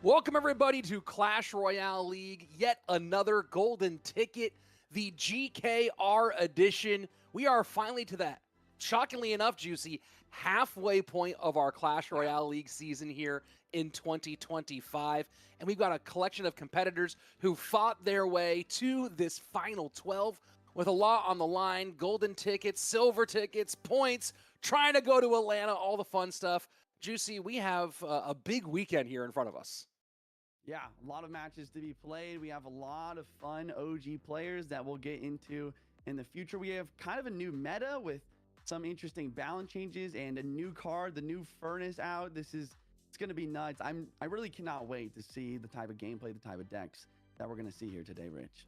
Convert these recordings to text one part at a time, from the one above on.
Welcome, everybody, to Clash Royale League, yet another golden ticket, the GKR edition. We are finally to that, shockingly enough, Juicy, halfway point of our Clash Royale League season here in 2025. And we've got a collection of competitors who fought their way to this final 12 with a lot on the line: golden tickets, silver tickets, points, trying to go to Atlanta, all the fun stuff. Juicy, we have a big weekend here in front of us. Yeah, a lot of matches to be played. We have a lot of fun OG players that we'll get into in the future. We have kind of a new meta with some interesting balance changes and a new card, the new Furnace out. It's going to be nuts. I really cannot wait to see the type of gameplay, the type of decks that we're going to see here today, Rich.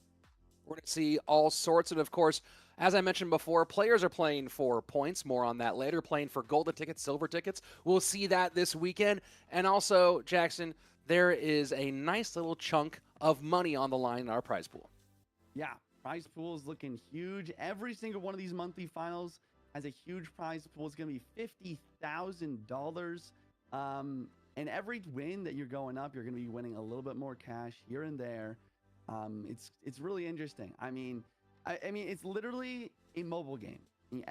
We're going to see all sorts. And of course, as I mentioned before, players are playing for points. More on that later. Playing for golden tickets, silver tickets. We'll see that this weekend. And also, Jackson, there is a nice little chunk of money on the line in our prize pool. Yeah, prize pool is looking huge. Every single one of these monthly finals has a huge prize pool. It's going to be $50,000. And every win that you're going up, you're going to be winning a little bit more cash here and there. It's really interesting. I mean, it's literally a mobile game. I mean,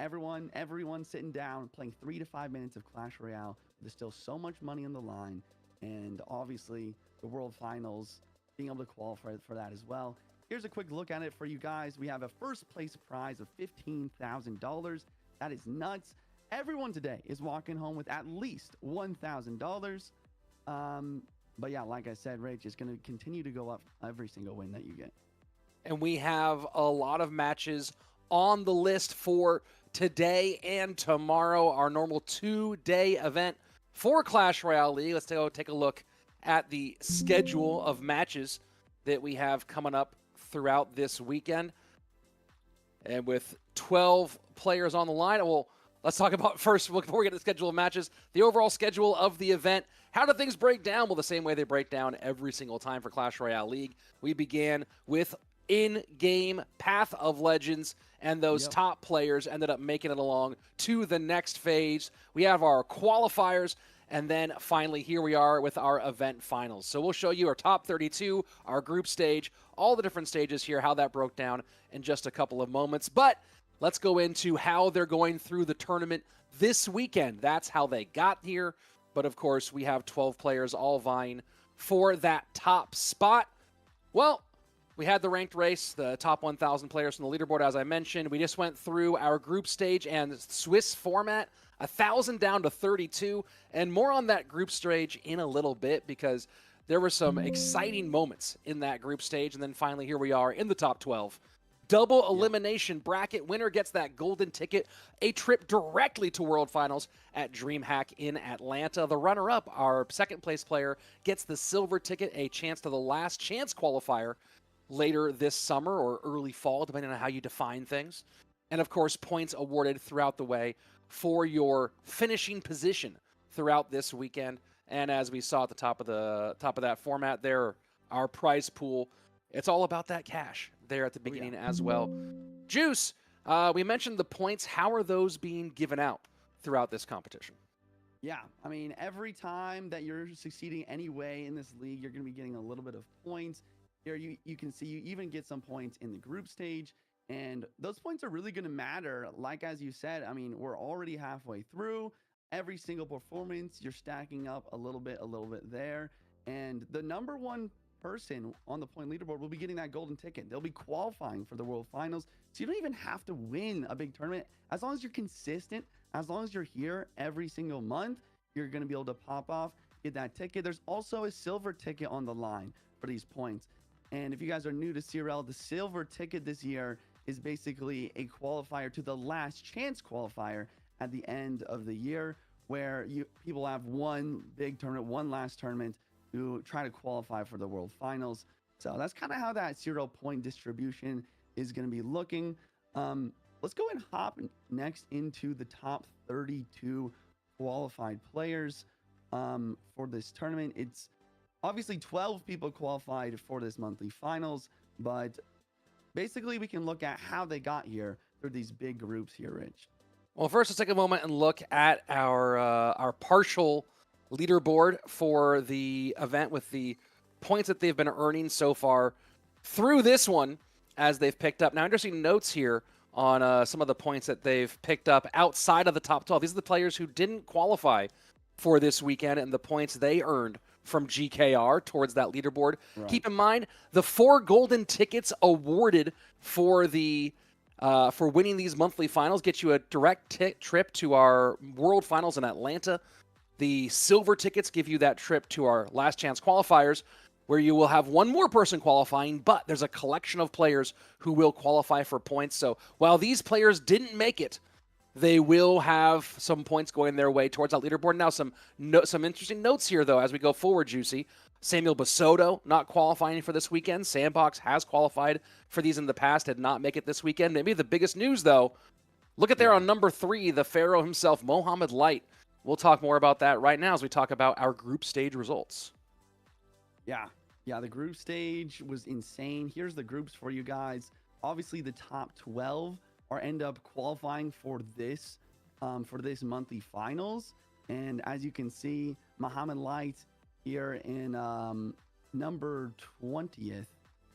everyone sitting down playing 3 to 5 minutes of Clash Royale. There's still so much money on the line, and obviously the World Finals, being able to qualify for that as well. Here's a quick look at it for you guys. We have a first place prize of $15,000. That is nuts. Everyone today is walking home with at least $1,000. But yeah, like I said, Rach, it's going to continue to go up every single win that you get. And we have a lot of matches on the list for today and tomorrow, our normal 2-day event for Clash Royale League. Let's go take a look at the schedule of matches that we have coming up throughout this weekend. And with 12 players on the line, well, let's talk about first, before we get to the schedule of matches, the overall schedule of the event. How do things break down? Well, the same way they break down every single time for Clash Royale League. We began with in-game Path of Legends, and those top players ended up making it along to the next phase. We have our qualifiers, and then finally here we are with our event finals. So we'll show you our top 32, our group stage, all the different stages here, how that broke down in just a couple of moments. But let's go into how they're going through the tournament this weekend. That's how they got here. But of course, we have 12 players all vying for that top spot. Well, we had the ranked race, the top 1,000 players from the leaderboard, as I mentioned. We just went through our group stage and Swiss format, 1,000 down to 32. And more on that group stage in a little bit, because there were some exciting moments in that group stage. And then finally, here we are in the top 12. Double elimination bracket. Winner gets that golden ticket, a trip directly to World Finals at DreamHack in Atlanta. The runner-up, our second place player, gets the silver ticket, a chance to the last chance qualifier later this summer or early fall, depending on how you define things. And of course, points awarded throughout the way for your finishing position throughout this weekend. And as we saw at the top of that format there, our prize pool, it's all about that cash there at the beginning as well. Juice, we mentioned the points. How are those being given out throughout this competition? Yeah, I mean, every time that you're succeeding any way in this league, you're going to be getting a little bit of points. Here you can see you even get some points in the group stage, and those points are really going to matter. Like, as you said, I mean, we're already halfway through. Every single performance, you're stacking up a little bit there. And the number one person on the point leaderboard will be getting that golden ticket. They'll be qualifying for the World Finals. So you don't even have to win a big tournament. As long as you're consistent, as long as you're here every single month, you're going to be able to pop off, get that ticket. There's also a silver ticket on the line for these points. And if you guys are new to CRL, the silver ticket this year is basically a qualifier to the last chance qualifier at the end of the year, where people have one big tournament, one last tournament to try to qualify for the World Finals. So that's kind of how that 0 point distribution is going to be looking. Let's go and hop next into the top 32 qualified players for this tournament. It's obviously 12 people qualified for this monthly finals, but basically we can look at how they got here through these big groups here, Rich. Well, first, let's take a moment and look at our partial leaderboard for the event with the points that they've been earning so far through this one as they've picked up. Now, interesting notes here on some of the points that they've picked up outside of the top 12. These are the players who didn't qualify for this weekend and the points they earned from GKR towards that leaderboard. Right. Keep in mind, the 4 golden tickets awarded for the for winning these monthly finals get you a direct trip to our World Finals in Atlanta. The silver tickets give you that trip to our last chance qualifiers, where you will have one more person qualifying, but there's a collection of players who will qualify for points. So while these players didn't make it, they will have some points going their way towards that leaderboard. Now, some interesting notes here, though, as we go forward, Juicy. Samuel Basoto not qualifying for this weekend. Sandbox has qualified for these in the past, did not make it this weekend. Maybe the biggest news, though, look at there on number 3, the Pharaoh himself, Mohamed Light. We'll talk more about that right now as we talk about our group stage results. Yeah, the group stage was insane. Here's the groups for you guys. Obviously, the top 12 are end up qualifying for this monthly finals. And as you can see, Mohamed Light here in number 20th.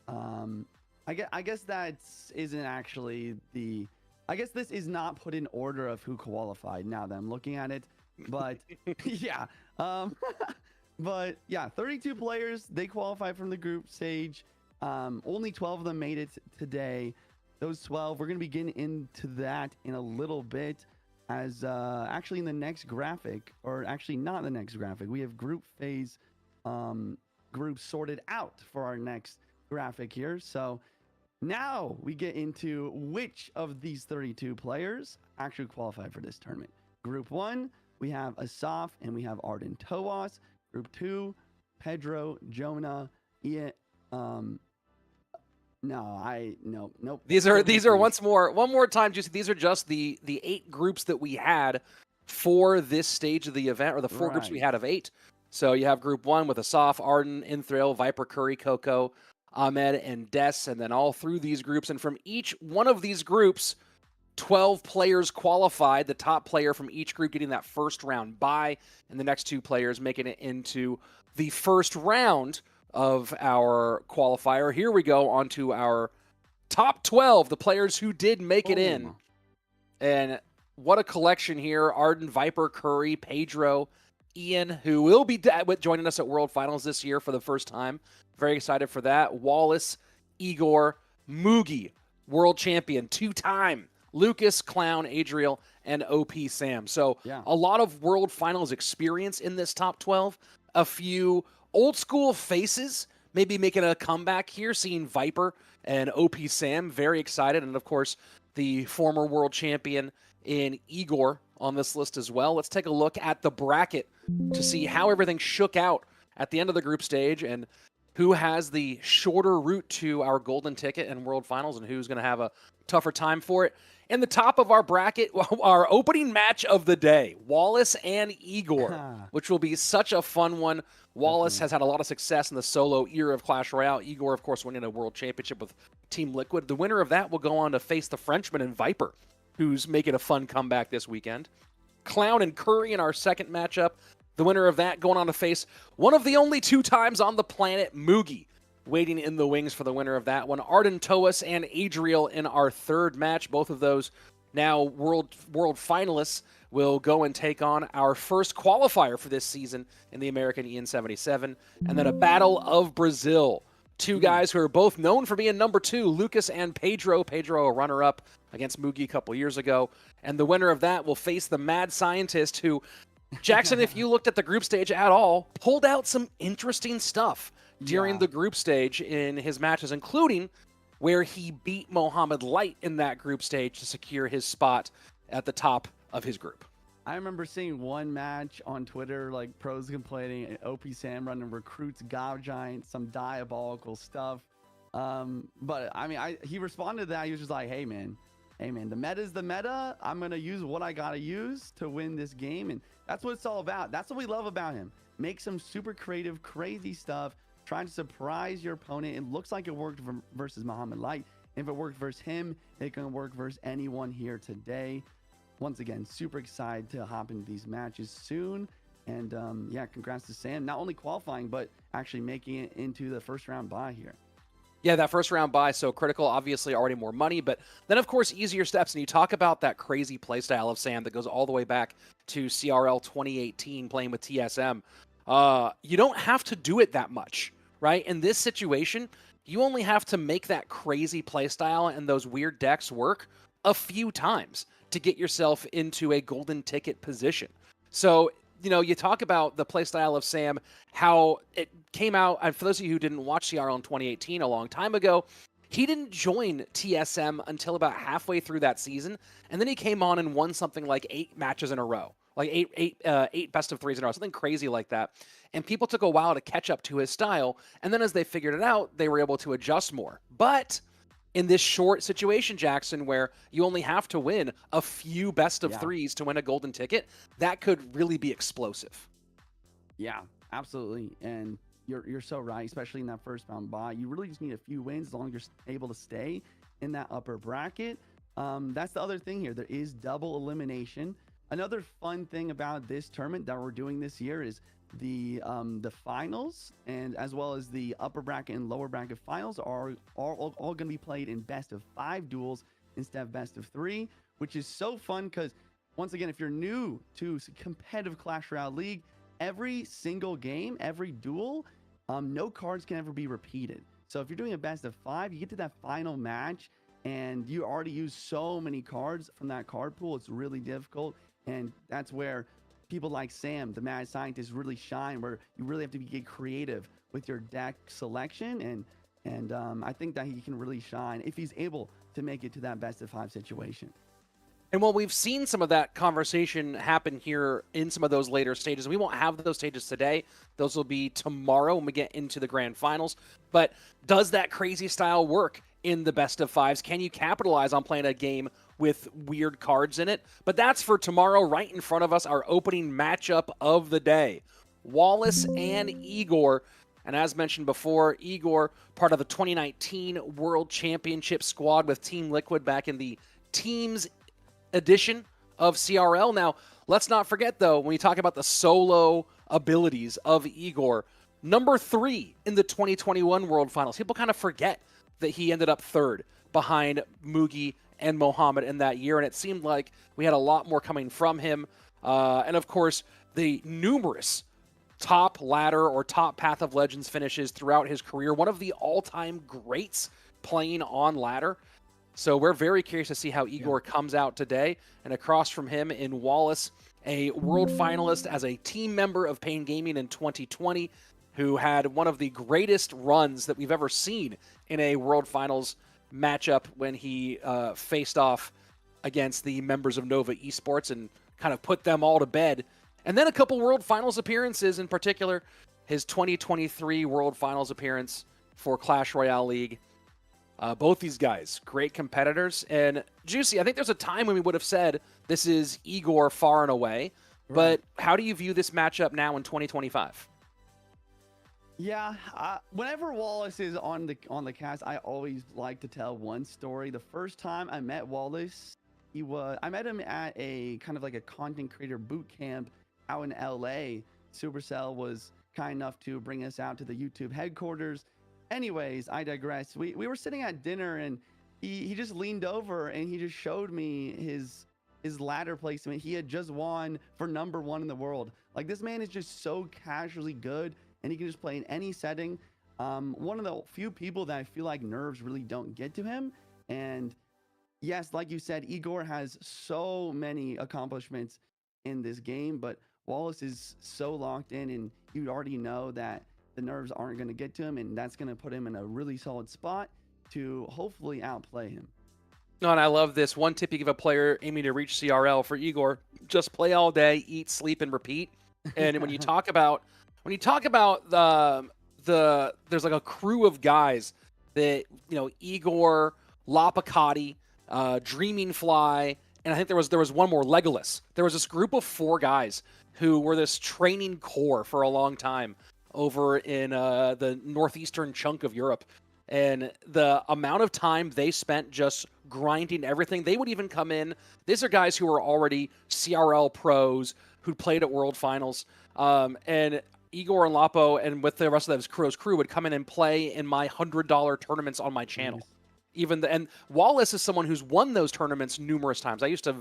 I guess that isn't actually the... I guess this is not put in order of who qualified now that I'm looking at it. But yeah, but yeah, 32 players, they qualified from the group stage. Only 12 of them made it today. Those 12, we're going to be getting into that in a little bit as actually in the next graphic, or actually not the next graphic. We have group phase groups sorted out for our next graphic here. So now we get into which of these 32 players actually qualified for this tournament. Group 1, we have Asaf and we have Arden Toas. Group 2, Pedro, Jonah, Ian. Nope. These are one more time, Juicy. These are just the 8 groups that we had for this stage of the event, or the 4 groups we had of 8. So you have Group 1 with Asaf, Arden, Inthrill, Viper, Curry, Coco, Ahmed, and Des, and then all through these groups. And from each one of these groups, 12 players qualified, the top player from each group getting that first round bye, and the next 2 players making it into the first round of our qualifier. Here we go on to our top 12, the players who did make it in. And what a collection here. Arden, Viper, Curry, Pedro, Ian, who will be joining us at World Finals this year for the first time. Very excited for that. Wallace, Igor, Mugi, World Champion, 2-time. Lucas, Clown, Adriel, and OP Sam. So a lot of World Finals experience in this top 12. A few old school faces maybe making a comeback here, seeing Viper and OP Sam. Very excited. And of course, the former world champion in Igor on this list as well. Let's take a look at the bracket to see how everything shook out at the end of the group stage and who has the shorter route to our golden ticket and World Finals and who's going to have a tougher time for it. In the top of our bracket, our opening match of the day, Wallace and Igor, which will be such a fun one. Wallace has had a lot of success in the solo era of Clash Royale. Igor, of course, winning a world championship with Team Liquid. The winner of that will go on to face the Frenchman and Viper, who's making a fun comeback this weekend. Clown and Curry in our second matchup. The winner of that going on to face one of the only 2 times on the planet, Mugi, waiting in the wings for the winner of that one. Arden Toas and Adriel in our third match. Both of those now world finalists will go and take on our first qualifier for this season in the American EN77. And then a Battle of Brazil. 2 guys who are both known for being number 2, Lucas and Pedro. Pedro, a runner-up against Mugi a couple years ago. And the winner of that will face the mad scientist who, Jackson, if you looked at the group stage at all, pulled out some interesting stuff during the group stage in his matches, including where he beat Mohamed Light in that group stage to secure his spot at the top of his group. I remember seeing one match on Twitter, like pros complaining, and OP Sam running recruits Gow Giant, some diabolical stuff. But I mean, he responded to that. He was just like, hey man, the meta's the meta. I'm going to use what I got to use to win this game. And that's what it's all about. That's what we love about him. Make some super creative, crazy stuff. Trying to surprise your opponent. It looks like it worked versus Mohamed Light. If it worked versus him, it can work versus anyone here today. Once again, super excited to hop into these matches soon. And yeah, congrats to Sam, not only qualifying, but actually making it into the first round bye here. Yeah, that first round buy, so critical. Obviously, already more money, but then, of course, easier steps. And you talk about that crazy playstyle of Sam that goes all the way back to CRL 2018 playing with TSM. You don't have to do it that much, right? In this situation, you only have to make that crazy playstyle and those weird decks work a few times to get yourself into a golden ticket position. So, you talk about the playstyle of Sam, how it came out, and for those of you who didn't watch CRL in 2018 a long time ago, he didn't join TSM until about halfway through that season, and then he came on and won something like 8 matches in a row, like eight best of threes in a row, something crazy like that. And people took a while to catch up to his style, and then as they figured it out, they were able to adjust more. But in this short situation, Jackson, where you only have to win a few best of threes to win a golden ticket, that could really be explosive. Yeah, absolutely. And you're so right, especially in that first round bye. You really just need a few wins as long as you're able to stay in that upper bracket. That's the other thing here. There is double elimination. Another fun thing about this tournament that we're doing this year is the finals, and as well as the upper bracket and lower bracket finals are all going to be played in best of 5 duels instead of best of 3, which is so fun because, once again, if you're new to competitive Clash Royale League, every single game, every duel, no cards can ever be repeated. So if you're doing a best of 5, you get to that final match and you already use so many cards from that card pool. It's really difficult, and that's where people like Sam, the mad scientist, really shine, where you really have to get creative with your deck selection, and I think that he can really shine if he's able to make it to that best of 5 situation. And while we've seen some of that conversation happen here in some of those later stages, we won't have those stages today. Those will be tomorrow when we get into the grand finals. But does that crazy style work in the best of 5s? Can you capitalize on playing a game with weird cards in it? But that's for tomorrow. Right in front of us, our opening matchup of the day. Wallace and Igor. And as mentioned before, Igor, part of the 2019 World Championship squad with Team Liquid back in the teams edition of CRL. Now, let's not forget, though, when you talk about the solo abilities of Igor, number 3 in the 2021 World Finals. People kind of forget that he ended up 3rd behind Mugi and Mohammed in that year, and it seemed like we had a lot more coming from him. And, of course, the numerous top ladder or top Path of Legends finishes throughout his career. One of the all-time greats playing on ladder. So we're very curious to see how Igor comes out today. And across from him in Wallace, a world finalist as a team member of Pain Gaming in 2020, who had one of the greatest runs that we've ever seen in a world finals matchup when he faced off against the members of Nova Esports and kind of put them all to bed. And then a couple world finals appearances, in particular his 2023 world finals appearance for Clash Royale League. Both these guys, great competitors. And Juicy, I think there's a time when we would have said this is Igor far and away. Right. But how do you view this matchup now in 2025? Yeah, whenever Wallace is on the cast, I always like to tell one story. The first time I met Wallace, I met him at a kind of like a content creator boot camp out in LA. Supercell was kind enough to bring us out to the YouTube headquarters. Anyways, I digress. We were sitting at dinner, and he just leaned over and he just showed me his ladder placement. He had just won for number 1 in the world. Like, this man is just so casually good, and he can just play in any setting. One of the few people that I feel like nerves really don't get to him. And yes, like you said, Igor has so many accomplishments in this game, but Wallace is so locked in, and you already know that the nerves aren't going to get to him, and that's going to put him in a really solid spot to hopefully outplay him. No, and I love this. One tip you give a player aiming to reach CRL for Igor: just play all day, eat, sleep, and repeat. And when you talk about there's like a crew of guys that, Igor, Lapacati, Dreaming Fly, and I think there was one more, Legolas. There was this group of 4 guys who were this training core for a long time over in the northeastern chunk of Europe. And the amount of time they spent just grinding everything, they would even come in. These are guys who are already CRL pros, who'd played at World Finals. And Igor and Lapo and with the rest of his crew would come in and play in my $100 tournaments on my channel. Nice. And Wallace is someone who's won those tournaments numerous times. I used to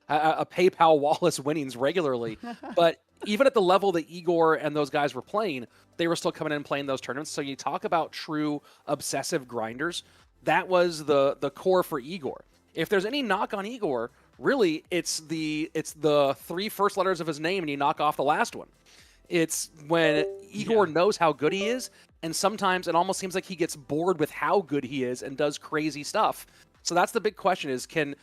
a PayPal Wallace winnings regularly, but even at the level that Igor and those guys were playing, they were still coming in and playing those tournaments. So you talk about true obsessive grinders. That was the core for Igor. If there's any knock on Igor, really, it's the 3 first letters of his name and you knock off the last one. It's when Igor knows how good he is, and sometimes it almost seems like he gets bored with how good he is and does crazy stuff. So that's the big question: is can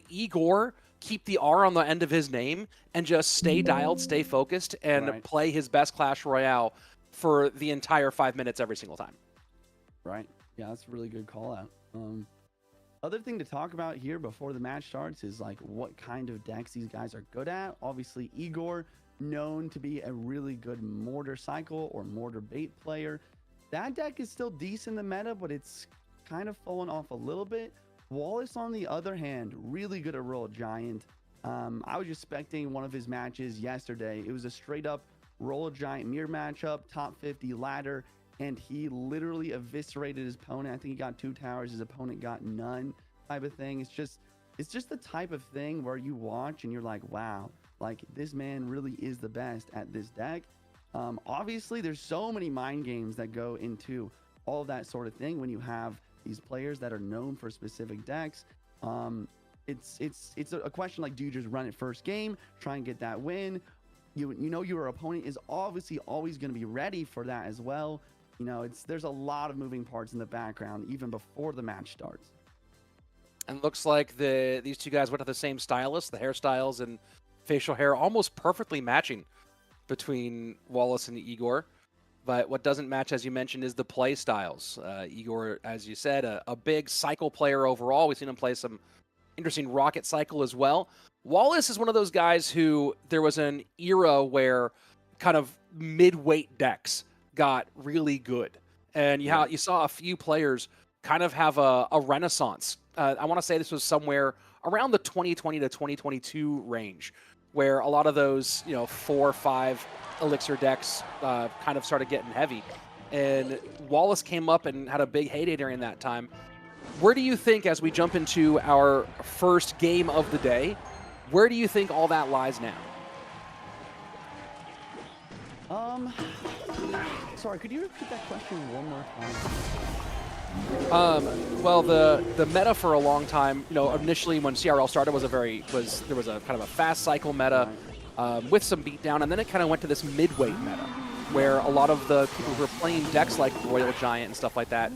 Igor keep the R on the end of his name and just stay dialed, stay focused, and play his best Clash Royale for the entire 5 minutes every single time? Right. Yeah, that's a really good call out. Other thing to talk about here before the match starts is like what kind of decks these guys are good at. Obviously, Igor, known to be a really good mortar cycle or mortar bait player. That deck is still decent in the meta, but it's kind of fallen off a little bit. Wallace, on the other hand, really good at Royal Giant. I was just spectating one of his matches yesterday. It was a straight up Royal Giant mirror matchup, top 50 ladder, and he literally eviscerated his opponent. I think he got 2 towers, his opponent got none, type of thing. It's just the type of thing where you watch and you're like, wow, like this man really is the best at this deck. Obviously, there's so many mind games that go into all of that sort of thing when you have these players that are known for specific decks. It's a question like, do you just run it first game, try and get that win? You know your opponent is obviously always going to be ready for that as well. You know, there's a lot of moving parts in the background even before the match starts. And looks like these two guys went to the same stylist. The hairstyles and facial hair almost perfectly matching between Wallace and Igor. But what doesn't match, as you mentioned, is the play styles. Igor, as you said, a big cycle player overall. We've seen him play some interesting rocket cycle as well. Wallace is one of those guys who there was an era where kind of mid-weight decks got really good. And you saw a few players kind of have a renaissance. I want to say this was somewhere around the 2020 to 2022 range, where a lot of those 4 or 5 elixir decks kind of started getting heavy. And Wallace came up and had a big heyday during that time. Where do you think, as we jump into our first game of the day, where do you think all that lies now? Sorry, could you repeat that question one more time? Well, the meta for a long time, initially when CRL started there was a kind of a fast cycle meta with some beatdown, and then it kind of went to this midweight meta, where a lot of the people who were playing decks like Royal Giant and stuff like that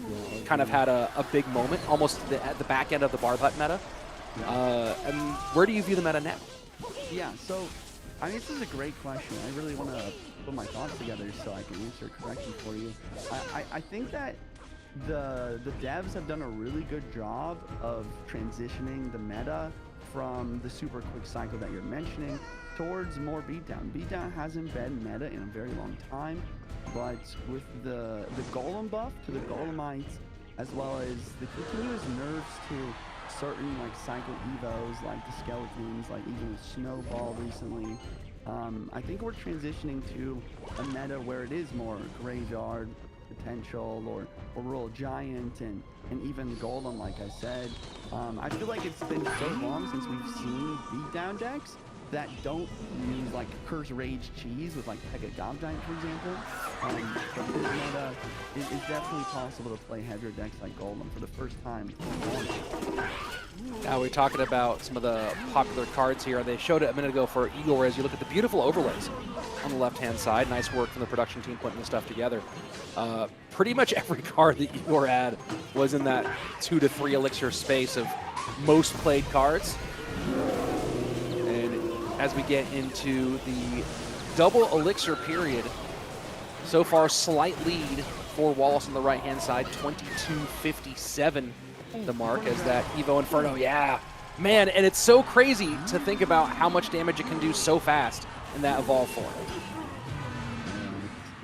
kind of had a big moment, almost at the back end of the Barb Hut meta. And where do you view the meta now? Yeah, so, I mean, this is a great question. I really want to put my thoughts together so I can answer it correctly for you. I think that the devs have done a really good job of transitioning the meta from the super quick cycle that you're mentioning towards more beatdown. Beatdown hasn't been meta in a very long time, but with the golem buff to the golemites, as well as the continuous nerfs to certain like cycle evos like the skeletons, like even with Snowball recently, I think we're transitioning to a meta where it is more graveyard potential or Royal Giant and even Golem, like I said. I feel like it's been so long since we've seen beatdown decks that don't use like Curse Rage Cheese with like Pega Gob Giant, for example. It's definitely possible to play heavier decks like Golem for the first time. Now we're talking about some of the popular cards here. They showed it a minute ago for Igor as you look at the beautiful overlays on the left-hand side. Nice work from the production team putting this stuff together. Pretty much every card that Igor had was in that 2 to 3 elixir space of most played cards. And as we get into the double elixir period, so far slight lead for Wallace on the right-hand side, 22-57 the mark as that Evo Inferno. Yeah, man, and it's so crazy to think about how much damage it can do so fast in that evolve form.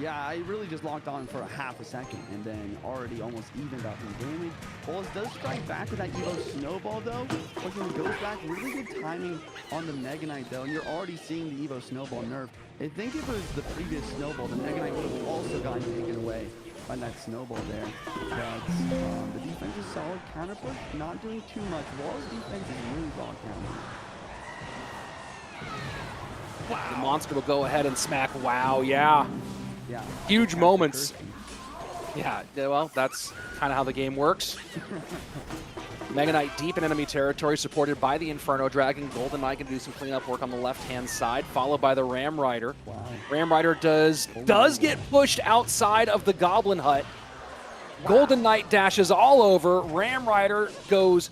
Yeah, I really just locked on for a half a second and then already almost evened up in damage. Wallace does strike back with that Evo Snowball though, but then goes back. Really good timing on the Mega Knight though, and you're already seeing the Evo Snowball nerf. I think if it was the previous Snowball, the Mega Knight would have also gotten taken away by that Snowball there. But the defense is solid. Counter push, not doing too much. Wallace defense is really ball counter. Wow. The monster will go ahead and smack. Wow, yeah. Yeah. Huge moments. Yeah, well, that's kind of how the game works. Mega Knight deep in enemy territory, supported by the Inferno Dragon. Golden Knight can do some cleanup work on the left-hand side, followed by the Ram Rider. Wow. Ram Rider does get pushed outside of the Goblin Hut. Wow. Golden Knight dashes all over. Ram Rider goes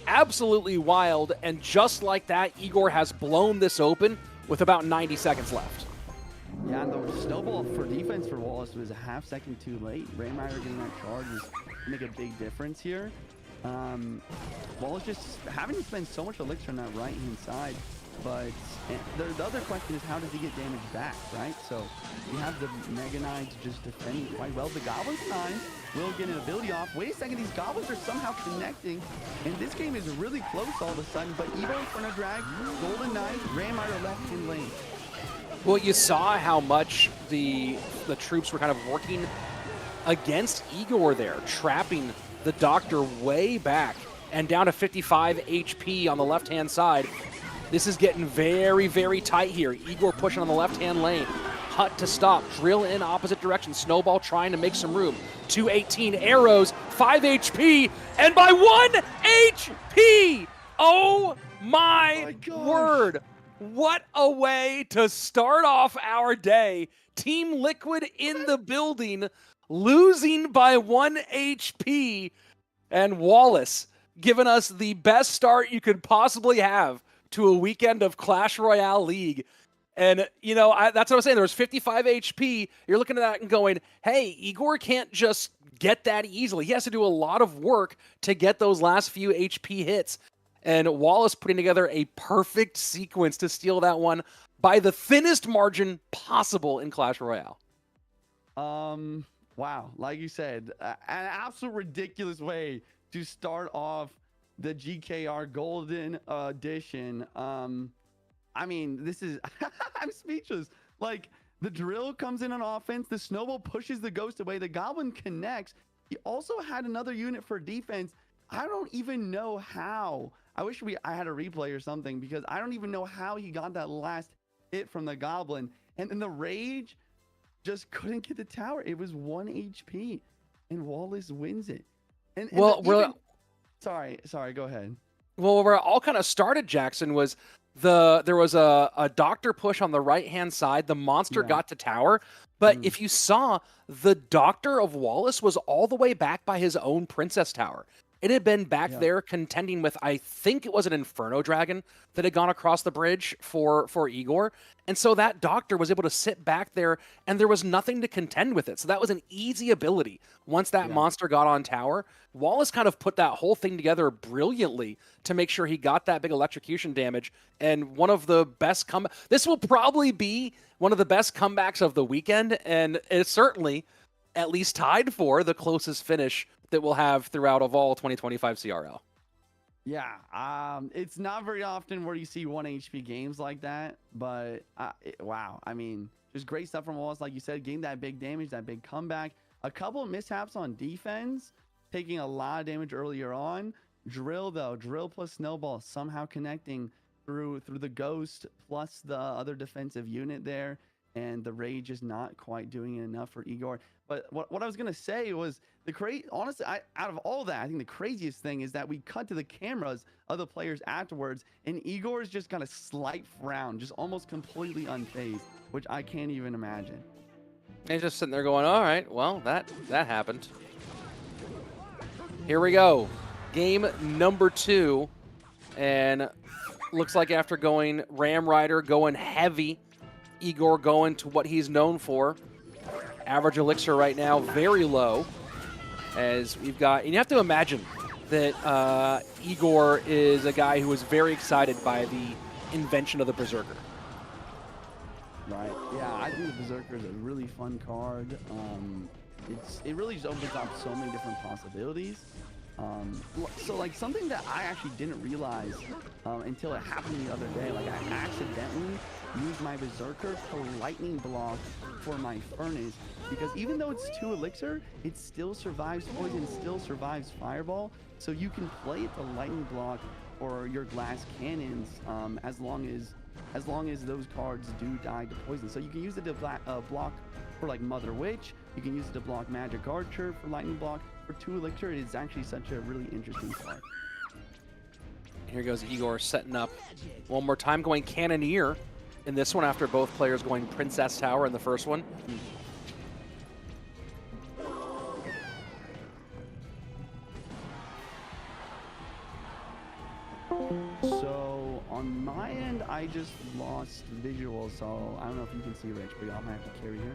absolutely wild, and just like that, Igor has blown this open with about 90 seconds left. Yeah, and the Snowball for defense for Wallace was a half second too late. Ram Rider getting that charge is make a big difference here. Wallace just having to spend so much elixir on that right-hand side, but the other question is how does he get damage back, right? So you have the Mega Knight just defending quite well. The Goblins time will get an ability off. Wait a second, these Goblins are somehow connecting, and this game is really close all of a sudden, but Evo Inferno Drag, Golden Knight, Ram Rider left in lane. Well, you saw how much the troops were kind of working against Igor there, trapping the Doctor way back and down to 55 HP on the left-hand side. This is getting very, very tight here. Igor pushing on the left-hand lane. Hut to stop. Drill in opposite direction. Snowball trying to make some room. 218 arrows, 5 HP, and by 1 HP! Oh my word! What a way to start off our day. Team Liquid in the building, losing by 1 HP, and Wallace giving us the best start you could possibly have to a weekend of Clash Royale League. And, you know, that's what I was saying. There was 55 HP. You're looking at that and going, hey, Igor can't just get that easily. He has to do a lot of work to get those last few HP hits. And Wallace putting together a perfect sequence to steal that one by the thinnest margin possible in Clash Royale. Wow, like you said, an absolute ridiculous way to start off the GKR Golden Edition. I mean, this is, I'm speechless. Like, the drill comes in on offense, the Snowball pushes the Ghost away, the Goblin connects. He also had another unit for defense. I don't even know how. I wish I had a replay or something, because I don't even know how he got that last hit from the Goblin. And then the Rage just couldn't get the tower. It was 1 HP, and Wallace wins it. And well, sorry, go ahead. Well, where it all kind of started, Jackson, was there was a Doctor push on the right-hand side. The monster got to tower. But if you saw, the Doctor of Wallace was all the way back by his own Princess Tower. It had been back there contending with, I think it was an Inferno Dragon that had gone across the bridge for Igor. And so that Doctor was able to sit back there, and there was nothing to contend with it. So that was an easy ability. Once that monster got on tower, Wallace kind of put that whole thing together brilliantly to make sure he got that big electrocution damage. And one of the best this will probably be one of the best comebacks of the weekend, and it's certainly at least tied for the closest finish that we'll have throughout of all 2025 CRL. Yeah, it's not very often where you see 1 HP games like that, but wow. I mean, just great stuff from Wallace, like you said, getting that big damage, that big comeback. A couple of mishaps on defense, taking a lot of damage earlier on. Drill, though, Drill plus Snowball somehow connecting through the Ghost plus the other defensive unit there, and the Rage is not quite doing enough for Igor. But what I was going to say was, honestly, out of all that, I think the craziest thing is that we cut to the cameras of the players afterwards, and Igor's just got a slight frown, just almost completely unfazed, which I can't even imagine. He's just sitting there going, all right, well, that happened. Here we go. Game number 2. And looks like after going Ram Rider, going heavy, Igor going to what he's known for. Average elixir right now, very low. As we've got, and you have to imagine that Igor is a guy who was very excited by the invention of the Berserker. Right. Yeah, I think the Berserker is a really fun card. It really just opens up so many different possibilities. So like something that I actually didn't realize until it happened the other day, like I accidentally used my Berserker to lightning block for my Furnace, because even though it's 2 elixir, it still survives poison, still survives fireball. So you can play it to lightning block or your glass cannons as long as those cards do die to poison. So you can use it to block for like Mother Witch. You can use it to block Magic Archer for lightning block. For 2 elixir, it's actually such a really interesting card. Here goes Igor setting up one more time, going Cannoneer in this one after both players going Princess Tower in the first one. So on my end, I just lost visual, so I don't know if you can see Rich, but I'm gonna have to carry here.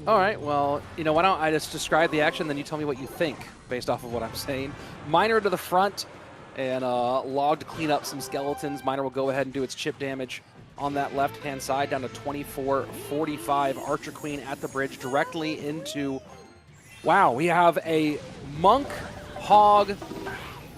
All right, well, you know, why don't I just describe the action, then you tell me what you think based off of what I'm saying. Miner to the front, and Log to clean up some skeletons. Miner will go ahead and do its chip damage on that left-hand side, down to 24-45. Archer Queen at the bridge, directly into... Wow, we have a Monk, Hog,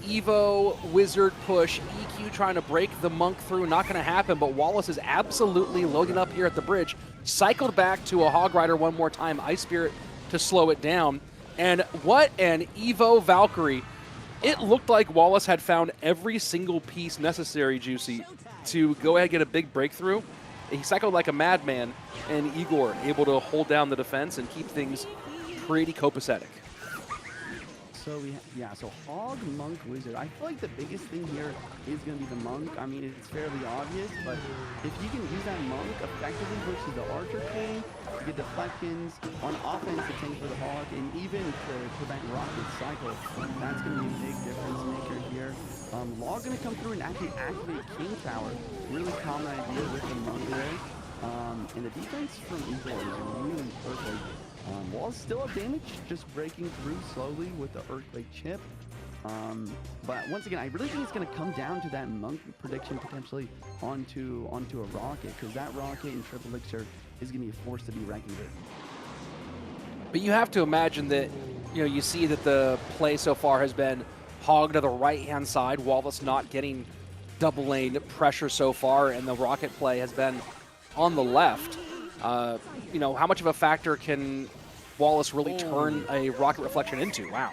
Evo, Wizard push. EQ trying to break the Monk through. Not going to happen, but Wallace is absolutely loading up here at the bridge. Cycled back to a Hog Rider one more time. Ice Spirit to slow it down. And what an Evo Valkyrie. It looked like Wallace had found every single piece necessary, Juicy, to go ahead and get a big breakthrough. He cycled like a madman, and Igor able to hold down the defense and keep things pretty copacetic. So so Hog, Monk, Wizard. I feel like the biggest thing here is going to be the Monk. I mean, it's fairly obvious, but if you can use that Monk effectively versus the Archer King, to get deflections on offense to tank for the Hog, and even to prevent Rocket Cycle, that's going to be a big difference maker here. Log going to come through and actually activate King Tower. Really common idea with the Monk there. And the defense from Igor is really perfect. Wall's still up damage, just breaking through slowly with the Earthquake chip. But once again, I really think it's going to come down to that Monk prediction potentially onto a Rocket, because that Rocket in Triple Elixir is going to be a force to be reckoned with. But you have to imagine that, you know, you see that the play so far has been Hog to the right-hand side, Wallace not getting double lane pressure so far, and the Rocket play has been on the left. You know, how much of a factor can Wallace really turn a Rocket Reflection into? Wow.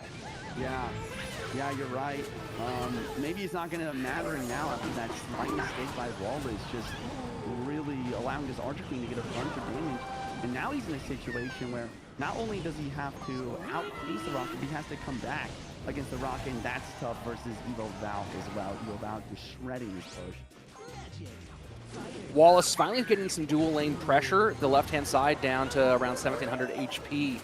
Yeah, you're right. Maybe it's not going to matter now after that slight mistake by Wallace, just really allowing his Archer Queen to get a bunch of damage. And now he's in a situation where not only does he have to outpace the Rocket, he has to come back against the Rocket, and that's tough versus Evo Valk as well. Evo Valk is shredding his push. Wallace finally getting some dual lane pressure. The left-hand side down to around 1700 HP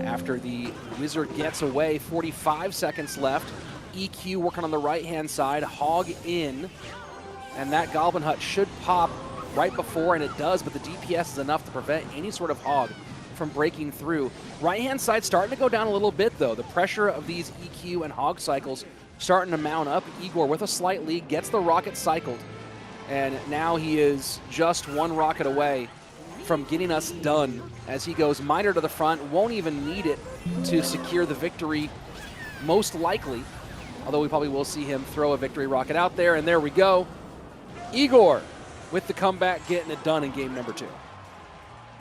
after the Wizard gets away. 45 seconds left. EQ working on the right-hand side. Hog in. And that Goblin Hut should pop right before, and it does, but the DPS is enough to prevent any sort of Hog from breaking through. Right-hand side starting to go down a little bit, though. The pressure of these EQ and Hog cycles starting to mount up. Igor with a slight lead gets the Rocket cycled. And now he is just one Rocket away from getting us done as he goes Miner to the front. Won't even need it to secure the victory, most likely. Although we probably will see him throw a victory Rocket out there. And there we go. Igor with the comeback, getting it done in game number 2.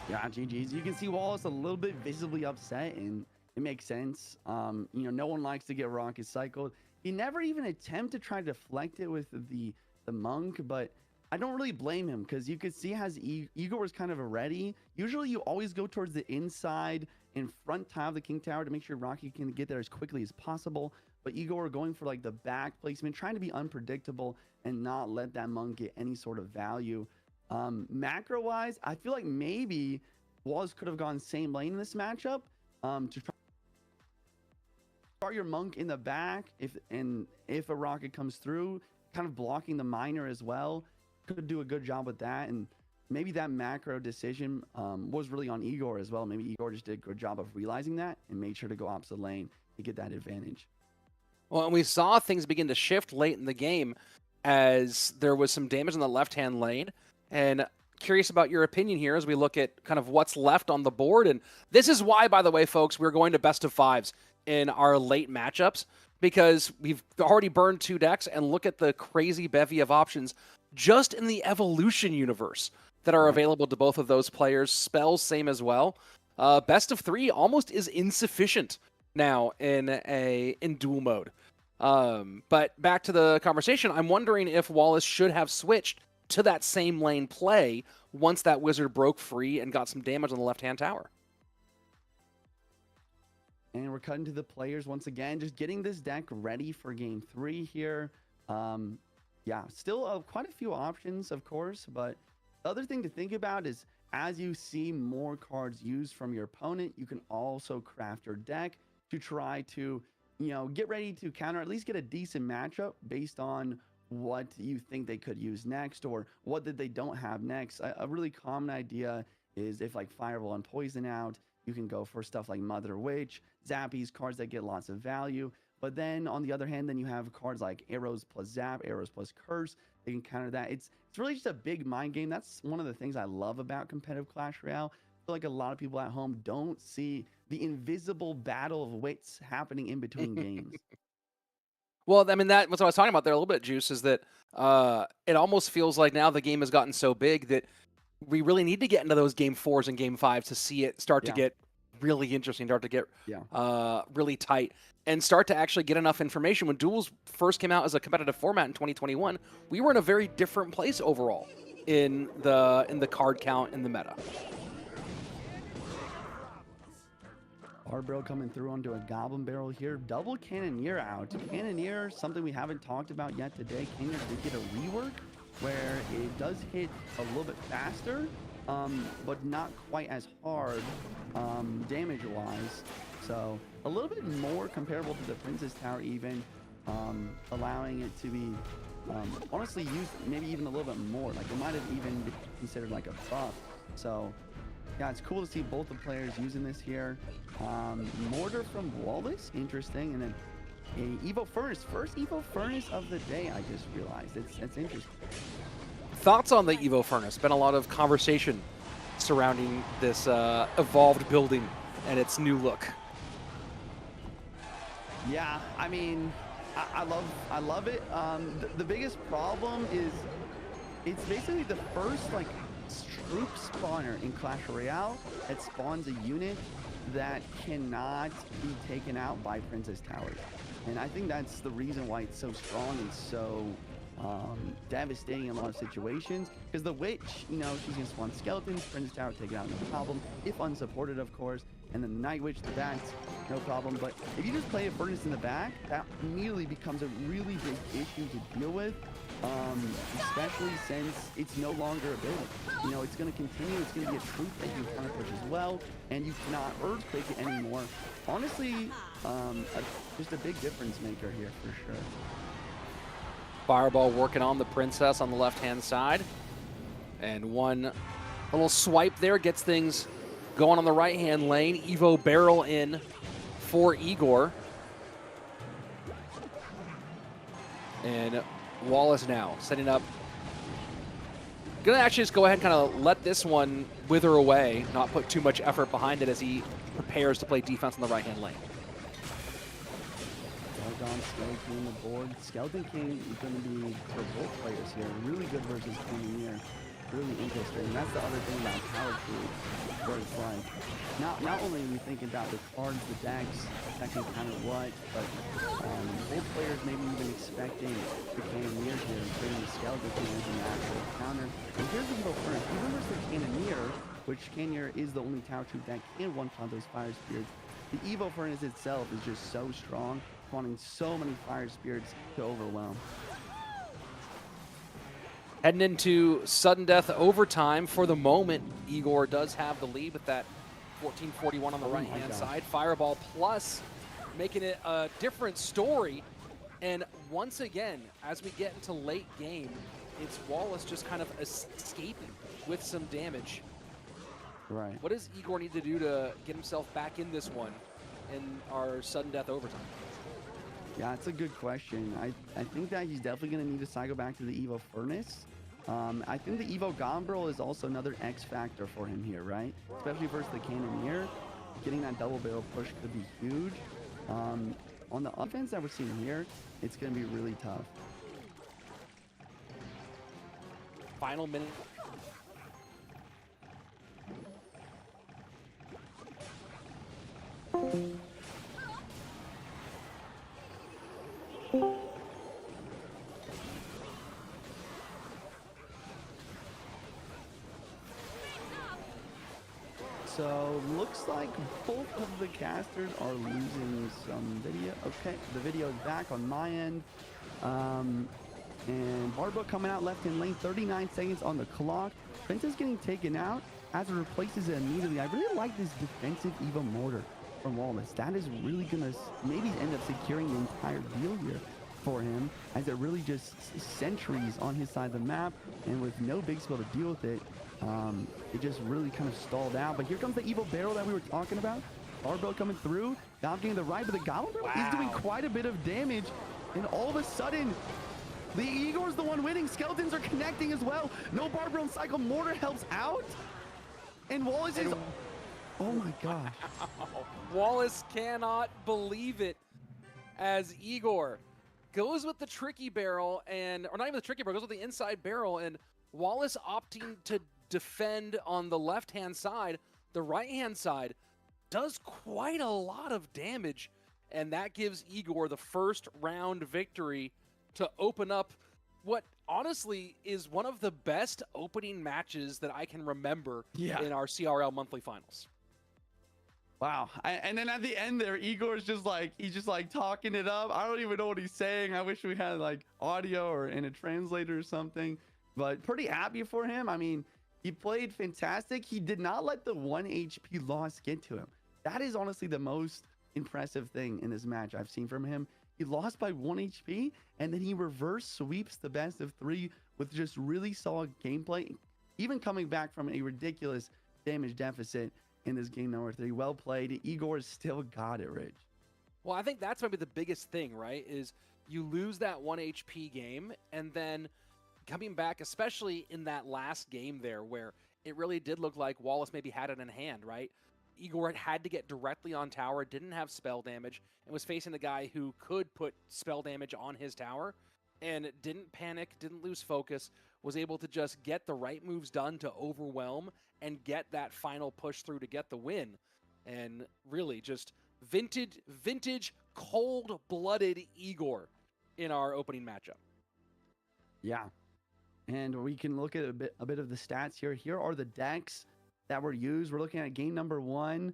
Yeah, GG's. You can see Wallace a little bit visibly upset, and it makes sense. You know, no one likes to get Rocket cycled. He never even attempted to try to deflect it with the Monk, but I don't really blame him, because you could see as Igor was kind of ready. Usually you always go towards the inside and front tile of the King Tower to make sure Rocky can get there as quickly as possible. But Igor going for like the back placement, trying to be unpredictable and not let that Monk get any sort of value. Macro wise, I feel like maybe Wallace could have gone same lane in this matchup to try start your Monk in the back if a Rocket comes through, kind of blocking the Miner as well. Could do a good job with that, and maybe that macro decision was really on Igor as well. Maybe Igor just did a good job of realizing that and made sure to go opposite lane to get that advantage. Well, and we saw things begin to shift late in the game as there was some damage on the left-hand lane, and curious about your opinion here as we look at kind of what's left on the board. And this is why, by the way, folks, we're going to best of fives in our late matchups, because we've already burned 2 decks, and look at the crazy bevy of options just in the evolution universe that are available to both of those players. Spells, same as well. Best of 3 almost is insufficient now in duel mode. But back to the conversation, I'm wondering if Wallace should have switched to that same lane play once that wizard broke free and got some damage on the left-hand tower. And we're cutting to the players once again, just getting this deck ready for game 3 here. Yeah, still quite a few options, of course, but the other thing to think about is as you see more cards used from your opponent, you can also craft your deck to try to, you know, get ready to counter, at least get a decent matchup based on what you think they could use next or what that they don't have next. A really common idea is if like Fireball and Poison out, you can go for stuff like Mother Witch, Zappies, cards that get lots of value. But then on the other hand, then you have cards like Arrows plus Zap, Arrows plus Curse. They can counter that. It's really just a big mind game. That's one of the things I love about competitive Clash Royale. I feel like a lot of people at home don't see the invisible battle of wits happening in between games. Well, I mean, that's what I was talking about there a little bit, Juice, is that it almost feels like now the game has gotten so big that we really need to get into those game 4s and game 5s to see it start to get really interesting, start to get really tight, and start to actually get enough information. When duels first came out as a competitive format in 2021, we were in a very different place overall in the card count in the meta. Barbell coming through onto a Goblin Barrel here. Double Cannoneer out. Cannoneer, something we haven't talked about yet today. Cannoneer did get a rework where it does hit a little bit faster, but not quite as hard damage-wise. So a little bit more comparable to the Princess Tower even, allowing it to be honestly used maybe even a little bit more. Like it might have even been considered like a buff. So yeah, it's cool to see both the players using this here. Mortar from Wallace, interesting. And then a Evo Furnace, first Evo Furnace of the day, I just realized. It's interesting. Thoughts on the Evo Furnace? Been a lot of conversation surrounding this evolved building and its new look. Yeah, I mean, I love it. The biggest problem is it's basically the first like troop spawner in Clash Royale that spawns a unit that cannot be taken out by Princess Towers. And I think that's the reason why it's so strong and so devastating in a lot of situations. Because the Witch, you know, she's gonna spawn skeletons, Princess Tower take it out, no problem. If unsupported, of course. And then the Night Witch, the bats, no problem. But if you just play a Furnace in the back, that immediately becomes a really big issue to deal with. Especially since it's no longer a building. You know, it's going to continue. It's going to be a troop that you counter push as well, and you cannot earthquake it anymore. Honestly, just a big difference maker here for sure. Fireball working on the Princess on the left-hand side, and one little swipe there gets things going on the right-hand lane. Evo Barrel in for Igor, and Wallace now setting up. Gonna actually just go ahead and kind of let this one wither away, not put too much effort behind it as he prepares to play defense on the right-hand lane. Doggone Skeleton on the board. Skeleton King is going to be, for both players here, really good versus Cannoneer. Really interesting. And that's the other thing about Power Crew, where it's like, not only are we thinking about the cards, the decks, that can kind of what, but both players maybe even expecting the Cannoneer here and creating the Skeleton King as an actual counter. And here's the Evo Furnace. Even versus the Cannoneer, which Cannoneer is the only tower troop that can one-shot those Fire Spirits, the Evo Furnace itself is just so strong, spawning so many Fire Spirits to overwhelm. Heading into sudden death overtime. For the moment, Igor does have the lead with that 1441 on the right-hand side. Fireball plus making it a different story. And once again, as we get into late game, it's Wallace just kind of escaping with some damage. Right. What does Igor need to do to get himself back in this one in our sudden death overtime? Yeah, it's a good question. I think that he's definitely going to need to cycle back to the Evo Furnace. I think the Evo Gombrel is also another X factor for him here, right? Especially versus the Cannoneer. Getting that double barrel push could be huge. On the offense that we're seeing here, it's going to be really tough. Final minute. So looks like both of the casters are losing some video. Okay, the video is back on my end. And Barbo coming out left in lane, 39 seconds on the clock. Fenta's getting taken out as it replaces it immediately. I really like this defensive Evo Mortar from Wallace. That is really going to maybe end up securing the entire deal here for him, as it really just sentries on his side of the map, and with no big skill to deal with it, it just really kind of stalled out. But here comes the Evo Barrel that we were talking about. Barbo coming through, Gob getting the right, but the Goblin Barrel is doing quite a bit of damage, and all of a sudden, the Igor's the one winning. Skeletons are connecting as well. No Barbaro and Cycle Mortar helps out. And Wallace is... Oh my gosh. Wallace cannot believe it, as Igor goes with the tricky barrel, or not even the tricky barrel, goes with the inside barrel, and Wallace opting to defend on the left-hand side. The right-hand side does quite a lot of damage, and that gives Igor the first round victory to open up what honestly is one of the best opening matches that I can remember in our CRL monthly finals. Wow. And then at the end there, Igor's just like, he's just like talking it up. I don't even know what he's saying. I wish we had like audio or in a translator or something, but pretty happy for him. I mean, he played fantastic. He did not let the 1 HP loss get to him. That is honestly the most impressive thing in this match I've seen from him. He lost by 1 HP, and then he reverse sweeps the best of 3 with just really solid gameplay, even coming back from a ridiculous damage deficit in this game number 3. Well played. Igor still got it, Rich. Well, I think that's maybe the biggest thing, right? Is you lose that 1 HP game, and then coming back, especially in that last game there, where it really did look like Wallace maybe had it in hand, right? Igor had to get directly on tower, didn't have spell damage, and was facing the guy who could put spell damage on his tower, and didn't panic, didn't lose focus, was able to just get the right moves done to overwhelm and get that final push through to get the win. And really just vintage cold-blooded Igor in our opening matchup. Yeah. And we can look at a bit of the stats here. Here are the decks that were used. We're looking at game number 1.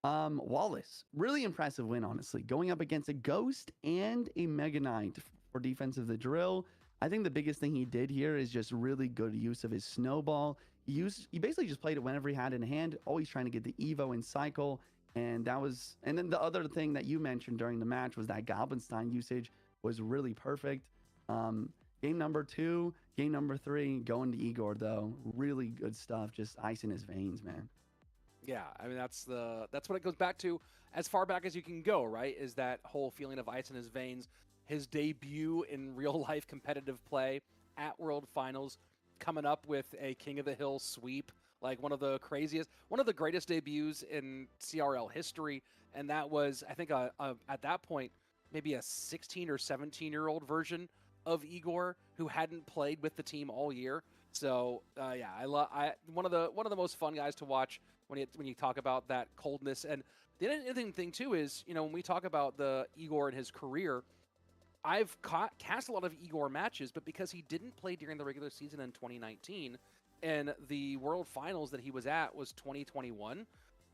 Wallace, really impressive win, honestly, going up against a Ghost and a Mega Knight for defense of the drill. I think the biggest thing he did here is just really good use of his snowball. He basically just played it whenever he had it in hand, always trying to get the Evo and cycle. And then the other thing that you mentioned during the match was that Goblinstein usage was really perfect. Game number 2, game number 3, going to Igor though. Really good stuff, just ice in his veins, man. Yeah, I mean that's what it goes back to, as far back as you can go, right? Is that whole feeling of ice in his veins. His debut in real life competitive play at World Finals, coming up with a King of the Hill sweep, like one of the greatest debuts in CRL history. And that was, I think, at that point, maybe a 16 or 17-year-old version of Igor who hadn't played with the team all year. So yeah, one of the most fun guys to watch when you talk about that coldness. And the interesting thing too is, when we talk about the Igor and his career, I've cast a lot of Igor matches, but because he didn't play during the regular season in 2019, and the World Finals that he was at was 2021,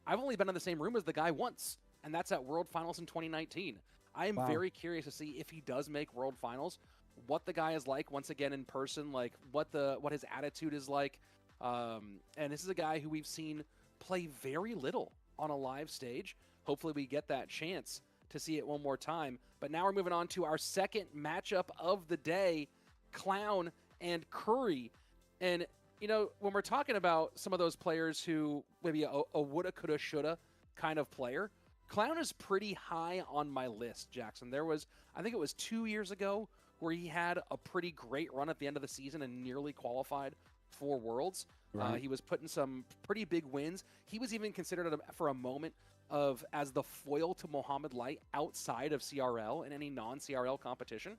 I've only been in the same room as the guy once, and that's at World Finals in 2019. I am very curious to see if he does make World Finals, what the guy is like once again in person, like what his attitude is like. And this is a guy who we've seen play very little on a live stage. Hopefully we get that chance to see it one more time. But now we're moving on to our second matchup of the day, Clown and Curry. And, when we're talking about some of those players who maybe a woulda, coulda, shoulda kind of player, Clown is pretty high on my list, Jackson. I think it was 2 years ago where he had a pretty great run at the end of the season and nearly qualified for Worlds. Right. He was putting some pretty big wins. He was even considered for a moment as the foil to Mohamed Light outside of CRL in any non-CRL competition,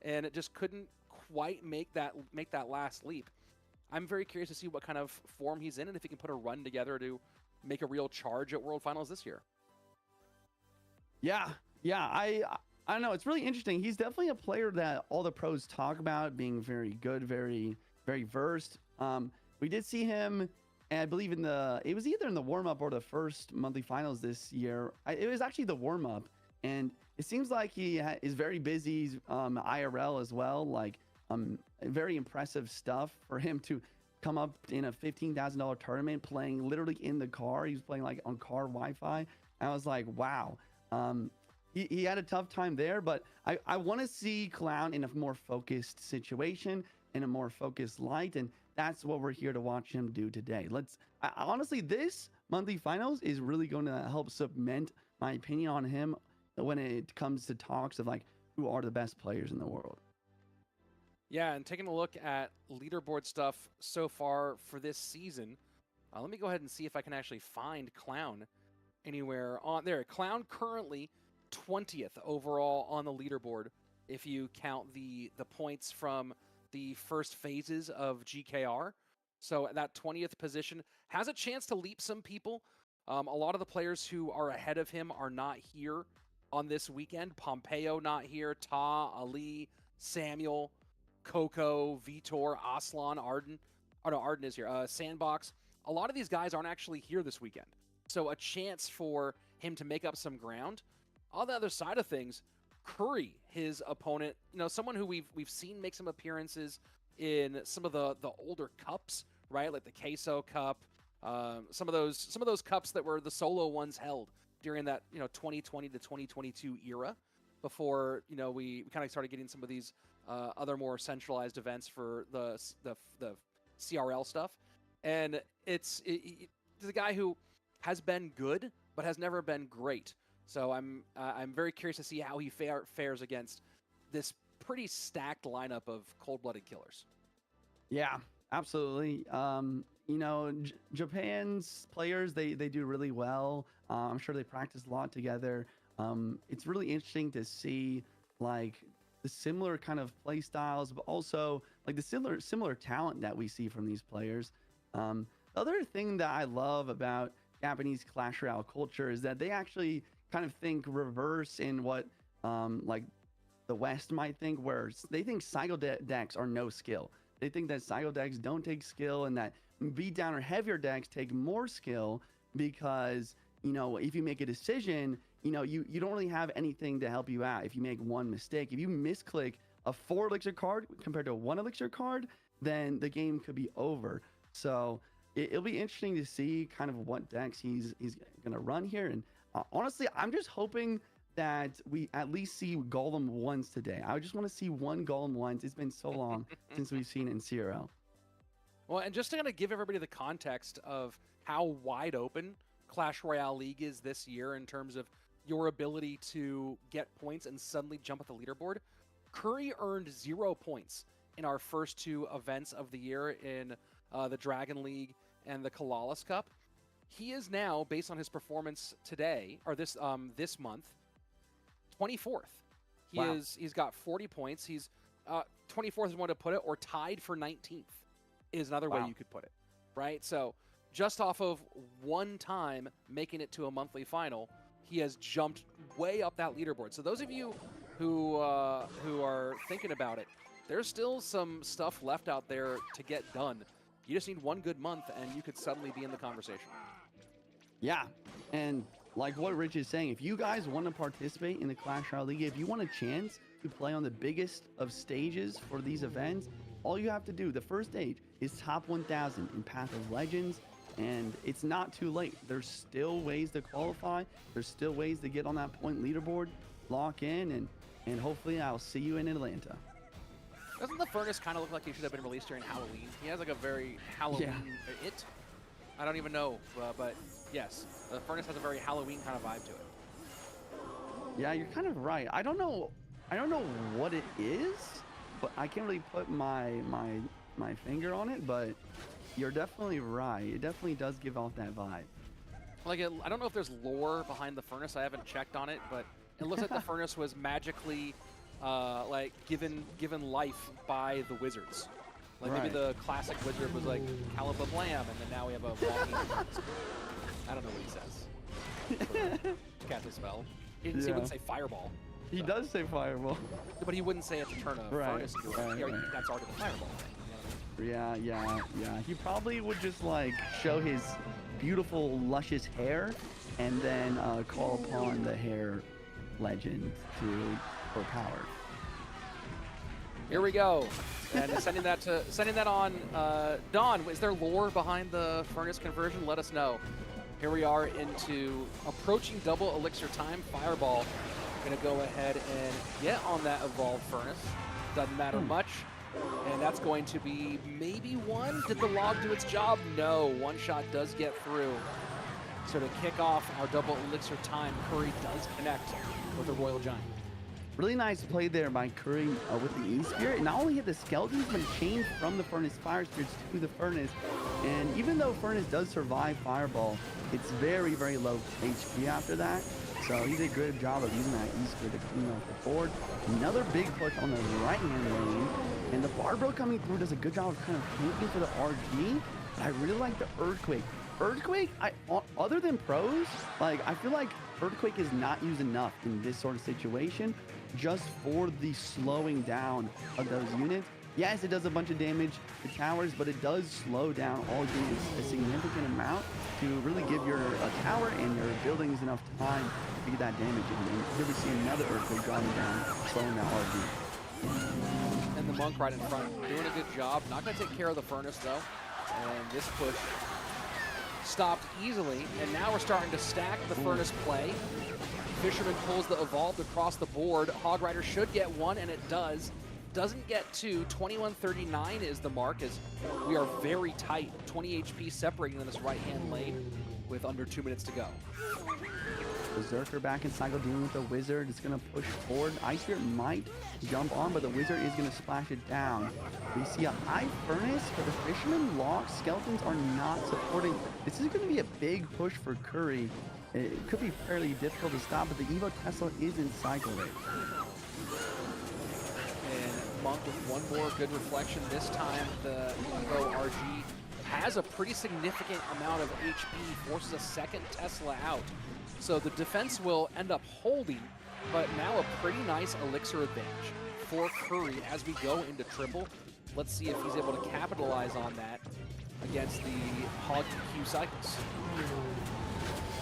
and it just couldn't quite make that last leap. I'm very curious to see what kind of form he's in and if he can put a run together to make a real charge at World Finals this year. Yeah, I don't know. It's really interesting. He's definitely a player that all the pros talk about being very good, very versed. We did see him, and I believe it was either in the warm up or the first monthly finals this year. It was actually the warm up, and it seems like he is very busy IRL as well. Like very impressive stuff for him to come up in a $15,000 tournament playing literally in the car. He was playing like on car Wi-Fi. And I was like, wow. He had a tough time there, but I want to see Clown in a more focused situation, in a more focused light, and that's what we're here to watch him do today. Honestly, this monthly finals is really going to help cement my opinion on him when it comes to talks of like who are the best players in the world. Yeah, and taking a look at leaderboard stuff so far for this season, let me go ahead and see if I can actually find Clown anywhere on there. Clown currently 20th overall on the leaderboard if you count the points from the first phases of GKR. So that 20th position has a chance to leap some people. A lot of the players who are ahead of him are not here on this weekend. Pompeo not here, Ta, Ali, Samuel, Coco, Vitor, Aslan, Arden. Oh no, Arden is here. Sandbox. A lot of these guys aren't actually here this weekend. So a chance for him to make up some ground. On the other side of things, Curry, his opponent, someone who we've seen make some appearances in some of the older cups, right? Like the Queso Cup, some of those cups that were the solo ones held during that 2020 to 2022 era, before we kind of started getting some of these other more centralized events for the CRL stuff. And it's a guy who has been good but has never been great. So I'm very curious to see how he fares against this pretty stacked lineup of cold-blooded killers. Yeah, absolutely. Japan's players, they do really well. I'm sure they practice a lot together. It's really interesting to see like the similar kind of play styles, but also like the similar talent that we see from these players. The other thing that I love about Japanese Clash Royale culture is that they actually kind of think reverse in what like the West might think, where they think cycle decks are no skill. They think that cycle decks don't take skill, and that beatdown or heavier decks take more skill because if you make a decision, you don't really have anything to help you out. If you make one mistake, if you misclick a 4 elixir card compared to a 1 elixir card, then the game could be over. So it'll be interesting to see kind of what decks he's gonna run here. And honestly, I'm just hoping that we at least see Golem once today. I just want to see one Golem once. It's been so long since we've seen it in CRL. Well, and just to kind of give everybody the context of how wide open Clash Royale League is this year in terms of your ability to get points and suddenly jump at the leaderboard, Curry earned 0 points in our first 2 events of the year in the Dragon League and the Kalalis Cup. He is now, based on his performance today, or this month, 24th. He's got 40 points. He's 24th is one to put it, or tied for 19th is another way you could put it, right? So just off of one time making it to a monthly final, he has jumped way up that leaderboard. So those of you who are thinking about it, there's still some stuff left out there to get done. You just need one good month, and you could suddenly be in the conversation. Yeah, and like what Rich is saying, if you guys want to participate in the Clash Royale League, if you want a chance to play on the biggest of stages for these events, all you have to do, the first stage, is top 1,000 in Path of Legends, and it's not too late. There's still ways to qualify. There's still ways to get on that point leaderboard, lock in, and hopefully I'll see you in Atlanta. Doesn't the Furnace kind of look like he should have been released during Halloween? He has like a very Halloween I don't even know, but yes, the Furnace has a very Halloween kind of vibe to it. Yeah, you're kind of right. I don't know I don't know what it is, but I can't really put my finger on it, but you're definitely right. It definitely does give off that vibe. Like, I don't know if there's lore behind the furnace. I haven't checked on it, but it looks like the furnace was magically, like, given life by the wizards. Like, maybe the classic wizard was like, Caliba Blam, and then now we have a walking... I don't know what he says. Cast a spell. He wouldn't say fireball. He does say fireball. But he wouldn't say it to turn a furnace into that's already the fireball thing. Yeah. He probably would just, like, show his beautiful, luscious hair, and then call upon the hair legend for power. Here we go, and sending that on. Dawn, is there lore behind the furnace conversion? Let us know. Here we are into approaching double elixir time. Fireball gonna go ahead and get on that evolved furnace. Doesn't matter much. And that's going to be maybe one. Did the log do its job? No. One shot does get through. So to kick off our double elixir time, Curry does connect with the Royal Giant. Really nice play there by Curry with the E-Spirit. Not only hit the skeletons, but changed from the furnace fire spirits to the furnace. And even though furnace does survive fireball, it's very, very low HP after that. So he did a good job of using that E-Spirit to clean off the board. Another big push on the right-hand lane. And the Barbro coming through does a good job of kind of tanking for the RG. But I really like the Earthquake. Earthquake, other than pros, like, I feel like Earthquake is not used enough in this sort of situation, just for the slowing down of those units. Yes, it does a bunch of damage to towers, but it does slow down all units a significant amount to really give your tower and your buildings enough time to get that damage in. And here we see another Earthquake driving down, slowing that RG. And the Monk right in front, doing a good job. Not going to take care of the furnace, though. And this push stopped easily, and now we're starting to stack the furnace play. Fisherman pulls the evolved across the board. Hog Rider should get one, and it does. Doesn't get two. 21:39 is the mark, as we are very tight. 20 HP separating in this right-hand lane with under 2 minutes to go. Berserker back in cycle dealing with the Wizard. It's going to push forward. Ice Spirit might jump on, but the Wizard is going to splash it down. We see a high furnace, but the Fisherman lock skeletons are not supporting. This is going to be a big push for Curry. It could be fairly difficult to stop, but the Evo Tesla is in cycle rate. And Monk with one more good reflection. This time the Evo RG has a pretty significant amount of HP, forces a second Tesla out. So the defense will end up holding, but now a pretty nice elixir advantage for Curry as we go into triple. Let's see if he's able to capitalize on that against the Hog Q cycles.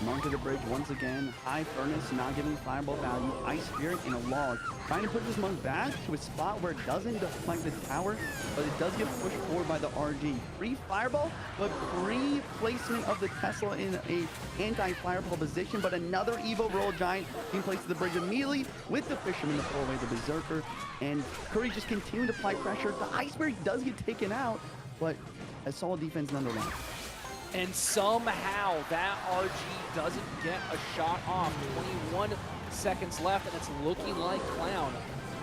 Monk to the bridge once again. High furnace, not giving fireball value. Ice Spirit in a log. Trying to put this Monk back to a spot where it doesn't deflect the tower, but it does get pushed forward by the RG. Free fireball, but pre-placement of the Tesla in a anti-fireball position, but another Evo Royal Giant being placed to the bridge immediately with the Fisherman to pull away the Berserker. And Curry just continuing to apply pressure. The Ice Spirit does get taken out, but a solid defense nonetheless. And somehow that RG doesn't get a shot off. 21 seconds left, and it's looking like Clown,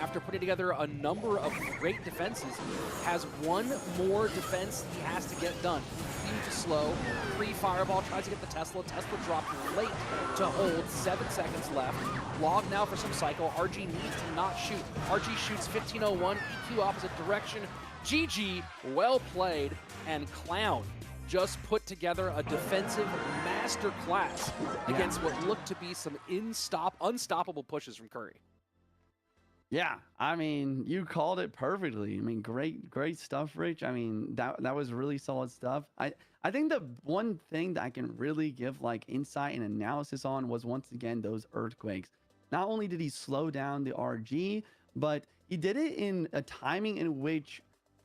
after putting together a number of great defenses, has one more defense he has to get done. Huge slow, pre-fireball, tries to get the Tesla. Tesla dropped late to hold, 7 seconds left. Log now for some cycle. RG needs to not shoot. RG shoots 15:01, EQ opposite direction. GG, well played, and Clown just put together a defensive masterclass against what looked to be some unstoppable pushes from Curry. Yeah, I mean, you called it perfectly. I mean, great stuff, Rich. I mean, that was really solid stuff. I think the one thing that I can really give like insight and analysis on was once again those earthquakes. Not only did he slow down the RG, but he did it in a timing in which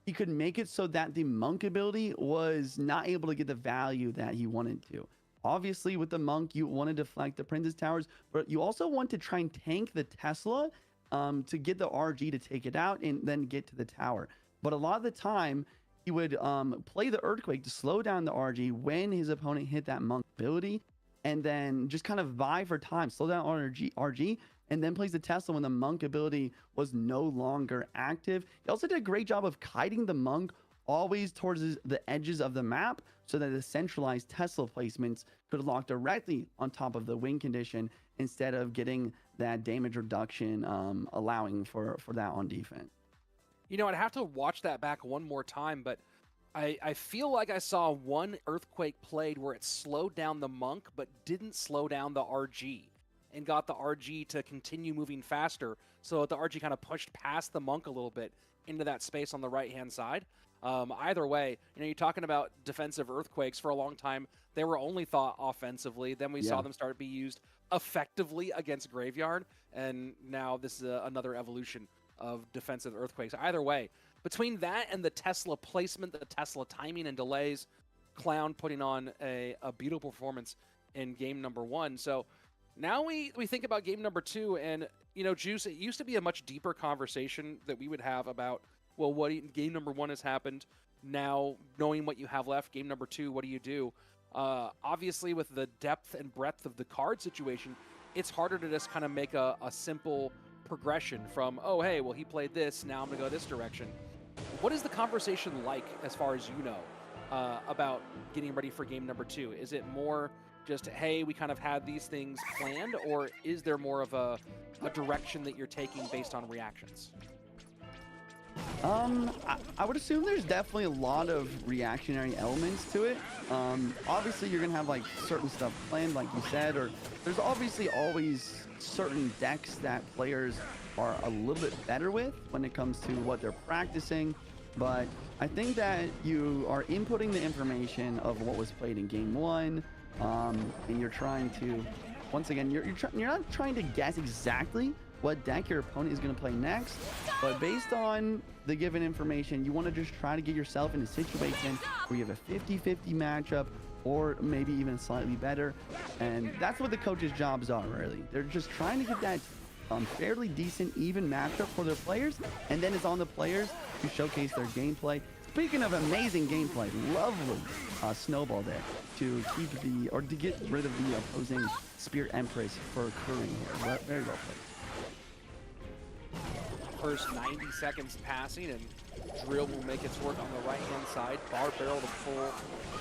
he could make it so that the Monk ability was not able to get the value that he wanted to. Obviously, with the Monk, you want to deflect the Princess Towers, but you also want to try and tank the Tesla to get the RG to take it out and then get to the tower. But a lot of the time, he would play the Earthquake to slow down the RG when his opponent hit that Monk ability, and then just kind of vie for time, slow down RG, and then plays the Tesla when the Monk ability was no longer active. He also did a great job of kiting the Monk always towards the edges of the map so that the centralized Tesla placements could lock directly on top of the win condition instead of getting that damage reduction, allowing for that on defense. You know, I'd have to watch that back one more time, but I feel like I saw one Earthquake played where it slowed down the Monk but didn't slow down the RG and got the RG to continue moving faster, so the RG kind of pushed past the Monk a little bit into that space on the right-hand side. Either way, you know, you're talking about defensive Earthquakes. For a long time, they were only thought offensively. Then we saw them start to be used effectively against Graveyard, and now this is another evolution of defensive Earthquakes. Either way, between that and the Tesla placement, the Tesla timing and delays, Clown putting on a beautiful performance in game number 1. So now we think about game number 2, and, you know, Juice, it used to be a much deeper conversation that we would have about, well, game number 1 has happened. Now, knowing what you have left, game number 2, what do you do? Obviously, with the depth and breadth of the card situation, it's harder to just kind of make a simple progression from, oh, hey, well, he played this, now I'm going to go this direction. What is the conversation like, as far as you know, about getting ready for game number 2? Is it more just, hey, we kind of had these things planned, or is there more of a direction that you're taking based on reactions? I would assume there's definitely a lot of reactionary elements to it. Obviously, you're gonna have like certain stuff planned, like you said, or there's obviously always certain decks that players are a little bit better with when it comes to what they're practicing. But I think that you are inputting the information of what was played in game 1, and you're trying to, once again, you're not trying to guess exactly what deck your opponent is going to play next, but based on the given information, you want to just try to get yourself in a situation where you have a 50-50 matchup, or maybe even slightly better. And that's what the coaches' jobs are, really. They're just trying to get that fairly decent, even matchup for their players, and then it's on the players to showcase their gameplay. Speaking of amazing gameplay, lovely snowball there to get rid of the opposing Spear Empress for Curry here. Very well played. First 90 seconds passing, and Drill will make its work on the right-hand side. Bar Barrel to pull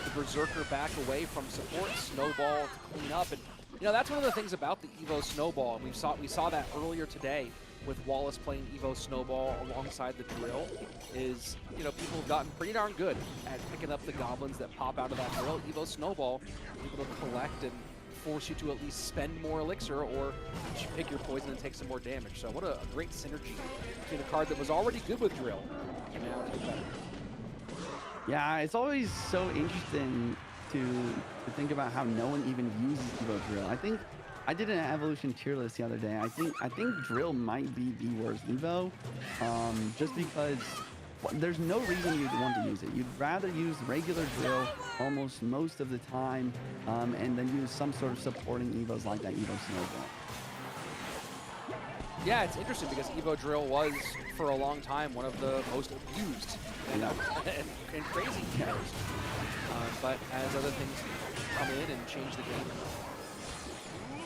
the Berserker back away from support. Snowball to clean up. And, you know, that's one of the things about the Evo Snowball. And we saw that earlier today with Wallace playing Evo Snowball alongside the Drill, is, you know, people have gotten pretty darn good at picking up the goblins that pop out of that Drill. Evo Snowball, able to collect and force you to at least spend more elixir, or pick your poison and take some more damage. So what a great synergy between a card that was already good with Drill and now even better. Yeah, it's always so interesting to think about how no one even uses Evo Drill. I think I did an evolution tier list the other day. I think Drill might be the worst Evo, just because there's no reason you'd want to use it. You'd rather use regular Drill almost most of the time, and then use some sort of supporting Evos like that Evo Snowball. Yeah, it's interesting because Evo Drill was, for a long time, one of the most abused and crazy heroes. But as other things come in and change the game,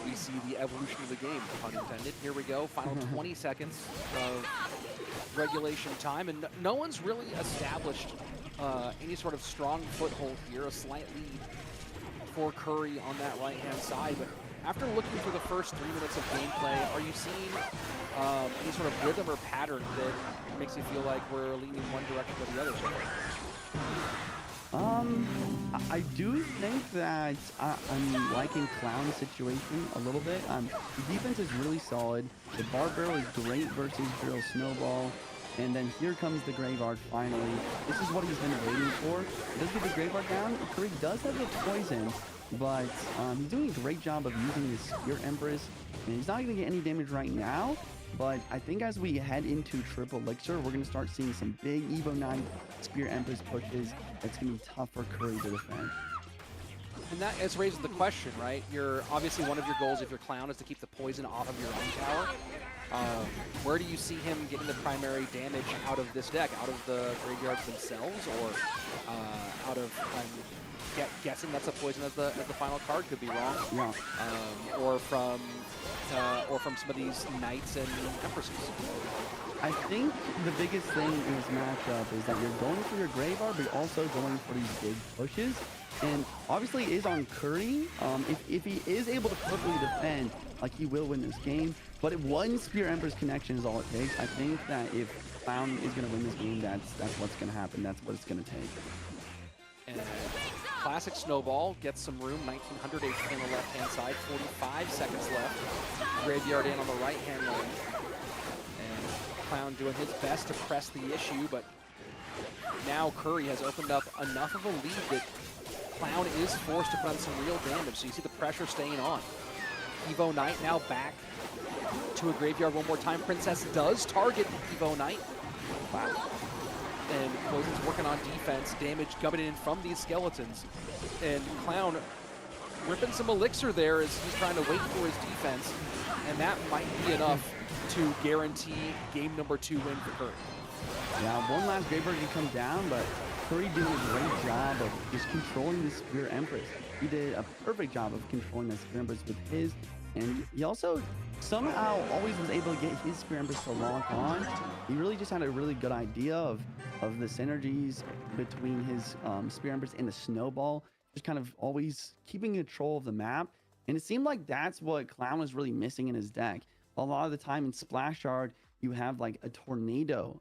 we see the evolution of the game, pun intended. Here we go, final 20 seconds of regulation time, and no one's really established any sort of strong foothold here. A slight lead for Curry on that right-hand side, but after looking for the first 3 minutes of gameplay, are you seeing any sort of rhythm or pattern that makes you feel like we're leaning one direction or the other? I do think that I'm liking Clown's situation a little bit. The defense is really solid. The Bar Barrel is great versus Drill Snowball. And then here comes the Graveyard finally. This is what he's been waiting for. He does get the Graveyard down. Curry does have the poison, but he's doing a great job of using his Spear Empress. And he's not going to get any damage right now, but I think as we head into Triple Elixir, we're going to start seeing some big Evo 9 Spear Empress pushes. It's going to be tough for Curry to defend. And that raises the question, right? Obviously one of your goals if you're Clown is to keep the poison off of your own tower. Where do you see him getting the primary damage out of this deck? Out of the graveyards themselves, or out of guessing that's a poison as the final card. Could be wrong. Yeah. Or from some of these knights and empresses. I think the biggest thing in this matchup is that you're going for your graveyard, but you're also going for these big pushes. And obviously it is on Curry. If he is able to perfectly defend, like, he will win this game. But if one Spear Empress connection is all it takes, I think that if Clown is going to win this game, that's what's going to happen. That's what it's going to take. And classic Snowball gets some room. 1900 HP on the left-hand side. 45 seconds left. Graveyard in on the right-hand lane. And Clown doing his best to press the issue, but now Curry has opened up enough of a lead that Clown is forced to put on some real damage. So you see the pressure staying on. Evo Knight now back to a graveyard one more time. Princess does target Evo Knight. Wow. And Poison's working on defense. Damage coming in from these skeletons. And Clown ripping some elixir there as he's trying to wait for his defense. And that might be enough to guarantee game number 2 win for Curry. Yeah, one last graveyard can come down, but Curry doing a great job of just controlling the Spear Empress. He did a perfect job of controlling the Spear Empress with his, and he also somehow always was able to get his Spear Empress to lock on. He really just had a really good idea of the synergies between his Spear Empress and the Snowball, just kind of always keeping control of the map. And it seemed like that's what Clown was really missing in his deck. A lot of the time in Splash Yard, you have like a tornado,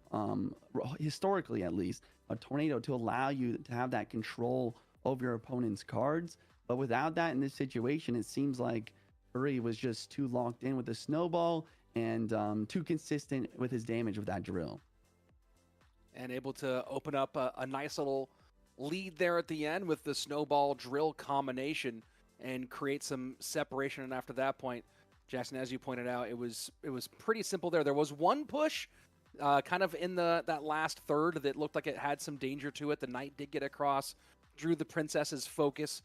historically at least, a tornado to allow you to have that control over your opponent's cards. But without that in this situation, it seems like Curry was just too locked in with the Snowball and too consistent with his damage with that drill. And able to open up a nice little lead there at the end with the Snowball drill combination and create some separation. And after that point, Jackson, as you pointed out, it was pretty simple there. There was one push kind of in that last third that looked like it had some danger to it. The Knight did get across, drew the Princess's focus,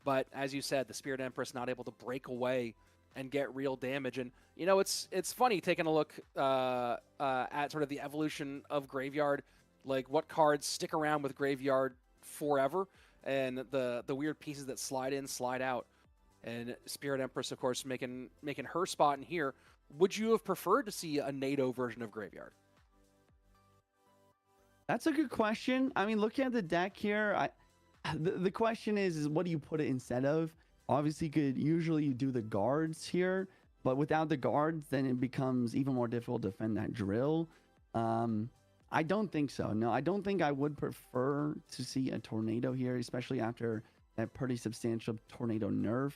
but as you said, the Spirit Empress not able to break away and get real damage. And, you know, it's funny taking a look at sort of the evolution of Graveyard, like what cards stick around with Graveyard forever, and the weird pieces that slide in, slide out. And Spirit Empress, of course, making her spot in here. Would you have preferred to see a NATO version of Graveyard? That's a good question. I mean, looking at the deck here, the question is what do you put it instead of? Obviously, usually you do the guards here, but without the guards, then it becomes even more difficult to defend that drill. I don't think so. No, I don't think I would prefer to see a tornado here, especially after that pretty substantial tornado nerf.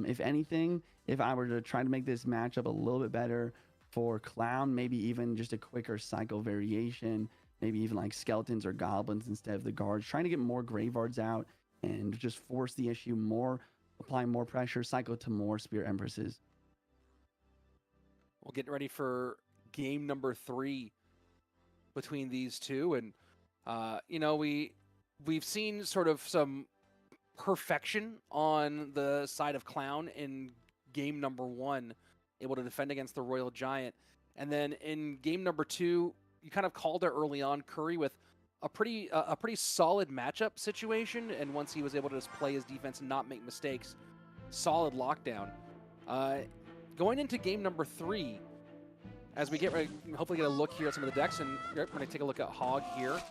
If anything, if I were to try to make this matchup a little bit better for Clown, maybe even just a quicker cycle variation, maybe even like skeletons or goblins instead of the guards, trying to get more graveyards out and just force the issue more, applying more pressure, cycle to more Spirit Empresses. We'll get ready for game number 3 between these two. And, you know, we've seen sort of some perfection on the side of Clown in game number 1, able to defend against the Royal Giant. And then in game number 2, you kind of called it early on, Curry with a pretty solid matchup situation. And once he was able to just play his defense and not make mistakes, solid lockdown. Going into game number 3, as we get ready, hopefully get a look here at some of the decks, and we're going to take a look at Hog here.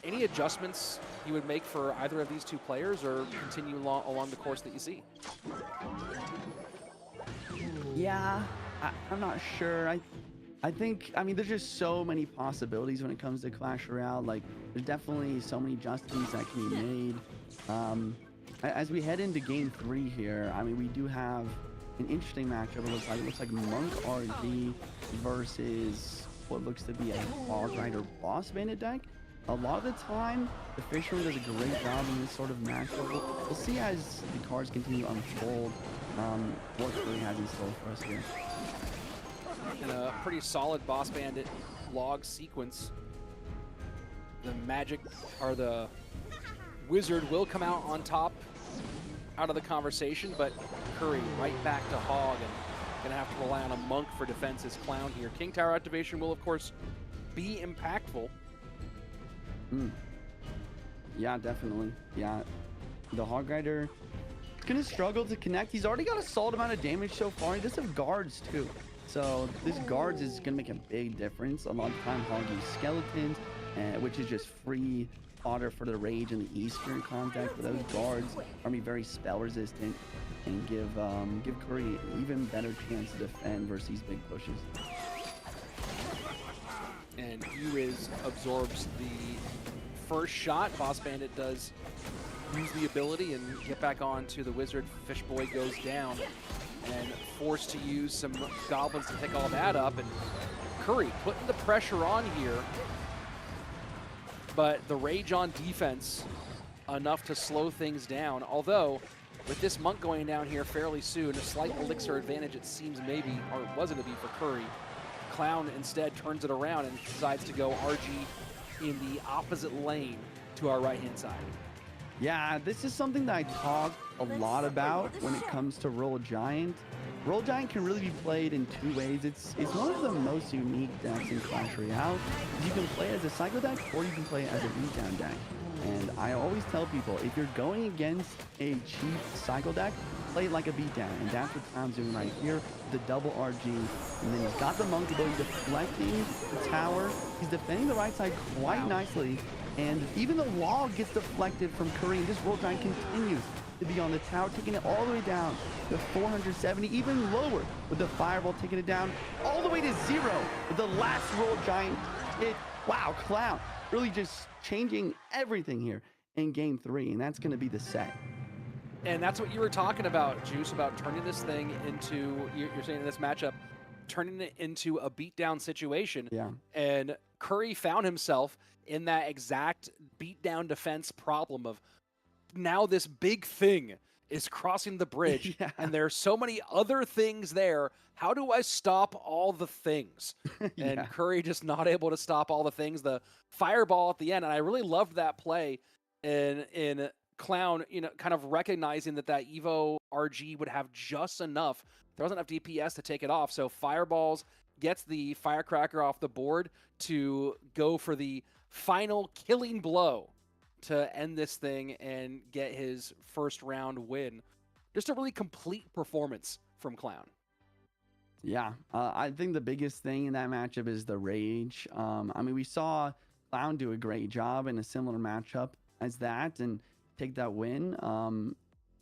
Any adjustments you would make for either of these two players, or continue along the course that you see? Yeah, I'm not sure. I think, I mean, there's just so many possibilities when it comes to Clash Royale. Like, there's definitely so many adjustments that can be made. As we head into game 3 here, I mean, we do have an interesting matchup. It looks like Monk RD versus what looks to be a Hog Rider Boss Bandit deck. A lot of the time, the Fisherman does a great job in this sort of matchup. We'll see as the cards continue to unfold what Curry has in store for us here. In a pretty solid Boss Bandit log sequence, the Magic, or the Wizard, will come out on top out of the conversation, but Curry right back to Hog, and gonna have to rely on a Monk for defense as Clown here. King Tower activation will, of course, be impactful. Yeah, definitely. Yeah, The Hog Rider going to struggle to connect. He's already got a solid amount of damage so far. He does have guards too. So this guards is going to make a big difference. A lot of time Hog use skeletons, which is just free fodder for the Rage and the Eastern contact. But those guards are going to be very spell resistant and give Curry an even better chance to defend versus these big pushes. And Uiz absorbs the first shot. Boss Bandit does use the ability and get back onto the Wizard. Fishboy goes down and forced to use some goblins to pick all that up. And Curry putting the pressure on here, but the Rage on defense enough to slow things down. Although, with this Monk going down here fairly soon, a slight elixir advantage it seems maybe, or it wasn't to be for Curry. Clown instead turns it around and decides to go RG in the opposite lane to our right-hand side. Yeah, this is something that I talk a lot about when it comes to Roll Giant. Roll Giant can really be played in two ways. It's one of the most unique decks in Clash Royale. You can play as a cycle deck or you can play as a beatdown deck. And I always tell people, if you're going against a cheap cycle deck, play it like a beatdown. And that's what Clown's doing right here, the double RG. And then he's got the Monk ability deflecting the tower. He's defending the right side quite nicely. And even the log gets deflected from Curry, and this Roll Giant continues to be on the tower, taking it all the way down to 470, even lower with the Fireball taking it down all the way to 0 with the last Roll Giant hit. Wow, Clown really just changing everything here in game 3, and that's going to be the set. And that's what you were talking about, Juice, about turning this thing into, you're saying in this matchup, turning it into a beatdown situation. Yeah. And Curry found himself in that exact beatdown defense problem of now this big thing is crossing the bridge Yeah. and there are so many other things there. How do I stop all the things? Yeah. And Curry just not able to stop all the things. The fireball at the end, and I really loved that play in Clown, you know, kind of recognizing that Evo RG would have just enough. There wasn't enough DPS to take it off. So Fireballs gets the Firecracker off the board to go for the final killing blow to end this thing and get his first round win. Just a really complete performance from Clown. Yeah, I think the biggest thing in that matchup is the Rage. I mean, we saw Clown do a great job in a similar matchup as that and take that win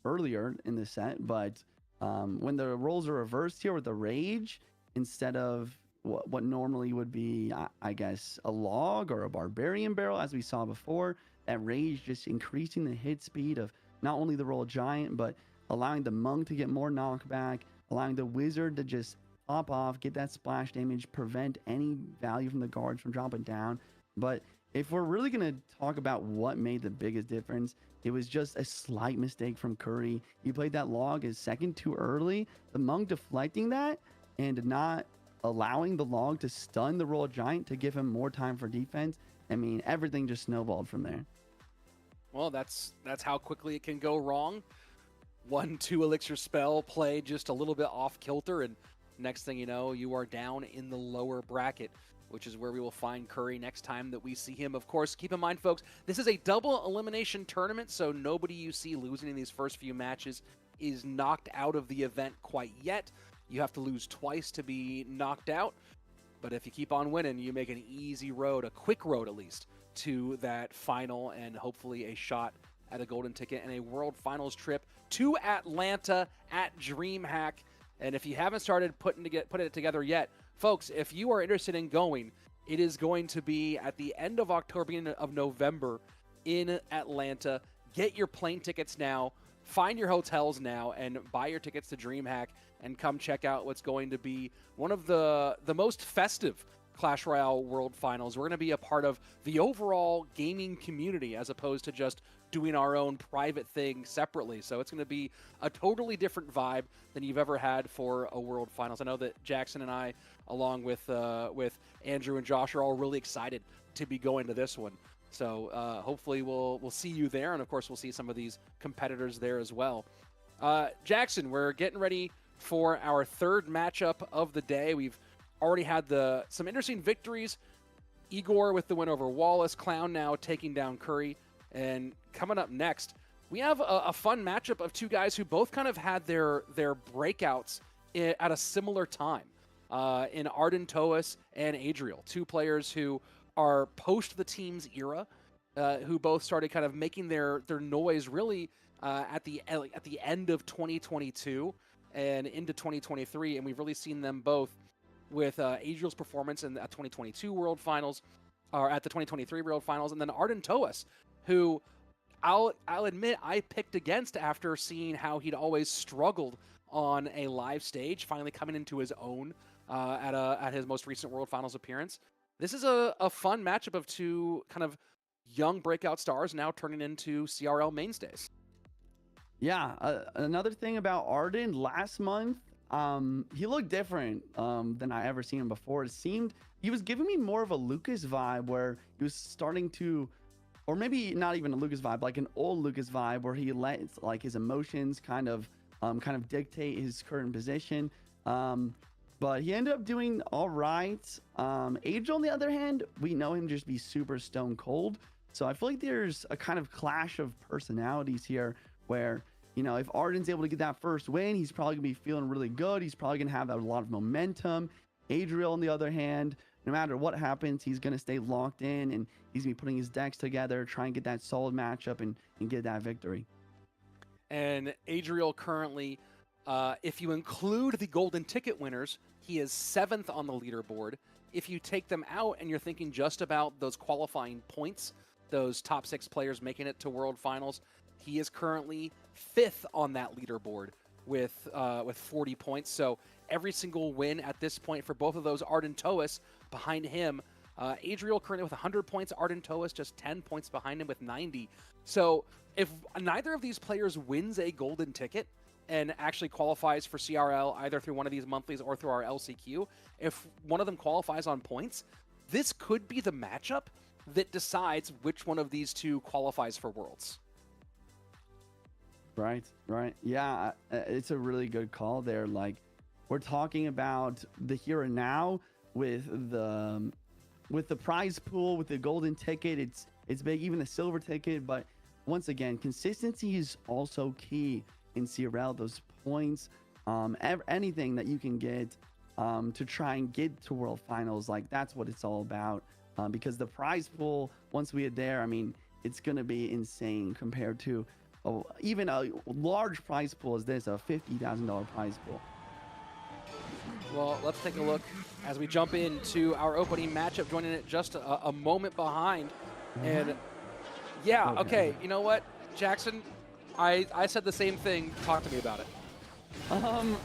earlier in the set. But when the roles are reversed here with the Rage, instead of what normally would be, I guess, a log or a barbarian barrel, as we saw before, that Rage just increasing the hit speed of not only the Roll Giant, but allowing the Monk to get more knockback, allowing the Wizard to just pop off, get that splash damage, prevent any value from the guards from dropping down. But if we're really going to talk about what made the biggest difference, it was just a slight mistake from Curry. He played that log as second too early. The Monk deflecting that and not allowing the log to stun the Roll Giant to give him more time for defense. I mean, everything just snowballed from there. Well, that's how quickly it can go wrong. 1-2 elixir spell play just a little bit off kilter, and next thing you know, you are down in the lower bracket, which is where we will find Curry next time that we see him. Of course, keep in mind, folks, this is a double elimination tournament, so nobody you see losing in these first few matches is knocked out of the event quite yet. You have to lose twice to be knocked out, but if you keep on winning, you make an easy road, a quick road at least, to that final and hopefully a shot at a golden ticket and a World Finals trip to Atlanta at DreamHack. And if you haven't started putting it together yet, folks, if you are interested in going, it is going to be at the end of October, beginning of November in Atlanta. Get your plane tickets now, find your hotels now, and buy your tickets to DreamHack and come check out what's going to be one of the most festive Clash Royale World Finals. We're going to be a part of the overall gaming community as opposed to just doing our own private thing separately. So it's going to be a totally different vibe than you've ever had for a World Finals. I know that Jackson and I, along with Andrew and Josh, are all really excited to be going to this one. So hopefully we'll see you there, and of course we'll see some of these competitors there as well. Jackson, we're getting ready for our third matchup of the day. We've already had some interesting victories. Igor with the win over Wallace, Clown now taking down Curry, and coming up next, we have a fun matchup of two guys who both kind of had their breakouts at a similar time in Arden Toas and Adriel, two players who are post the team's era, who both started kind of making their noise really at the end of 2022 and into 2023, and we've really seen them both with Adriel's performance in the 2022 World Finals, or at the 2023 World Finals, and then Arden Toas, who I'll admit I picked against after seeing how he'd always struggled on a live stage, finally coming into his own at his most recent World Finals appearance. This is a fun matchup of two kind of young breakout stars now turning into CRL mainstays. Yeah, another thing about Arden last month, he looked different than I ever seen him before. It seemed he was giving me more of a Lucas vibe, where he was starting to, or maybe not even a Lucas vibe, like an old Lucas vibe, where he lets like his emotions kind of dictate his current position. But he ended up doing all right. Age, on the other hand, we know him just be super stone cold. So I feel like there's a kind of clash of personalities here where, you know, if Arden's able to get that first win, he's probably gonna be feeling really good. He's probably gonna have a lot of momentum. Adriel, on the other hand, no matter what happens, he's gonna stay locked in, and he's gonna be putting his decks together, try and get that solid matchup and get that victory. And Adriel currently, if you include the golden ticket winners, he is 7th on the leaderboard. If you take them out and you're thinking just about those qualifying points, those top 6 players making it to World Finals, he is currently 5th on that leaderboard with 40 points. So every single win at this point for both of those, Arden Toas behind him. Adriel currently with 100 points, Arden Toas just 10 points behind him with 90. So if neither of these players wins a golden ticket and actually qualifies for CRL either through one of these monthlies or through our LCQ, if one of them qualifies on points, this could be the matchup that decides which one of these two qualifies for Worlds. Right. Yeah, it's a really good call there. Like, we're talking about the here and now with the prize pool, with the golden ticket. It's big, even the silver ticket. But once again, consistency is also key in CRL. Those points, anything that you can get to try and get to World Finals, like that's what it's all about. Because the prize pool, once we are there, I mean, it's gonna be insane compared to even a large prize pool as this, a $50,000 prize pool. Well, let's take a look as we jump into our opening matchup, joining it just a moment behind. And yeah, okay, you know what, Jackson? I said the same thing. Talk to me about it.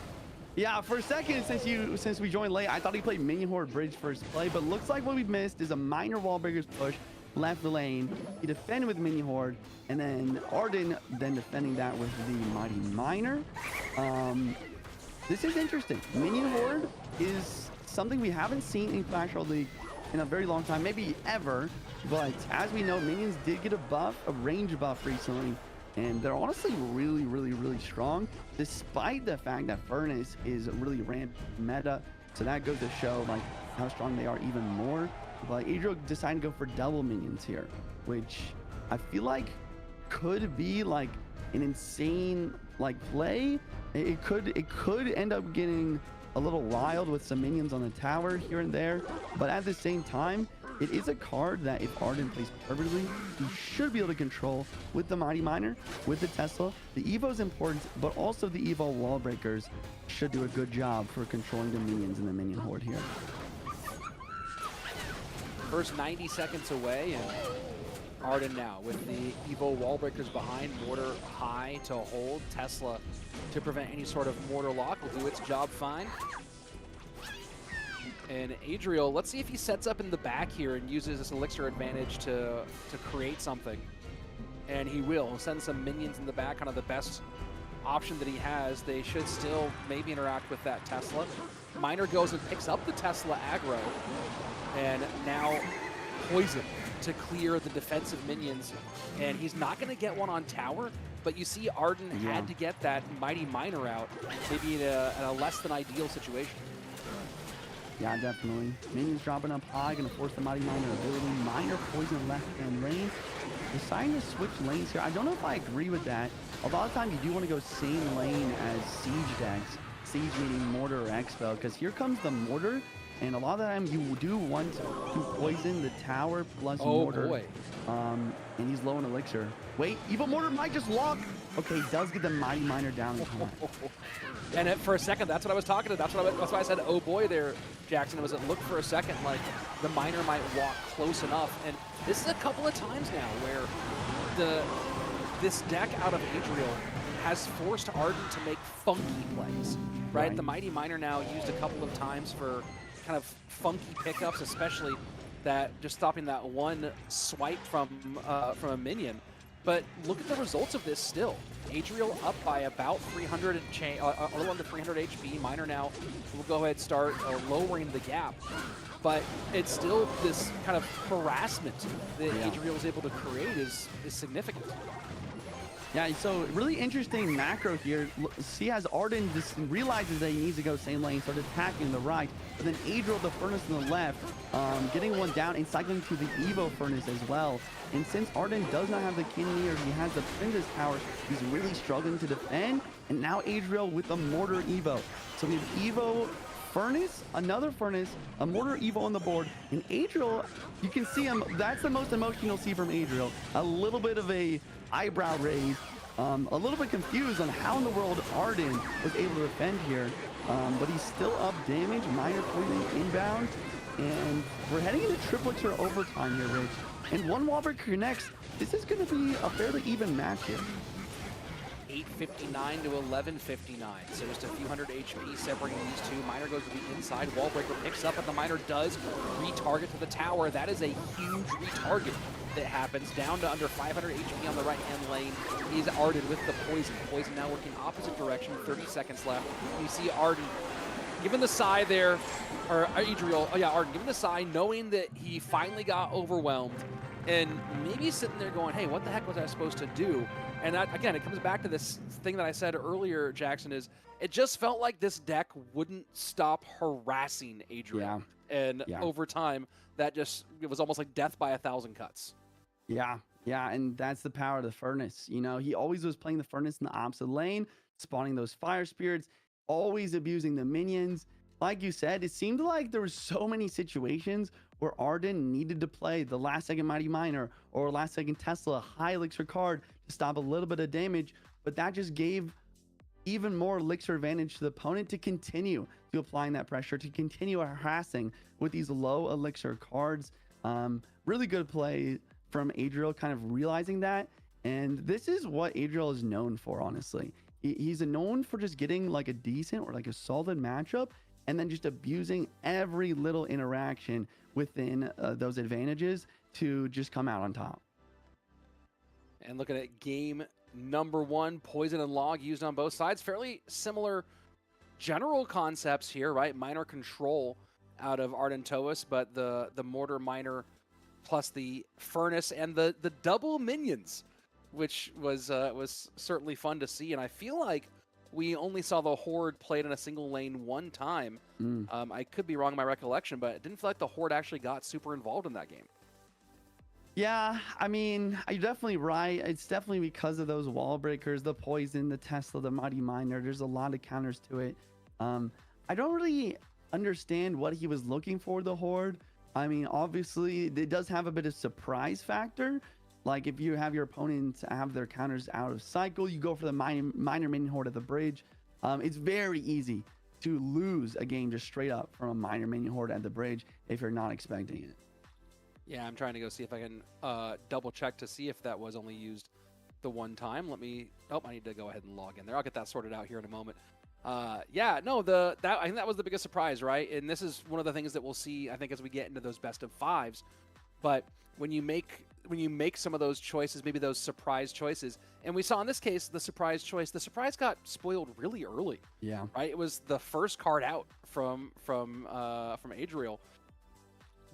Yeah, for a second, since we joined late, I thought he played Minion Horde Bridge first play, but looks like what we've missed is a minor wall breakers push left the lane. He defended with Minion Horde, and then Arden then defending that with the Mighty Miner. This is interesting. Minion Horde is something we haven't seen in Clash Royale League in a very long time, maybe ever. But as we know, minions did get a buff, a range buff recently, and they're honestly really strong, despite the fact that Furnace is really ramped meta. So that goes to show like how strong they are even more. But Adriel decided to go for double minions here, which I feel like could be like an insane like play. It could end up getting a little wild with some minions on the tower here and there, but at the same time, it is a card that if Arden plays perfectly, he should be able to control with the Mighty Miner, with the Tesla. The Evo is important, but also the Evo wall breakers should do a good job for controlling the minions in the minion horde here. First 90 seconds away, and Arden now with the Evo wall breakers behind, mortar high to hold, Tesla to prevent any sort of mortar lock will do its job fine. And Adriel, let's see if he sets up in the back here and uses this elixir advantage to create something. And he will. He'll send some minions in the back, kind of the best option that he has. They should still maybe interact with that Tesla. Miner goes and picks up the Tesla aggro, and now Poison to clear the defensive minions. And he's not going to get one on tower, but you see Arden had to get that Mighty Miner out, maybe in a less than ideal situation. Yeah, definitely. Minions dropping up high, gonna force the Mighty Miner ability. Miner poison left and range. deciding to switch lanes here. I don't know if I agree with that. A lot of times you do want to go same lane as Siege decks. Siege meaning Mortar or Expo, because here comes the Mortar, and a lot of the time you do want to poison the tower plus Mortar. Boy. And he's low in Elixir. Wait, Evil Mortar might just lock. Okay, he does get the Mighty Miner down in time. And for a second, that's what I was talking to. That's why I said, oh boy there, Jackson. It was, it looked for a second like the Miner might walk close enough. And this is a couple of times now where this deck out of Adriel has forced Arden to make funky plays, right? The Mighty Miner now used a couple of times for kind of funky pickups, especially that just stopping that one swipe from a minion. But look at the results of this still. Adriel up by about 300 and change, a little under 300 HP. Miner now will go ahead and start lowering the gap. But it's still this kind of harassment that Adriel is able to create is significant. Yeah, so really interesting macro here. See, as Arden just realizes that he needs to go same lane, starts attacking the right, but then Adriel, the Furnace on the left, getting one down and cycling to the Evo Furnace as well. And since Arden does not have the Kidney or he has the Princess Tower, he's really struggling to defend. And now Adriel with the Mortar Evo. So we have Evo Furnace, another Furnace, a Mortar Evo on the board, and Adriel, you can see him, that's the most emotion you'll see from Adriel. A little bit of a eyebrow raise, a little bit confused on how in the world Arden was able to defend here, but he's still up damage, Miner poison inbound, and we're heading into triplex or overtime here, Rich. And one wall breaker connects. This is going to be a fairly even match here. 859 to 1159, so just a few hundred HP separating these two. Miner goes to the inside, Wallbreaker picks up, and the Miner does retarget to the tower. That is a huge retarget that happens, down to under 500 HP on the right-hand lane is Arden with the Poison. Poison now working opposite direction, 30 seconds left. You see Arden given the sigh there, or Adriel, Arden given the sigh, knowing that he finally got overwhelmed, and maybe sitting there going, hey, what the heck was I supposed to do? And that, again, it comes back to this thing that I said earlier, Jackson, is it just felt like this deck wouldn't stop harassing Adriel. Yeah. And over time, it was almost like death by 1,000 cuts. Yeah, and that's the power of the Furnace. You know, he always was playing the Furnace in the opposite lane, spawning those Fire Spirits, always abusing the minions. Like you said, it seemed like there were so many situations where Arden needed to play the last second Mighty Miner or last second Tesla, high elixir card to stop a little bit of damage, but that just gave even more elixir advantage to the opponent to continue to applying that pressure, to continue harassing with these low elixir cards. Really good play from Adriel, kind of realizing that. And this is what Adriel is known for, honestly. He's known for just getting like a decent or like a solid matchup and then just abusing every little interaction within those advantages to just come out on top. And looking at game number one, Poison and Log used on both sides. Fairly similar general concepts here, right? Miner control out of Ardentois, but the Mortar Miner plus the Furnace and the double minions, which was certainly fun to see. And I feel like we only saw the Horde played in a single lane one time. I could be wrong in my recollection, but it didn't feel like the Horde actually got super involved in that game. Yeah, I mean, you're definitely right. It's definitely because of those wall breakers, the Poison, the Tesla, the Mighty Miner. There's a lot of counters to it. I don't really understand what he was looking for, the Horde. I mean, obviously, it does have a bit of surprise factor. Like if you have your opponents have their counters out of cycle, you go for the Miner Minion Horde at the bridge. It's very easy to lose a game just straight up from a Miner Minion Horde at the bridge if you're not expecting it. Yeah, I'm trying to go see if I can double check to see if that was only used the one time. I need to go ahead and log in there. I'll get that sorted out here in a moment. I think that was the biggest surprise, right? And this is one of the things that we'll see, I think, as we get into those best of fives. But when you make some of those choices, maybe those surprise choices, and we saw in this case the surprise got spoiled really early. Yeah. Right. It was the first card out from Adriel.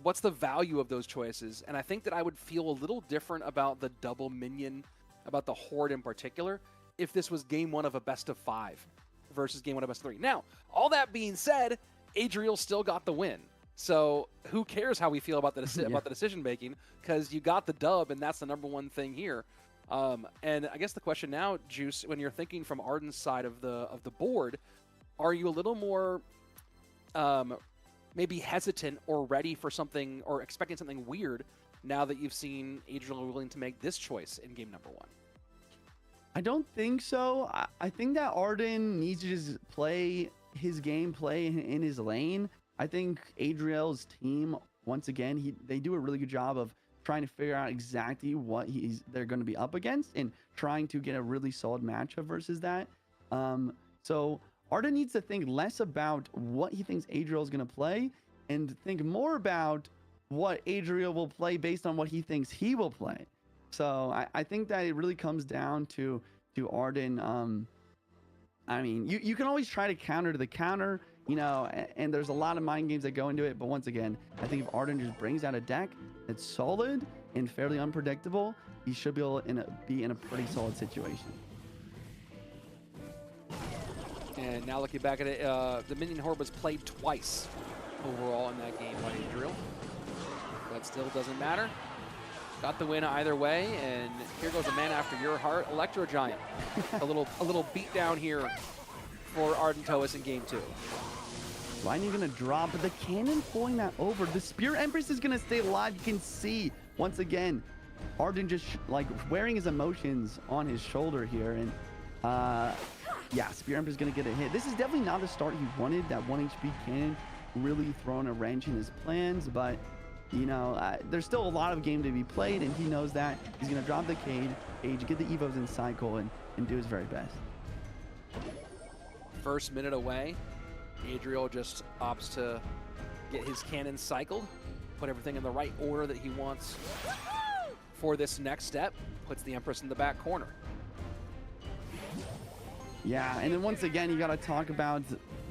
What's the value of those choices? And I think that I would feel a little different about the double minion, about the Horde in particular, if this was game one of a best of five versus game one of best of three. Now, all that being said, Adriel still got the win. So who cares how we feel about the about the decision making? Because you got the dub, and that's the #1 thing here. And I guess the question now, Juice, when you're thinking from Arden's side of the board, are you a little more maybe hesitant or ready for something or expecting something weird now that you've seen Adriel willing to make this choice in game #1? I don't think so. I think that Arden needs to just play his game, play in his lane. I think Adriel's team, once again, they do a really good job of trying to figure out exactly what they're going to be up against and trying to get a really solid matchup versus that. So Arden needs to think less about what he thinks Adriel is going to play and think more about what Adriel will play based on what he thinks he will play. So I think that it really comes down to Arden. I mean, you can always try to counter to the counter, you know, and there's a lot of mind games that go into it. But once again, I think if Arden just brings out a deck that's solid and fairly unpredictable, he should be able to be in a pretty solid situation. And now looking back at it, the minion horde was played twice overall in that game by Adriel. But still doesn't matter. Got the win either way, and here goes a man after your heart, Electro Giant. a little beat down here for Arden Toas in game 2. Lightning gonna drop, but the cannon pulling that over. The Spear Empress is gonna stay alive. You can see once again, Arden just like wearing his emotions on his shoulder here, and yeah, Spear Empress is gonna get a hit. This is definitely not the start he wanted. That 1 HP cannon really throwing a wrench in his plans, but you know, there's still a lot of game to be played, and he knows that. He's going to drop the cage, get the Evos in cycle, and do his very best. First minute away. Adriel just opts to get his cannon cycled, put everything in the right order that he wants for this next step, puts the Empress in the back corner. Yeah, and then once again, you got to talk about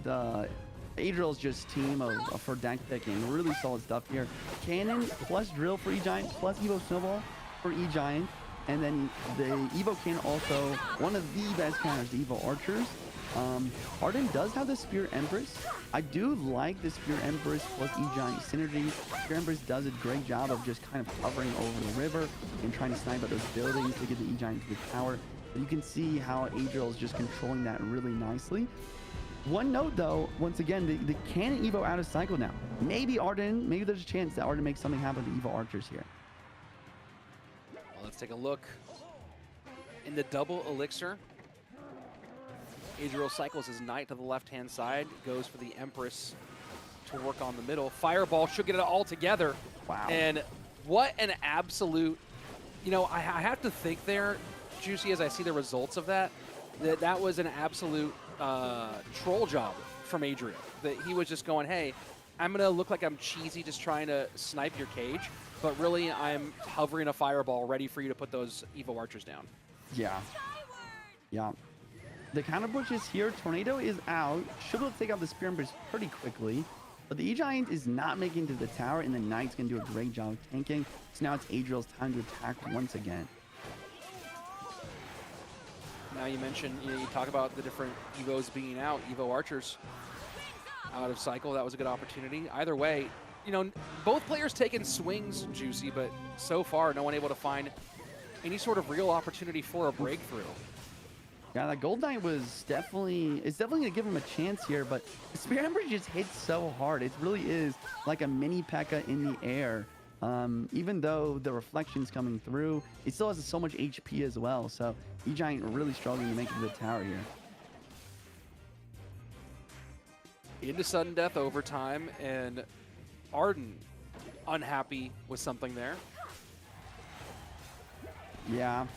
the Adriel's just team for deck picking. Really solid stuff here. Cannon plus Drill for E-Giant plus Evo Snowball for E-Giant. And then the Evo Cannon also one of the best counters, the Evo Archers. Arden does have the Spear Empress. I do like the Spear Empress plus E-Giant synergy. Spear Empress does a great job of just kind of hovering over the river and trying to snipe at those buildings to get the E-Giant to the tower. But you can see how Adriel is just controlling that really nicely. One note though, once again, the cannon Evo out of cycle now. Maybe there's a chance that Arden makes something happen with the Evo Archers here. Well, let's take a look. In the double elixir, Adriel cycles his knight to the left-hand side, goes for the Empress to work on the middle. Fireball should get it all together. Wow. And what an absolute, you know, I have to think there, Juicy, as I see the results of that was an absolute troll job from Adriel. That he was just going, hey, I'm going to look like I'm cheesy just trying to snipe your cage, but really I'm hovering a fireball ready for you to put those Evo Archers down. Yeah. Yeah. The counter push is here. Tornado is out. Should be able to take out the Spear Empress pretty quickly. But the E-Giant is not making it to the tower, and the Knight's going to do a great job tanking. So now it's Adriel's time to attack once again. Now you mentioned, you talk about the different Evos being out, Evo Archers out of cycle. That was a good opportunity. Either way, you know, both players taking swings, Juicy, but so far no one able to find any sort of real opportunity for a breakthrough. Yeah, that Gold Knight it's definitely going to give him a chance here, but the Spear Empress just hits so hard. It really is like a mini P.E.K.K.A in the air. Even though the reflection's coming through, it still has so much HP as well. So E-Giant really struggling to make it to the tower here. Into sudden death overtime, and Arden unhappy with something there. Yeah.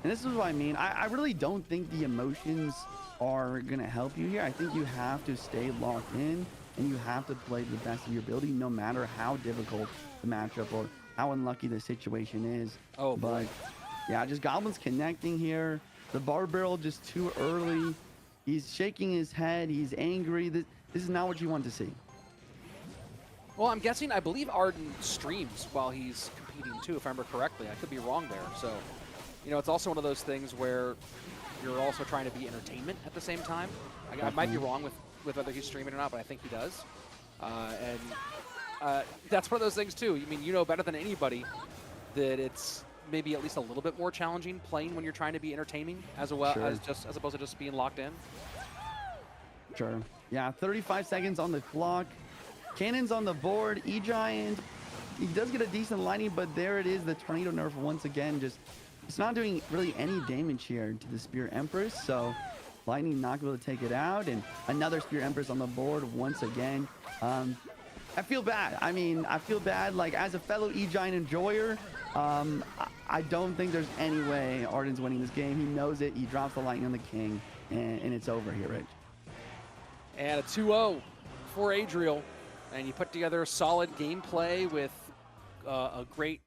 And this is what I mean. I really don't think the emotions are going to help you here. I think you have to stay locked in, and you have to play the best of your ability, no matter how difficult the matchup or how unlucky the situation is. Oh, but boy. Yeah, just Goblin's connecting here. The Bar Barrel just too early. He's shaking his head. He's angry. This is not what you want to see. Well, I'm guessing, I believe Arden streams while he's competing too, if I remember correctly. I could be wrong there. So, you know, it's also one of those things where you're also trying to be entertainment at the same time. I might be wrong with whether he's streaming or not, but I think he does. And that's one of those things too. I mean, you know better than anybody that it's maybe at least a little bit more challenging playing when you're trying to be entertaining as well as as opposed to just being locked in. Sure. Yeah, 35 seconds on the clock. Cannon's on the board. E-Giant, he does get a decent lightning, but there it is. The Tornado nerf once again. Just, it's not doing really any damage here to the Spear Empress. So lightning not able to take it out. And another Spear Empress on the board once again. I feel bad. I mean, I feel bad. Like, as a fellow E-Giant enjoyer, I don't think there's any way Arden's winning this game. He knows it. He drops the lightning on the king, and it's over here, Rich. And a 2-0 for Adriel. And you put together a solid gameplay with a great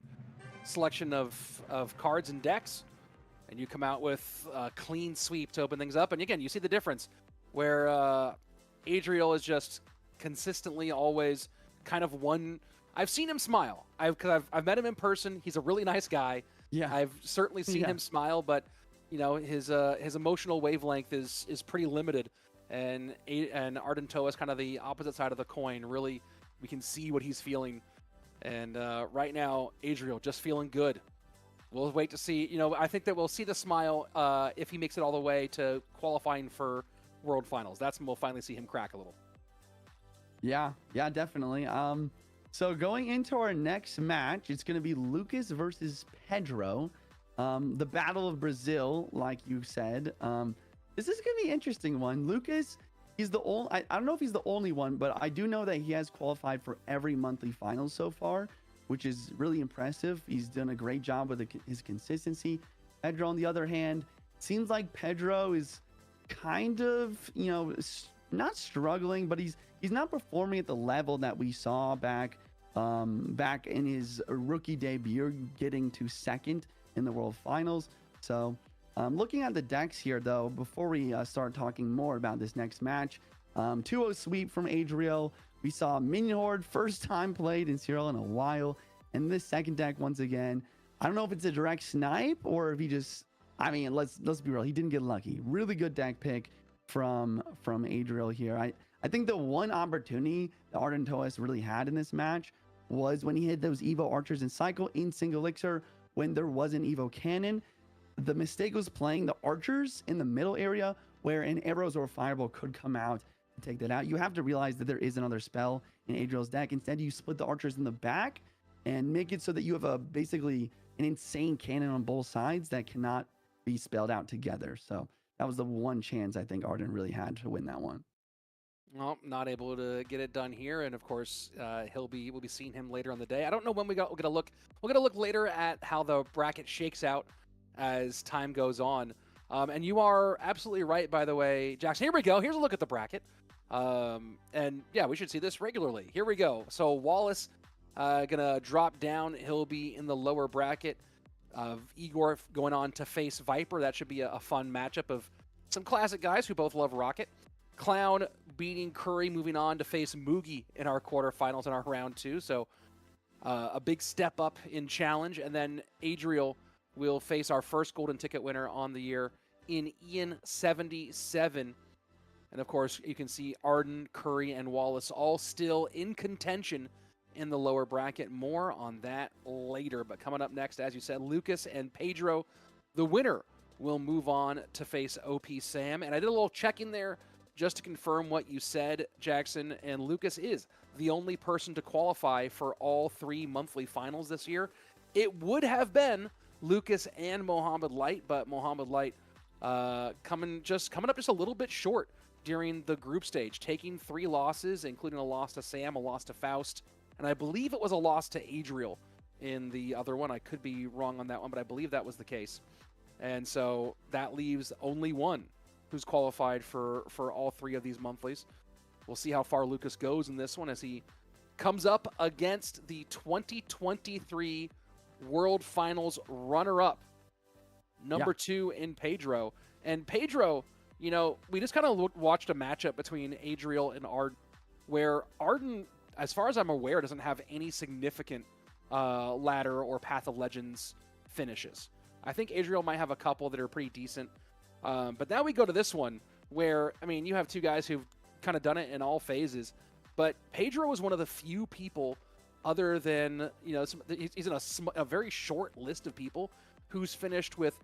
selection of cards and decks. And you come out with a clean sweep to open things up. And again, you see the difference where Adriel is just consistently always kind of one. I've seen him smile. Because I've met him in person. He's a really nice guy. Yeah. I've certainly seen him smile, but you know, his emotional wavelength is pretty limited. And Arden Toa is kind of the opposite side of the coin. Really, we can see what he's feeling. And right now, Adriel just feeling good. We'll wait to see. You know, I think that we'll see the smile if he makes it all the way to qualifying for World Finals. That's when we'll finally see him crack a little. Yeah, definitely. So going into our next match, it's going to be Lucas versus Pedro. The Battle of Brazil, like you said. This is going to be an interesting one. Lucas, he's the only, I don't know if he's the only one, but I do know that he has qualified for every monthly finals so far, which is really impressive. He's done a great job with his consistency. Pedro, on the other hand, seems like Pedro is kind of, you know, not struggling, but he's not performing at the level that we saw back in his rookie debut, getting to second in the World Finals. So looking at the decks here, though, before we start talking more about this next match, 2-0 sweep from Adriel. We saw Minion Horde, first time played in CRL in a while. And this second deck, once again, I don't know if it's a direct snipe or if he just, I mean, let's be real, he didn't get lucky. Really good deck pick from Adriel here. I think the one opportunity that Arden Toas really had in this match was when he hit those Evo Archers in Cycle in Single Elixir when there was an Evo Cannon. The mistake was playing the Archers in the middle area where an Arrows or Fireball could come out to take that out. You have to realize that there is another spell in Adriel's deck. Instead, you split the Archers in the back and make it so that you have basically an insane cannon on both sides that cannot be spelled out together. So that was the one chance I think Arden really had to win that one. Well, not able to get it done here, and of course, we'll be seeing him later on the day. I don't know when we're gonna look. We're gonna look later at how the bracket shakes out as time goes on. And you are absolutely right, by the way, Jackson. Here we go. Here's a look at the bracket. And yeah, we should see this regularly. Here we go. So Wallace gonna drop down. He'll be in the lower bracket. Igor going on to face Viper. That should be a fun matchup of some classic guys who both love Rocket. Clown beating Curry, moving on to face Moogie in our quarterfinals in our round 2. So a big step up in challenge. And then Adriel will face our first golden ticket winner on the year in Ian77. And of course, you can see Arden, Curry, and Wallace all still in contention in the lower bracket. More on that later. But coming up next, as you said, Lucas and Pedro, the winner, will move on to face OP Sam. And I did a little checking there just to confirm what you said, Jackson. And Lucas is the only person to qualify for all 3 monthly finals this year. It would have been Lucas and Mohamed Light, but Mohamed Light coming up just a little bit short during the group stage, taking 3 losses, including a loss to Sam, a loss to Faust, and I believe it was a loss to Adriel in the other one. I could be wrong on that one, but I believe that was the case. And so that leaves only one who's qualified for all 3 of these monthlies. We'll see how far Lucas goes in this one as he comes up against the 2023 World Finals runner-up, number 2 in Pedro. And Pedro, you know, we just kind of watched a matchup between Adriel and Arden, where Arden, as far as I'm aware, doesn't have any significant ladder or Path of Legends finishes. I think Adriel might have a couple that are pretty decent. But now we go to this one where, I mean, you have 2 guys who've kind of done it in all phases. But Pedro is one of the few people, other than, you know, he's in a very short list of people who's finished with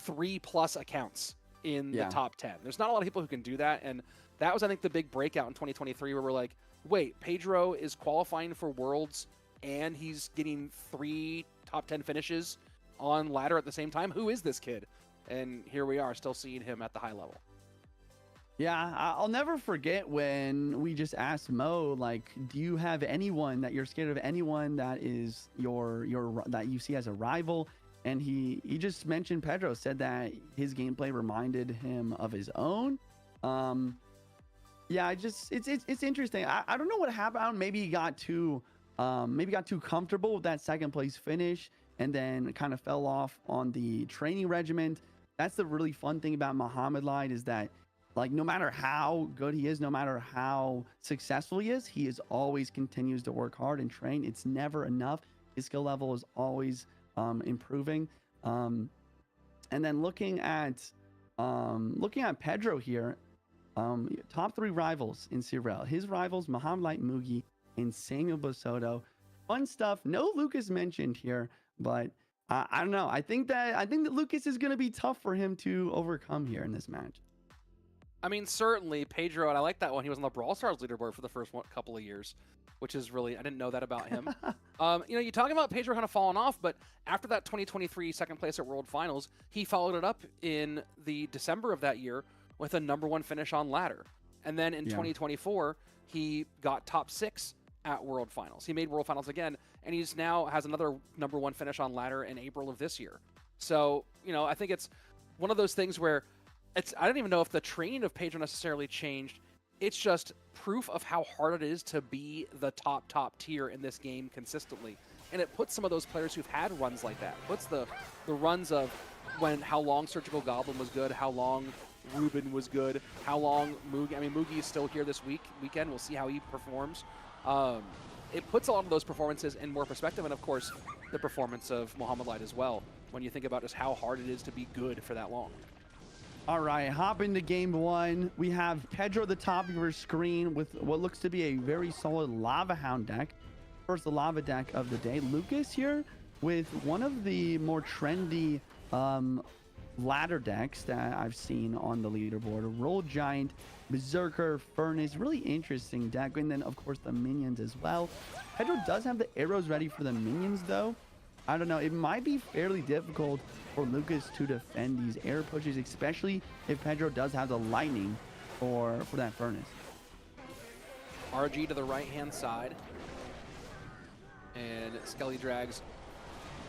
3+ accounts in the top 10. There's not a lot of people who can do that. And that was, I think, the big breakout in 2023 where we're like, wait, Pedro is qualifying for Worlds and he's getting 3 top 10 finishes on ladder at the same time. Who is this kid? And here we are still seeing him at the high level. Yeah, I'll never forget when we just asked Mo, like, do you have anyone that you're scared of, anyone that is your that you see as a rival? And he just mentioned Pedro, said that his gameplay reminded him of his own. Yeah, it's interesting. I don't know what happened. Maybe he got too comfortable with that second place finish and then kind of fell off on the training regiment. That's the really fun thing about Mohamed Light, is that, like, no matter how good he is, no matter how successful he is always continues to work hard and train. It's never enough. His skill level is always improving. And then looking at Pedro here, top 3 rivals in CRL. His rivals, Mohamed Light, Mugi, and Samuel Basoto. Fun stuff. No Lucas mentioned here, but I don't know. I think that Lucas is going to be tough for him to overcome here in this match. I mean, certainly Pedro, and I like that one. He was on the Brawl Stars leaderboard for the first couple of years, which is really, I didn't know that about him. You know, you're talking about Pedro kind of falling off, but after that 2023 second place at World Finals, he followed it up in the December of that year with a #1 finish on ladder. And then in 2024, he got top 6 at World Finals. He made World Finals again, and he's now has another #1 finish on ladder in April of this year. So, you know, I think it's one of those things where I don't even know if the training of Pedro necessarily changed. It's just proof of how hard it is to be the top tier in this game consistently. And it puts some of those players who've had runs like that. It puts the runs of how long Surgical Goblin was good, how long Ruben was good, how long Mugi. I mean, Mugi is still here this weekend. We'll see how he performs. It puts a lot of those performances in more perspective, and of course, the performance of Mohamed Light as well, when you think about just how hard it is to be good for that long. All right, hop into game 1. We have Pedro at the top of your screen with what looks to be a very solid Lava Hound deck. First, the Lava deck of the day. Lucas here with one of the more trendy ladder decks that I've seen on the leaderboard. A Roll Giant, Berserker, Furnace, really interesting deck. And then, of course, the minions as well. Pedro does have the arrows ready for the minions, though. I don't know. It might be fairly difficult for Lucas to defend these air pushes, especially if Pedro does have the lightning for that Furnace. RG to the right-hand side. And Skelly Drags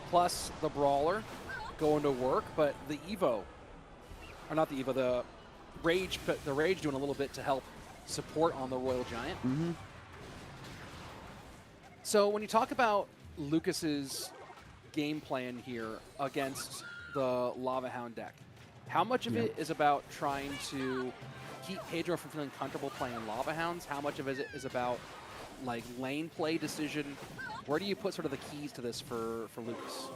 plus the Brawler going to work, but the Evo, or not the Evo, the Rage doing a little bit to help support on the Royal Giant. So when you talk about Lucas's game plan here against the Lava Hound deck, how much of it is about trying to keep Pedro from feeling comfortable playing Lava Hounds? How much of it is about, like, lane play decision? Where do you put sort of the keys to this for Lucas?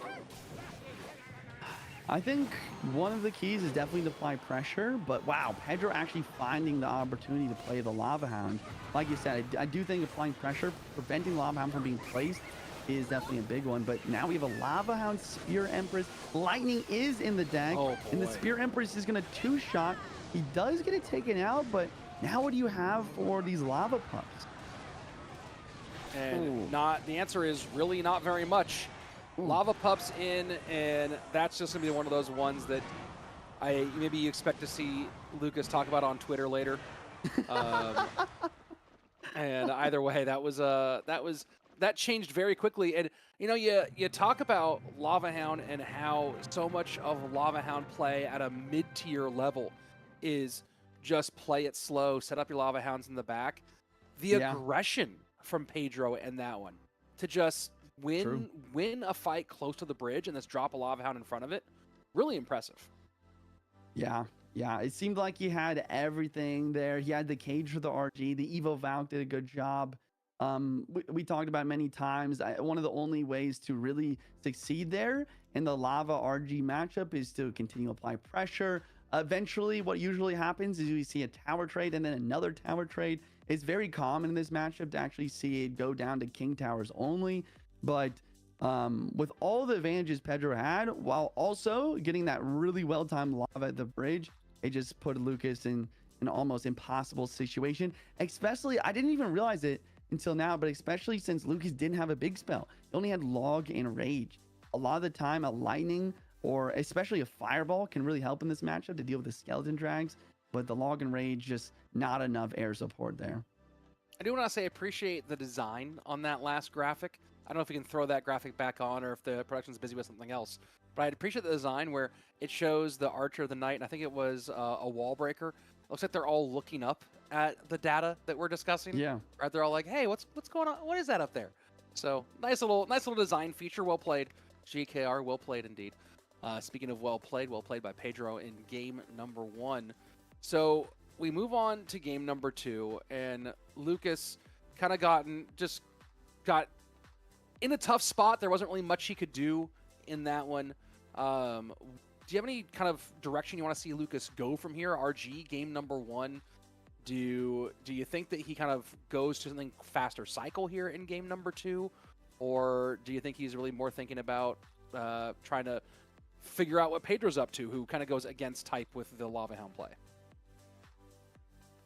I think one of the keys is definitely to apply pressure, but wow, Pedro actually finding the opportunity to play the Lava Hound. Like you said, I do think applying pressure, preventing Lava Hound from being placed, is definitely a big one. But now we have a Lava Hound, Spear Empress. Lightning is in the deck, and the Spear Empress is going to 2-shot. He does get it taken out, but now what do you have for these Lava Pups? And the answer is really not very much. Lava Pups in, and that's just going to be one of those ones that maybe you expect to see Lucas talk about on Twitter later. And either way, that changed very quickly. And you know, you talk about Lava Hound and how so much of Lava Hound play at a mid-tier level is just play it slow, set up your Lava Hounds in the back. The aggression from Pedro in that one to just win a fight close to the bridge and just drop a Lava Hound in front of it, really impressive. Yeah, it seemed like he had everything there. He had the cage for the RG. The Evo Valk did a good job. We talked about many times, one of the only ways to really succeed there in the Lava RG matchup is to continue to apply pressure, Eventually, what usually happens is you see a tower trade and then another tower trade. It's very common in this matchup to actually see it go down to king towers only. But with all the advantages Pedro had, while also getting that really well-timed lava at the bridge, it just put Lucas in an almost impossible situation. Especially, I didn't even realize it until now, but especially since Lucas didn't have a big spell. He only had log and rage. A lot of the time, a lightning or especially a fireball can really help in this matchup to deal with the skeleton drags, but the log and rage, just not enough air support there. I do want to say I appreciate the design on that last graphic. I don't know if we can throw that graphic back on or if the production's busy with something else, but I'd appreciate the design where it shows the Archer of the Night, and I think it was a wall breaker. Looks like they're all looking up at the data that we're discussing. Yeah. Right? They're all like, hey, what's going on? What is that up there? So nice little design feature. Well played, GKR. Well played indeed. Speaking of well played by Pedro in game number 1. So we move on to game number 2, and Lucas kind of got in a tough spot. There wasn't really much he could do in that one. Do you have any kind of direction you want to see Lucas go from here? RG game number 1. Do you think that he kind of goes to something faster cycle here in game number 2, or do you think he's really more thinking about trying to figure out what Pedro's up to, who kind of goes against type with the Lava Hound play?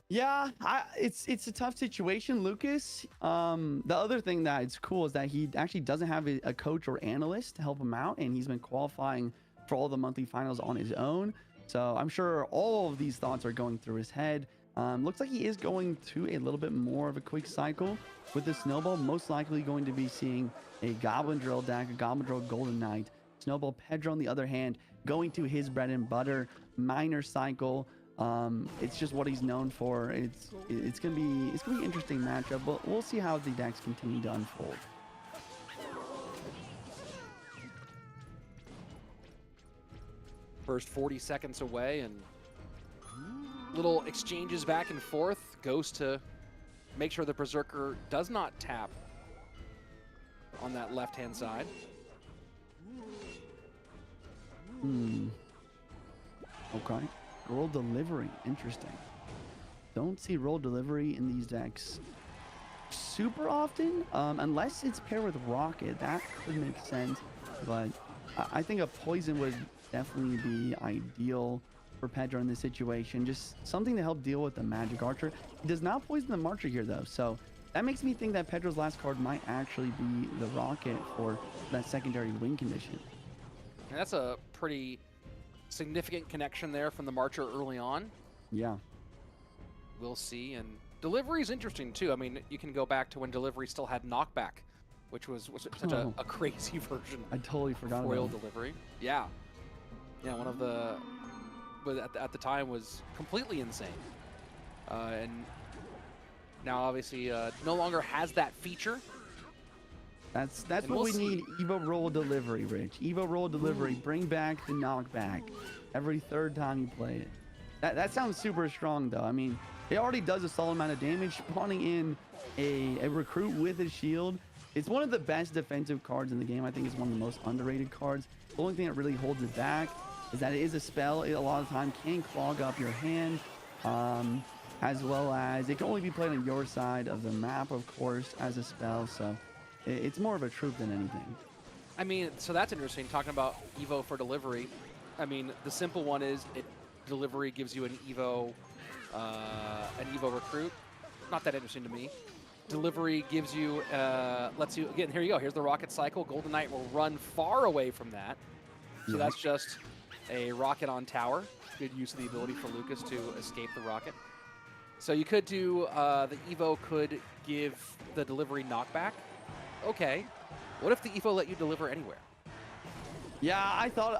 Yeah, it's a tough situation, Lucas. The other thing that is cool is that he actually doesn't have a coach or analyst to help him out, and he's been qualifying for all the monthly finals on his own. So I'm sure all of these thoughts are going through his head. Looks like he is going to a little bit more of a quick cycle with the snowball. Most likely going to be seeing a Goblin Drill deck, a Goblin Drill Golden Knight. Snowball Pedro, on the other hand, going to his bread and butter minor cycle. It's just what he's known for. It's gonna be an interesting matchup, but we'll see how the decks continue to unfold. First 40 seconds away, and little exchanges back and forth. Goes to make sure the Berserker does not tap on that left-hand side. Okay. Roll delivery, interesting. Don't see roll delivery in these decks super often, unless it's paired with rocket. That could make sense, but I think a poison would definitely be ideal for Pedro in this situation. Just something to help deal with the magic archer. He does not poison the marcher here though, so that makes me think that Pedro's last card might actually be the rocket for that secondary win condition. And that's a pretty significant connection there from the Marcher early on. Yeah. We'll see. And delivery is interesting too. I mean, you can go back to when delivery still had knockback, which was such a crazy version. I totally forgot about foil delivery. Yeah. Yeah, one of the, at the time was completely insane. And now obviously no longer has that feature. That's what we need. Evo roll delivery, Rich. Evo roll delivery. Bring back the knockback every third time you play it. That sounds super strong though. I mean, it already does a solid amount of damage. Spawning in a recruit with a shield. It's one of the best defensive cards in the game. I think it's one of the most underrated cards. The only thing that really holds it back is that it is a spell. It a lot of time can clog up your hand, as well as it can only be played on your side of the map, of course, as a spell. So it's more of a troop than anything. I mean, so that's interesting, talking about Evo for delivery. I mean, the simple one is delivery gives you an Evo recruit. Not that interesting to me. Delivery gives you, lets you, again, here you go. Here's the rocket cycle. Golden Knight will run far away from that. So that's just a rocket on tower. Good use of the ability for Lucas to escape the rocket. So you could do, the Evo could give the delivery knockback. Okay. What if the Evo let you deliver anywhere? Yeah, I've thought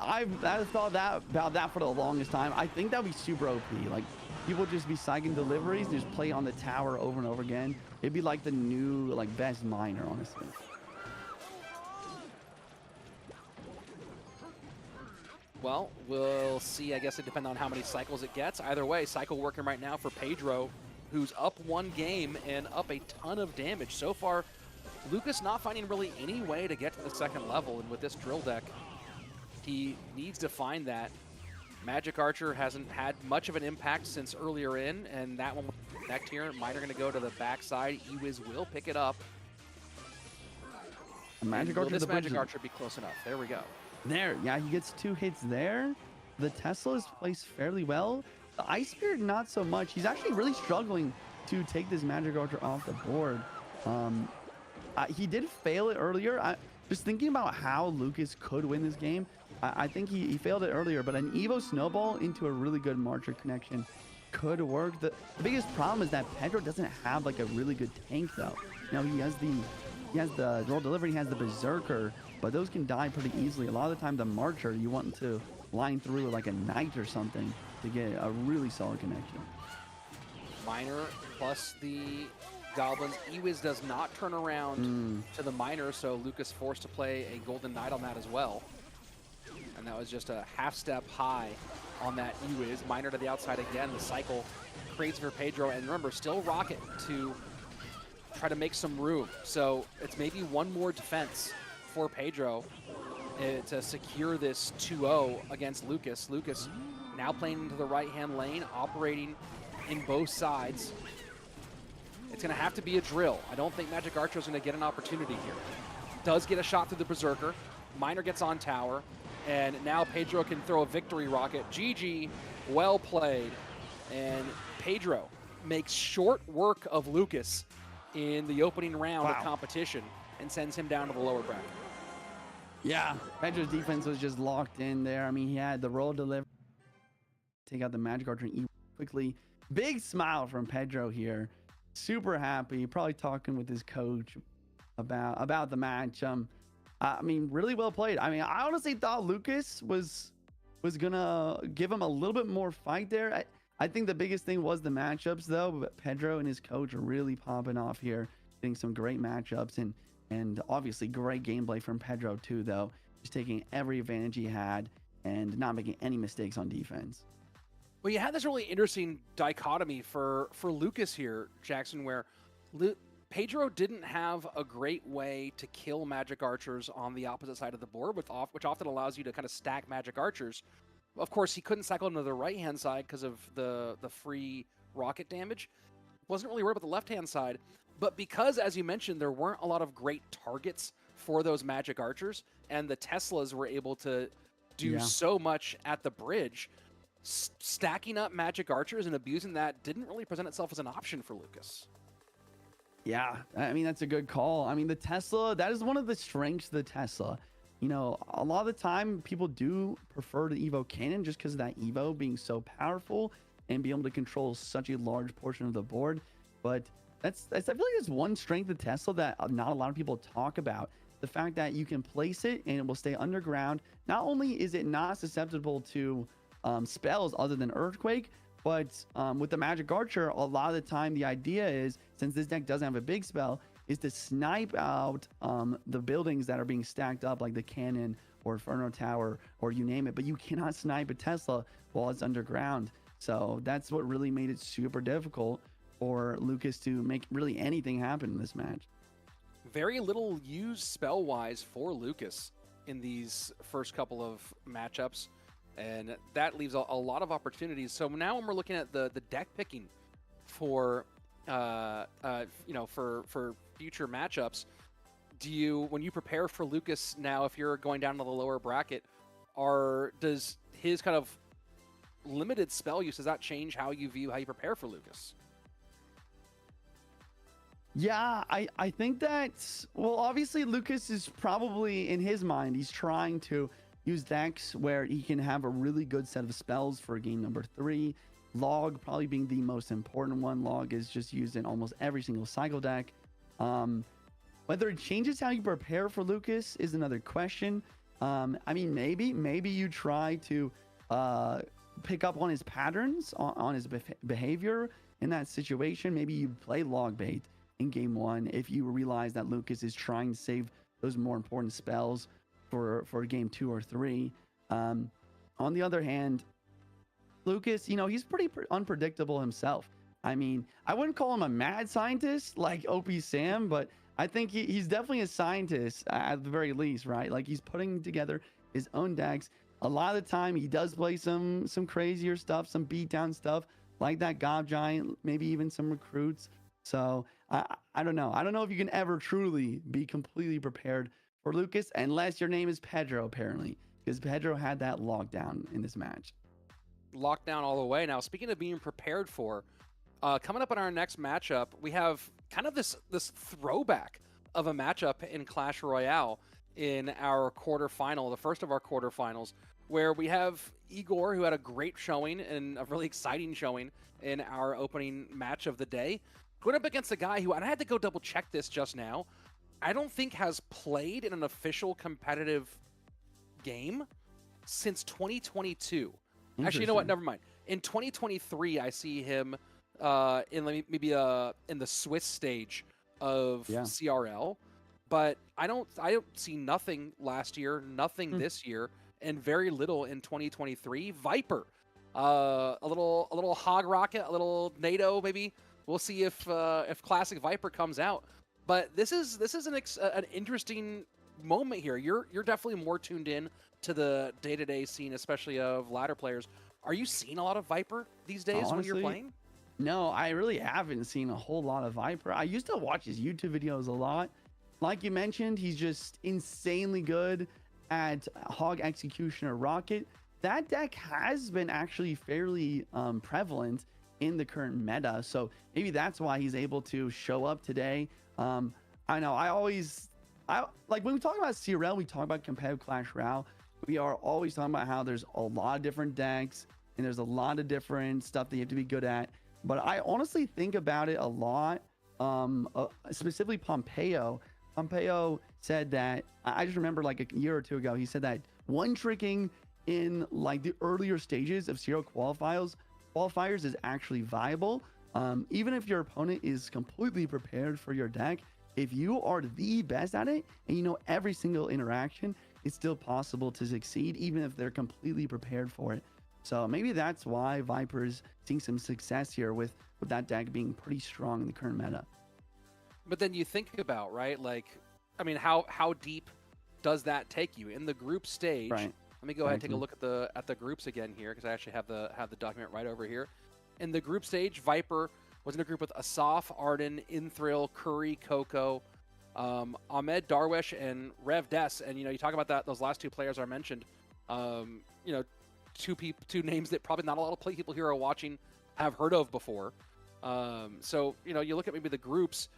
about that for the longest time. I think that would be super OP. Like, people just be psyching deliveries and just play on the tower over and over again. It'd be like the new, like, best miner, honestly. Well, we'll see. I guess it depends on how many cycles it gets. Either way, cycle working right now for Pedro, who's up one game and up a ton of damage. So far, Lucas not finding really any way to get to the second level, and with this drill deck, he needs to find that Magic Archer hasn't had much of an impact since earlier in, and that one will connect here. Miner going to go to the backside. Ewiz will pick it up. Magic Will Archer, this the Magic bridge- Archer be close enough? There we go. There, yeah, he gets 2 hits there. The Tesla is placed fairly well. The Ice Spirit, not so much. He's actually really struggling to take this Magic Archer off the board. He did fail it earlier. Just thinking about how Lucas could win this game, I think he failed it earlier, but an Evo Snowball into a really good Marcher connection could work. The biggest problem is that Pedro doesn't have like a really good tank though. Now he has the roll delivery, he has the Berserker, but those can die pretty easily. A lot of the time the Marcher, you want to line through like a Knight or something to get a really solid connection. Miner plus the Goblins. Ewiz does not turn around to the Miner, so Lucas forced to play a Golden Knight on that as well. And that was just a half step high on that Ewiz. Miner to the outside again. The cycle creates for Pedro. And remember, still Rocket to try to make some room. So it's maybe one more defense for Pedro to secure this 2-0 against Lucas. Lucas now playing into the right-hand lane, operating in both sides. It's going to have to be a drill. I don't think Magic Archer is going to get an opportunity here. Does get a shot through the Berserker. Miner gets on tower. And now Pedro can throw a victory rocket. GG, well played. And Pedro makes short work of Lucas in the opening round of competition and sends him down to the lower bracket. Yeah, Pedro's defense was just locked in there. I mean, he had the roll delivery, take out the Magic Archer and quickly. Big smile from Pedro here. Super happy. Probably talking with his coach about the match. I mean, really well played. I mean, I honestly thought Lucas was gonna give him a little bit more fight there. I think the biggest thing was the matchups though. But Pedro and his coach are really popping off here, getting some great matchups and obviously great gameplay from Pedro too, though. Just taking every advantage he had and not making any mistakes on defense. Well, you had this really interesting dichotomy for Lucas here, Jackson, where Pedro didn't have a great way to kill Magic Archers on the opposite side of the board, which often allows you to kind of stack Magic Archers. Of course, he couldn't cycle into the right-hand side because of the free rocket damage. Wasn't really worried about the left-hand side. But because, as you mentioned, there weren't a lot of great targets for those Magic Archers, and the Teslas were able to do so much at the bridge, stacking up Magic Archers and abusing that didn't really present itself as an option for Lucas. Yeah, I mean, that's a good call. I mean, the Tesla, that is one of the strengths of the Tesla. You know, a lot of the time people do prefer the Evo Cannon just because of that Evo being so powerful and be able to control such a large portion of the board. But I feel like it's one strength of Tesla that not a lot of people talk about. The fact that you can place it and it will stay underground. Not only is it not susceptible to spells other than Earthquake, but with the Magic Archer, a lot of the time the idea is, since this deck doesn't have a big spell, is to snipe out the buildings that are being stacked up, like the Cannon or Inferno Tower or you name it, but you cannot snipe a Tesla while it's underground. So that's what really made it super difficult for Lucas to make really anything happen in this match. Very little used spell-wise for Lucas in these first couple of matchups, and that leaves a lot of opportunities. So now when we're looking at the deck picking for for future matchups, when you prepare for Lucas now, if you're going down to the lower bracket, does his kind of limited spell use, does that change how you prepare for Lucas? Yeah, I think that, well, obviously Lucas is probably, in his mind, he's trying to use decks where he can have a really good set of spells for game number 3. Log probably being the most important one. Log is just used in almost every single cycle deck. Whether it changes how you prepare for Lucas is another question. I mean, maybe you try to pick up on his patterns, on his behavior in that situation. Maybe you play Log Bait in game 1 if you realize that Lucas is trying to save those more important spells for game 2 or 3. On the other hand, Lucas, he's pretty unpredictable himself. I mean, I wouldn't call him a mad scientist like OP Sam, but I think he's definitely a scientist at the very least, right? Like, he's putting together his own decks. a lot of the time he does play some crazier stuff, some beatdown stuff like that Gob Giant, maybe even some recruits. So I don't know. I don't know if you can ever truly be completely prepared for Lucas unless your name is Pedro, apparently, because Pedro had that lockdown in this match. Lockdown all the way. Now, speaking of being prepared for, coming up in our next matchup, we have kind of this throwback of a matchup in Clash Royale in our quarterfinal, the first of our quarterfinals, where we have Igor, who had a great showing and a really exciting showing in our opening match of the day, going up against a guy who, and I had to go double check this just now, I don't think has played in an official competitive game since 2022. Actually, you know what? Never mind. In 2023, I see him in maybe in the Swiss stage of CRL, but I don't see nothing last year, nothing this year, and very little in 2023. Viper, a little hog rocket, a little NATO maybe. We'll see if classic Viper comes out. But this is an interesting moment here. You're definitely more tuned in to the day-to-day scene, especially of ladder players. Are you seeing a lot of Viper these days? Honestly, when you're playing? No, I really haven't seen a whole lot of Viper. I used to watch his YouTube videos a lot. Like you mentioned, he's just insanely good at Hog Executioner Rocket. That deck has been actually fairly prevalent in the current meta, so maybe that's why he's able to show up today. I know I like when we talk about CRL, we talk about competitive Clash Royale. We are always talking about how there's a lot of different decks and there's a lot of different stuff that you have to be good at. But I honestly think about it a lot. Specifically Pompeo. Pompeo said that, I just remember like a year or two ago, he said that one tricking in like the earlier stages of CRL qualifiers is actually viable. Even if your opponent is completely prepared for your deck, if you are the best at it and you know every single interaction, it's still possible to succeed even if they're completely prepared for it. So maybe that's why Viper's seeing some success here with that deck being pretty strong in the current meta. But then you think about, right, like, I mean, how deep does that take you in the group stage? Right. Let me go ahead and take a look at the groups again here, because I actually have the document right over here. In the group stage, Viper was in a group with Asaf, Arden, Inthrill, Curry, Coco, Ahmed, Darwish, and Rev Des. And you talk about those last two players I mentioned. Two names that probably not a lot of people here are watching have heard of before. So you look at maybe the groups,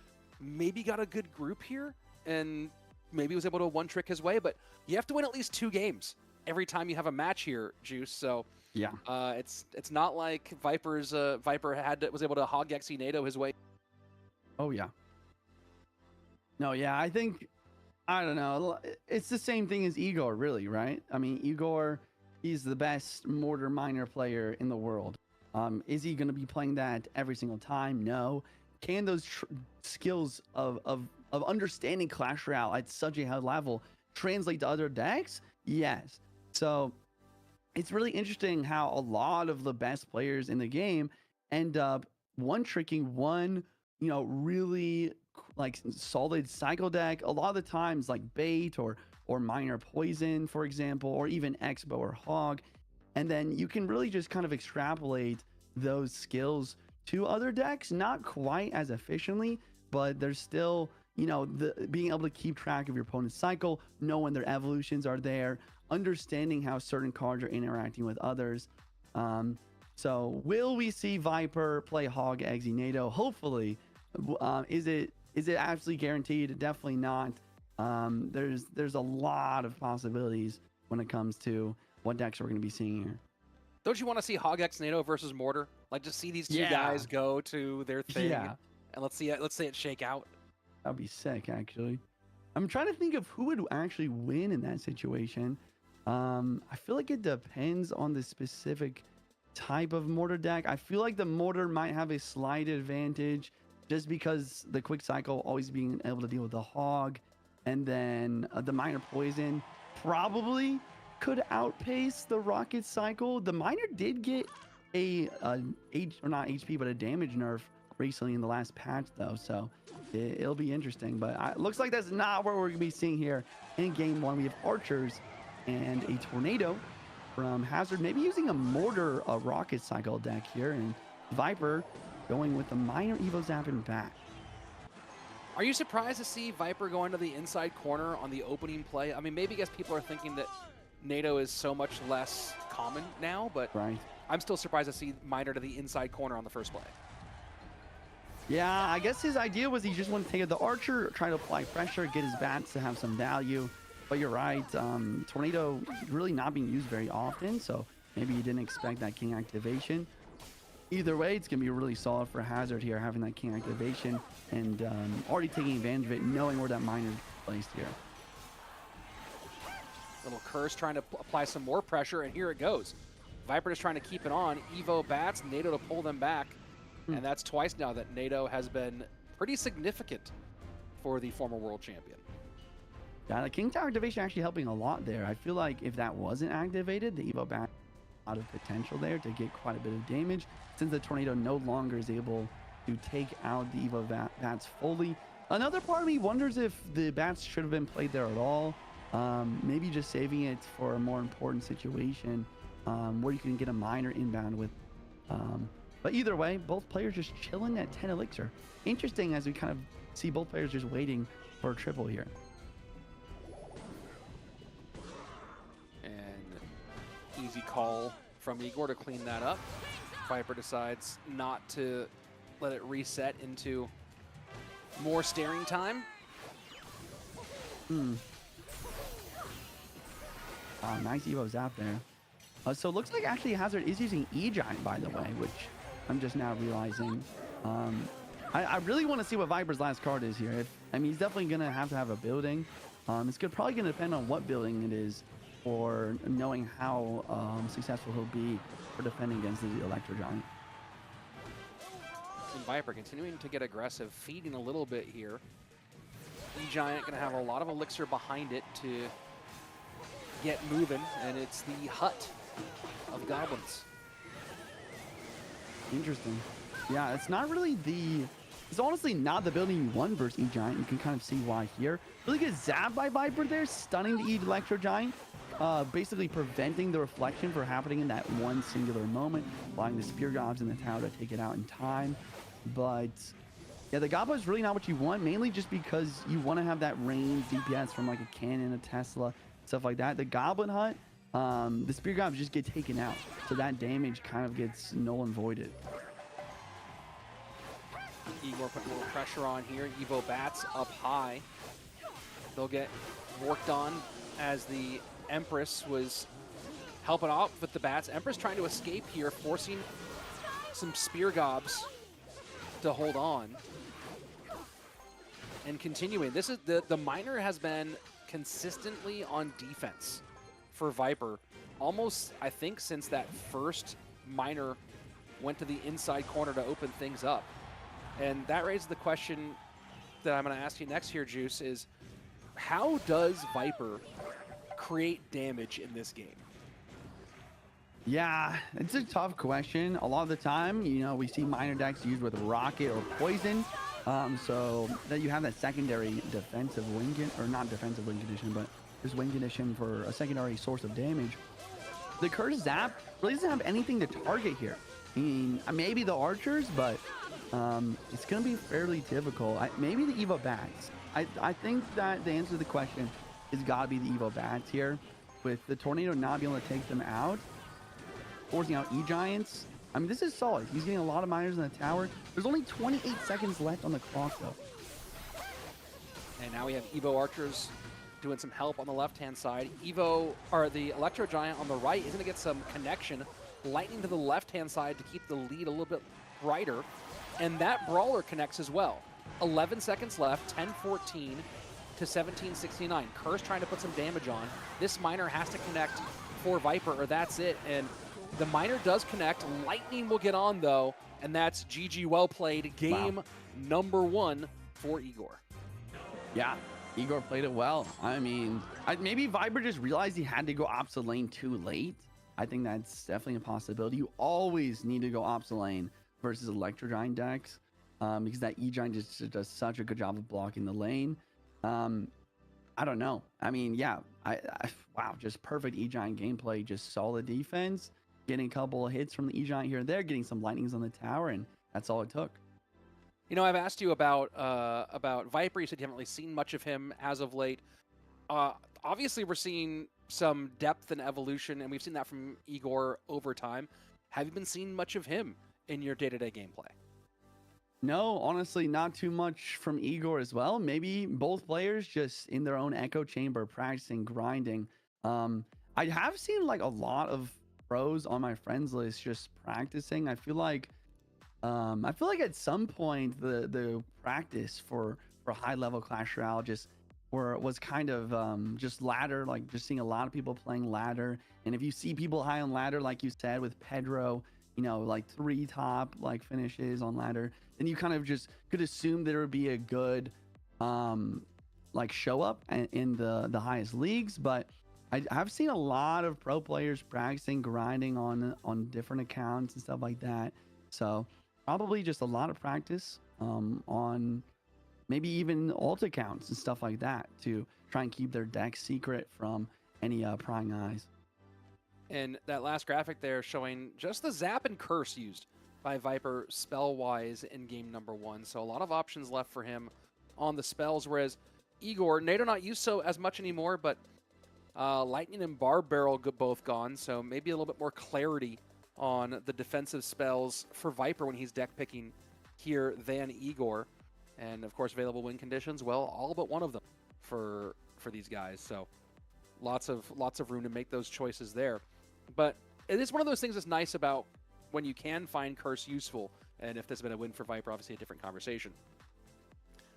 maybe got a good group here, and maybe was able to one trick his way. But you have to win at least 2 games every time you have a match here, Juice. So yeah, it's not like Viper was able to hog Exy NATO his way. Oh yeah. No, yeah, I think, I don't know, it's the same thing as Igor, really, right? I mean, Igor, he's the best mortar miner player in the world. Is he going to be playing that every single time? No. Can those skills of understanding Clash Royale at such a high level translate to other decks? Yes. So it's really interesting how a lot of the best players in the game end up one-tricking one, really like solid cycle deck. A lot of the times like Bait or Minor Poison, for example, or even Expo or Hog. And then you can really just kind of extrapolate those skills to other decks, not quite as efficiently, but there's still, being able to keep track of your opponent's cycle, know when their evolutions are there, understanding how certain cards are interacting with others. So will we see Viper play Hog Exy NATO? Hopefully. Is it absolutely guaranteed? Definitely not. There's a lot of possibilities when it comes to what decks we're going to be seeing here. Don't you want to see Hog X NATO versus Mortar? Like, just see these two guys go to their thing, and let's see it shake out. That'd be sick, actually. I'm trying to think of who would actually win in that situation. I feel like it depends on the specific type of Mortar deck. I feel like the Mortar might have a slight advantage just because the quick cycle always being able to deal with the Hog, and then the Minor Poison probably could outpace the Rocket cycle. The Minor did get a not HP, but a damage nerf recently in the last patch though, so it'll be interesting. But it looks like that's not what we're gonna be seeing here in game 1. We have Archers and a Tornado from Hazard, maybe using a Mortar, a Rocket Cycle deck here, and Viper going with the minor Evo Zap and back. Are you surprised to see Viper go into the inside corner on the opening play? I mean, maybe I guess people are thinking that NATO is so much less common now, but right. I'm still surprised to see Miner to the inside corner on the first play. Yeah, I guess his idea was he just wanted to take out the Archer, try to apply pressure, get his bats to have some value. But you're right, Tornado really not being used very often, so maybe he didn't expect that King activation. Either way, it's going to be really solid for Hazard here, having that King activation and already taking advantage of it, knowing where that miner is placed here. Little Curse trying to apply some more pressure, and here it goes. Viper just trying to keep it on. Evo bats, NATO to pull them back. And that's twice now that NATO has been pretty significant for the former world champion. Yeah, the King Tower activation actually helping a lot there. I feel like if that wasn't activated, the Evo bat a lot of potential there to get quite a bit of damage, since the Tornado no longer is able to take out the Evo bats fully. Another part of me wonders if the bats should have been played there at all. Maybe just saving it for a more important situation where you can get a minor inbound with. But either way, both players just chilling at 10 elixir. Interesting as we kind of see both players just waiting for a triple here. And easy call from Igor to clean that up. Viper decides not to let it reset into more staring time. Nice Evo Zap there. So it looks like actually Hazard is using E-Giant, by the way, which I'm just now realizing. I really want to see what Viper's last card is here. I mean, he's definitely going to have a building. It's probably going to depend on what building it is or knowing how successful he'll be for defending against the Electro Giant. And Viper continuing to get aggressive, feeding a little bit here. E-Giant going to have a lot of elixir behind it to get moving, and it's the hut of goblins. Interesting. Yeah, it's not really it's honestly not the building you won versus E-Giant. You can kind of see why here. Really good zap by Viper there, stunning the Electro Giant, basically preventing the reflection from happening in that one singular moment, allowing the Spear Gobs in the tower to take it out in time. But yeah, the Gobbo is really not what you want, mainly just because you want to have that range DPS from like a cannon, a Tesla, stuff like that. The Goblin Hut, the Spear Gobs just get taken out, so that damage kind of gets null and voided. Igor putting a little pressure on here. Evo bats up high. They'll get worked on as the Empress was helping out with the bats. Empress trying to escape here, forcing some Spear Gobs to hold on. And continuing, this is the miner has been consistently on defense for Viper almost, I think, since that first miner went to the inside corner to open things up. And that raises the question that I'm going to ask you next here, Juice, is how does Viper create damage in this game? Yeah, it's a tough question. A lot of the time, you know, we see miner decks used with rocket or poison. So that you have that secondary defensive win, or not defensive win condition, but just win condition for a secondary source of damage. The Curse Zap really doesn't have anything to target here. I mean, maybe the archers, but it's going to be fairly difficult. Maybe the Evo bats. I think that the answer to the question has got to be the Evo bats here, with the Tornado not being able to take them out, forcing out E-Giants. I mean, this is solid. He's getting a lot of miners in the tower. There's only 28 seconds left on the clock, though. And now we have Evo Archers doing some help on the left-hand side. Evo, or the Electro Giant on the right is going to get some connection. Lightning to the left-hand side to keep the lead a little bit brighter. And that Brawler connects as well. 11 seconds left, 10-14 to 17-69. Curse trying to put some damage on. This miner has to connect for Viper, or that's it. And the miner does connect. Lightning will get on, though, and that's GG. Well played. Game number 1 for Igor. Yeah, Igor played it well. I mean, maybe Viper just realized he had to go opposite lane too late. I think that's definitely a possibility. You always need to go opposite lane versus Electro Giant decks because that E-Giant just does such a good job of blocking the lane. I don't know. I mean, yeah, wow, just perfect E-Giant gameplay, just solid defense, getting a couple of hits from the E-Giant here and there, getting some lightnings on the tower, and that's all it took. You know, I've asked you about Viper. You said you haven't really seen much of him as of late. Obviously, we're seeing some depth and evolution, and we've seen that from Igor over time. Have you been seeing much of him in your day-to-day gameplay? No, honestly, not too much from Igor as well. Maybe both players just in their own echo chamber, practicing, grinding. I have seen like a lot of pros on my friends list just practicing. I feel like at some point the practice for high level Clash Royale just was kind of just ladder, like just seeing a lot of people playing ladder. And if you see people high on ladder, like you said with Pedro, you know, like 3 top like finishes on ladder, then you kind of just could assume there would be a good like show up in the highest leagues. But I've seen a lot of pro players practicing, grinding on different accounts and stuff like that. So probably just a lot of practice on maybe even alt accounts and stuff like that to try and keep their deck secret from any prying eyes. And that last graphic there showing just the zap and curse used by Viper spell-wise in game number 1. So a lot of options left for him on the spells, whereas Igor, NATO not used so as much anymore, but Lightning and Barb Barrel both gone, so maybe a little bit more clarity on the defensive spells for Viper when he's deck picking here than Igor. And of course, available win conditions, well, all but one of them for these guys. So lots of room to make those choices there. But it is one of those things that's nice about when you can find curse useful. And if this has been a win for Viper, obviously a different conversation.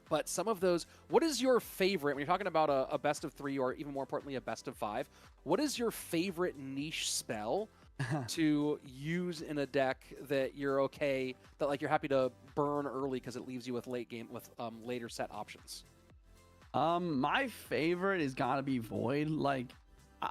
But some of those, what is your favorite, when you're talking about a best of 3 or even more importantly, a best of 5, what is your favorite niche spell to use in a deck that you're okay, that like you're happy to burn early because it leaves you with late game, with later set options? My favorite is gotta be Void. Like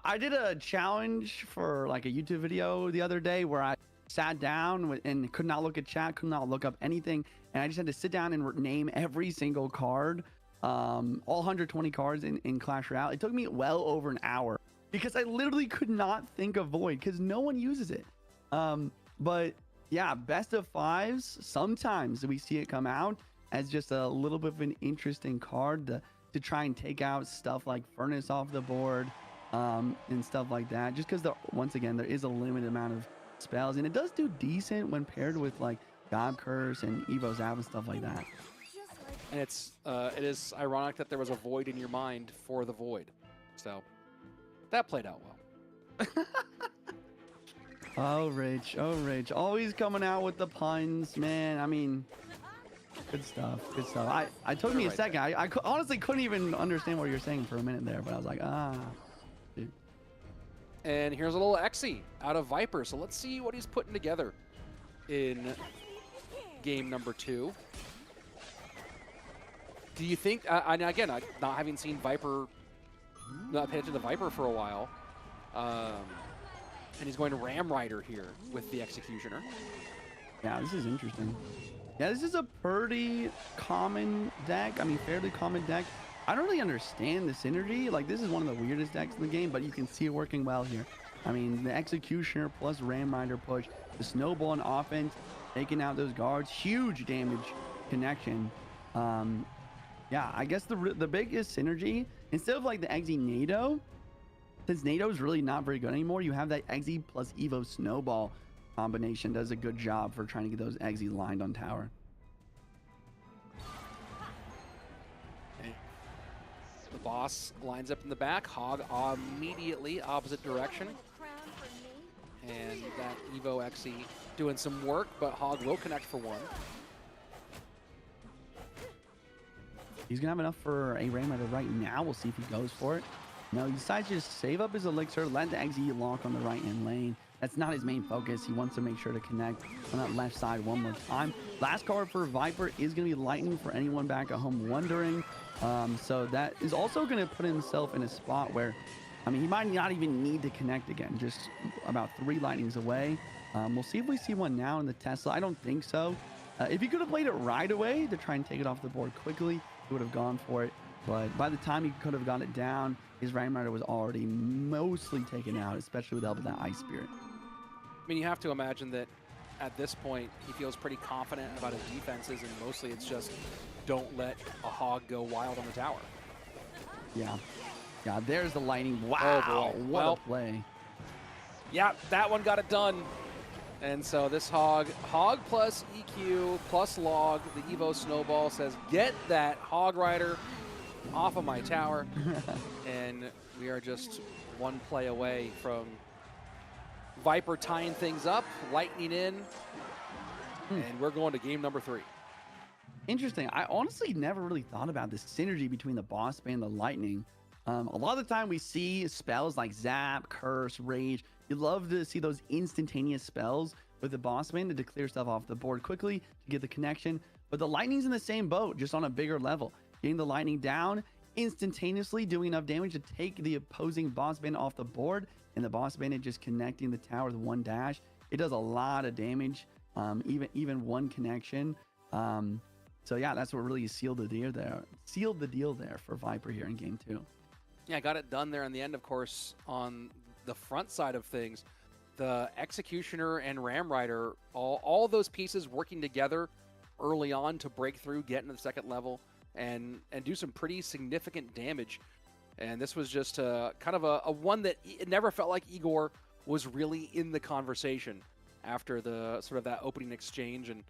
I did a challenge for like a YouTube video the other day where I sat down and could not look at chat, could not look up anything, and I just had to sit down and name every single card, all 120 cards in Clash Royale. It took me well over an hour because I literally could not think of Void because no one uses it. But yeah, best of 5s, sometimes we see it come out as just a little bit of an interesting card to try and take out stuff like Furnace off the board, and stuff like that, just because once again there is a limited amount of spells, and it does do decent when paired with like God Curse and Evo Zap and stuff like that. And it is ironic that there was a void in your mind for the void, so that played out well. Oh Rich, always coming out with the puns, man. I mean, good stuff. I took me a second. I honestly couldn't even understand what you're saying for a minute there, but I was like, dude. And here's a little Exy out of Viper. So let's see what he's putting together in game number 2. Do you think, again, not having seen Viper, not paid attention to Viper for a while, and he's going to Ram Rider here with the Executioner. Yeah, this is interesting. Yeah, this is a pretty common deck. I mean, fairly common deck. I don't really understand the synergy. Like, this is one of the weirdest decks in the game, but you can see it working well here. I mean, the Executioner plus Ram Rider push, the snowball on offense, taking out those guards, huge damage connection. Yeah, I guess the biggest synergy, instead of like the Exy NATO, since NATO is really not very good anymore, you have that Exy plus Evo snowball combination does a good job for trying to get those Exy lined on tower. The boss lines up in the back. Hog immediately opposite direction. And that Evo Exy doing some work, but Hog will connect for 1. He's gonna have enough for a Ram Rider right now. We'll see if he goes for it. No, he decides to just save up his elixir, let the Exy lock on the right-hand lane. That's not his main focus. He wants to make sure to connect on that left side one more time. Last card for Viper is going to be Lightning for anyone back at home wondering. So that is also going to put himself in a spot where, I mean, he might not even need to connect again, just about 3 Lightnings away. We'll see if we see one now in the Tesla. I don't think so. If he could have played it right away to try and take it off the board quickly, he would have gone for it. But by the time he could have got it down, his Ram Rider was already mostly taken out, especially with the help of that Ice Spirit. I mean, you have to imagine that at this point, he feels pretty confident about his defenses, and mostly it's just don't let a hog go wild on the tower. Yeah. Yeah, there's the lightning. Wow, Oh boy. what a play. Yeah, that one got it done. And so this hog plus EQ plus log, the Evo Snowball says, get that Hog Rider off of my tower. And we are just one play away from Viper tying things up, lightning in, and we're going to game number 3. Interesting. I honestly never really thought about this synergy between the boss band and the lightning. A lot of the time we see spells like Zap, Curse, Rage. You love to see those instantaneous spells with the boss band to clear stuff off the board quickly to get the connection. But the lightning's in the same boat, just on a bigger level. Getting the lightning down, instantaneously doing enough damage to take the opposing boss band off the board, and the boss bandit just connecting the tower with one dash. It does a lot of damage, even one connection. So yeah, that's what really sealed the deal there for Viper here in game 2. Yeah, got it done there in the end, of course. On the front side of things, the Executioner and Ram Rider, all those pieces working together early on to break through, get into the second level, and do some pretty significant damage. And this was just kind of a one that it never felt like Igor was really in the conversation after the sort of that opening exchange, and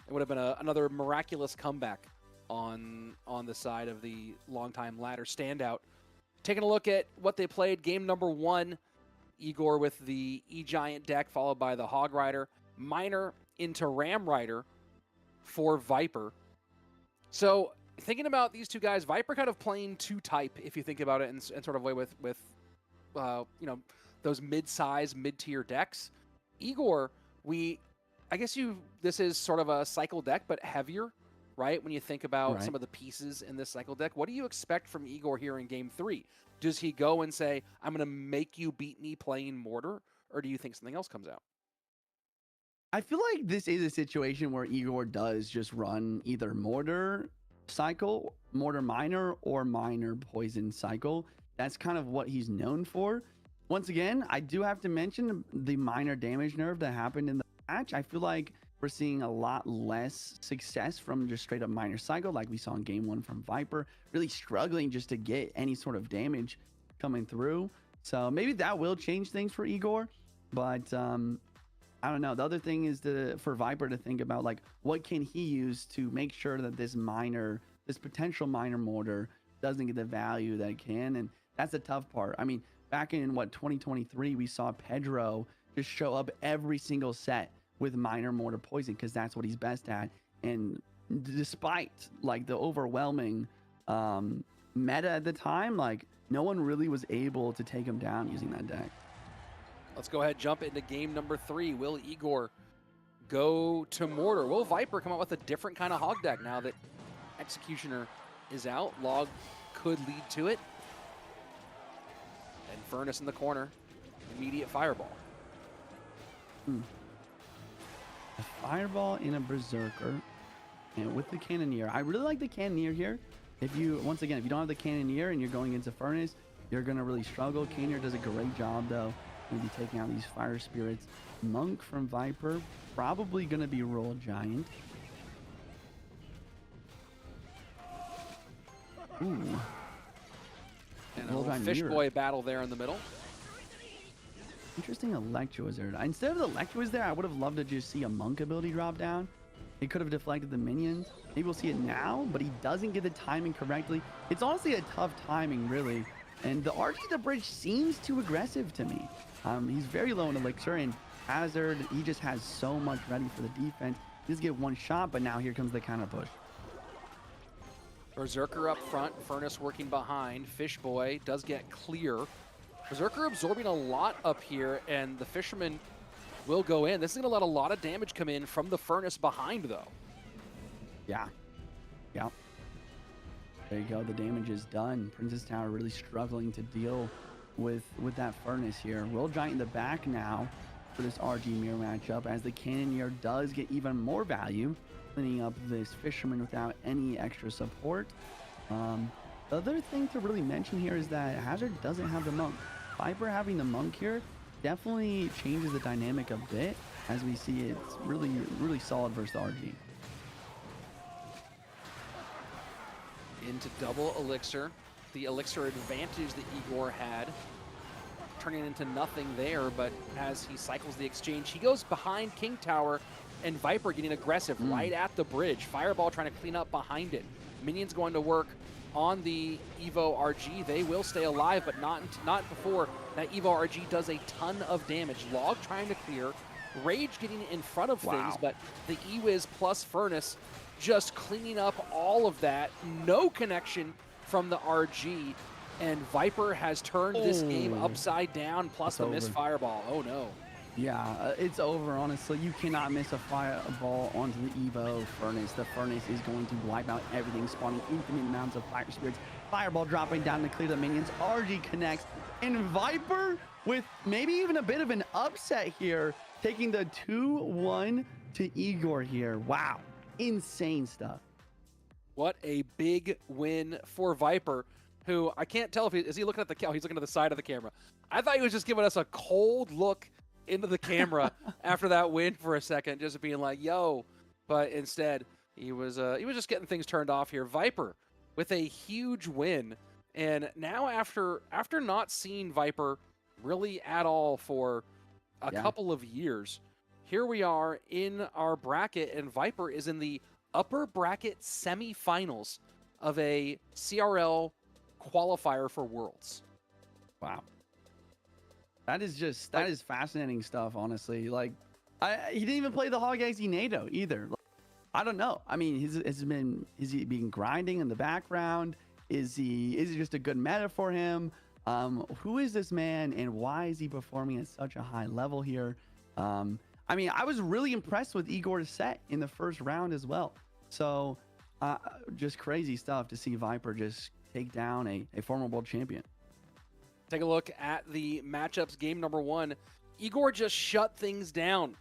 it would have been another miraculous comeback on the side of the longtime ladder standout. Taking a look at what they played, game number 1, Igor with the E-Giant deck, followed by the Hog Rider, Miner into Ram Rider for Viper. So thinking about these two guys, Viper kind of playing 2-type, if you think about it in sort of way with you know, those mid-size, mid-tier decks. Igor, I guess this is sort of a cycle deck, but heavier, right? When you think about some of the pieces in this cycle deck, what do you expect from Igor here in game 3? Does he go and say, I'm going to make you beat me playing Mortar, or do you think something else comes out? I feel like this is a situation where Igor does just run either Mortar cycle, Mortar Miner, or Miner Poison cycle. That's kind of what he's known for. Once again, I do have to mention the minor damage nerf that happened in the match. I feel like we're seeing a lot less success from just straight up minor cycle, like we saw in game 1 from Viper, really struggling just to get any sort of damage coming through. So maybe that will change things for Igor, but I don't know. The other thing is for Viper to think about, like, what can he use to make sure that this potential minor mortar doesn't get the value that it can. And that's the tough part. I mean, back in 2023, we saw Pedro just show up every single set with minor mortar poison because that's what he's best at. And despite like the overwhelming meta at the time, like no one really was able to take him down using that deck. Let's go ahead, jump into game number 3. Will Igor go to Mortar? Will Viper come out with a different kind of hog deck now that Executioner is out? Log could lead to it. And Furnace in the corner. Immediate Fireball. A Fireball in a Berserker. And with the Cannoneer. I really like the Cannoneer here. Once again, if you don't have the Cannoneer and you're going into Furnace, you're going to really struggle. Cannoneer does a great job, though. Going to be taking out these Fire Spirits. Monk from Viper. Probably going to be Roll Giant. Ooh. And a little Fish Boy battle there in the middle. Interesting Electro-Wizard. Instead of the Electro-Wizard there, I would have loved to just see a Monk ability drop down. He could have deflected the minions. Maybe we'll see it now, but he doesn't get the timing correctly. It's honestly a tough timing, really. And the RG the Bridge seems too aggressive to me. He's very low in Elixir, and Hazard, he just has so much ready for the defense. He just get one shot, but now here comes the counter push. Berserker up front, Furnace working behind. Fish Boy does get clear. Berserker absorbing a lot up here, and the Fisherman will go in. This is going to let a lot of damage come in from the Furnace behind, though. Yeah. Yep. There you go. The damage is done. Princess Tower really struggling to deal with that Furnace here. Roll Giant in the back now for this RG mirror matchup, as the Cannoneer does get even more value, cleaning up this Fisherman without any extra support. The other thing to really mention here is that Hazard doesn't have the monk. Viper having the monk here definitely changes the dynamic a bit, as we see it's really solid versus the RG. Into double elixir. The elixir advantage that Igor had, turning into nothing there, but as he cycles the exchange, he goes behind King Tower, and Viper getting aggressive right at the bridge. Fireball trying to clean up behind it. Minions going to work on the Evo RG. They will stay alive, but not before that Evo RG does a ton of damage. Log trying to clear. Rage getting in front of things, but the Ewiz plus Furnace just cleaning up all of that. No connection from the RG, and Viper has turned this game upside down, plus the missed fireball. Oh no. Yeah, it's over, honestly. You cannot miss a fireball onto the Evo Furnace. The Furnace is going to wipe out everything, spawning infinite amounts of fire spirits. Fireball dropping down to clear the minions. RG connects, and Viper, with maybe even a bit of an upset here, taking the 2-1 to Igor here. Wow, insane stuff. What a big win for Viper, who I can't tell if is he looking at the camera. He's looking to the side of the camera. I thought he was just giving us a cold look into the camera after that win for a second, just being like, yo. But instead, he was just getting things turned off here. Viper with a huge win. And now after not seeing Viper really at all for a couple of years, here we are in our bracket, and Viper is in the upper bracket semifinals of a CRL qualifier for Worlds. Wow. That is fascinating stuff, honestly. Like, he didn't even play the Hog XD NATO either. Like, I don't know. I mean, is he being grinding in the background? Is it just a good meta for him? Who is this man, and why is he performing at such a high level here? I mean, I was really impressed with Igor's set in the first round as well. So, just crazy stuff to see Viper just take down a former world champion. Take a look at the matchups. Game number 1, Igor just shut things down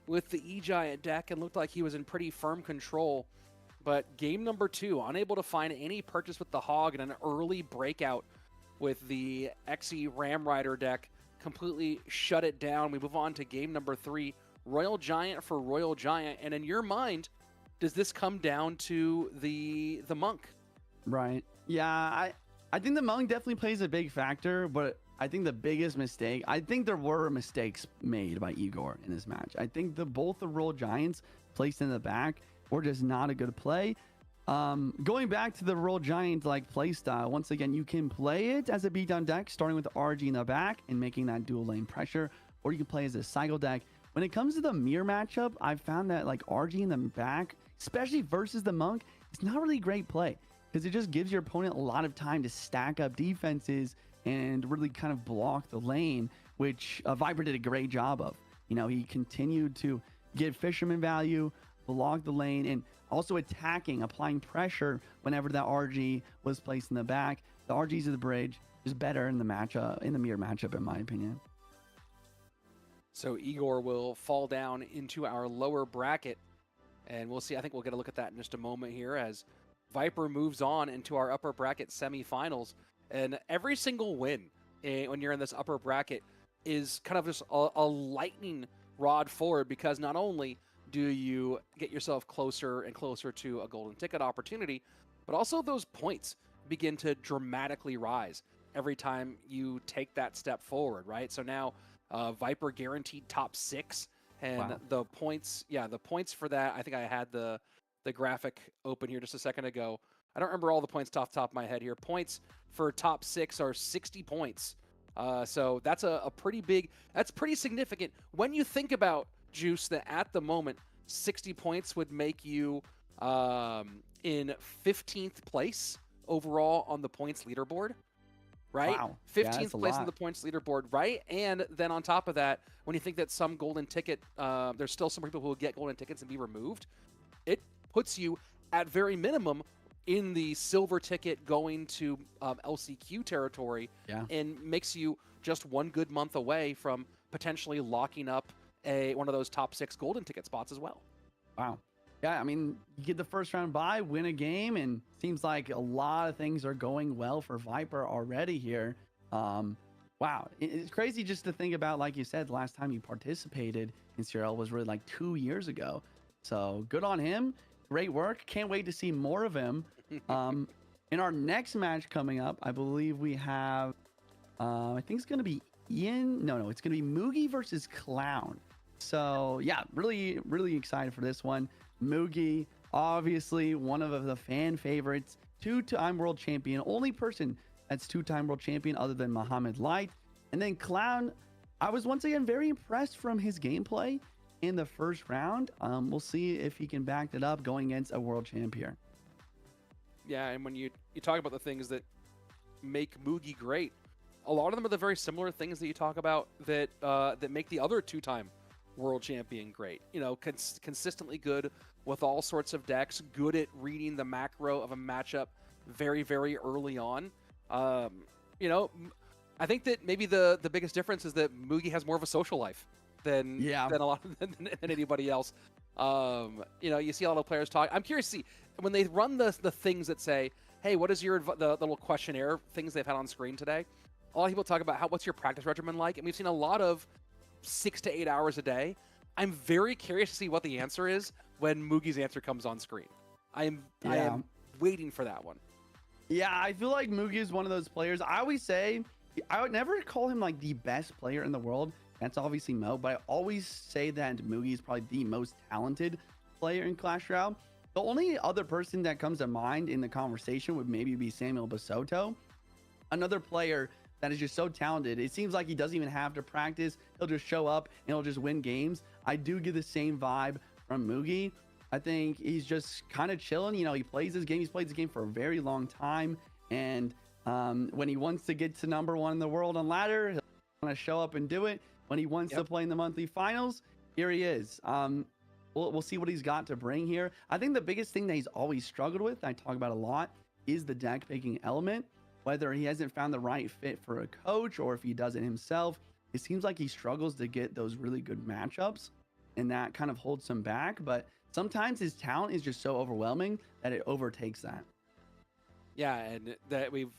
with the E-Giant deck and looked like he was in pretty firm control. But game number 2, unable to find any purchase with the Hog, and an early breakout with the XE Ram Rider deck completely shut it down. We move on to game number 3, Royal Giant for Royal Giant. And in your mind, does this come down to the Monk? Right. Yeah, I think the Monk definitely plays a big factor, but I think the biggest mistake, I think there were mistakes made by Igor in this match. I think both the Royal Giants placed in the back were just not a good play. Going back to the Royal Giant play style, once again, you can play it as a beatdown deck, starting with the RG in the back and making that dual lane pressure, or you can play as a cycle deck. When it comes to the mirror matchup, I've found that RG in the back, especially versus the Monk, it's not really great play, because it just gives your opponent a lot of time to stack up defenses and really kind of block the lane, which Viper did a great job of. You know, he continued to get Fisherman value, block the lane, and also applying pressure whenever that RG was placed in the back. The RGs of the bridge is better in the matchup, in the mirror matchup, in my opinion. So Igor will fall down into our lower bracket, and we'll see. I think we'll get a look at that in just a moment here as Viper moves on into our upper bracket semifinals. And every single win when you're in this upper bracket is kind of just a lightning rod forward, because not only do you get yourself closer and closer to a golden ticket opportunity, but also those points begin to dramatically rise every time you take that step forward, right? So now Viper guaranteed top 6, and the points for that, I think I had the graphic open here just a second ago. I don't remember all the points off the top of my head here. Points for top 6 are 60 points. So that's that's pretty significant. When you think about, Juice, that at the moment, 60 points would make you in 15th place overall on the points leaderboard, right? Wow. 15th place on the points leaderboard, right? And then on top of that, when you think that some golden ticket, there's still some people who will get golden tickets and be removed, it puts you at very minimum in the silver ticket going to LCQ territory, and makes you just one good month away from potentially locking up one of those top 6 golden ticket spots as well. Wow. Yeah, I mean, you get the first round bye, win a game, and seems like a lot of things are going well for Viper already here. Wow, it's crazy just to think about, like you said, the last time you participated in CRL was really like 2 years ago. So good on him. Great work. Can't wait to see more of him. In our next match coming up, I believe we have, I think it's going to be Ian. No, it's going to be Moogie versus Clown. So yeah, really, really excited for this one. Moogie, obviously one of the fan favorites, two-time world champion, only person that's two-time world champion other than Muhammad Light. And then Clown, I was once again very impressed from his gameplay in the first round. We'll see if he can back that up going against a world champion. Yeah, and when you talk about the things that make Moogie great, a lot of them are the very similar things that you talk about that that make the other two-time world champion great. You know, consistently good with all sorts of decks, good at reading the macro of a matchup very, very early on. You know, I think that maybe the biggest difference is that Moogie has more of a social life than a lot than anybody else. You know, you see a lot of players talk. I'm curious to see when they run the things that say, "Hey, what is your the little questionnaire things they've had on screen today?" A lot of people talk about what's your practice regimen like, and we've seen a lot of 6 to 8 hours a day. I'm very curious to see what the answer is when Moogie's answer comes on screen. I am waiting for that one. Yeah, I feel like Moogie is one of those players. I always say I would never call him like the best player in the world. That's obviously Mo, but I always say that Moogie is probably the most talented player in Clash Royale. The only other person that comes to mind in the conversation would maybe be Samuel Basoto, another player that is just so talented. It seems like he doesn't even have to practice. He'll just show up and he'll just win games. I do get the same vibe from Moogie. I think he's just kind of chilling. You know, he plays this game. He's played this game for a very long time. And when he wants to get to #1 in the world on ladder, he'll want to show up and do it. When he wants to play in the monthly finals, here he is. We'll see what he's got to bring here. I think the biggest thing that he's always struggled with, I talk about a lot, is the deck picking element. Whether he hasn't found the right fit for a coach or if he does it himself, it seems like he struggles to get those really good matchups, and that kind of holds him back. But sometimes his talent is just so overwhelming that it overtakes that. Yeah, and that we've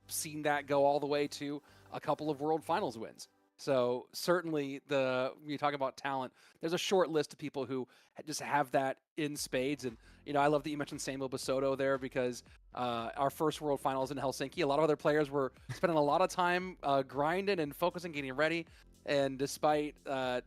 seen that go all the way to a couple of World Finals wins. So certainly when you talk about talent, there's a short list of people who just have that in spades. And, you know, I love that you mentioned Samuel Basoto there because our first World Finals in Helsinki, a lot of other players were spending a lot of time grinding and focusing, getting ready. And despite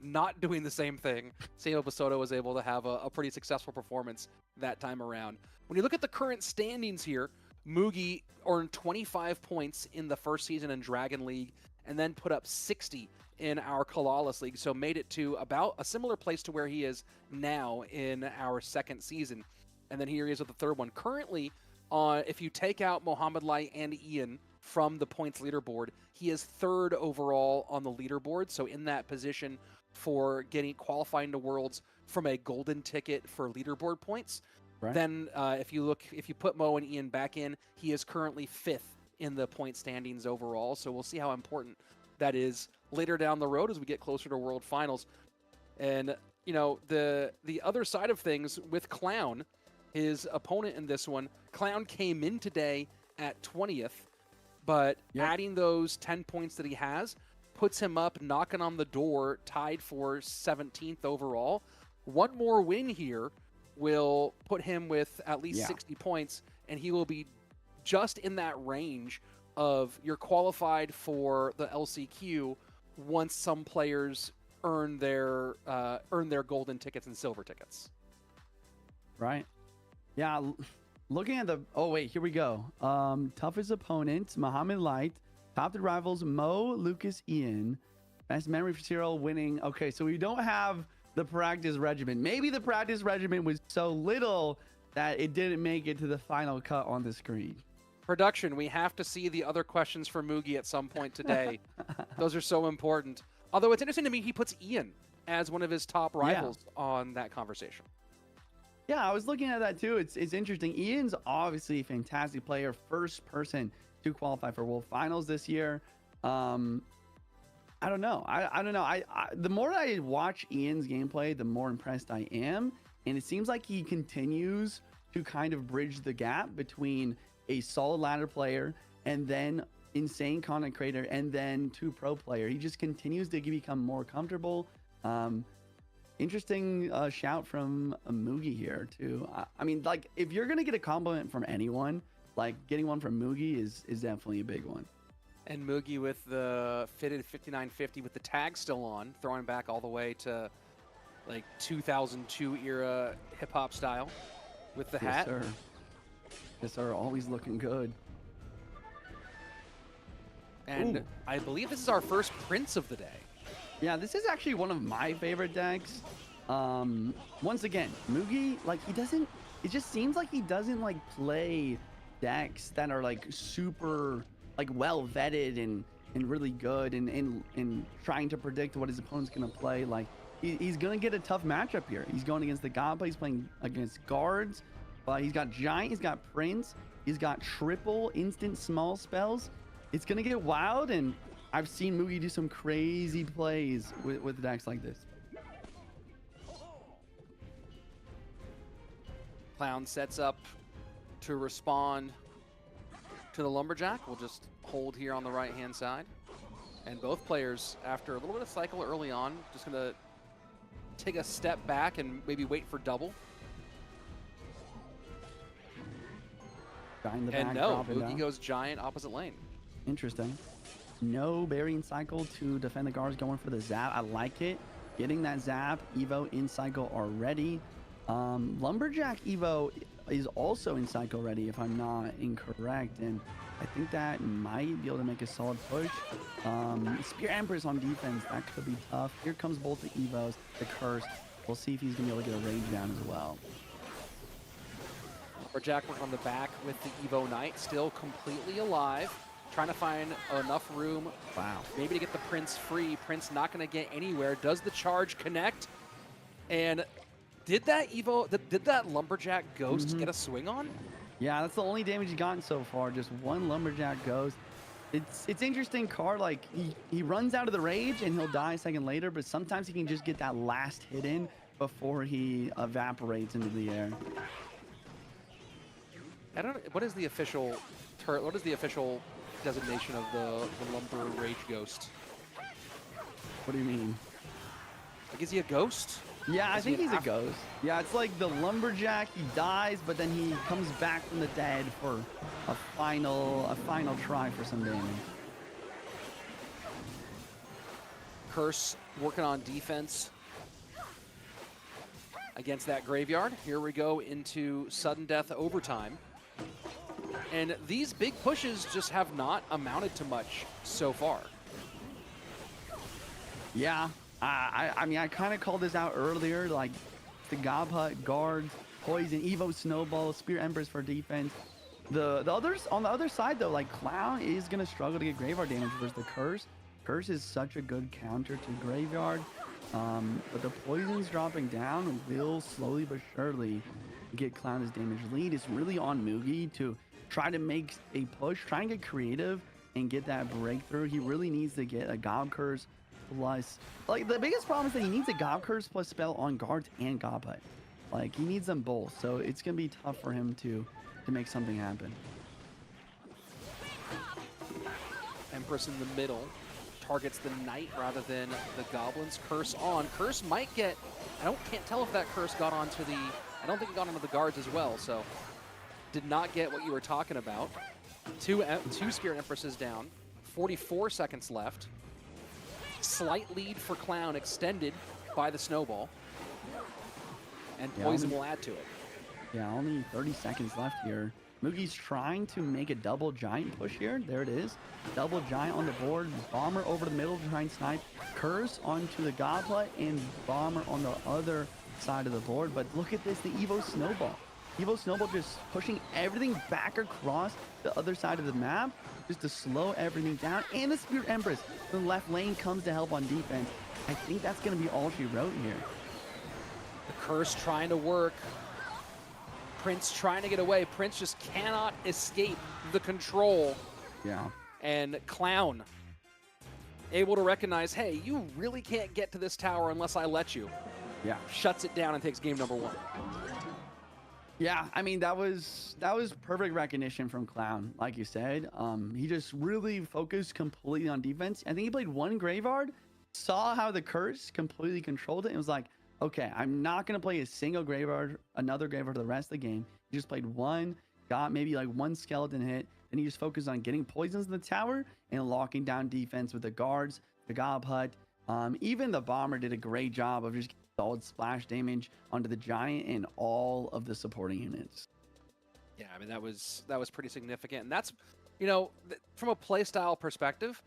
not doing the same thing, Samuel Basoto was able to have a pretty successful performance that time around. When you look at the current standings here, Moogie earned 25 points in the first season in Dragon League, and then put up 60 in our Kalalis League, so made it to about a similar place to where he is now in our second season. And then here he is with the third one. Currently, if you take out Mohamed Light and Ian from the points leaderboard, he is third overall on the leaderboard, so in that position for qualifying to Worlds from a golden ticket for leaderboard points. Right. Then if you put Mo and Ian back in, he is currently fifth in the point standings overall. So we'll see how important that is later down the road as we get closer to World Finals. And, you know, the other side of things with Clown, his opponent in this one, Clown came in today at 20th, but adding those 10 points that he has puts him up knocking on the door, tied for 17th overall. One more win here will put him with at least 60 points, and he will be just in that range of you're qualified for the LCQ once some players earn their golden tickets and silver tickets. Right. Yeah. Looking at here we go. Toughest opponents, Muhammad Light. Top 3 rivals, Mo, Lucas, Ian. Best memory for CRL winning. Okay, so we don't have the practice regimen. Maybe the practice regimen was so little that it didn't make it to the final cut on the screen. Production, we have to see the other questions for Moogie at some point today. Those are so important. Although it's interesting to me, he puts Ian as one of his top rivals on that conversation. Yeah, I was looking at that too. It's interesting. Ian's obviously a fantastic player. First person to qualify for World Finals this year. I don't know. I don't know. The more I watch Ian's gameplay, the more impressed I am. And it seems like he continues to kind of bridge the gap between a solid ladder player and then insane content creator and then to pro player. He just continues to become more comfortable. Interesting shout from Mugi here too. I mean, like, if you're gonna get a compliment from anyone, like getting one from Mugi is definitely a big one. And Mugi with the fitted 5950 with the tag still on, throwing back all the way to like 2002 era hip hop style with the hat. Sir. Yes, sir. Always looking good. And Ooh. I believe this is our first Prince of the day. Yeah, this is actually one of my favorite decks. Once again, Mugi, like, it just seems like he doesn't like play decks that are like super like well vetted and really good and trying to predict what his opponent's gonna play. Like, he's gonna get a tough matchup here. He's going against the God, but he's playing against guards. But he's got Giant, he's got Prince, he's got triple instant small spells. It's gonna get wild, and I've seen Mugi do some crazy plays with decks like this. Clown sets up to respond to the Lumberjack. We'll just hold here on the right-hand side. And both players, after a little bit of cycle early on, just going to take a step back and maybe wait for double. In the And back, no, Mugi Mugi goes Giant opposite lane. Interesting. No burying cycle to defend the guards, going for the zap. I like it. Getting that zap. Evo in cycle already. Lumberjack Evo is also in cycle ready, if I'm not incorrect, and I think that might be able to make a solid push. Spear Empress on defense, that could be tough. Here comes both the Evos, the Curse. We'll see if he's gonna be able to get a rage down as well. Lumberjack working on the back with the Evo Knight, still completely alive, trying to find enough room. Wow. Maybe to get the Prince free. Prince not going to get anywhere. Does the charge connect? And did that Evo, did that Lumberjack Ghost get a swing on? Yeah, that's the only damage he's gotten so far. Just one Lumberjack Ghost. It's interesting card. Like, he runs out of the rage and he'll die a second later, but sometimes he can just get that last hit in before he evaporates into the air. I don't know, what is the official designation of the Lumber Rage Ghost? What do you mean? Like, is he a ghost? Yeah, I think he's a ghost. Yeah, it's like the Lumberjack, he dies, but then he comes back from the dead for a final try for some damage. Curse working on defense against that graveyard. Here we go into sudden death overtime. And these big pushes just have not amounted to much so far. Yeah, I mean, I kind of called this out earlier, like the Gob Hut, guards, poison, Evo snowball, Spear Empress for defense. The others on the other side though, like Clown is gonna struggle to get graveyard damage versus the Curse. Curse is such a good counter to graveyard, but the poisons dropping down will slowly but surely get Clown his damage lead. It's really on Mugi to try to make a push, try and get creative and get that breakthrough. He really needs to get a Gob Curse plus, like, the biggest problem is that he needs a Gob Curse plus spell on guards and Gob Hut. Like, he needs them both, so it's gonna be tough for him to make something happen. Empress in the middle targets the Knight rather than the Goblins. Curse on. Curse might get, can't tell if that Curse got onto the, I don't think it got onto the guards as well, so did not get what you were talking about. Two Spirit Empresses down, 44 seconds left. Slight lead for Clown extended by the snowball. And Poison will add to it. Yeah, only 30 seconds left here. Mugi's trying to make a double Giant push here. There it is. Double Giant on the board. Bomber over the middle to try and snipe. Curse onto the Goblet and Bomber on the other side of the board. But look at this, the Evo Snowball. Evo Snowball just pushing everything back across the other side of the map just to slow everything down. And the Spirit Empress from the left lane comes to help on defense. I think that's going to be all she wrote here. The Curse trying to work. Prince trying to get away. Prince just cannot escape the control. Yeah. And Clown able to recognize, hey, you really can't get to this tower unless I let you. Yeah. shuts it down and takes game number 1. Yeah, I mean that was perfect recognition from Clown, like you said. He just really focused completely on defense. I think he played one Graveyard, saw how the curse completely controlled it, and was like, okay, I'm not gonna play a single Graveyard, another Graveyard the rest of the game. He just played one, got maybe like one skeleton hit, and he just focused on getting poisons in the tower and locking down defense with the guards, the Gob Hut. Even the Bomber did a great job of just solid splash damage onto the Giant and all of the supporting units. Yeah, I mean that was pretty significant, and that's, you know, from a playstyle perspective,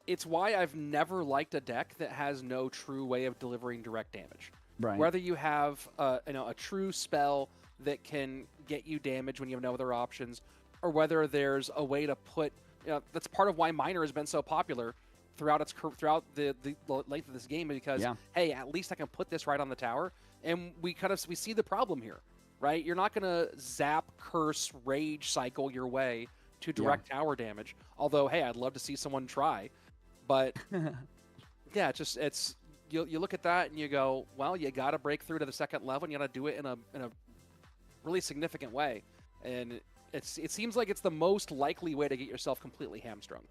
it's why I've never liked a deck that has no true way of delivering direct damage. Right. Whether you have a true spell that can get you damage when you have no other options, or whether there's a way to put, that's part of why Miner has been so popular throughout the length of this game, because hey, at least I can put this right on the tower, and we see the problem here, right? You're not gonna zap, curse, rage cycle your way to direct tower damage. Although, hey, I'd love to see someone try, but yeah, it's you look at that and you go, well, you got to break through to the second level, and you got to do it in a really significant way, and it seems like it's the most likely way to get yourself completely hamstrung.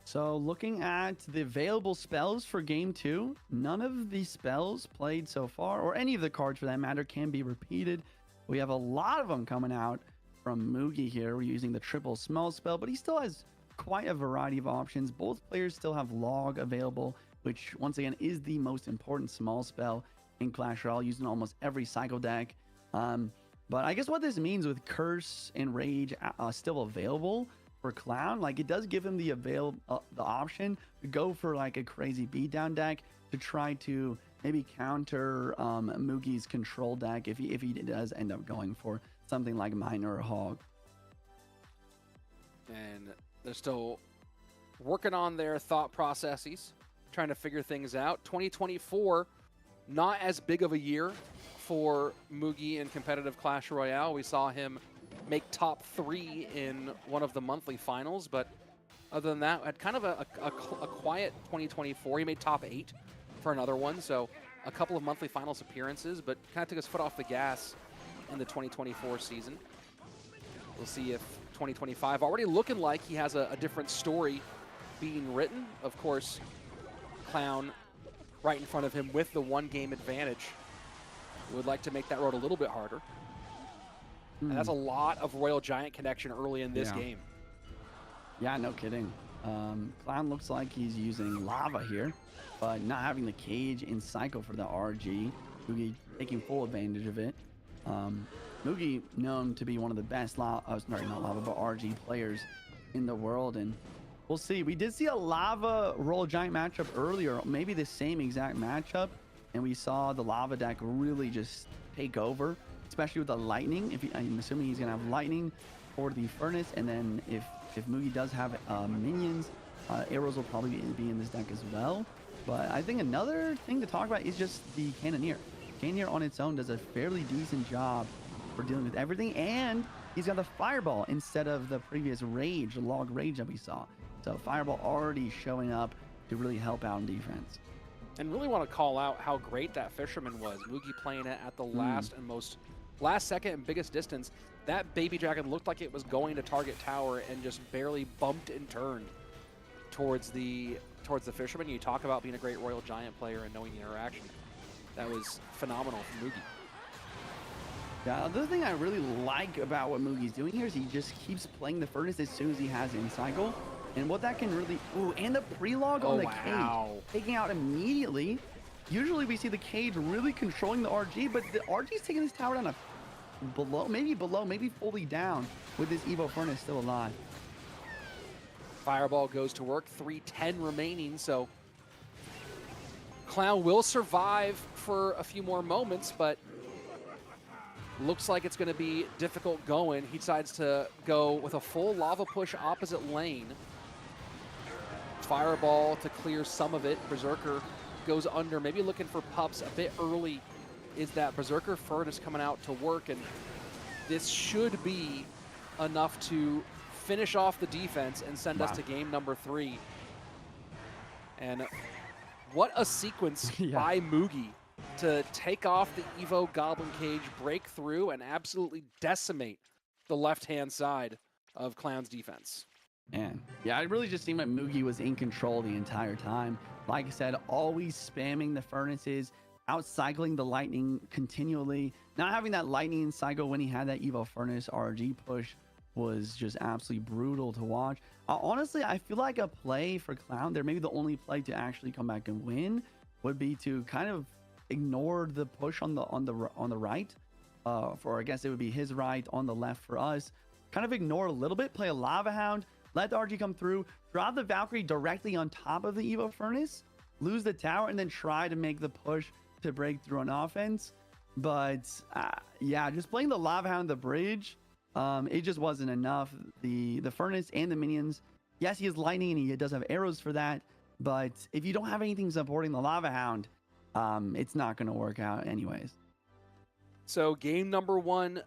So looking at the available spells for game 2, none of the spells played so far, or any of the cards for that matter, can be repeated. We have a lot of them coming out from Mugi here. We're using the triple smell spell, but he still has quite a variety of options. Both players still have Log available, which once again is the most important small spell in Clash Royale, used in almost every cycle deck. But I guess what this means with Curse and Rage still available for Clown, like it does give him the option to go for like a crazy beatdown deck to try to maybe counter Mugi's control deck if he does end up going for something like Miner or Hog. And they're still working on their thought processes, trying to figure things out. 2024, not as big of a year for Mugi in competitive Clash Royale. We saw him make top 3 in one of the monthly finals, but other than that, had kind of a quiet 2024. He made top 8 for another one, so a couple of monthly finals appearances, but kind of took his foot off the gas in the 2024 season. We'll see if 2025 already looking like he has a different story being written. Of course, Clown right in front of him with the 1-game advantage. We would like to make that road a little bit harder. And that's a lot of Royal Giant connection early in this game. Yeah, no kidding. Clown looks like he's using Lava here, but not having the cage in cycle for the RG. Mugi taking full advantage of it. Mugi known to be one of the best RG players in the world, and we'll see. We did see a Lava Royal Giant matchup earlier, maybe the same exact matchup, and we saw the Lava deck really just take over, especially with the Lightning. I'm assuming he's gonna have Lightning for the Furnace, and then if Mugi does have minions, arrows will probably be in this deck as well. But I think another thing to talk about is just the Cannoneer. Cannoneer on its own does a fairly decent job for dealing with everything, and he's got the Fireball instead of the previous Rage, the Log Rage that we saw. So Fireball already showing up to really help out in defense. And really want to call out how great that Fisherman was. Mugi playing it at the last second and biggest distance. That Baby Dragon looked like it was going to target tower and just barely bumped and turned towards the Fisherman. You talk about being a great Royal Giant player and knowing the interaction. That was phenomenal from Mugi. Yeah, the other thing I really like about what Mugi's doing here is he just keeps playing the Furnace as soon as he has in cycle. And what that can really... Ooh, and the pre-log on the cage. Taking out immediately. Usually we see the cage really controlling the RG, but the RG's taking this tower down below, maybe fully down with this Evo Furnace still alive. Fireball goes to work, 3:10 remaining, so Clown will survive for a few more moments, but looks like it's going to be difficult going. He decides to go with a full lava push opposite lane. Fireball to clear some of it. Berserker goes under, maybe looking for pups a bit early. Is that Berserker Furnace coming out to work, and this should be enough to finish off the defense and send us to game number 3. And what a sequence by Mugi to take off the Evo Goblin Cage, break through, and absolutely decimate the left-hand side of Clown's defense. Man, yeah, it really just seemed like Mugi was in control the entire time. Like I said, always spamming the furnaces, out cycling the lightning continually. Not having that lightning cycle when he had that Evo Furnace RG push was just absolutely brutal to watch. Honestly, I feel like a play for Clown, there maybe the only play to actually come back and win would be to kind of ignore the push on the right. For I guess it would be his right, on the left for us. Kind of ignore a little bit, play a Lava Hound, let the RG come through, drop the Valkyrie directly on top of the Evo Furnace, lose the tower, and then try to make the push to break through on offense. But yeah, just playing the Lava Hound, the bridge, it just wasn't enough. The Furnace and the minions, yes, he has lightning and he does have arrows for that, but if you don't have anything supporting the Lava Hound, it's not going to work out anyways. So game number 1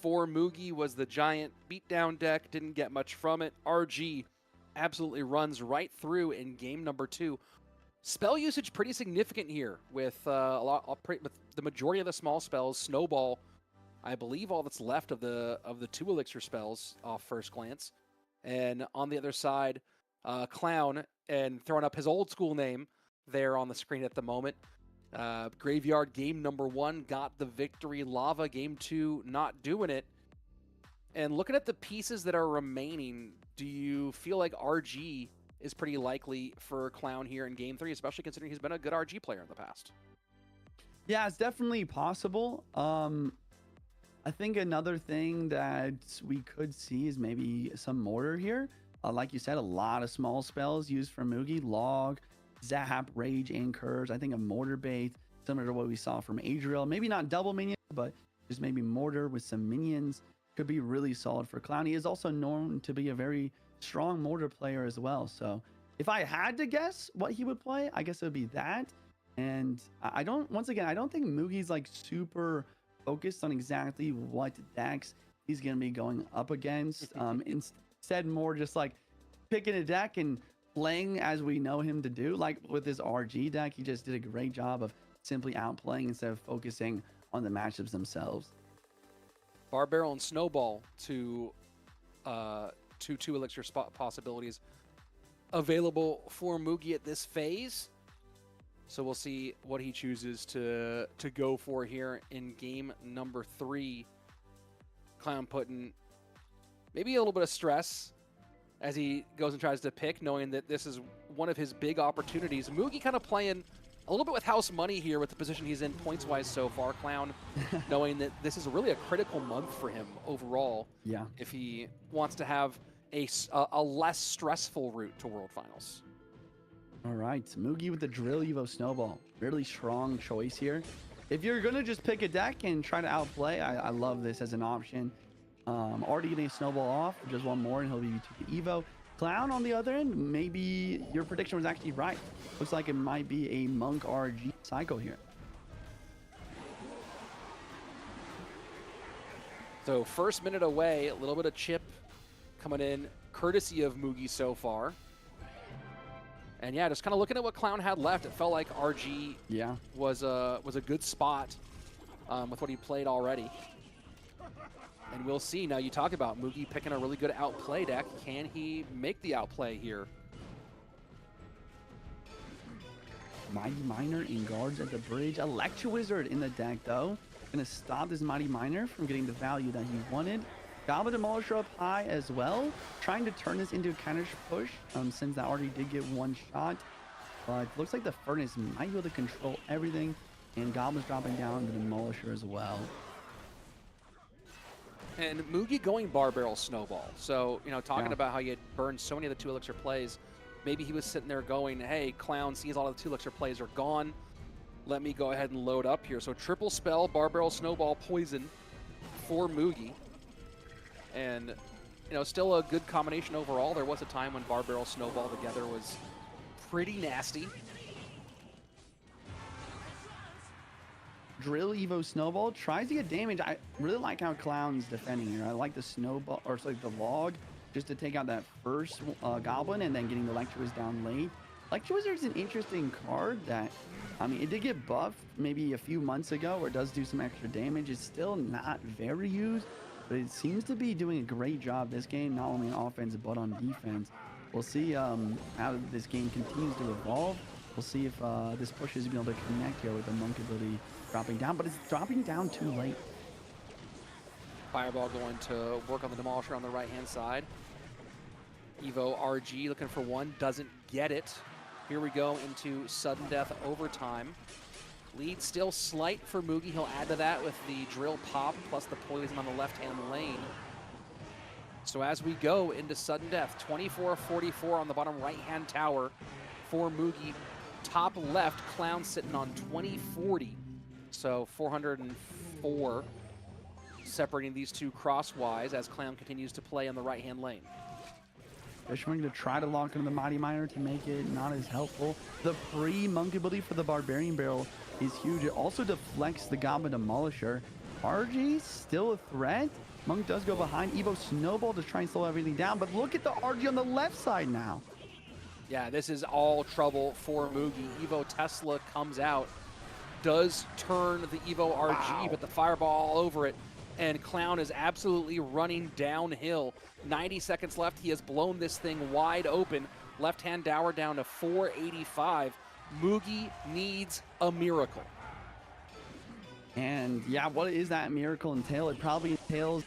for Mugi was the giant beatdown deck. Didn't get much from it. RG absolutely runs right through in game number 2. Spell usage pretty significant here with with the majority of the small spells. Snowball, I believe all that's left of the 2 elixir spells off first glance. And on the other side, Clown, and throwing up his old school name there on the screen at the moment. Graveyard game number 1 got the victory. Lava game 2 not doing it. And looking at the pieces that are remaining, do you feel like RG is pretty likely for Clown here in game 3, especially considering he's been a good RG player in the past? Yeah, it's definitely possible. I think another thing that we could see is maybe some mortar here. Like you said, a lot of small spells used for Mugi, Log, Zap, Rage, and Curves. I think a mortar bait, similar to what we saw from Adriel. Maybe not double minion, but just maybe mortar with some minions could be really solid for Clown. He is also known to be a very strong mortar player as well. So if I had to guess what he would play, I guess it would be that. And I don't think Mugi's like super focused on exactly what decks he's going to be going up against. Instead, more just like picking a deck and playing as we know him to do. Like with his RG deck, he just did a great job of simply outplaying instead of focusing on the matchups themselves. Barbarrel and Snowball to 2 elixir spot possibilities available for Mugi at this phase. So we'll see what he chooses to go for here in game number 3. Clown putting maybe a little bit of stress as he goes and tries to pick, knowing that this is one of his big opportunities. Mugi kind of playing a little bit with house money here with the position he's in points-wise so far. Clown knowing that this is really a critical month for him overall. Yeah. If he wants to have a less stressful route to World Finals. All right, Mugi with the Drill Evo Snowball. Really strong choice here. If you're going to just pick a deck and try to outplay, I love this as an option. Already getting a Snowball off, just one more and he'll be to the Evo. Clown on the other end, maybe your prediction was actually right. Looks like it might be a Monk RG cycle here. So first minute away, a little bit of chip coming in, courtesy of Mugi so far. And yeah, just kind of looking at what Clown had left, it felt like RG was a good spot with what he played already. And we'll see. Now you talk about Mugi picking a really good outplay deck. Can he make the outplay here? Mighty Miner in guards at the bridge. Electro Wizard in the deck though. Gonna stop this Mighty Miner from getting the value that he wanted. Goblin Demolisher up high as well. Trying to turn this into a counter push since that already did get one shot. But looks like the Furnace might be able to control everything. And Goblin's dropping down the Demolisher as well. And Mugi going Barbarrel Snowball. So, you know, talking about how he had burned so many of the 2 elixir plays, maybe he was sitting there going, hey, Clown sees all of the 2 elixir plays are gone. Let me go ahead and load up here. So triple spell, Barbarrel Snowball, Poison for Mugi. And, you know, still a good combination overall. There was a time when Barbarrel Snowball together was pretty nasty. Drill Evo Snowball tries to get damage. I really like how Clown's defending here. I like the Snowball, or sorry, the Log, just to take out that first Goblin and then getting the Electros down late. Lecture Wizard's an interesting card that, I mean, it did get buffed maybe a few months ago where it does do some extra damage. It's still not very used, but it seems to be doing a great job this game, not only on offense, but on defense. We'll see how this game continues to evolve. We'll see if this push is able to connect here with the Monk ability dropping down, but it's dropping down too late. Fireball going to work on the Demolisher on the right-hand side. Evo RG looking for one, doesn't get it. Here we go into sudden death overtime. Lead still slight for Mugi. He'll add to that with the drill pop plus the poison on the left-hand lane. So as we go into sudden death, 24-44 on the bottom right-hand tower for Mugi. Top left, Clown sitting on 2040. So 404 separating these two crosswise as Clown continues to play on the right-hand lane. Fishman going to try to lock into the Mighty Miner to make it not as helpful. The pre-Monk ability for the Barbarian Barrel is huge. It also deflects the Goblin Demolisher. RG still a threat. Monk does go behind. Evo Snowball to try and slow everything down, but look at the RG on the left side now. Yeah, this is all trouble for Mugi. Evo Tesla comes out, does turn the Evo RG, Wow. but the fireball all over it, and Clown is absolutely running downhill. 90 seconds left. He has blown this thing wide open. Left-hand dower down to 485. Mugi needs a miracle. And yeah, what is that miracle entail? It probably entails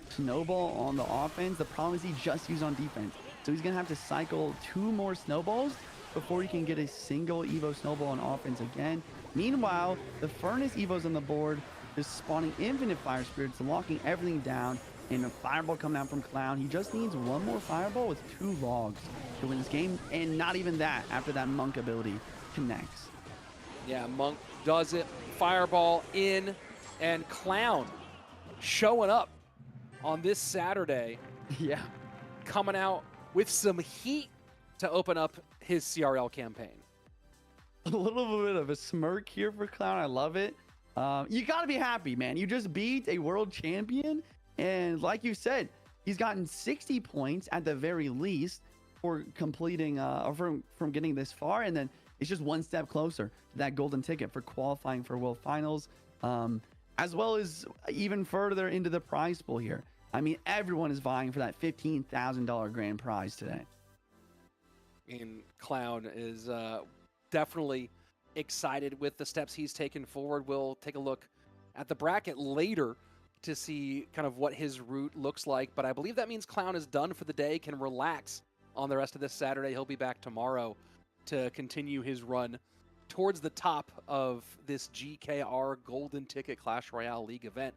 Snowball on the offense. The problem is he just used on defense. So he's going to have to cycle 2 more Snowballs before he can get a single Evo Snowball on offense again. Meanwhile, the Furnace Evo's on the board is spawning infinite Fire Spirits, locking everything down, and a Fireball coming out from Clown. He just needs 1 more Fireball with 2 logs to win this game, and not even that after that Monk ability connects. Yeah, Monk does it. Fireball in, and Clown showing up on this Saturday. Yeah. Coming out with some heat to open up his CRL campaign. A little bit of a smirk here for Clown. I love it. You got to be happy, man. You just beat a world champion. And like you said, he's gotten 60 points at the very least for completing, or from getting this far. And then it's just 1 step closer to that golden ticket for qualifying for World Finals, as well as even further into the prize pool here. I mean, everyone is vying for that $15,000 grand prize today. And Clown is definitely excited with the steps he's taken forward. We'll take a look at the bracket later to see kind of what his route looks like. But I believe that means Clown is done for the day, can relax on the rest of this Saturday. He'll be back tomorrow to continue his run towards the top of this GKR Golden Ticket Clash Royale League event.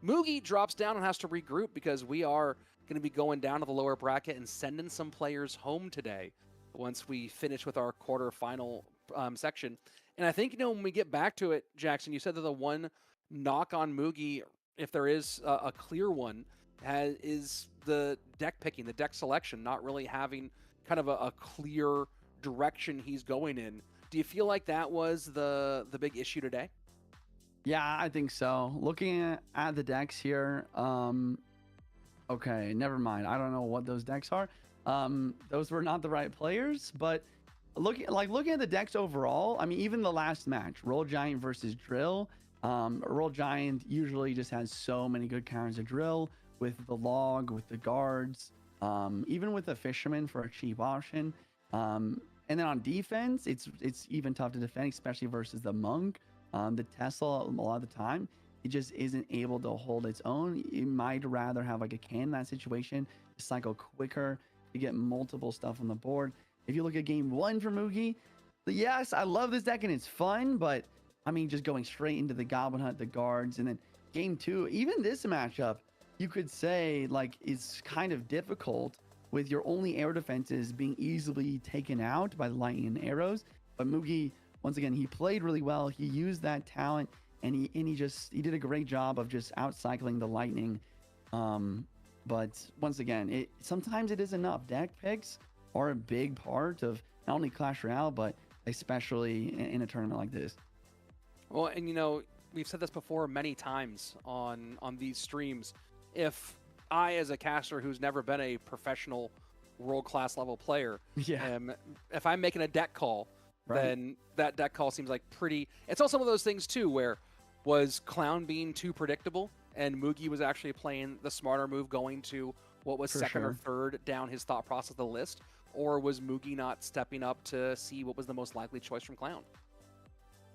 Mugi drops down and has to regroup because we are going to be going down to the lower bracket and sending some players home today once we finish with our quarterfinal section. And I think, when we get back to it, Jackson, you said that the one knock on Mugi, if there is a clear one, is the deck picking, the deck selection, not really having kind of a clear direction he's going in. Do you feel like that was the big issue today? Yeah, I think so. Looking at the decks here, okay, never mind. I don't know what those decks are. Those were not the right players, but looking at the decks overall, I mean, even the last match, Roll Giant versus Drill, Roll Giant usually just has so many good counters of Drill with the log, with the guards, even with the Fisherman for a cheap option. And then on defense, it's even tough to defend, especially versus the Monk. The Tesla, a lot of the time, it just isn't able to hold its own. You might rather have like a can in that situation to cycle quicker, to get multiple stuff on the board. If you look at game 1 for Mugi, yes, I love this deck and it's fun, but I mean, just going straight into the Goblin Hunt, the guards, and then game 2, even this matchup, you could say like it's kind of difficult with your only air defenses being easily taken out by the lightning and arrows. But Mugi, once again, he played really well. He used that talent, and he did a great job of just outcycling the lightning. But once again, sometimes it is enough. Deck picks are a big part of not only Clash Royale, but especially in a tournament like this. Well, and we've said this before many times on these streams. If I, as a caster who's never been a professional world-class level player. Yeah. If I'm making a deck call, Right. then that deck call seems like pretty... It's also one of those things, too, where was Clown being too predictable and Mugi was actually playing the smarter move going to what was For second or sure. third down his thought process of the list? Or was Mugi not stepping up to see what was the most likely choice from Clown?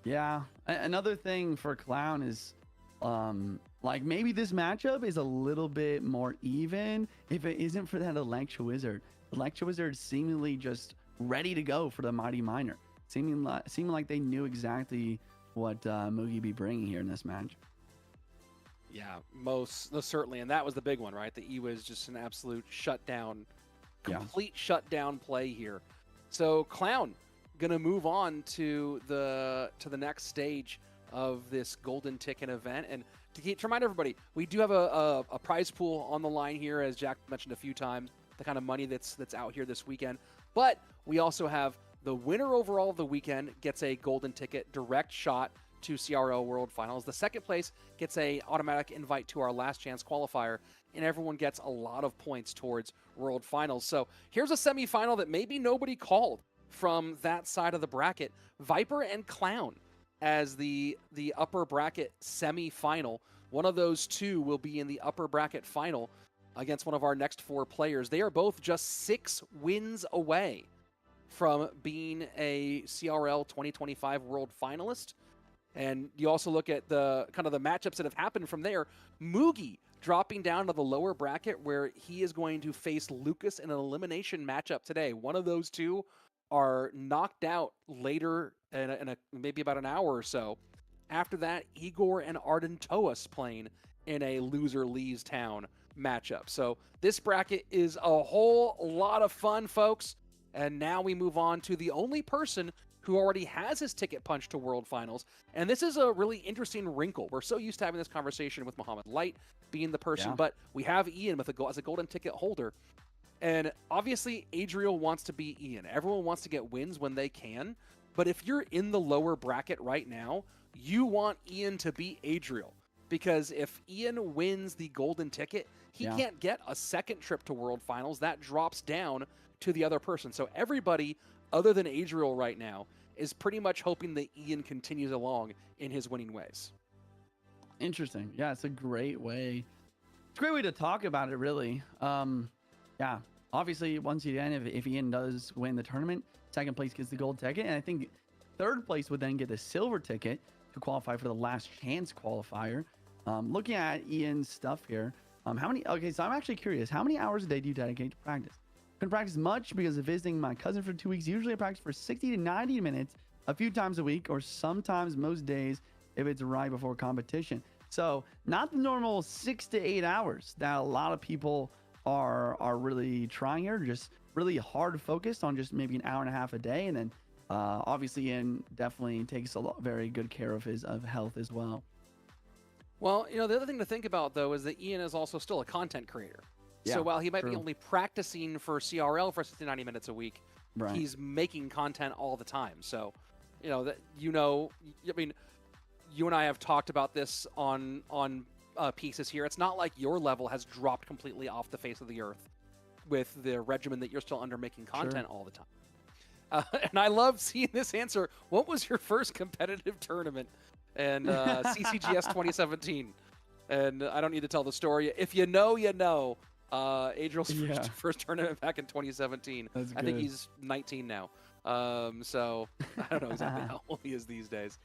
Yeah. Another thing for Clown is like maybe this matchup is a little bit more even if it isn't for that Electro Wizard. Electro Wizard seemingly just ready to go for the Mighty Miner. Seeming like they knew exactly what Mugi be bringing here in this match. Yeah, most certainly. And that was the big one, right? The E was just an absolute shutdown, complete shutdown play here. So Clown gonna move on to the next stage of this golden ticket event. And to remind everybody, we do have a prize pool on the line here, as Jack mentioned a few times, the kind of money that's out here this weekend. But we also have the winner overall of the weekend gets a golden ticket direct shot to CRL World Finals. The second place gets a automatic invite to our last chance qualifier, and everyone gets a lot of points towards World Finals. So here's a semifinal that maybe nobody called from that side of the bracket. Viper and Clown as the upper bracket semifinal. One of those two will be in the upper bracket final against one of our next four players. They are both just 6 wins away from being a CRL 2025 World Finalist. And you also look at the kind of the matchups that have happened from there. Mugi dropping down to the lower bracket where he is going to face Lucas in an elimination matchup today. One of those two are knocked out later in maybe about an hour or so. After that, Igor and Arden Toas playing in a loser leaves town matchup. So this bracket is a whole lot of fun, folks. And now we move on to the only person who already has his ticket punched to World Finals. And this is a really interesting wrinkle. We're so used to having this conversation with Muhammad Light being the person, but we have Ian with as a golden ticket holder. And obviously, Adriel wants to be Ian. Everyone wants to get wins when they can. But if you're in the lower bracket right now, you want Ian to beat Adriel. Because if Ian wins the golden ticket, he can't get a second trip to World Finals. That drops down to the other person. So everybody other than Adriel right now is pretty much hoping that Ian continues along in his winning ways. Interesting. Yeah, it's a great way. It's a great way to talk about it, really. Yeah, obviously, once again, if Ian does win the tournament, second place gets the gold ticket. And I think third place would then get the silver ticket to qualify for the last chance qualifier. Looking at Ian's stuff here, okay, so I'm actually curious, how many hours a day do you dedicate to practice? Couldn't practice much because of visiting my cousin for 2 weeks. Usually I practice for 60 to 90 minutes a few times a week, or sometimes most days if it's right before competition. So not the normal 6 to 8 hours that a lot of people are really trying here. Just really hard focused on just maybe an hour and a half a day. And then obviously Ian definitely takes very good care of his health as well. Well, you know, the other thing to think about, though, is that Ian is also still a content creator. So while he might be only practicing for CRL for 60 to 90 minutes a week, he's making content all the time. So, you know, I mean, you and I have talked about this on pieces here. It's not like your level has dropped completely off the face of the earth with the regimen that you're still under making content all the time. And I love seeing this answer. What was your first competitive tournament? And CCGS 2017. And I don't need to tell the story. If you know, you know. Adriel's first tournament back in 2017. I think he's 19 now. So I don't know exactly how old he is these days.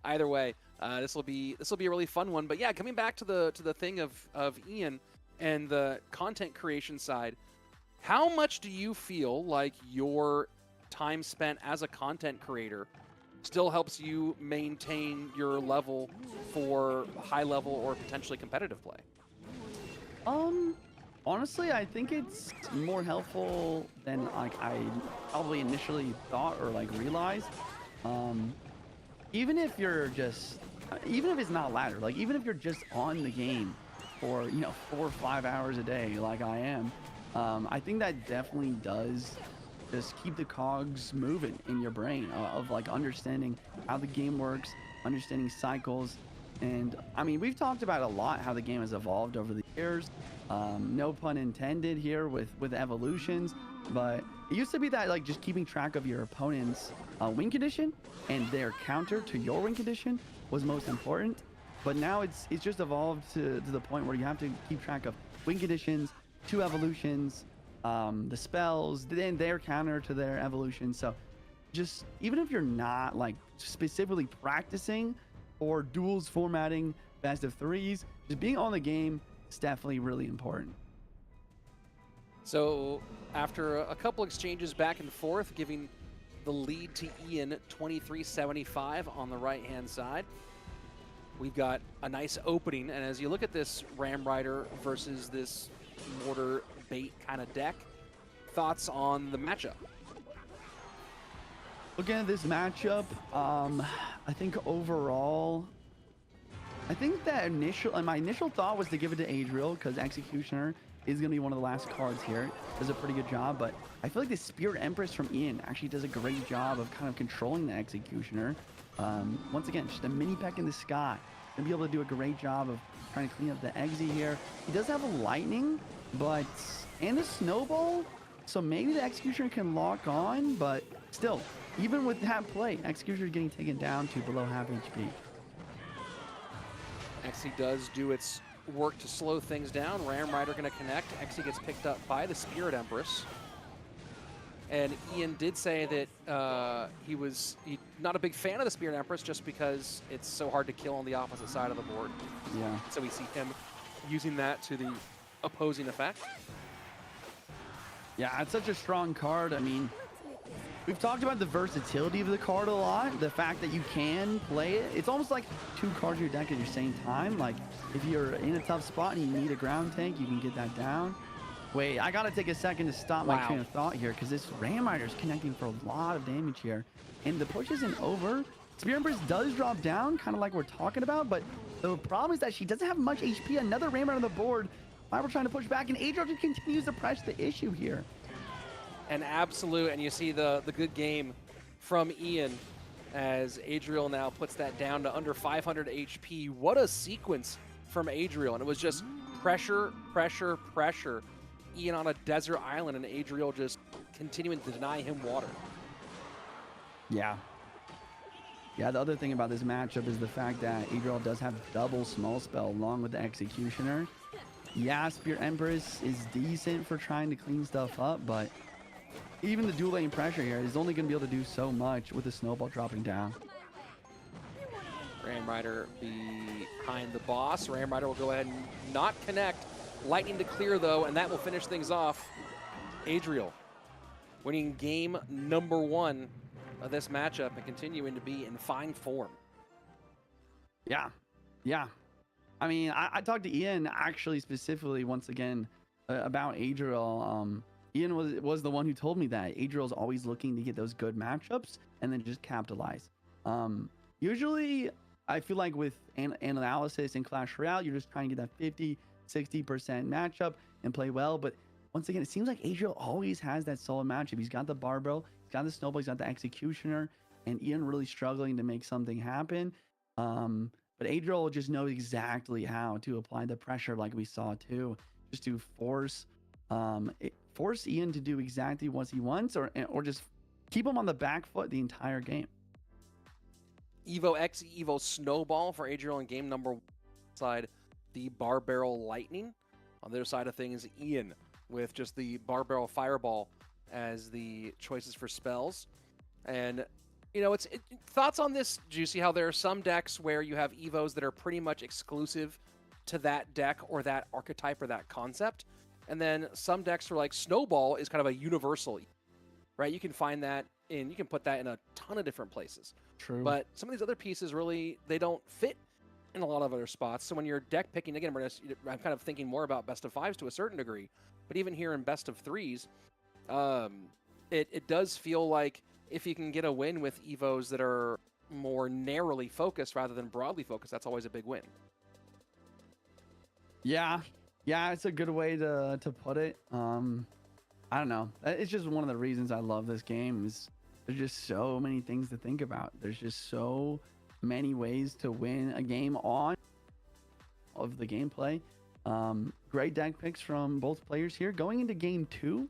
Either way, this will be a really fun one. But yeah, coming back to the thing of Ian and the content creation side, how much do you feel like your time spent as a content creator still helps you maintain your level for high level or potentially competitive play? Honestly, I think it's more helpful than like I probably initially thought or like realized. Even if you're just, even if it's not ladder, like even if you're just on the game for 4 or 5 hours a day, like I am, I think that definitely does just keep the cogs moving in your brain of like understanding how the game works, understanding cycles. And I mean, we've talked about a lot how the game has evolved over the years. No pun intended here with evolutions, but it used to be that like just keeping track of your opponent's win condition and their counter to your win condition was most important. But now it's just evolved to the point where you have to keep track of win conditions, two evolutions, the spells, then their counter to their evolution. So just even if you're not like specifically practicing or duels formatting best of threes, just being on the game is definitely really important. So after a couple exchanges back and forth, giving the lead to Ian 23-75 on the right-hand side, we've got a nice opening. And as you look at this Ram Rider versus this Mortar Bait kind of deck, thoughts on the matchup? Looking at this matchup, I think overall, I think that my initial thought was to give it to Adriel because Executioner is going to be one of the last cards here. Does a pretty good job, but I feel like the Spirit Empress from Ian actually does a great job of kind of controlling the Executioner. Once again, just a mini peck in the sky. Gonna be able to do a great job of trying to clean up the Exy here. He does have a Lightning, and a Snowball, so maybe the Executioner can lock on, but still, even with that play, Executioner is getting taken down to below half HP. Exy does do its work to slow things down. Ram Rider going to connect. Exy gets picked up by the Spirit Empress. And Ian did say that he's not a big fan of the Spirit Empress just because it's so hard to kill on the opposite side of the board. Yeah. So we see him using that to the opposing effect. Yeah, it's such a strong card. I mean, we've talked about the versatility of the card a lot. The fact that you can play it. It's almost like two cards in your deck at the same time. Like, if you're in a tough spot and you need a ground tank, you can get that down. Wait, I gotta take a second to stop my train of thought here because this Ram Rider is connecting for a lot of damage here. And the push isn't over. Spirit Empress does drop down, kind of like we're talking about, but the problem is that she doesn't have much HP. Another Ram Rider on the board. We're trying to push back, and Adriel just continues to press the issue here. An absolute, and you see the good game from Ian as Adriel now puts that down to under 500 HP. What a sequence from Adriel, and it was just pressure, pressure, pressure. Ian on a desert island, and Adriel just continuing to deny him water. Yeah. Yeah, the other thing about this matchup is the fact that Adriel does have double small spell along with the Executioner. Yeah, Spirit Empress is decent for trying to clean stuff up, but even the dual lane pressure here is only going to be able to do so much with the Snowball dropping down. Ram Rider behind the boss. Ram Rider will go ahead and not connect. Lightning to clear, though, and that will finish things off. Adriel winning game number 1 of this matchup and continuing to be in fine form. Yeah. Yeah. I mean, I talked to Ian actually specifically once again about Adriel. Ian was the one who told me that Adriel's always looking to get those good matchups and then just capitalize. Usually, I feel like with analysis in Clash Royale, you're just trying to get that 50-60% matchup and play well. But once again, it seems like Adriel always has that solid matchup. He's got the Barbell, he's got the Snowball, he's got the Executioner, and Ian really struggling to make something happen. But Adriel just knows exactly how to apply the pressure like we saw too, just to force Ian to do exactly what he wants or just keep him on the back foot the entire game. Evo X, Evo Snowball for Adriel in game number 1 side, the Bar Barrel Lightning. On the other side of things, Ian with just the Bar Barrel Fireball as the choices for spells. And you know, thoughts on this, Juicy, how there are some decks where you have Evos that are pretty much exclusive to that deck or that archetype or that concept. And then some decks are like Snowball is kind of a universal, right? You can find that you can put that in a ton of different places. True. But some of these other pieces really, they don't fit in a lot of other spots. So when you're deck picking, again, I'm kind of thinking more about best of 5s to a certain degree. But even here in best of 3s, it does feel like if you can get a win with Evos that are more narrowly focused rather than broadly focused, that's always a big win. Yeah, it's a good way to put it. I don't know. It's just one of the reasons I love this game is there's just so many things to think about. There's just so many ways to win a game on of the gameplay. Great deck picks from both players here. Going into game 2,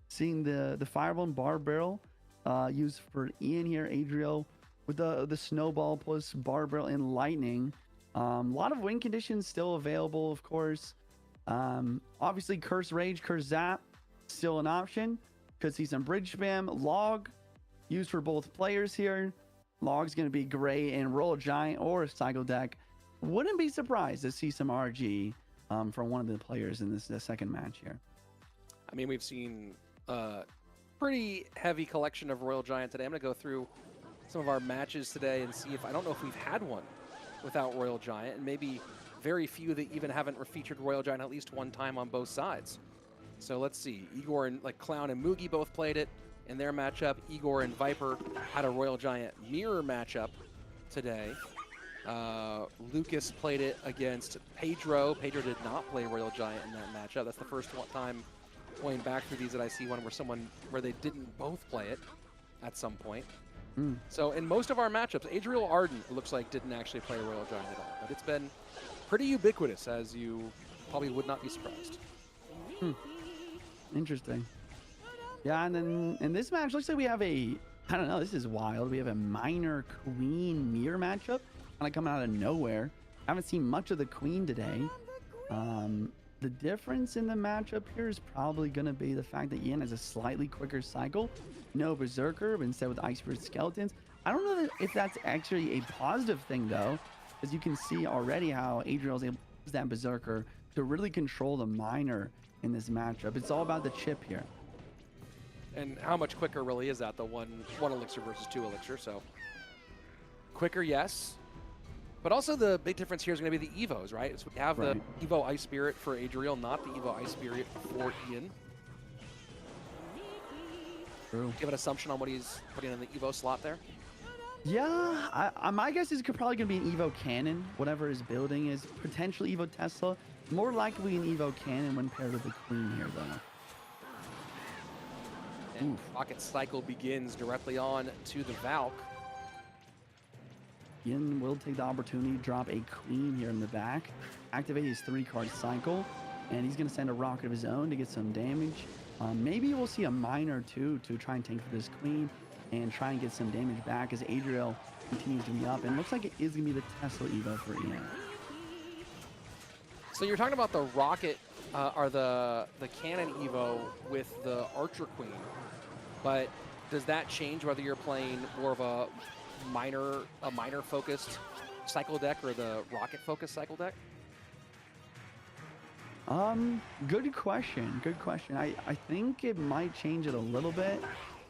seeing the Fireball and Bar Barrel used for Ian here, Adriel with the Snowball plus Bar Barrel and Lightning. A lot of win conditions still available, of course. Obviously, Curse Rage, Curse Zap, still an option. Could see some Bridge Spam. Log, used for both players here. Log's going to be great in Royal Giant or a Cycle deck. Wouldn't be surprised to see some RG from one of the players in this second match here. I mean, we've seen a pretty heavy collection of Royal Giant today. I'm going to go through some of our matches today and see if, I don't know if we've had one without Royal Giant, and maybe very few that even haven't featured Royal Giant at least one time on both sides. So let's see. Igor and Clown and Mugi both played it in their matchup. Igor and Viper had a Royal Giant mirror matchup today. Lucas played it against Pedro. Pedro did not play Royal Giant in that matchup. That's the first time going back through these that I see one where they didn't both play it at some point. So in most of our matchups, Adriel Arden, it looks like, didn't actually play Royal Giant at all. But it's been pretty ubiquitous, as you probably would not be surprised. Interesting. Yeah, and then in this match, looks like we have I don't know, this is wild. We have a minor Queen mirror matchup, kind of coming out of nowhere. Haven't seen much of the Queen today. The difference in the matchup here is probably going to be the fact that Ian has a slightly quicker cycle. No Berserker, but instead with Ice Spirit Skeletons. I don't know if that's actually a positive thing, though, as you can see already how Adriel's able to use that Berserker to really control the minor in this matchup. It's all about the chip here. And how much quicker really is that, the one elixir versus 2 elixir? So quicker, yes. But also the big difference here is going to be the Evos, right? So we have the Evo Ice Spirit for Adriel, not the Evo Ice Spirit for Ian. True. Do you have an assumption on what he's putting in the Evo slot there? Yeah, my guess is probably going to be an Evo Cannon. Whatever his building is, potentially Evo Tesla. More likely an Evo Cannon when paired with the Queen here, though. And Rocket Cycle begins directly on to the Valk. Ian will take the opportunity to drop a Queen here in the back, activate his 3-card cycle, and he's going to send a Rocket of his own to get some damage. Maybe we'll see a Miner too to try and tank for this Queen and try and get some damage back as Adriel continues to be up. And looks like it is going to be the Tesla Evo for Ian. So you're talking about the Rocket or the Cannon Evo with the Archer Queen, but does that change whether you're playing more of a minor focused cycle deck or the rocket focused cycle deck? Good question. Good question. I think it might change it a little bit.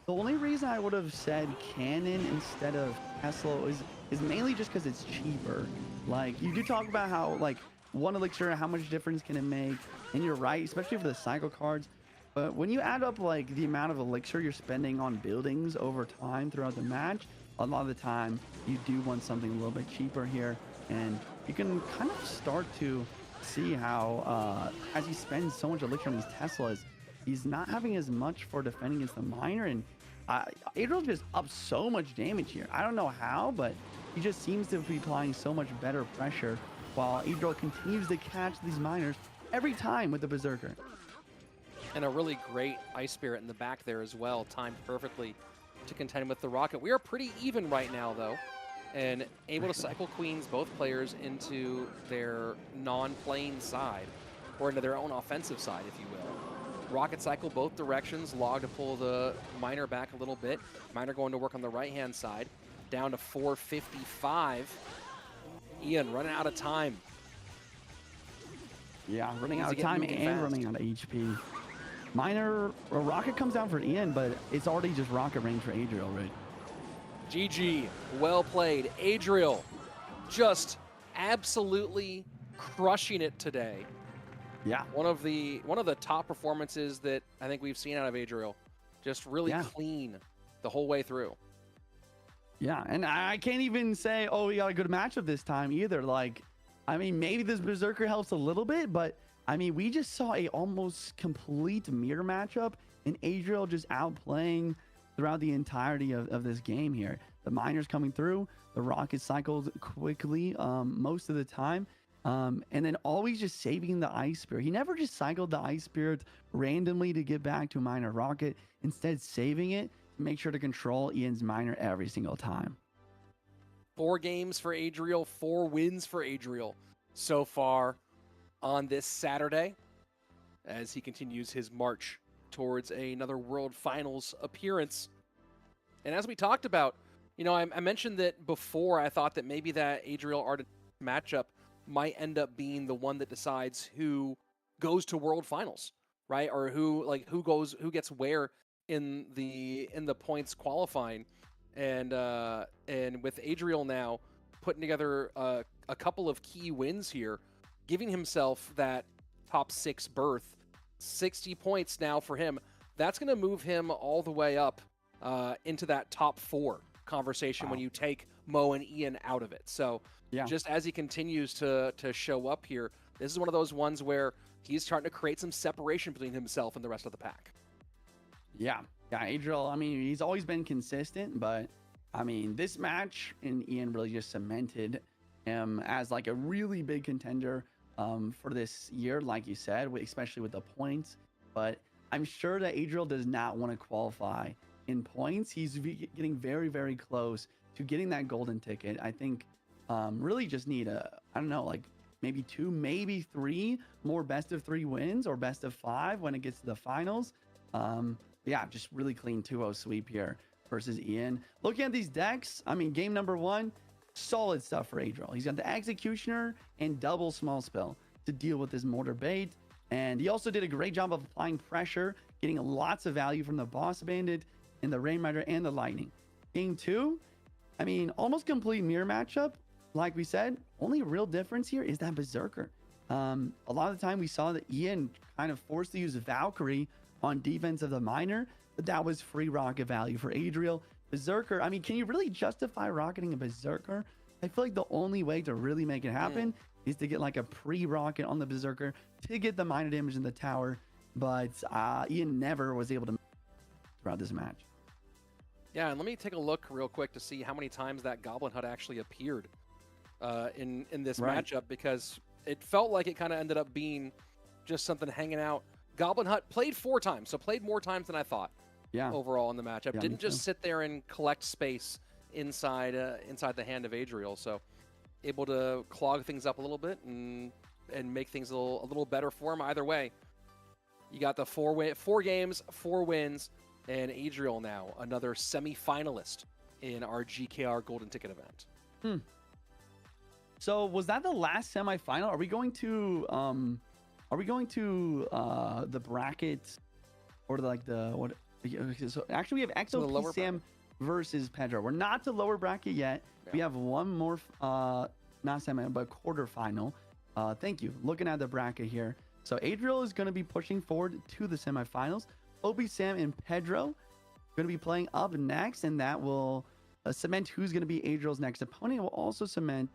The only reason I would have said Cannon instead of Tesla is mainly just because it's cheaper. Like, you do talk about how, like, 1 elixir, how much difference can it make? And you're right, especially for the cycle cards. But when you add up, like, the amount of elixir you're spending on buildings over time throughout the match, a lot of the time you do want something a little bit cheaper here. And you can kind of start to see how, as he spends so much elixir on these Teslas, he's not having as much for defending against the Miner. And Adriel just up so much damage here. I don't know how, but he just seems to be applying so much better pressure while Adriel continues to catch these Miners every time with the Berserker. And a really great Ice Spirit in the back there as well, timed perfectly to contend with the Rocket. We are pretty even right now, though, and able to cycle Queens, both players, into their non-playing side, or into their own offensive side, if you will. Rocket cycle both directions, Log to pull the Miner back a little bit. Miner going to work on the right-hand side, down to 455. Ian running out of time. Yeah, running out of time and running out of HP. Miner, or Rocket comes down for Ian, but it's already just Rocket range for Adriel, right? GG, well played. Adriel just absolutely crushing it today. Yeah. One of the top performances that I think we've seen out of Adriel. Just really clean the whole way through. Yeah, and I can't even say, oh, we got a good matchup this time either. Like, I mean, maybe this Berserker helps a little bit, but I mean, we just saw a almost complete mirror matchup and Adriel just outplaying throughout the entirety of this game here. The miners coming through, the rocket cycled quickly most of the time. And then always just saving the Ice Spirit. He never just cycled the Ice Spirit randomly to get back to miner rocket. Instead, saving it to make sure to control Ian's miner every single time. 4 games for Adriel, 4 wins for Adriel so far on this Saturday as he continues his march towards another World Finals appearance. And as we talked about, you know, I mentioned that before. I thought that maybe that Adriel Arden matchup might end up being the one that decides who goes to World Finals, right? Or who gets where in the points qualifying. And with Adriel now putting together a couple of key wins here, giving himself that top 6 berth, 60 points now for him. That's going to move him all the way up into that top 4 conversation when you take Mo and Ian out of it. So just as he continues to show up here, this is one of those ones where he's starting to create some separation between himself and the rest of the pack. Yeah, Adriel, I mean, he's always been consistent, but I mean, this match and Ian really just cemented him as like a really big contender for this year, like you said, especially with the points. But I'm sure that Adriel does not want to qualify in points. He's getting very, very close to getting that golden ticket. I think really just need I don't know, like maybe 2, maybe 3 more best of 3 wins or best of 5 when it gets to the finals. Yeah, just really clean 2-0 sweep here versus Ian. Looking at these decks, I mean, game number 1, solid stuff for Adriel. He's got the Executioner and double small spell to deal with his mortar bait. And he also did a great job of applying pressure, getting lots of value from the boss bandit and the Rainrider and the lightning. Game 2, I mean, almost complete mirror matchup. Like we said, only real difference here is that Berserker. A lot of the time we saw that Ian kind of forced to use Valkyrie on defense of the miner, but that was free rocket value for Adriel. Berserker, I mean, can you really justify rocketing a Berserker? I feel like the only way to really make it happen is to get like a pre-rocket on the Berserker to get the miner damage in the tower, but Ian never was able to throughout this match. Yeah, and let me take a look real quick to see how many times that Goblin Hut actually appeared in this matchup, because it felt like it kind of ended up being just something hanging out. Goblin Hut played 4 times, so played more times than I thought. Yeah. Overall in the matchup, didn't just sit there and collect space inside the hand of Adriel. So able to clog things up a little bit and make things a little better for him. Either way, you got the 4 games, 4 wins, and Adriel now another semi-finalist in our GKR Golden Ticket event. So was that the last semi-final? Are we going to the bracket or like the what? So actually, we have XOP Sam versus Pedro. We're not to lower bracket yet. Yeah. We have one more, not semi, but quarterfinal. Thank you. Looking at the bracket here. So Adriel is going to be pushing forward to the semifinals. Opie Sam and Pedro going to be playing up next, and that will cement who's going to be Adriel's next opponent. It will also cement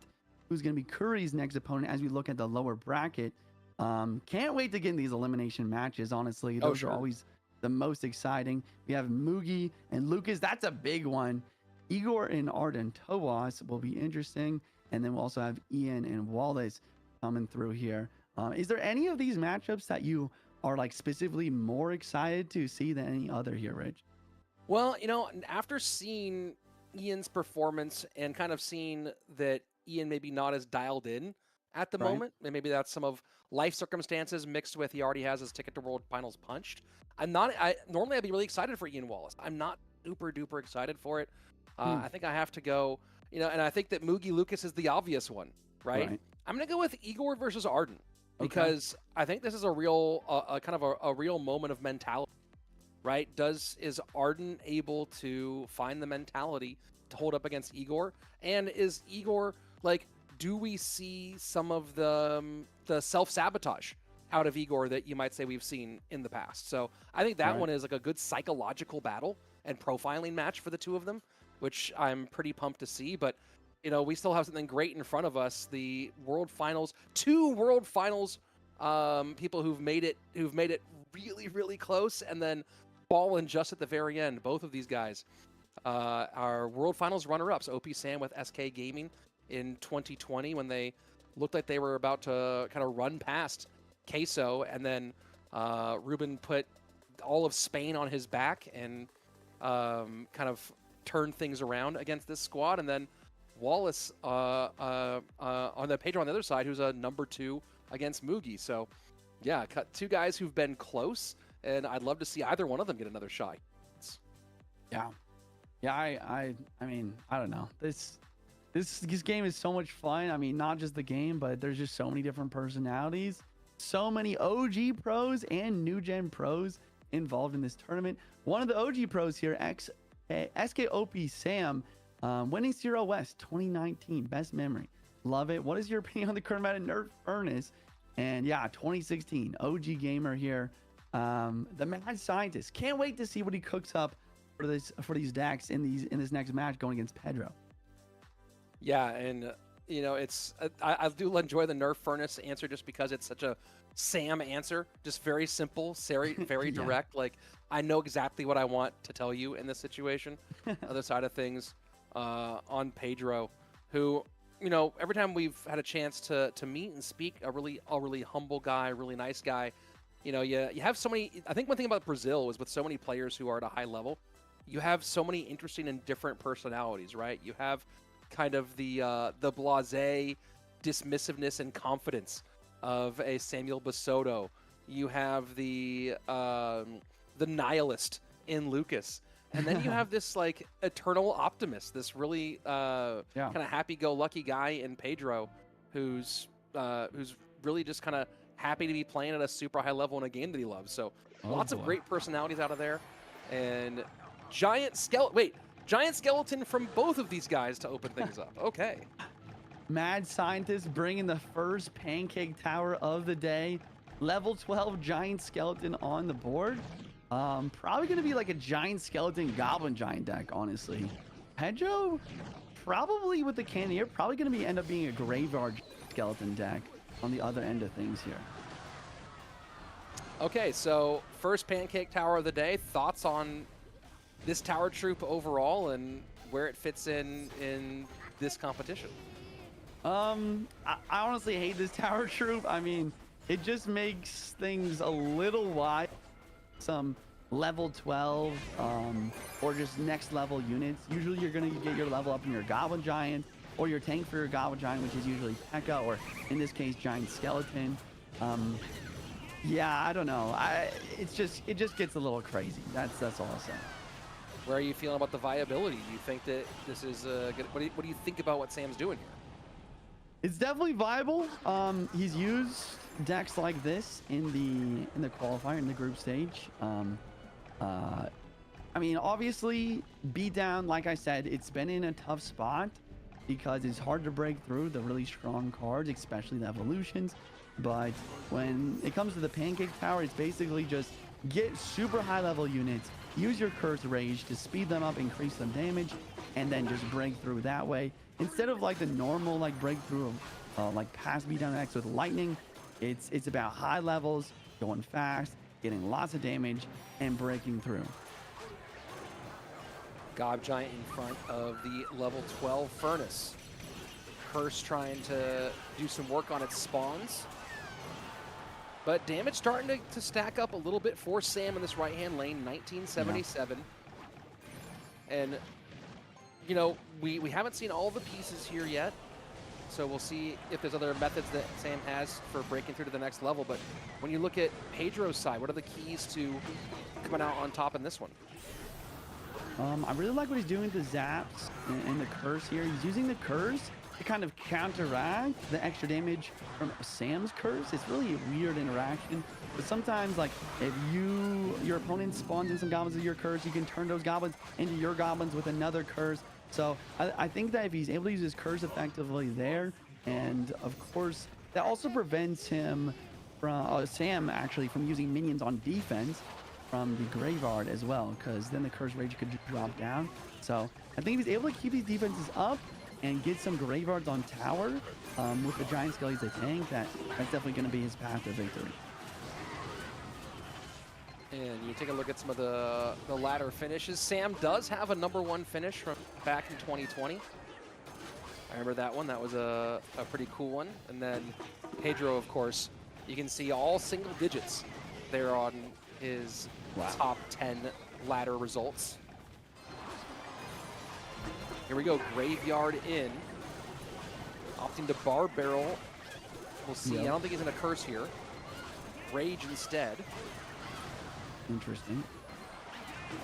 who's going to be Curry's next opponent as we look at the lower bracket. Can't wait to get in these elimination matches, honestly. Those are always the most exciting. We have Mugi and Lucas. That's a big one. Igor and Arden Towas will be interesting. And then we'll also have Ian and Wallace coming through here. Is there any of these matchups that you are like specifically more excited to see than any other here, Rich? Well, you know, after seeing Ian's performance and kind of seeing that Ian maybe not as dialed in at the moment, and maybe that's some of life circumstances mixed with he already has his ticket to World Finals punched. Normally I'd be really excited for Ian Wallace. I'm not super duper excited for it. I think I have to go, you know, and I think that Mugi Lucas is the obvious one, right? I'm going to go with Igor versus Arden because I think this is a real, kind of a real moment of mentality, right? Is Arden able to find the mentality to hold up against Igor? And is Igor, like, do we see some of the self-sabotage out of Igor that you might say we've seen in the past? So I think that one is like a good psychological battle and profiling match for the two of them, which I'm pretty pumped to see. But, you know, we still have something great in front of us. The World Finals, 2 World Finals people who've made it really, really close, and then balling just at the very end. Both of these guys are World Finals runner-ups. OP Sam with SK Gaming in 2020 when they looked like they were about to kind of run past Queso, and then Ruben put all of Spain on his back and kind of turned things around against this squad. And then Wallace on the Pedro on the other side, who's a number 2 against Mugi. So yeah, two guys who've been close, and I'd love to see either one of them get another shot. Yeah. Yeah, I mean, I don't know. This game is so much fun. I mean, not just the game, but there's just so many different personalities. So many OG pros and new gen pros involved in this tournament. One of the OG pros here, SKOP Sam, winning CRL West 2019, best memory. Love it. What is your opinion on the current meta Nerf Furnace? And yeah, 2016 OG gamer here. The mad scientist. Can't wait to see what he cooks up for these decks in this next match going against Pedro. Yeah, and you know, it's I do enjoy the Nerf Furnace answer just because it's such a Sam answer, just very simple, very Yeah. direct. Like, I know exactly what I want to tell you in this situation. Other side of things, on Pedro, who, you know, every time we've had a chance to meet and speak, a really humble guy, really nice guy. You know, you have so many. I think one thing about Brazil is with so many players who are at a high level, you have so many interesting and different personalities, right? You have kind of the blasé dismissiveness and confidence of a Samuel Basoto. You have the nihilist in Lucas. And then you have this like eternal optimist, this really kind of happy-go-lucky guy in Pedro, who's really just kind of happy to be playing at a super high level in a game that he loves. So lots of great personalities out of there, and giant skeleton from both of these guys to open things up. Okay. Mad scientist bringing the first pancake tower of the day. Level 12 giant skeleton on the board. Probably going to be like a giant skeleton goblin giant deck, honestly. Pedro, probably with the Cannoneer, probably going to end up being a graveyard skeleton deck on the other end of things here. Okay, so first pancake tower of the day. Thoughts on this tower troop overall and where it fits in this competition? I honestly hate this tower troop. I mean, it just makes things a little wide. Some level 12 or just next level units. Usually you're going to get your level up in your goblin giant or your tank for your goblin giant, which is usually P.E.K.K.A, or in this case giant skeleton. Yeah, I don't know. It just gets a little crazy. That's all I'll say. Where are you feeling about the viability? Do you think that this is good? What do you think about what Sam's doing here? It's definitely viable. He's used decks like this in the qualifier, in the group stage. I mean, obviously, beatdown, like I said, it's been in a tough spot because it's hard to break through the really strong cards, especially the evolutions. But when it comes to the pancake tower, it's basically just get super high level units, use your curse rage to speed them up, increase some damage, and then just break through that way. Instead of like the normal like breakthrough of like past beatdown decks with lightning, it's about high levels, going fast, getting lots of damage, and breaking through. Gob Giant in front of the level 12 Furnace. Curse trying to do some work on its spawns. But damage starting to stack up a little bit for Sam in this right-hand lane, 1977. Yeah. And, you know, we haven't seen all the pieces here yet. So we'll see if there's other methods that Sam has for breaking through to the next level. But when you look at Pedro's side, what are the keys to coming out on top in this one? I really like what he's doing with the zaps and the curse here. He's using the curse to kind of counteract the extra damage from Sam's curse. It's really a weird interaction. But sometimes, like, if your opponent spawns in some goblins with your curse, you can turn those goblins into your goblins with another curse. So I think that if he's able to use his curse effectively there, and of course, that also prevents him from, Sam actually, from using minions on defense from the graveyard as well, because then the curse rage could just drop down. So I think if he's able to keep these defenses up and get some graveyards on tower with the giant skellies, I think that's definitely going to be his path to victory. And you take a look at some of the ladder finishes. Sam does have a #1 finish from back in 2020. I remember that one. That was a pretty cool one. And then Pedro, of course, you can see all single digits there on his top 10 ladder results. Here we go, Graveyard in. Opting to bar barrel. We'll see. Yep. I don't think he's going to curse here. Rage instead. Interesting.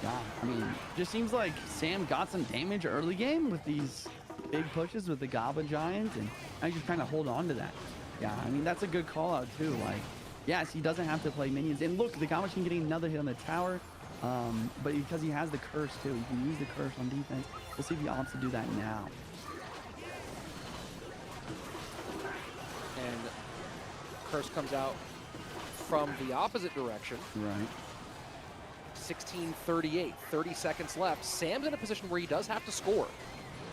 Yeah, I mean, just seems like Sam got some damage early game with these big pushes with the Goblin Giant, and I just kind of hold on to that. Yeah, I mean, that's a good call out too. Like, yes, he doesn't have to play minions. And look, the Goblin Giant getting another hit on the tower, but because he has the curse too, he can use the curse on defense. We'll see if he opts to do that now. And curse comes out from the opposite direction. Right. 16:38, 30 seconds left. Sam's in a position where he does have to score.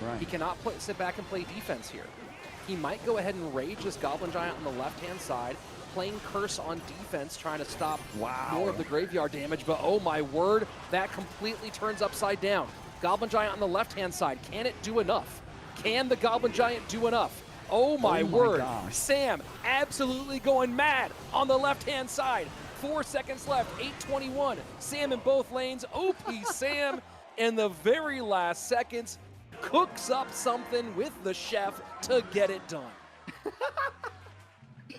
Right. He cannot sit back and play defense here. He might go ahead and rage this Goblin Giant on the left-hand side, playing curse on defense, trying to stop more of the graveyard damage, but oh my word, that completely turns upside down. Goblin Giant on the left-hand side, can it do enough? Can the Goblin Giant do enough? Oh my word, gosh. Sam absolutely going mad on the left-hand side. 4 seconds left, 8:21. Sam in both lanes. OP Sam in the very last seconds cooks up something with the chef to get it done.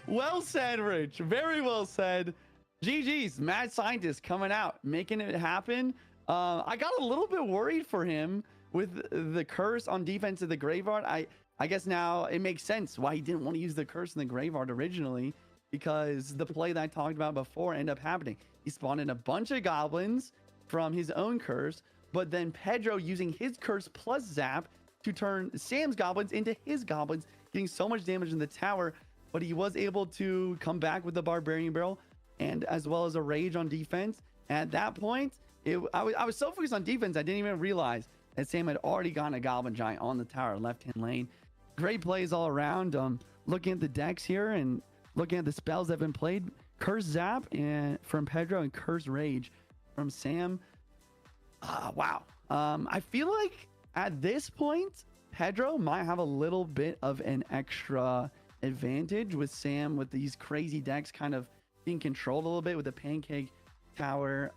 Well said, Rich. Very well said. GG's, Mad Scientist coming out, making it happen. I got a little bit worried for him with the curse on defense of the graveyard. I guess now it makes sense why he didn't want to use the curse in the graveyard originally, because the play that I talked about before ended up happening. He spawned in a bunch of goblins from his own curse, but then Pedro using his curse plus zap to turn Sam's goblins into his goblins, getting so much damage in the tower, but he was able to come back with the Barbarian Barrel and as well as a Rage on defense. At that point, I was so focused on defense, I didn't even realize that Sam had already gotten a Goblin Giant on the tower left-hand lane. Great plays all around. Looking at the decks here and looking at the spells that have been played, Curse Zap and from Pedro and Curse Rage from Sam. Wow. I feel like at this point, Pedro might have a little bit of an extra advantage with Sam with these crazy decks kind of being controlled a little bit with the Pancake Tower.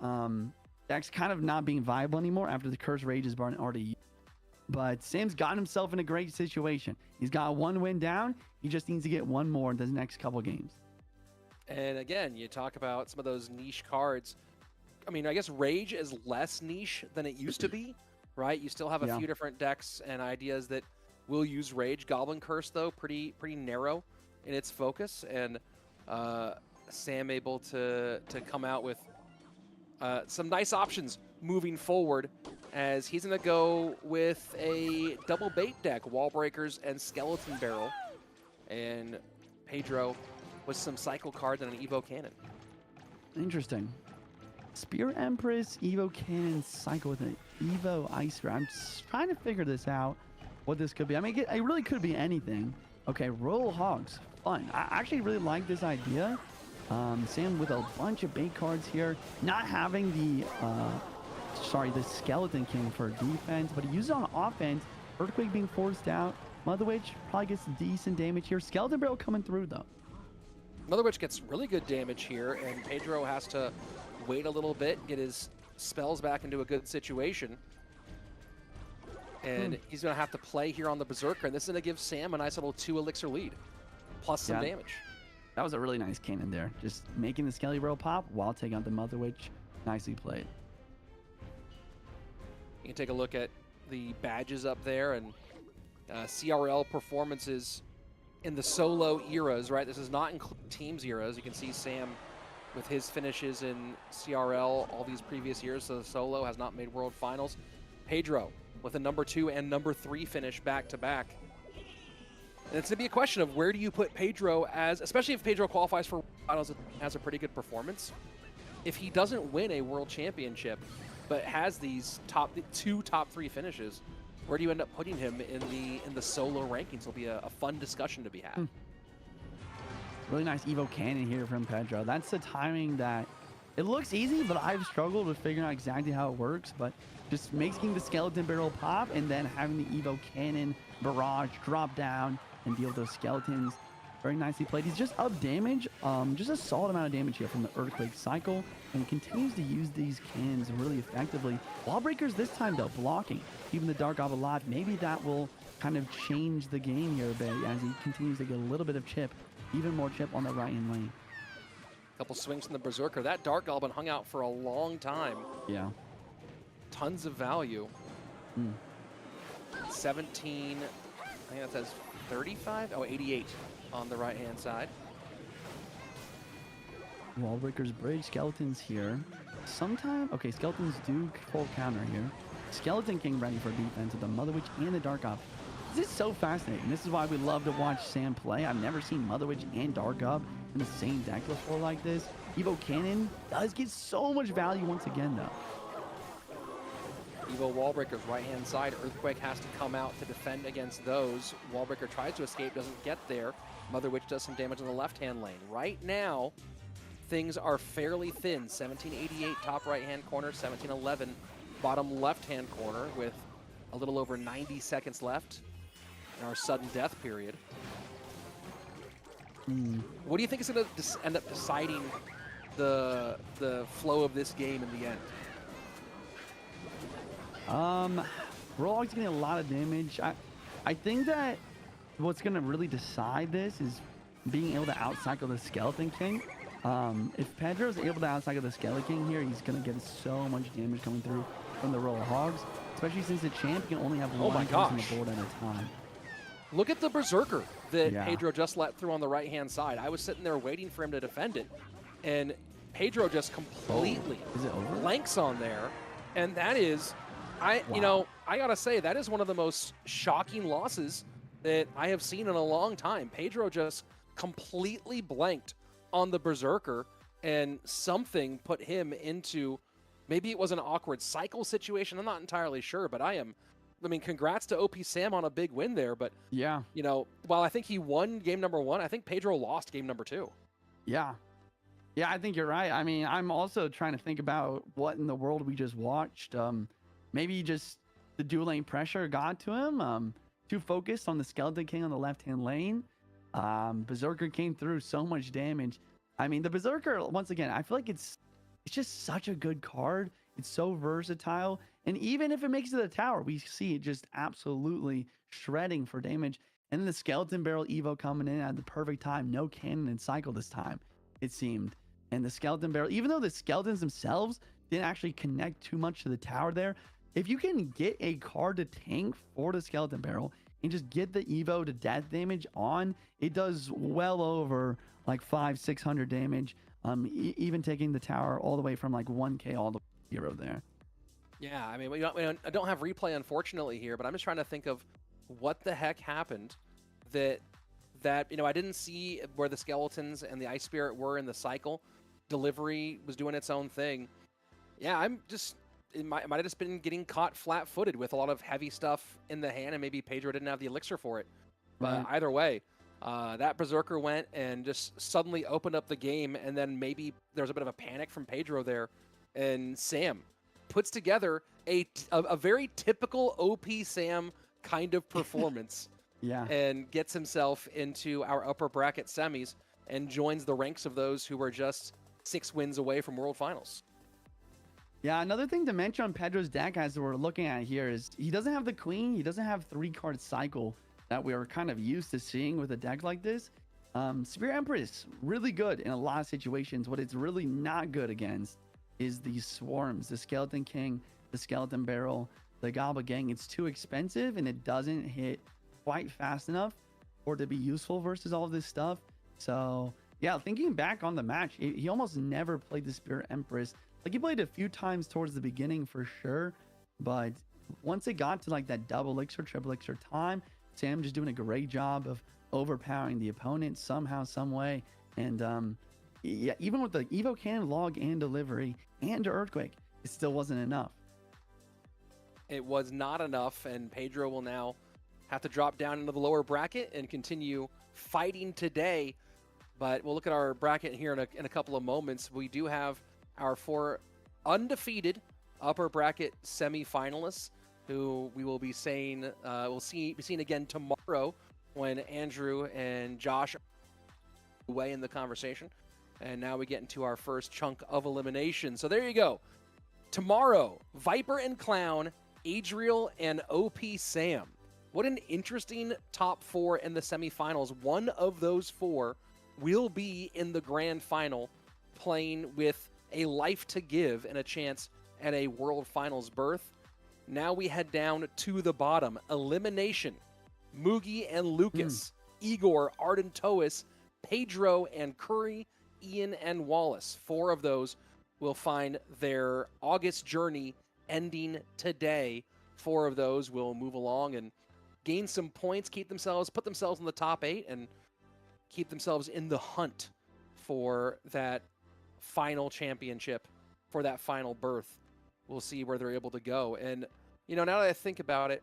Decks kind of not being viable anymore after the Curse Rage is already used. But Sam's got himself in a great situation. He's got one win down. He just needs to get one more in the next couple games. And again, you talk about some of those niche cards. I mean, I guess Rage is less niche than it used to be, right? You still have a few different decks and ideas that will use Rage. Goblin Curse, though, pretty narrow in its focus. And Sam able to come out with some nice options moving forward, as he's going to go with a double bait deck, Wall Breakers and Skeleton Barrel. And Pedro with some cycle cards and an Evo Cannon. Interesting. Spear Empress, Evo Cannon, cycle with an Evo Icer. I'm just trying to figure this out, what this could be. I mean, it really could be anything. Okay, Royal Hogs, fun. I actually really like this idea. Sam with a bunch of bait cards here, not having the Skeleton King for defense, but he uses it on offense. Earthquake being forced out. Mother Witch probably gets decent damage here. Skeleton Barrel coming through though. Mother Witch gets really good damage here, and Pedro has to wait a little bit, get his spells back into a good situation. And he's going to have to play here on the Berserker, and this is going to give Sam a nice little 2 elixir lead, plus some damage. That was a really nice cannon there. Just making the Skelly Barrel pop while taking out the Mother Witch. Nicely played. You can take a look at the badges up there, and CRL performances in the solo eras, right? This does not include teams eras. You can see Sam with his finishes in CRL all these previous years, so the solo has not made World Finals. Pedro with a #2 and #3 finish back-to-back. And it's going to be a question of where do you put Pedro as, especially if Pedro qualifies for finals and has a pretty good performance. If he doesn't win a world championship, but has these two top 3 finishes, where do you end up putting him in the solo rankings? It'll be a fun discussion to be had. Really nice Evo Cannon here from Pedro. That's the timing that It looks easy, but I've struggled with figuring out exactly how it works. But just making the skeleton barrel pop and then having the Evo cannon barrage drop down and deal with those skeletons. Very nicely played. He's just up damage, just a solid amount of damage here from the Earthquake cycle, and he continues to use these cannons really effectively. Wall breakers this time though, blocking, keeping the Dark Gob alive. Maybe that will kind of change the game here a bit as he continues to get a little bit of chip, even more chip on the right-hand lane. Couple swings from the Berserker. That Dark Goblin hung out for a long time. Yeah. Tons of value. 17, I think that says 35? Oh, 88 on the right-hand side. Wallbreaker's bridge, skeletons here. Sometimes, okay, skeletons do full counter here. Skeleton King ready for defense with the Mother Witch and the Dark Gob. This is so fascinating. This is why we love to watch Sam play. I've never seen Mother Witch and Dark Gob in the same deck before like this. Evo Cannon does get so much value once again though. Evo Wallbreaker's right-hand side. Earthquake has to come out to defend against those. Wallbreaker tries to escape, doesn't get there. Mother Witch does some damage in the left-hand lane. Right now, things are fairly thin. 1788 top right-hand corner, 1711 bottom left-hand corner with a little over 90 seconds left in our sudden death period. What do you think is going to end up deciding the flow of this game in the end? Warlock's getting a lot of damage. I think that what's going to really decide this is being able to outcycle the Skeleton King. If Pedro's able to outcycle the Skeleton King here, he's going to get so much damage coming through from the Royal Hogs, especially since the champ can only have one person on the board at a time. Look at the Berserker that Pedro just let through on the right-hand side. I was sitting there waiting for him to defend it, and Pedro just completely blanks on there, and that is, you know, I gotta say, that is one of the most shocking losses that I have seen in a long time. Pedro just completely blanked on the Berserker, and something put him into, maybe it was an awkward cycle situation, I'm not entirely sure, but I mean, congrats to OP Sam on a big win there, but yeah, you know, while I think he won game number 1, I think Pedro lost game number 2. Yeah, I think you're right. I mean, I'm also trying to think about what in the world we just watched. Maybe just the dual lane pressure got to him. Too focused on the Skeleton King on the left-hand lane. Berserker came through, so much damage. I mean, the Berserker, once again, I feel like it's just such a good card. It's so versatile. And even if it makes it to the tower, we see it just absolutely shredding for damage. And then the Skeleton Barrel Evo coming in at the perfect time. No cannon and cycle this time, it seemed. And the Skeleton Barrel, even though the skeletons themselves didn't actually connect too much to the tower there, if you can get a card to tank for the Skeleton Barrel and just get the Evo to death damage on, it does well over like 500-600 damage. Even taking the tower all the way from like 1k all the way to 0 there. Yeah, I mean, I don't have replay, unfortunately, here, but I'm just trying to think of what the heck happened that you know, I didn't see where the skeletons and the Ice Spirit were in the cycle. Delivery was doing its own thing. Yeah, it might have just been getting caught flat-footed with a lot of heavy stuff in the hand, and maybe Pedro didn't have the elixir for it. But either way, that Berserker went and just suddenly opened up the game, and then maybe there was a bit of a panic from Pedro there, and Sam puts together a very typical OP Sam kind of performance. And gets himself into our upper bracket semis and joins the ranks of those who were just 6 wins away from World Finals. Yeah, another thing to mention on Pedro's deck as we're looking at here is he doesn't have the Queen. He doesn't have 3-card cycle that we are kind of used to seeing with a deck like this. Spirit Empress, really good in a lot of situations. What it's really not good against is these swarms, the Skeleton King, the Skeleton Barrel, the Goblin Gang. It's too expensive and it doesn't hit quite fast enough for it to be useful versus all of this stuff. So yeah, thinking back on the match, he almost never played the Spirit Empress. Like, he played a few times towards the beginning for sure, but once it got to like that double elixir, triple elixir time, Sam just doing a great job of overpowering the opponent somehow, some way. And yeah, even with the Evo Cannon log and delivery and Earthquake, it still wasn't enough. It was not enough, and Pedro will now have to drop down into the lower bracket and continue fighting today. But we'll look at our bracket here in a couple of moments. We do have our 4 undefeated upper bracket semifinalists, who we will be saying be seen again tomorrow when Andrew and Josh are away in the conversation. And now we get into our first chunk of elimination. So there you go. Tomorrow, Viper and Clown, Adriel and OP Sam. What an interesting top 4 in the semifinals. One of those 4 will be in the grand final, playing with a life to give and a chance at a World Finals berth. Now we head down to the bottom. Elimination. Mugi and Lucas, Igor, Arden Toas, Pedro and Curry, Ian and Wallace. 4 of those will find their August journey ending today. 4 of those will move along and gain some points, put themselves in the top 8, and keep themselves in the hunt for that final championship, for that final berth. We'll see where they're able to go. And, you know, now that I think about it,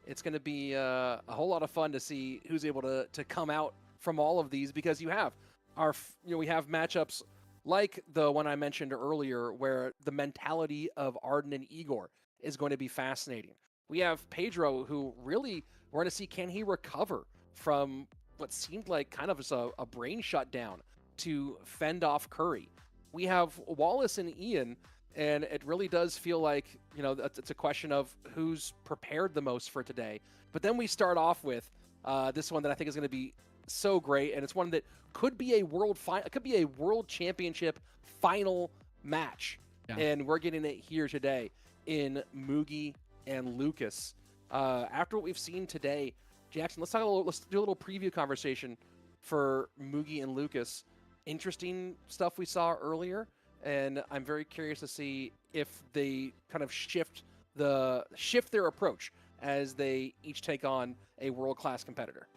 it's going to be a whole lot of fun to see who's able to come out from all of these, because we have matchups like the one I mentioned earlier, where the mentality of Arden and Igor is going to be fascinating. We have Pedro, who really, we're going to see, can he recover from what seemed like kind of a brain shutdown to fend off Curry. We have Wallace and Ian, and it really does feel like, you know, it's a question of who's prepared the most for today. But then we start off with this one that I think is going to be so great, and it's one that could be a world championship final match. Yeah. And we're getting it here today in Mugi and Lucas. After what we've seen today, Jackson, let's do a little preview conversation for Mugi and Lucas. Interesting stuff we saw earlier, and I'm very curious to see if they kind of shift their approach as they each take on a world-class competitor.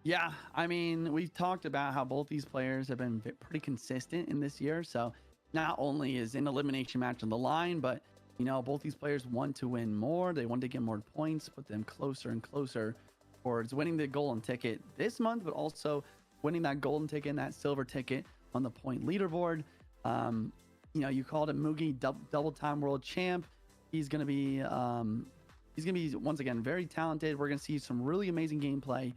Yeah, I mean, we've talked about how both these players have been pretty consistent in this year. So not only is an elimination match on the line, but, you know, both these players want to win more. They want to get more points, put them closer and closer towards winning the golden ticket this month, but also winning that golden ticket and that silver ticket on the point leaderboard. You know, you called it Mugi, double-time world champ. He's going to be once again very talented. We're going to see some really amazing gameplay.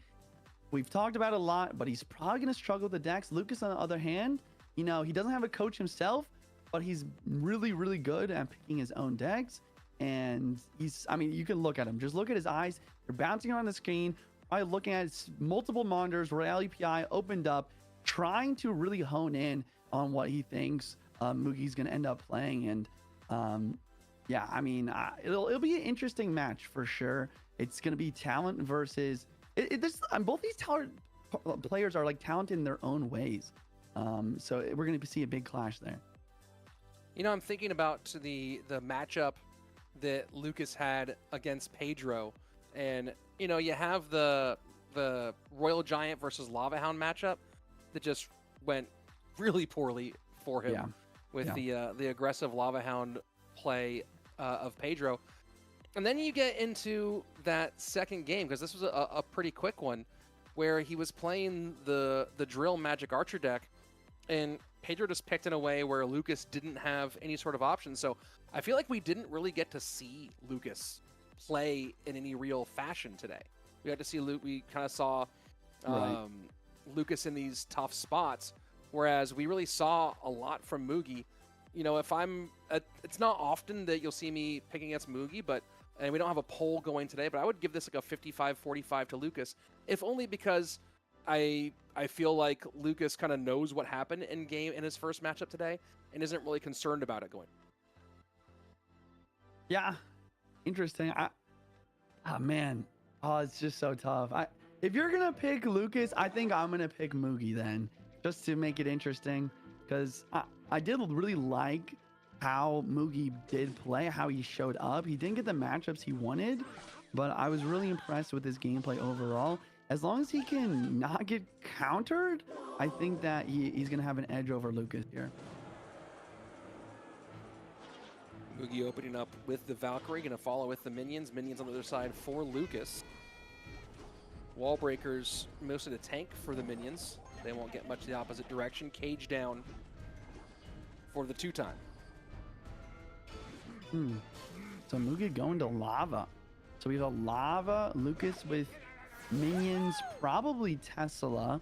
We've talked about it a lot, but he's probably going to struggle with the decks. Lucas, on the other hand, you know, he doesn't have a coach himself, but he's really, really good at picking his own decks. And I mean, you can look at him. Just look at his eyes. You're bouncing around the screen, probably looking at multiple monitors, Royale API opened up, trying to really hone in on what he thinks Mugi's going to end up playing. And yeah, I mean, it'll be an interesting match for sure. It's going to be talent versus... both these players are like talented in their own ways. So we're going to see a big clash there. You know, I'm thinking about the matchup that Lucas had against Pedro, and you know, you have the Royal Giant versus Lava Hound matchup that just went really poorly for him with the aggressive Lava Hound play of Pedro. And then you get into that second game, because this was a pretty quick one, where he was playing the Drill Magic Archer deck, and Pedro just picked in a way where Lucas didn't have any sort of option. So I feel like we didn't really get to see Lucas play in any real fashion today. We got to see we kind of saw Lucas in these tough spots, whereas we really saw a lot from Mugi. You know, it's not often that you'll see me picking against Mugi, and we don't have a poll going today, but I would give this like a 55-45 to Lucas, if only because I feel like Lucas kind of knows what happened in his first matchup today and isn't really concerned about it going. Yeah, interesting. It's just so tough. If you're gonna pick Lucas, I think I'm gonna pick Mugi then, just to make it interesting, because I did really like how Mugi did play, how he showed up. He didn't get the matchups he wanted, but I was really impressed with his gameplay overall. As long as he can not get countered, I think that he's going to have an edge over Lucas here. Mugi opening up with the Valkyrie, going to follow with the minions. Minions on the other side for Lucas. Wall breakers, mostly the tank for the minions. They won't get much the opposite direction. Cage down for the 2-time. So Mugi going to lava. So we have a lava, Lucas with minions, probably Tesla,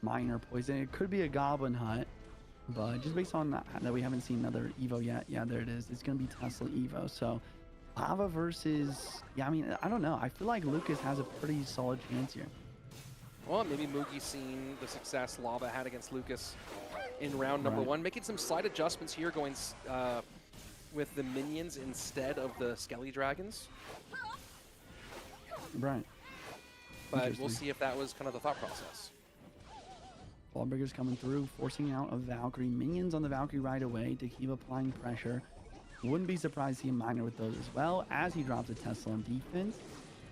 minor poison. It could be a goblin hut, but just based on that we haven't seen another Evo yet. Yeah, there it is. It's gonna be Tesla Evo. So lava versus, yeah, I mean, I don't know. I feel like Lucas has a pretty solid chance here. Well, maybe Mugi's seen the success Lava had against Lucas in round number 1, making some slight adjustments here, going with the minions instead of the Skelly Dragons. Right. But we'll see if that was kind of the thought process. Ballbreaker's coming through, forcing out a Valkyrie. Minions on the Valkyrie right away to keep applying pressure. Wouldn't be surprised to see a Miner with those as well, as he drops a Tesla on defense.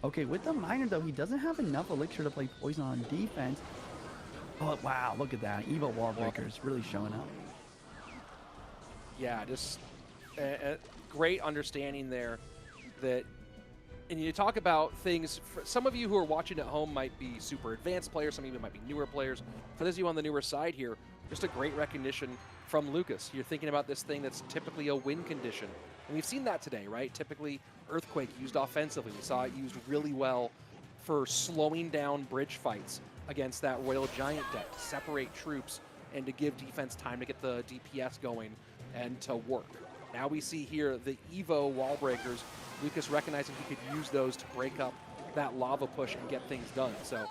Okay, with the Miner, though, he doesn't have enough Elixir to play Poison on defense. Oh, wow, look at that. Evo Wallbreaker is really showing up. Yeah, just a great understanding there that, and you talk about things, for some of you who are watching at home might be super advanced players, some of you might be newer players. For those of you on the newer side here, just a great recognition from Lucas. You're thinking about this thing that's typically a win condition. And we've seen that today, right? Typically, Earthquake used offensively. We saw it used really well for slowing down bridge fights against that Royal Giant deck, to separate troops and to give defense time to get the DPS going and to work. Now we see here the Evo wall breakers, Lucas recognizing he could use those to break up that lava push and get things done. So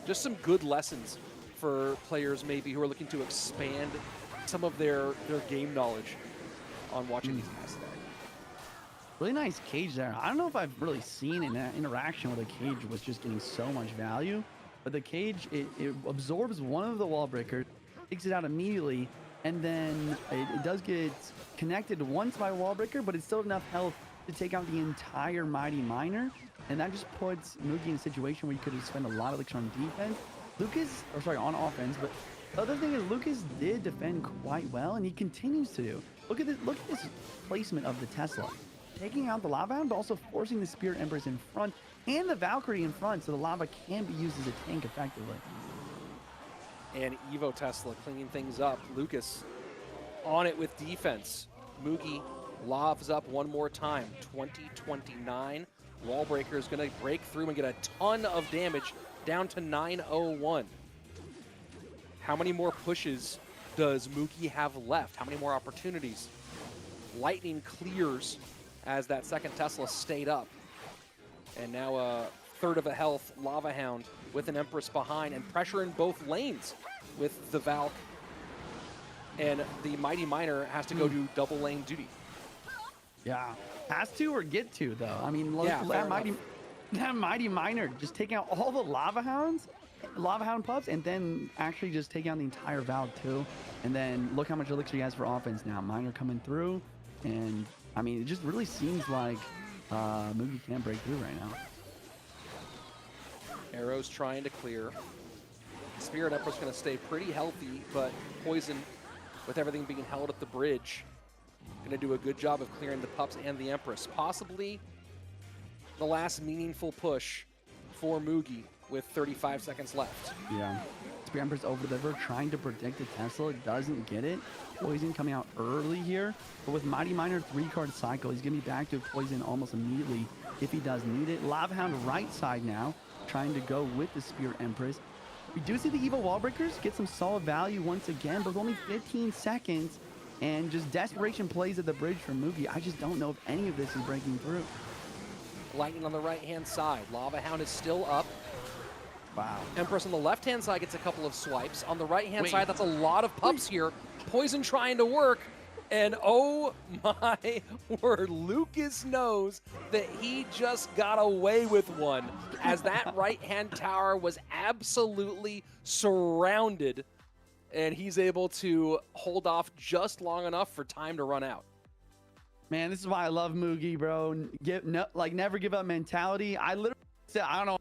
just some good lessons for players maybe who are looking to expand some of their game knowledge on watching these guys today. Really nice cage there. I don't know if I've really seen an interaction where the cage was just getting so much value, but the cage, it absorbs one of the wall breakers, takes it out immediately, and then it does get connected once by wall breaker, but it's still enough health to take out the entire Mighty Miner, and that just puts Mugi in a situation where you could spend a lot of elixir on defense. Lucas, or sorry, on offense, but the other thing is Lucas did defend quite well, and he continues to do. Look at this placement of the Tesla. Taking out the Lava Hound, but also forcing the Spirit Empress in front and the Valkyrie in front, so the lava can be used as a tank effectively. And Evo Tesla cleaning things up. Lucas on it with defense. Mugi lobs up one more time. 20-29. Wallbreaker is going to break through and get a ton of damage, down to 901. How many more pushes does Mugi have left? How many more opportunities? Lightning clears as that second Tesla stayed up. And now a third of a health Lava Hound with an Empress behind, and pressure in both lanes with the Valk. And the Mighty Miner has to go do double lane duty. Yeah, has to or get to, though. I mean, look, yeah, that Mighty Miner just taking out all the Lava Hound pups, and then actually just taking out the entire Valk too. And then look how much elixir he has for offense now. Miner coming through, and I mean, it just really seems like Mugi can't break through right now. Arrows trying to clear. Spirit Empress going to stay pretty healthy, but Poison, with everything being held at the bridge, going to do a good job of clearing the pups and the Empress. Possibly the last meaningful push for Mugi with 35 seconds left. Yeah. Spirit Empress over the river trying to predict the Tesla. Doesn't get it. Poison coming out early here. But with Mighty Miner 3-card cycle, he's going to be back to Poison almost immediately if he does need it. Lava Hound right side now, trying to go with the Spirit Empress. We do see the Evo wall breakers get some solid value once again, but with only 15 seconds and just desperation plays at the bridge from Mugi. I just don't know if any of this is breaking through. Lightning on the right-hand side. Lava Hound is still up. Wow. Empress on the left-hand side gets a couple of swipes. On the right-hand side, that's a lot of pups here. Poison trying to work. And oh my word, Lucas knows that he just got away with one, as that right-hand tower was absolutely surrounded, and he's able to hold off just long enough for time to run out. Man, this is why I love Mugi, bro. Never give up mentality. I literally said, I don't know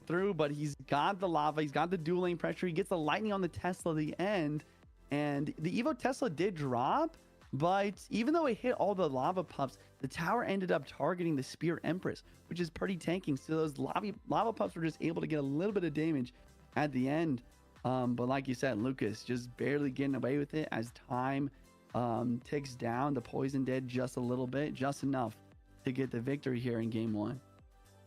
through, but he's got the lava, he's got the dual lane pressure, he gets the lightning on the Tesla at the end, and the Evo Tesla did drop. But even though it hit all the lava pups, the tower ended up targeting the Spirit Empress, which is pretty tanking. So those lava pups were just able to get a little bit of damage at the end. But like you said, Lucas just barely getting away with it as time ticks down the poison dead just a little bit, just enough to get the victory here in game 1.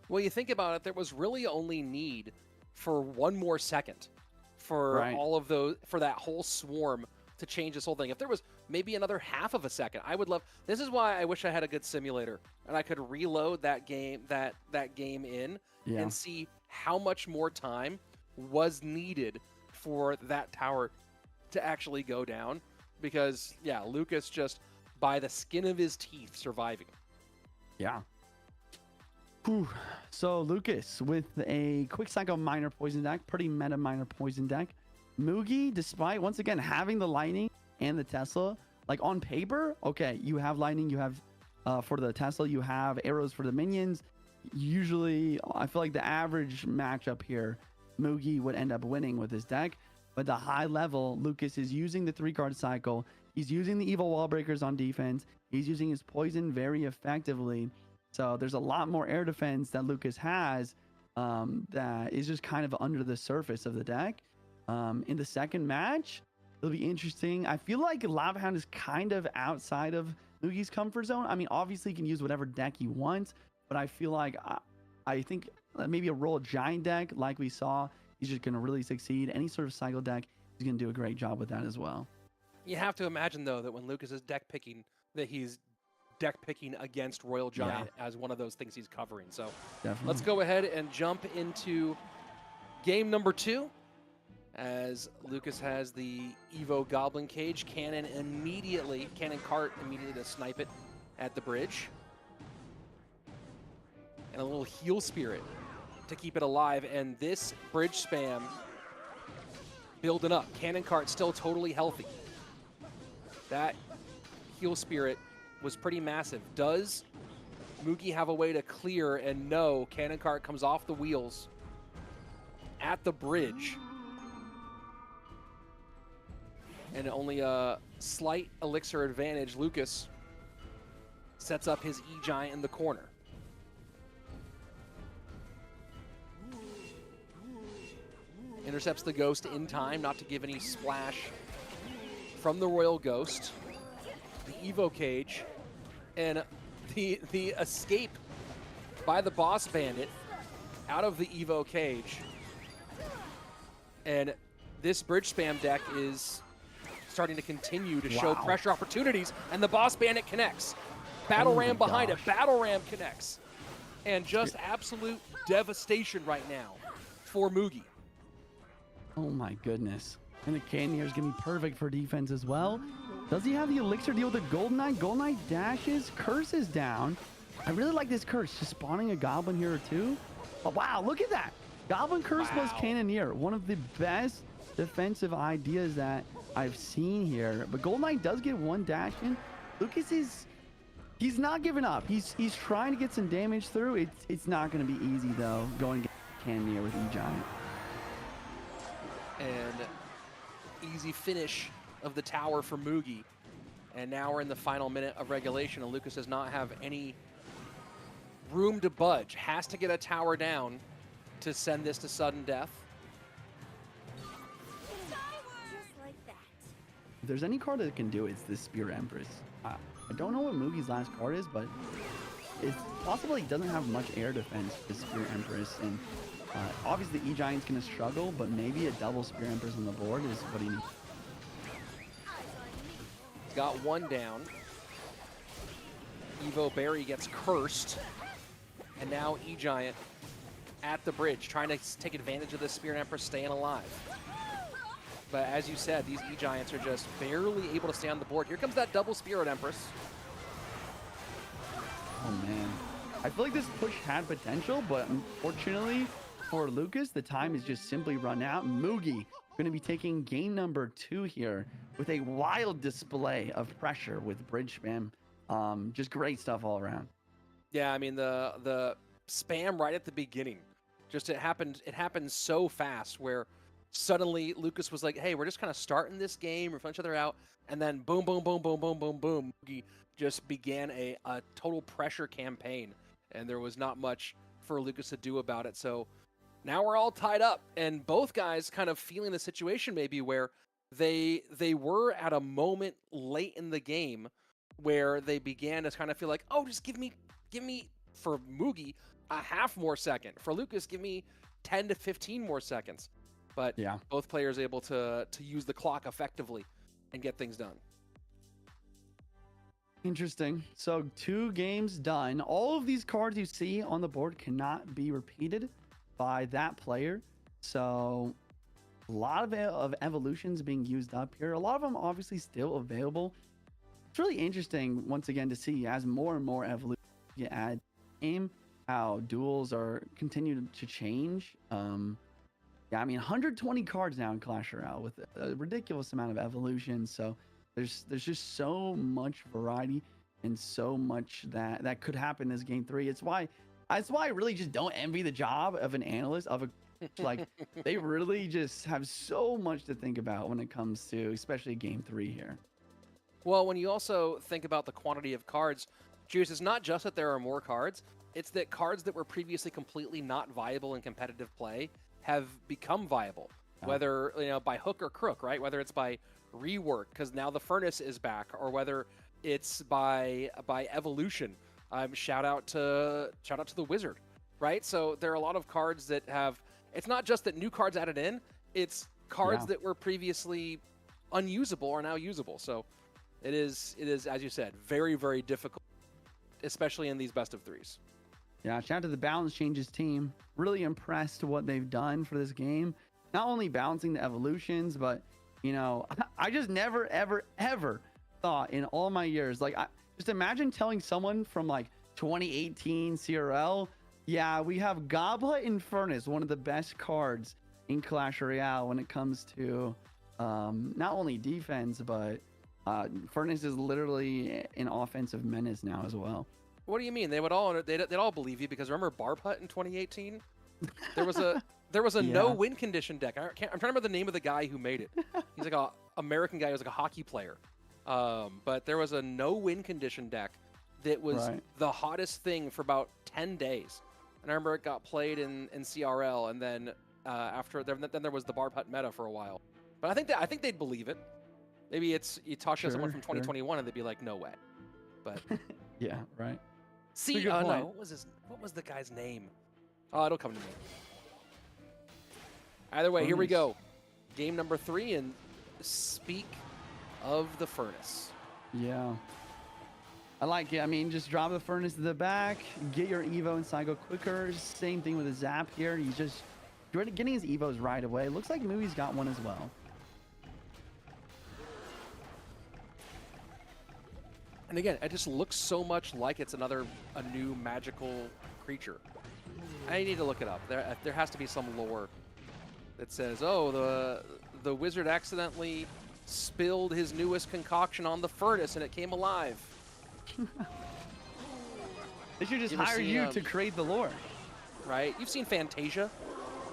Well, you think about it, there was really only need for one more second for all of those, for that whole swarm to change this whole thing. If there was maybe another half of a second, I would love. This is why I wish I had a good simulator and I could reload that game, that game in and see how much more time was needed for that tower to actually go down. Because yeah, Lucas just by the skin of his teeth surviving. Yeah. Whew. So Lucas with a quick cycle minor poison deck, pretty meta minor poison deck. Mugi, despite once again having the lightning and the Tesla, like on paper, okay, you have lightning, you have for the Tesla, you have arrows for the minions. Usually, I feel like the average matchup here, Mugi would end up winning with this deck. But the high level, Lucas is using the 3-card cycle. He's using the evil wall breakers on defense. He's using his poison very effectively. So there's a lot more air defense that Lucas has that is just kind of under the surface of the deck. In the second match, it'll be interesting. I feel like Lava Hound is kind of outside of Mugi's comfort zone. I mean, obviously he can use whatever deck he wants, but I feel like I think maybe a roll giant deck like we saw, he's just going to really succeed. Any sort of cycle deck, he's going to do a great job with that as well. You have to imagine, though, that when Lucas is deck picking, that he's deck picking against Royal Giant as one of those things he's covering. So let's go ahead and jump into game number 2. As Lucas has the Evo Goblin Cage, Cannon Cart immediately to snipe it at the bridge. And a little Heal Spirit to keep it alive. And this bridge spam building up. Cannon Cart still totally healthy. That Heal Spirit was pretty massive. Does Mugi have a way to clear? And no, Cannon Cart comes off the wheels at the bridge. And only a slight elixir advantage. Lucas sets up his E-Giant in the corner. Intercepts the Ghost in time, not to give any splash from the Royal Ghost. The Evo Cage. And the escape by the Boss Bandit out of the Evo Cage. And this bridge spam deck is starting to continue to show pressure opportunities, and the Boss Bandit connects. Battle Ram behind it. Battle Ram connects. And just absolute devastation right now for Mugi. Oh my goodness. And the Cannoneer is going to be perfect for defense as well. Does he have the elixir deal with the Golden Knight? Golden Knight dashes, Curse is down. I really like this Curse, just spawning a Goblin here or two. But wow, look at that. Goblin Curse plus Cannoneer. One of the best defensive ideas that I've seen here. But Golden Knight does get one dash in. Lucas he's not giving up. He's trying to get some damage through. It's not going to be easy though, going against Cannoneer with E-Giant. And easy finish of the tower for Mugi. And now we're in the final minute of regulation, and Lucas does not have any room to budge. Has to get a tower down to send this to sudden death. If there's any card that can do it, it's this Spear Empress. I don't know what Mugi's last card is, but it's possible he doesn't have much air defense with Spear Empress. And obviously E-Giant's going to struggle, but maybe a double Spear Empress on the board is what he needs. He's got one down. Evo Berry gets cursed. And now E-Giant at the bridge, trying to take advantage of the Spear Empress staying alive. But as you said, these E-Giants are just barely able to stay on the board. Here comes that double Spirit Empress. Oh man. I feel like this push had potential, but unfortunately for Lucas, the time is just simply run out. Mugi going to be taking game number 2 here with a wild display of pressure with bridge spam. Just great stuff all around. Yeah, I mean the spam right at the beginning. Just it happened so fast where suddenly Lucas was like, hey, we're just kind of starting this game, we're filling each other out, and then boom, boom, boom, boom, boom, boom, boom. Mugi just began a total pressure campaign, and there was not much for Lucas to do about it. So now we're all tied up, and both guys kind of feeling the situation maybe where they were at a moment late in the game where they began to kind of feel like, oh, just give me for Mugi a half more second. For Lucas, give me 10 to 15 more seconds. But Yeah. both players able to use the clock effectively and get things done. Interesting. So 2 games done. All of these cards you see on the board cannot be repeated by that player. So a lot of evolutions being used up here. A lot of them obviously still available. It's really interesting once again to see as more and more evolution you add game, how duels are continuing to change. Yeah, I mean 120 cards now in Clash Royale with a ridiculous amount of evolution. So there's just so much variety and so much that could happen this game 3. That's why I really just don't envy the job of an analyst of a like they really just have so much to think about when it comes to especially game 3 here. Well, when you also think about the quantity of cards, Juice, it's not just that there are more cards, it's that cards that were previously completely not viable in competitive play have become viable, whether by hook or crook, right? Whether it's by rework because now the furnace is back, or whether it's by evolution. Shout out to the wizard, right? So there are a lot of cards that have. It's not just that new cards added in; it's cards that were previously unusable are now usable. So it is as you said, very very difficult, especially in these best of 3s. Yeah, shout out to the Balance Changes team. Really impressed what they've done for this game. Not only balancing the evolutions, but I just never, ever thought in all my years, like, just imagine telling someone from like 2018 CRL, yeah, we have Goblet and Furnace, one of the best cards in Clash Royale when it comes to not only defense, but Furnace is literally an offensive menace now as well. What do you mean? They'd all believe you because remember Barb Hut in 2018? There was a no win condition deck. I'm trying to remember the name of the guy who made it. He's like a American guy who was like a hockey player. But there was a no win condition deck that was the hottest thing for about 10 days. And I remember it got played in CRL, and then then there was the Barb Hut meta for a while. But I think they'd believe it. Maybe it's you talk to someone from 2021 and they'd be like, no way. But yeah, right. See, no, what was the guy's name? Oh, it'll come to me. Either way, here we go. Game number 3, and speak of the furnace. Yeah. I like it. I mean, just drop the furnace to the back, get your Evo and cycle quicker. Same thing with the Zap here. He's just getting his Evos right away. Looks like Movie's got one as well. And again, it just looks so much like it's a new magical creature. I need to look it up. There has to be some lore that says, oh, the wizard accidentally spilled his newest concoction on the furnace and it came alive. They should just hire you to create the lore. Right? You've seen Fantasia,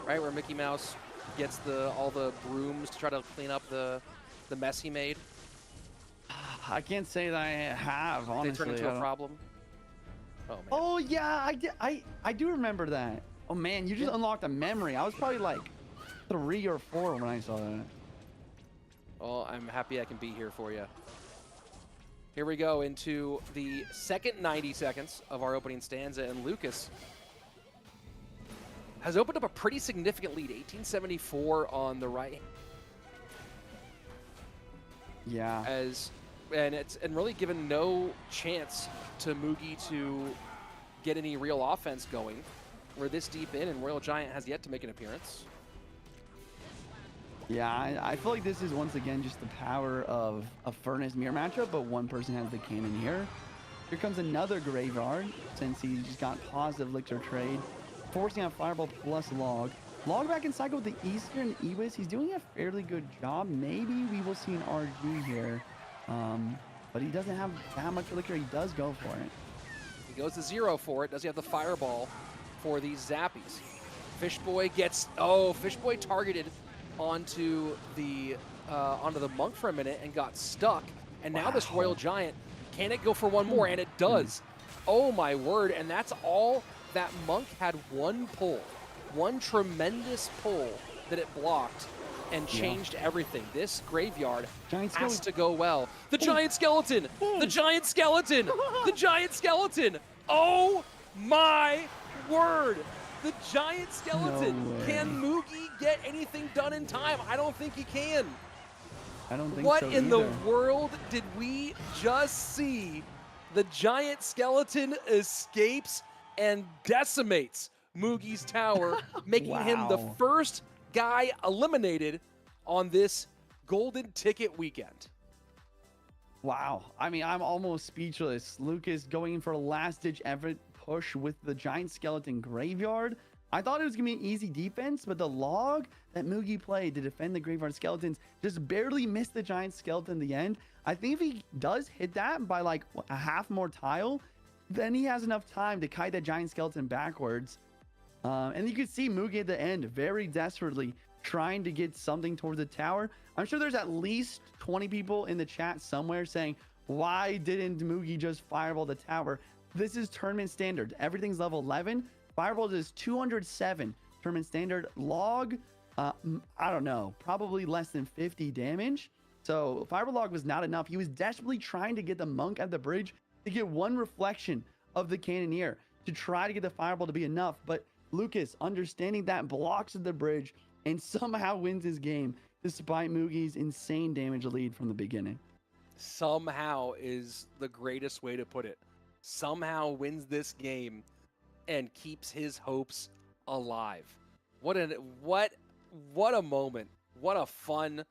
right? Where Mickey Mouse gets all the brooms to try to clean up the mess he made. I can't say that I have, honestly. They turn into a problem. Oh, man. Oh, yeah, I do remember that. Oh, man, you just unlocked a memory. I was probably like 3 or 4 when I saw that. Well, I'm happy I can be here for you. Here we go into the second 90 seconds of our opening stanza, and Lucas has opened up a pretty significant lead, 1874 on the right. Yeah. And really given no chance to Mugi to get any real offense going. We're this deep in, and Royal Giant has yet to make an appearance. Yeah, I feel like this is once again just the power of a Furnace Mirror matchup, but one person has the cannon here. Here comes another Graveyard, since he just got positive Elixir trade, forcing out Fireball plus Log. Log back in cycle with the Eastern Ewis. He's doing a fairly good job. Maybe we will see an RG here. But he doesn't have that much Elixir. He does go for it. He goes to 0 for it. Does he have the Fireball for these Zappies? Fishboy gets... Oh, Fishboy targeted onto the Monk for a minute and got stuck. And now this Royal Giant, can it go for one more? And it does. Oh, my word. And that's all that Monk had one pull. One tremendous pull that it blocked and changed everything. This graveyard Giant has skeleton. to go well. The giant skeleton! The giant skeleton! The giant skeleton! Oh my word! The giant skeleton! No way. Can Mugi get anything done in time? I don't think he can. I don't think What so in either. the world did we just see? The giant skeleton escapes and decimates Mugi's tower, making him the Wow. first guy eliminated on this golden ticket weekend. Wow. I mean, I'm almost speechless. Lucas going for a last-ditch effort push with the giant skeleton graveyard. I thought it was going to be an easy defense, but the log that Mugi played to defend the graveyard skeletons just barely missed the giant skeleton in the end. I think if he does hit that by like a half more tile, then he has enough time to kite that giant skeleton backwards. And you can see Mugi at the end very desperately trying to get something towards the tower. I'm sure there's at least 20 people in the chat somewhere saying, why didn't Mugi just fireball the tower? This is tournament standard. Everything's level 11. Fireball is 207 tournament standard. Log, I don't know, probably less than 50 damage. So Fireball log was not enough. He was desperately trying to get the monk at the bridge to get one reflection of the cannoneer to try to get the fireball to be enough. But Lucas, understanding that, blocks at the bridge and somehow wins his game despite Mugi's insane damage lead from the beginning. Somehow is the greatest way to put it. Somehow wins this game and keeps his hopes alive. What a moment. What a fun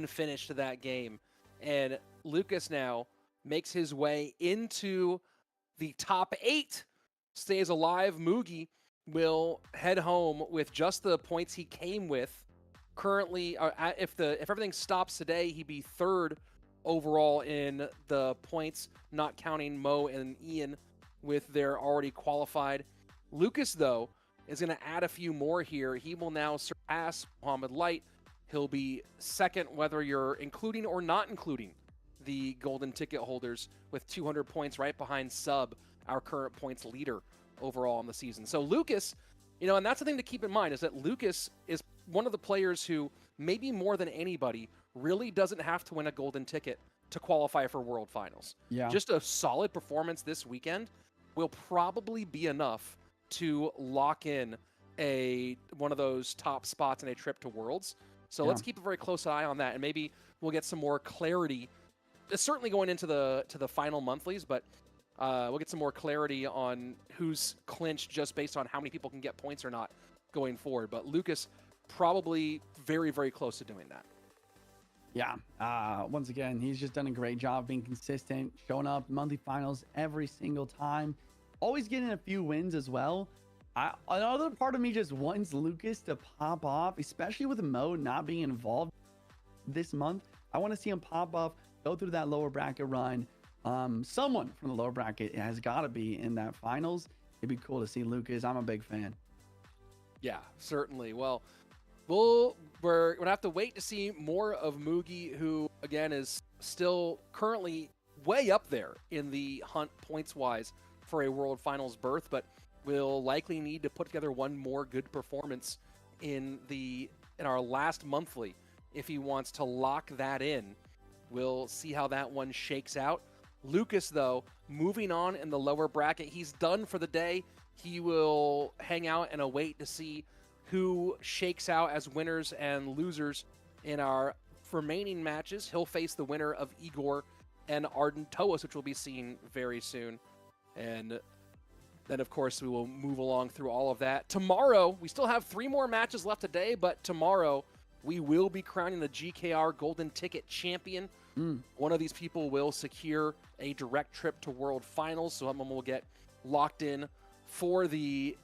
finish to that game. And Lucas now makes his way into the top 8, stays alive. Mugi will head home with just the points he came with. Currently, if everything stops today, he'd be 3rd overall in the points, not counting Mo and Ian with their already qualified. Lucas, though, is going to add a few more here. He will now surpass Muhammad Light. He'll be 2nd, whether you're including or not including the golden ticket holders, with 200 points, right behind Sub, our current points leader overall in the season. So Lucas, and that's the thing to keep in mind, is that Lucas is one of the players who, maybe more than anybody, really doesn't have to win a golden ticket to qualify for World Finals. Yeah. Just a solid performance this weekend will probably be enough to lock in one of those top spots in a trip to Worlds. So let's keep a very close eye on that, and maybe we'll get some more clarity. It's certainly going into the final monthlies, but we'll get some more clarity on who's clinched just based on how many people can get points or not going forward. But Lucas probably very, very close to doing that. Yeah. Once again, he's just done a great job being consistent, showing up monthly finals every single time, always getting a few wins as well. Another part of me just wants Lucas to pop off, especially with Mo not being involved this month. I want to see him pop off, go through that lower bracket run. Someone from the lower bracket has got to be in that finals. It'd be cool to see Lucas. I'm a big fan. Yeah, certainly. Well, we're going to have to wait to see more of Mugi, who, again, is still currently way up there in the hunt points-wise for a World Finals berth, but will likely need to put together one more good performance in our last monthly if he wants to lock that in. We'll see how that one shakes out. Lucas, though, moving on in the lower bracket, he's done for the day. He will hang out and await to see who shakes out as winners and losers in our remaining matches. He'll face the winner of Igor and Arden Toas, which we'll be seeing very soon. And then, of course, we will move along through all of that. Tomorrow, we still have 3 more matches left today, but tomorrow we will be crowning the GKR Golden Ticket Champion. One of these people will secure a direct trip to World Finals, so someone will get locked in for the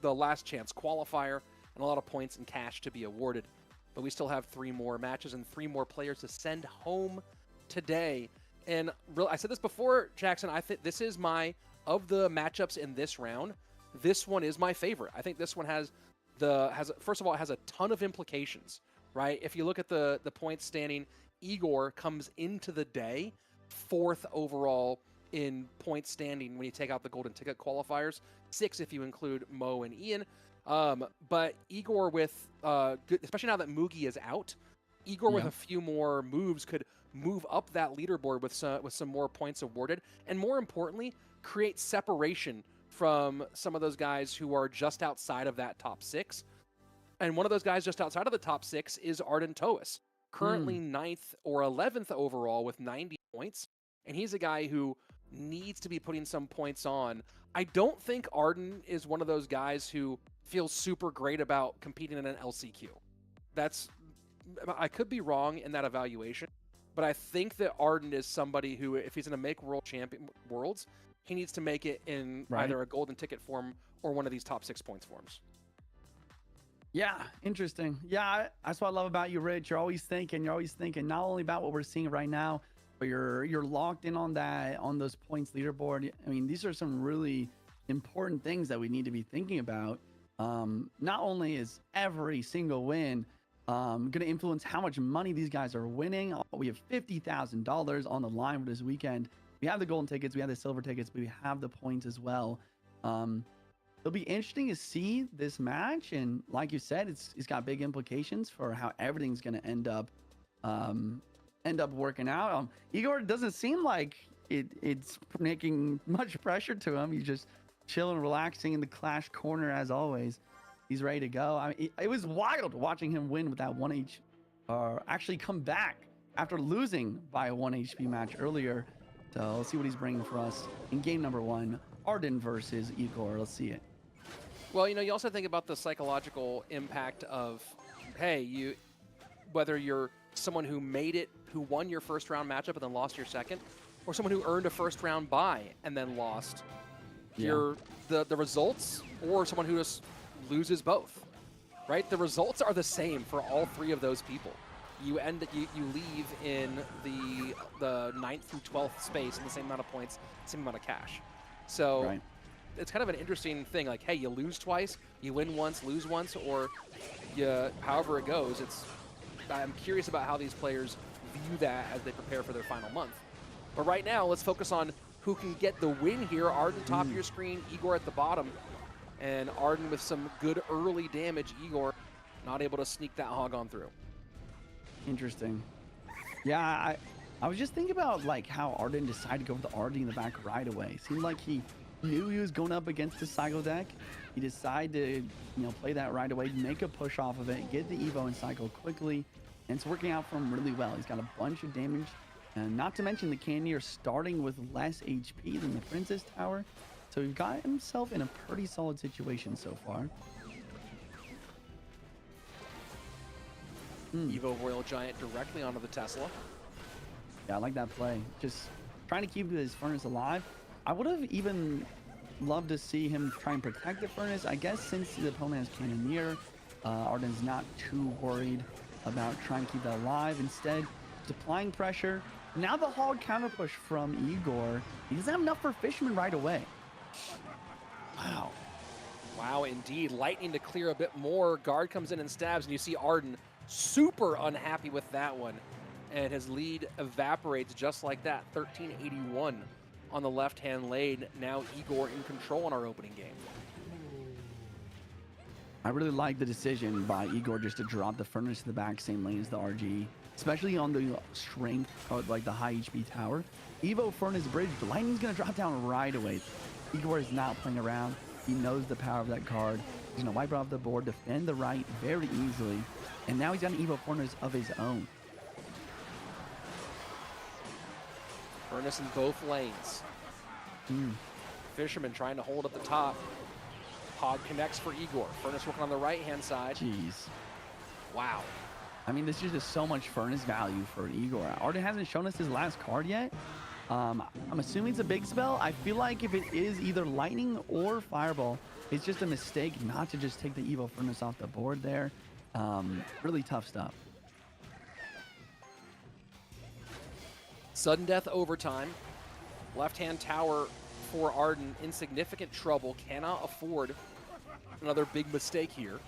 last chance qualifier, and a lot of points and cash to be awarded. But we still have 3 more matches and 3 more players to send home today. And I said this before, Jackson, I think this is of the matchups in this round, this one is my favorite. I think this one first of all, it has a ton of implications, right? If you look at the points standing, Igor comes into the day 4th overall in points standing when you take out the golden ticket qualifiers, 6 if you include Mo and Ian. But Igor with, especially now that Mugi is out, Igor with a few more moves could move up that leaderboard with some more points awarded, and more importantly, create separation from some of those guys who are just outside of that top 6. And one of those guys just outside of the top 6 is Arden Toas, currently 9th or 11th overall with 90 points. And he's a guy who needs to be putting some points on. I don't think Arden is one of those guys who feels super great about competing in an LCQ. I could be wrong in that evaluation, but I think that Arden is somebody who, if he's going to make worlds, he needs to make it in either a golden ticket form or one of these top 6 points forms. Yeah, interesting. Yeah, that's what I love about you, Rich. You're always thinking not only about what we're seeing right now, but you're locked in on those points leaderboard. I mean, these are some really important things that we need to be thinking about. Not only is every single win going to influence how much money these guys are winning. We have $50,000 on the line for this weekend. We have the golden tickets, we have the silver tickets, but we have the points as well. It'll be interesting to see this match, and like you said, it's got big implications for how everything's going to end up working out. Igor doesn't seem like it's making much pressure to him. He's just chilling, relaxing in the Clash corner as always. He's ready to go. I mean, it was wild watching him win with that 1 actually come back after losing by a 1 HP match earlier. So let's see what he's bringing for us in game number 1, Arden versus Igor. Let's see it. Well, you also think about the psychological impact of, hey, whether you're someone who made it, who won your first round matchup and then lost your second, or someone who earned a first round bye and then lost the results, or someone who just loses both, right? The results are the same for all 3 of those people. You leave in the 9th through 12th space in the same amount of points, same amount of cash. So it's kind of an interesting thing. Like, hey, you lose twice, you win once, lose once, or however it goes. I'm curious about how these players view that as they prepare for their final month. But right now, let's focus on who can get the win here. Arden top of your screen, Igor at the bottom. And Arden with some good early damage. Igor not able to sneak that hog on through. Interesting. Yeah, I was just thinking about like how Arden decided to go with the RD in the back right away. Seemed like he knew he was going up against the cycle deck. He decided to play that right away, make a push off of it, get the Evo and cycle quickly, and it's working out for him really well. He's got a bunch of damage, and not to mention the Candy are starting with less HP than the Princess Tower. So he's got himself in a pretty solid situation so far. Evo Royal Giant directly onto the Tesla. Yeah, I like that play. Just trying to keep his Furnace alive. I would have even loved to see him try and protect the Furnace. I guess since the opponent has Cannoneer, Arden's not too worried about trying to keep that alive. Instead, applying pressure. Now the hog counter push from Igor. He doesn't have enough for Fisherman right away. Wow. Wow, indeed. Lightning to clear a bit more. Guard comes in and stabs, and you see Arden super unhappy with that one. And his lead evaporates just like that. 1381 on the left-hand lane. Now Igor in control in our opening game. I really like the decision by Igor just to drop the Furnace to the back, same lane as the RG, especially on the strength of like the high HP tower. Evo Furnace Bridge, the Lightning's gonna drop down right away. Igor is not playing around. He knows the power of that card. He's gonna wipe it off the board, defend the right very easily. And now he's got an Evo Furnace of his own. Furnace in both lanes. Fisherman trying to hold at the top. Hog connects for Igor. Furnace working on the right-hand side. Jeez. Wow. I mean, this is just so much Furnace value for Igor. Arden hasn't shown us his last card yet. I'm assuming it's a big spell. I feel like if it is either Lightning or Fireball, it's just a mistake not to just take the Evo Furnace off the board there. Really tough stuff. Sudden death overtime. Left-hand tower for Arden in significant trouble. Cannot afford another big mistake here.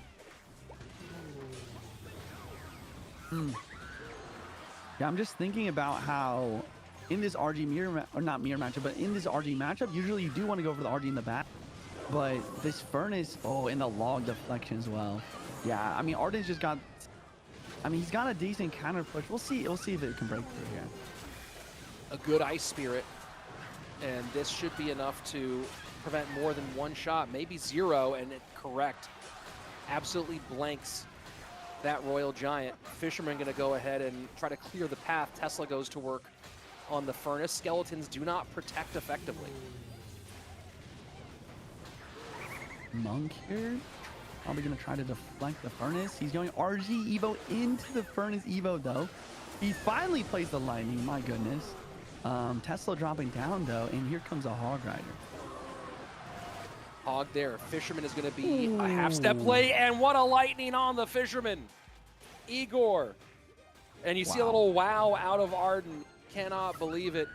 Yeah, I'm just thinking about how in this RG mirror, or not mirror matchup, but in this RG matchup, usually you do want to go for the RG in the back. But this Furnace, oh, in the log deflection as well. Yeah, I mean, Arden's just got, I mean, he's got a decent counter push. We'll see if it can break through here. A good Ice Spirit, and this should be enough to prevent more than one shot, maybe zero, and it correct. Absolutely blanks that Royal Giant. Fisherman gonna go ahead and try to clear the path. Tesla goes to work on the Furnace. Skeletons do not protect effectively. Monk here, probably gonna try to deflect the Furnace. He's going RG Evo into the Furnace Evo though. He finally plays the Lightning, my goodness. Tesla dropping down though, and here comes a Hog Rider. Hog there. Fisherman is going to be a half-step play, and what a lightning on the Fisherman. Igor. And you see a little wow out of Arden. Cannot believe it.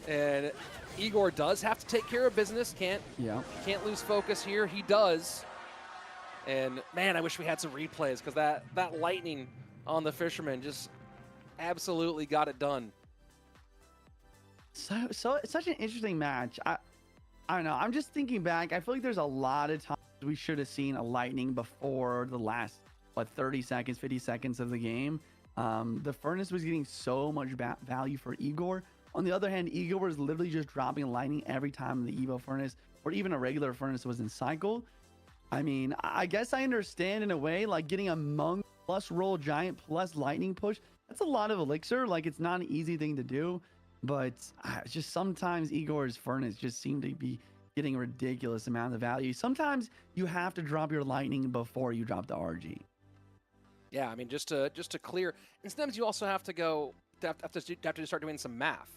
And Igor does have to take care of business. Can't lose focus here. He does. And man, I wish we had some replays, because that lightning on the Fisherman just absolutely got it done. So it's such an interesting match. I don't know. I'm just thinking back. I feel like there's a lot of times we should have seen a lightning before the last, 30 seconds, 50 seconds of the game. The Furnace was getting so much value for Igor. On the other hand, Igor was literally just dropping lightning every time the Evo Furnace or even a regular Furnace was in cycle. I mean, I guess I understand in a way, like getting a Monk plus Royal Giant plus lightning push. That's a lot of elixir. Like, it's not an easy thing to do. But just sometimes Igor's Furnace just seemed to be getting a ridiculous amount of value. Sometimes you have to drop your lightning before you drop the RG. Yeah, I mean, just to clear. And sometimes you also have to go have to start doing some math,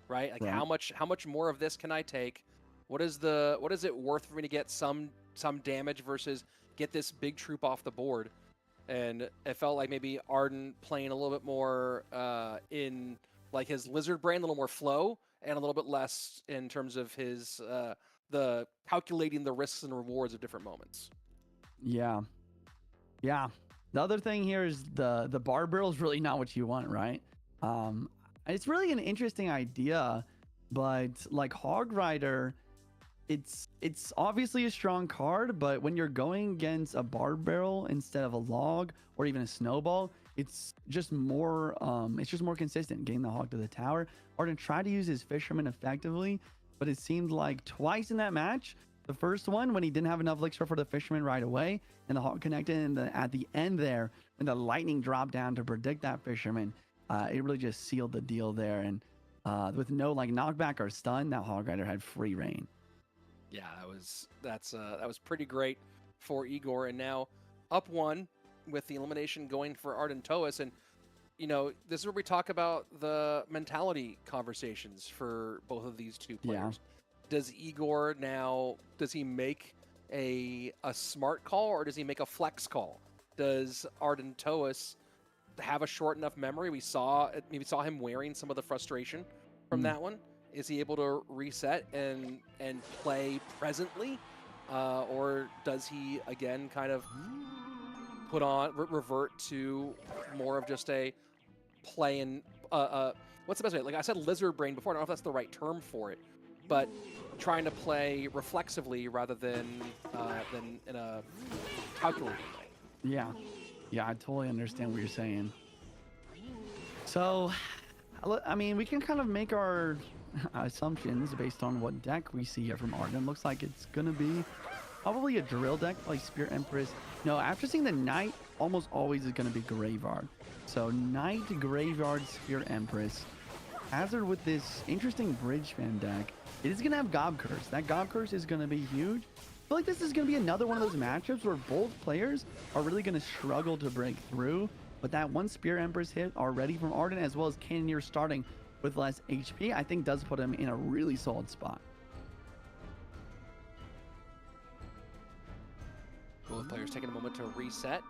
right? Like, how much more of this can I take? What is it worth for me to get some damage versus get this big troop off the board? And it felt like maybe Arden playing a little bit more in like his lizard brain, a little more flow, and a little bit less in terms of his the calculating the risks and rewards of different moments. Yeah. The other thing here is the bar barrel is really not what you want, right? It's really an interesting idea, but like Hog Rider, it's obviously a strong card, but when you're going against a bar barrel instead of a log or even a snowball, it's just more consistent getting the hog to the tower. Arden tried to use his Fisherman effectively, but it seemed like twice in that match. The first one, when he didn't have enough elixir for the Fisherman right away, and the hog connected, and at the end there, when the lightning dropped down to predict that Fisherman, it really just sealed the deal there. And with no like knockback or stun, that Hog Rider had free reign. Yeah, that was pretty great for Igor, and now up one with the elimination going for Arden Toas. And you know, this is where we talk about the mentality conversations for both of these two players. Does Igor now, does he make a smart call, or does he make a flex call? Does Arden Toas have a short enough memory? We saw him wearing some of the frustration from that one. Is he able to reset and play presently, or does he again kind of revert to more of just a play in what's the best way? Like I said, lizard brain before. I don't know if that's the right term for it, but trying to play reflexively rather than in a calculated way. Yeah, I totally understand what you're saying. So, I mean, we can kind of make our assumptions based on what deck we see here from Arden. Looks like it's gonna be probably a drill deck, like Spear Empress. No, after seeing the Knight, almost always is gonna be Graveyard. So Knight, Graveyard, Spear Empress. Hazard with this interesting Bridge Fan deck. It is gonna have Gob Curse. That Gob Curse is gonna be huge. I feel like this is gonna be another one of those matchups where both players are really gonna struggle to break through. But that one Spear Empress hit already from Arden, as well as Cannoneer starting with less HP, I think does put him in a really solid spot. Both players taking a moment to reset,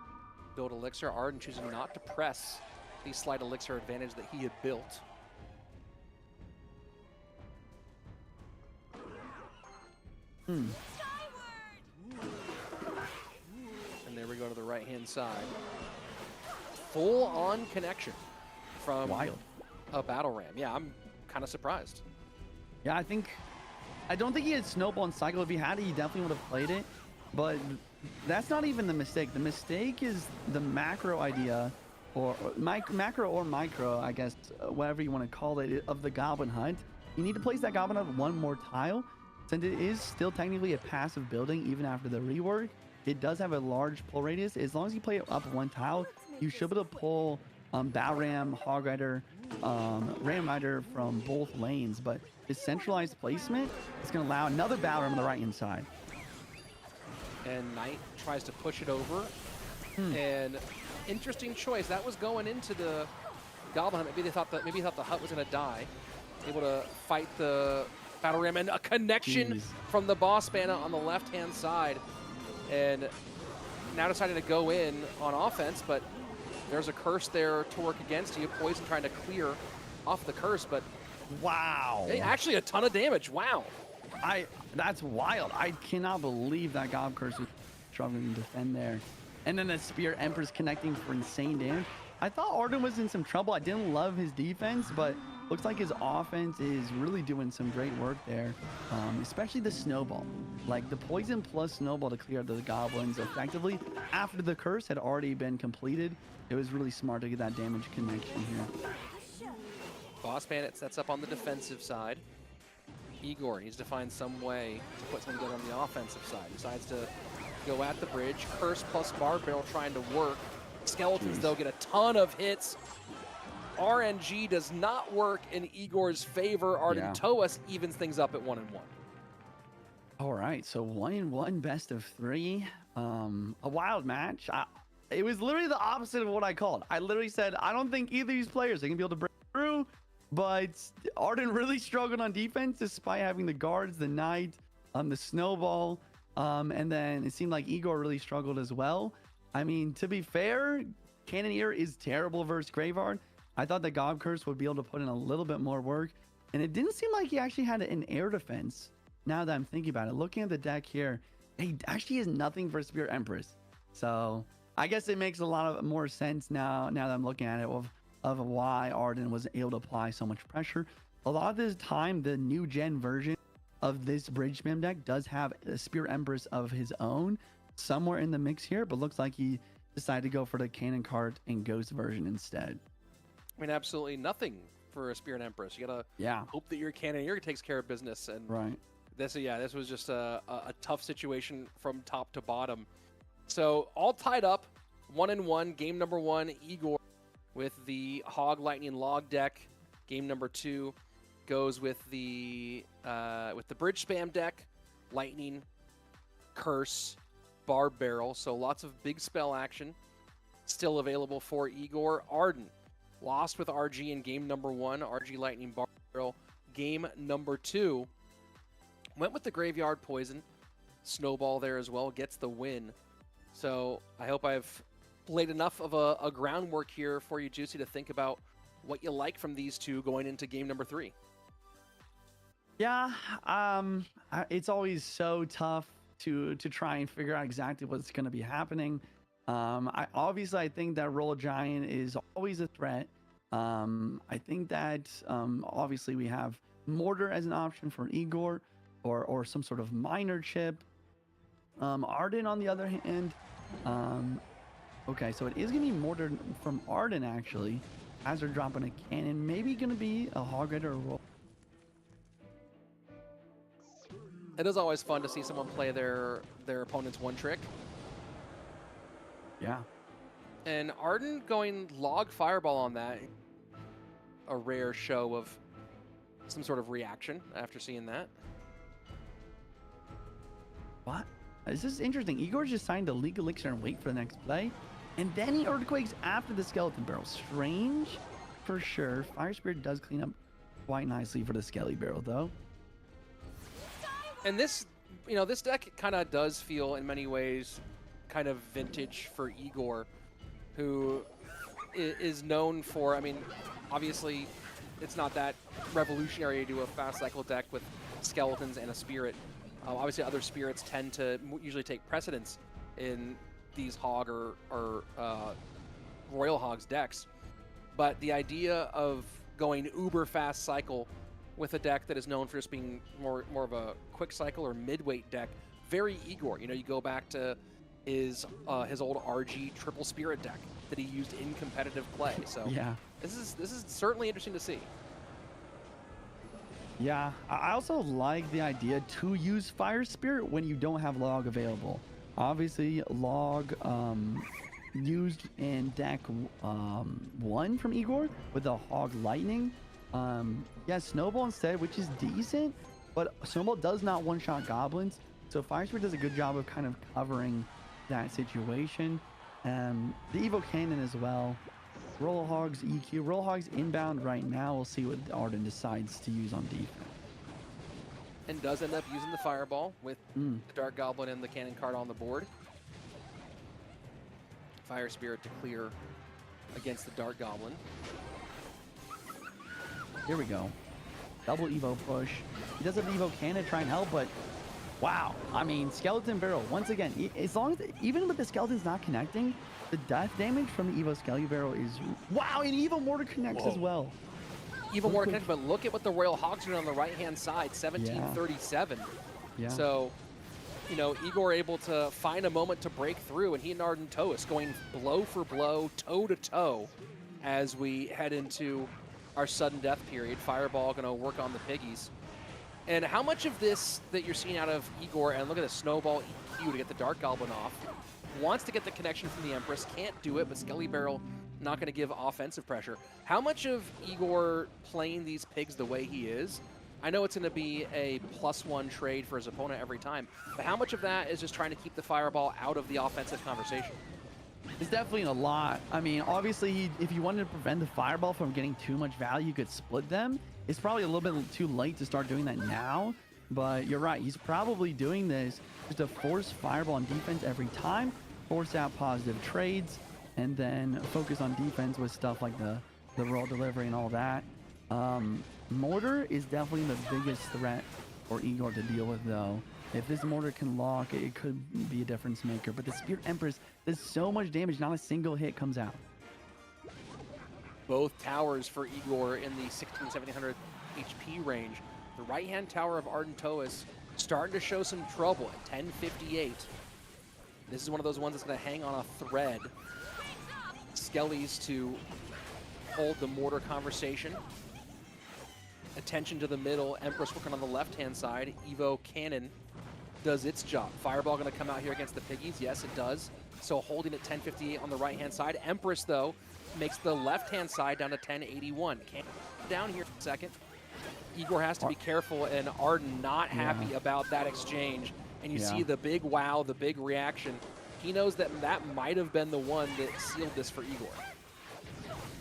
build elixir. Arden choosing not to press the slight elixir advantage that he had built. And there we go to the right-hand side. Full-on connection from a battle ram. Yeah, I'm kind of surprised. Yeah, I think I don't think he had Snowball and Cycle. If he had it, he definitely would have played it. But that's not even the mistake. The mistake is the macro idea, or macro or micro, I guess, whatever you want to call it, of the Goblin Hunt. You need to place that Goblin Hunt one more tile. Since it is still technically a passive building, even after the rework, it does have a large pull radius. As long as you play it up one tile, you should be able to pull Battle Ram, Hog Rider, Ram Rider from both lanes. But the centralized placement is going to allow another Battle Ram on the right-hand side. And Knight tries to push it over. And interesting choice. That was going into the Goblin Hunt. Maybe he thought the hut was going to die. Able to fight the Battle Ram, and a connection from the boss banner on the left-hand side. And now deciding to go in on offense, but there's a curse there to work against you. Poison trying to clear off the curse, but wow. Hey, actually a ton of damage. Wow. That's wild. I cannot believe that Gob Curse was struggling to defend there. And then the Spear Empress connecting for insane damage. I thought Arden was in some trouble. I didn't love his defense, but looks like his offense is really doing some great work there, especially the Snowball. Like the Poison plus Snowball to clear out the Goblins effectively after the curse had already been completed. It was really smart to get that damage connection here. Boss Bandit sets up on the defensive side. Igor needs to find some way to put something good on the offensive side. Decides to go at the bridge. Curse plus Barb Barrel trying to work. Skeletons, though, get a ton of hits. RNG does not work in Igor's favor. Arden Toas evens things up at 1-1. All right, so 1-1, best of 3. A wild match. It was literally the opposite of what I called. I literally said, I don't think either of these players are going to be able to break through, but Arden really struggled on defense despite having the guards, the Knight, the Snowball, and then it seemed like Igor really struggled as well. I mean, to be fair, Cannoneer is terrible versus Graveyard. I thought the Gob Curse would be able to put in a little bit more work, and it didn't seem like he actually had an air defense. Now that I'm thinking about it, looking at the deck here, he actually has nothing for Spear Empress. So I guess it makes a lot of more sense now that I'm looking at it of why Arden was able to apply so much pressure. A lot of this time, the new gen version of this Bridge Spam deck does have a Spear Empress of his own somewhere in the mix here, but looks like he decided to go for the Cannon Cart and Ghost version instead. I mean, absolutely nothing for a Spear and Empress. You gotta hope that your Cannoneer takes care of business. And this was just a tough situation from top to bottom. So all tied up, 1-1. Game number 1, Igor with the Hog Lightning Log deck. Game number 2 goes with the Bridge Spam deck, Lightning, Curse, Barb Barrel. So lots of big spell action still available for Igor. Arden lost with RG in game number 1, RG Lightning Barb Barrel. Game number 2 went with the Graveyard Poison, Snowball there as well, gets the win. So I hope I've laid enough of a groundwork here for you, Juicy, to think about what you like from these two going into game number 3. Yeah, it's always so tough to try and figure out exactly what's going to be happening. I think that Roll Giant is always a threat. I think that obviously we have Mortar as an option for Igor, or some sort of minor chip. Arden on the other hand, okay, so it is going to be Mortar from Arden actually, as they're dropping a cannon. Maybe going to be a Hog Rider or Roll. It is always fun to see someone play their opponent's one trick. Yeah. And Arden going Log Fireball on that. A rare show of some sort of reaction after seeing that. What? This is interesting. Igor's just signed a League Elixir and wait for the next play. And then he Earthquakes after the Skeleton Barrel. Strange for sure. Fire Spirit does clean up quite nicely for the Skelly Barrel though. And this, this deck kind of does feel in many ways kind of vintage for Igor, who is known for, I mean, obviously it's not that revolutionary to do a fast cycle deck with skeletons and a spirit. Obviously other spirits tend to usually take precedence in these Hog or Royal Hogs decks. But the idea of going uber fast cycle with a deck that is known for just being more of a quick cycle or mid-weight deck. Very Igor. You know, you go back to his old RG triple spirit deck that he used in competitive play. So yeah, this is certainly interesting to see. yeah. I also like the idea to use Fire Spirit when you don't have Log available. Obviously, Log used in deck 1 from Igor with the Hog Lightning. Yeah, Snowball instead, which is decent, but Snowball does not one-shot goblins, so Fire Spirit does a good job of kind of covering that situation. The Evo Cannon as well. Roll Hogs EQ. Roll Hogs inbound right now. We'll see what Arden decides to use on defense. And does end up using the Fireball with the Dark Goblin and the Cannon card on the board. Fire Spirit to clear against the Dark Goblin. Here we go. Double Evo push. He does have the Evo Cannon to try and help, but wow. I mean, Skeleton Barrel, once again, as long as, even with the Skeletons not connecting, the death damage from the Evo Skeleton Barrel is, wow, and Evo Mortar connects as well. Evo Mortar connects, but look at what the Royal Hogs are doing on the right-hand side, 1737. Yeah. So, you know, Igor able to find a moment to break through, and he and Arden Toast going blow for blow, toe-to-toe, as we head into our sudden death period. Fireball going to work on the piggies. And how much of this that you're seeing out of Igor, and look at the Snowball EQ to get the Dark Goblin off, wants to get the connection from the Empress, can't do it, but Skelly Barrel not going to give offensive pressure. How much of Igor playing these pigs the way he is, I know it's going to be a +1 trade for his opponent every time, but how much of that is just trying to keep the Fireball out of the offensive conversation? It's definitely a lot. I mean, obviously, if you wanted to prevent the Fireball from getting too much value, you could split them. It's probably a little bit too late to start doing that now, but you're right. He's probably doing this just to force Fireball on defense every time, force out positive trades, and then focus on defense with stuff like the roll delivery and all that. Mortar is definitely the biggest threat for Igor to deal with, though. If this Mortar can lock, it could be a difference maker. But the Spirit Empress does so much damage, not a single hit comes out. Both towers for Igor in the 1600-1700 HP range. The right-hand tower of Arden Toas starting to show some trouble at 1058. This is one of those ones that's going to hang on a thread. Skellies to hold the Mortar conversation. Attention to the middle. Empress working on the left-hand side. Evo Cannon does its job. Fireball going to come out here against the piggies. Yes, it does. So holding at 1058 on the right-hand side. Empress, though, makes the left-hand side down to 1081. Can't down here in a second. Igor has to be careful, and Arden not happy about that exchange. And you see the big wow, the big reaction. He knows that that might have been the one that sealed this for Igor.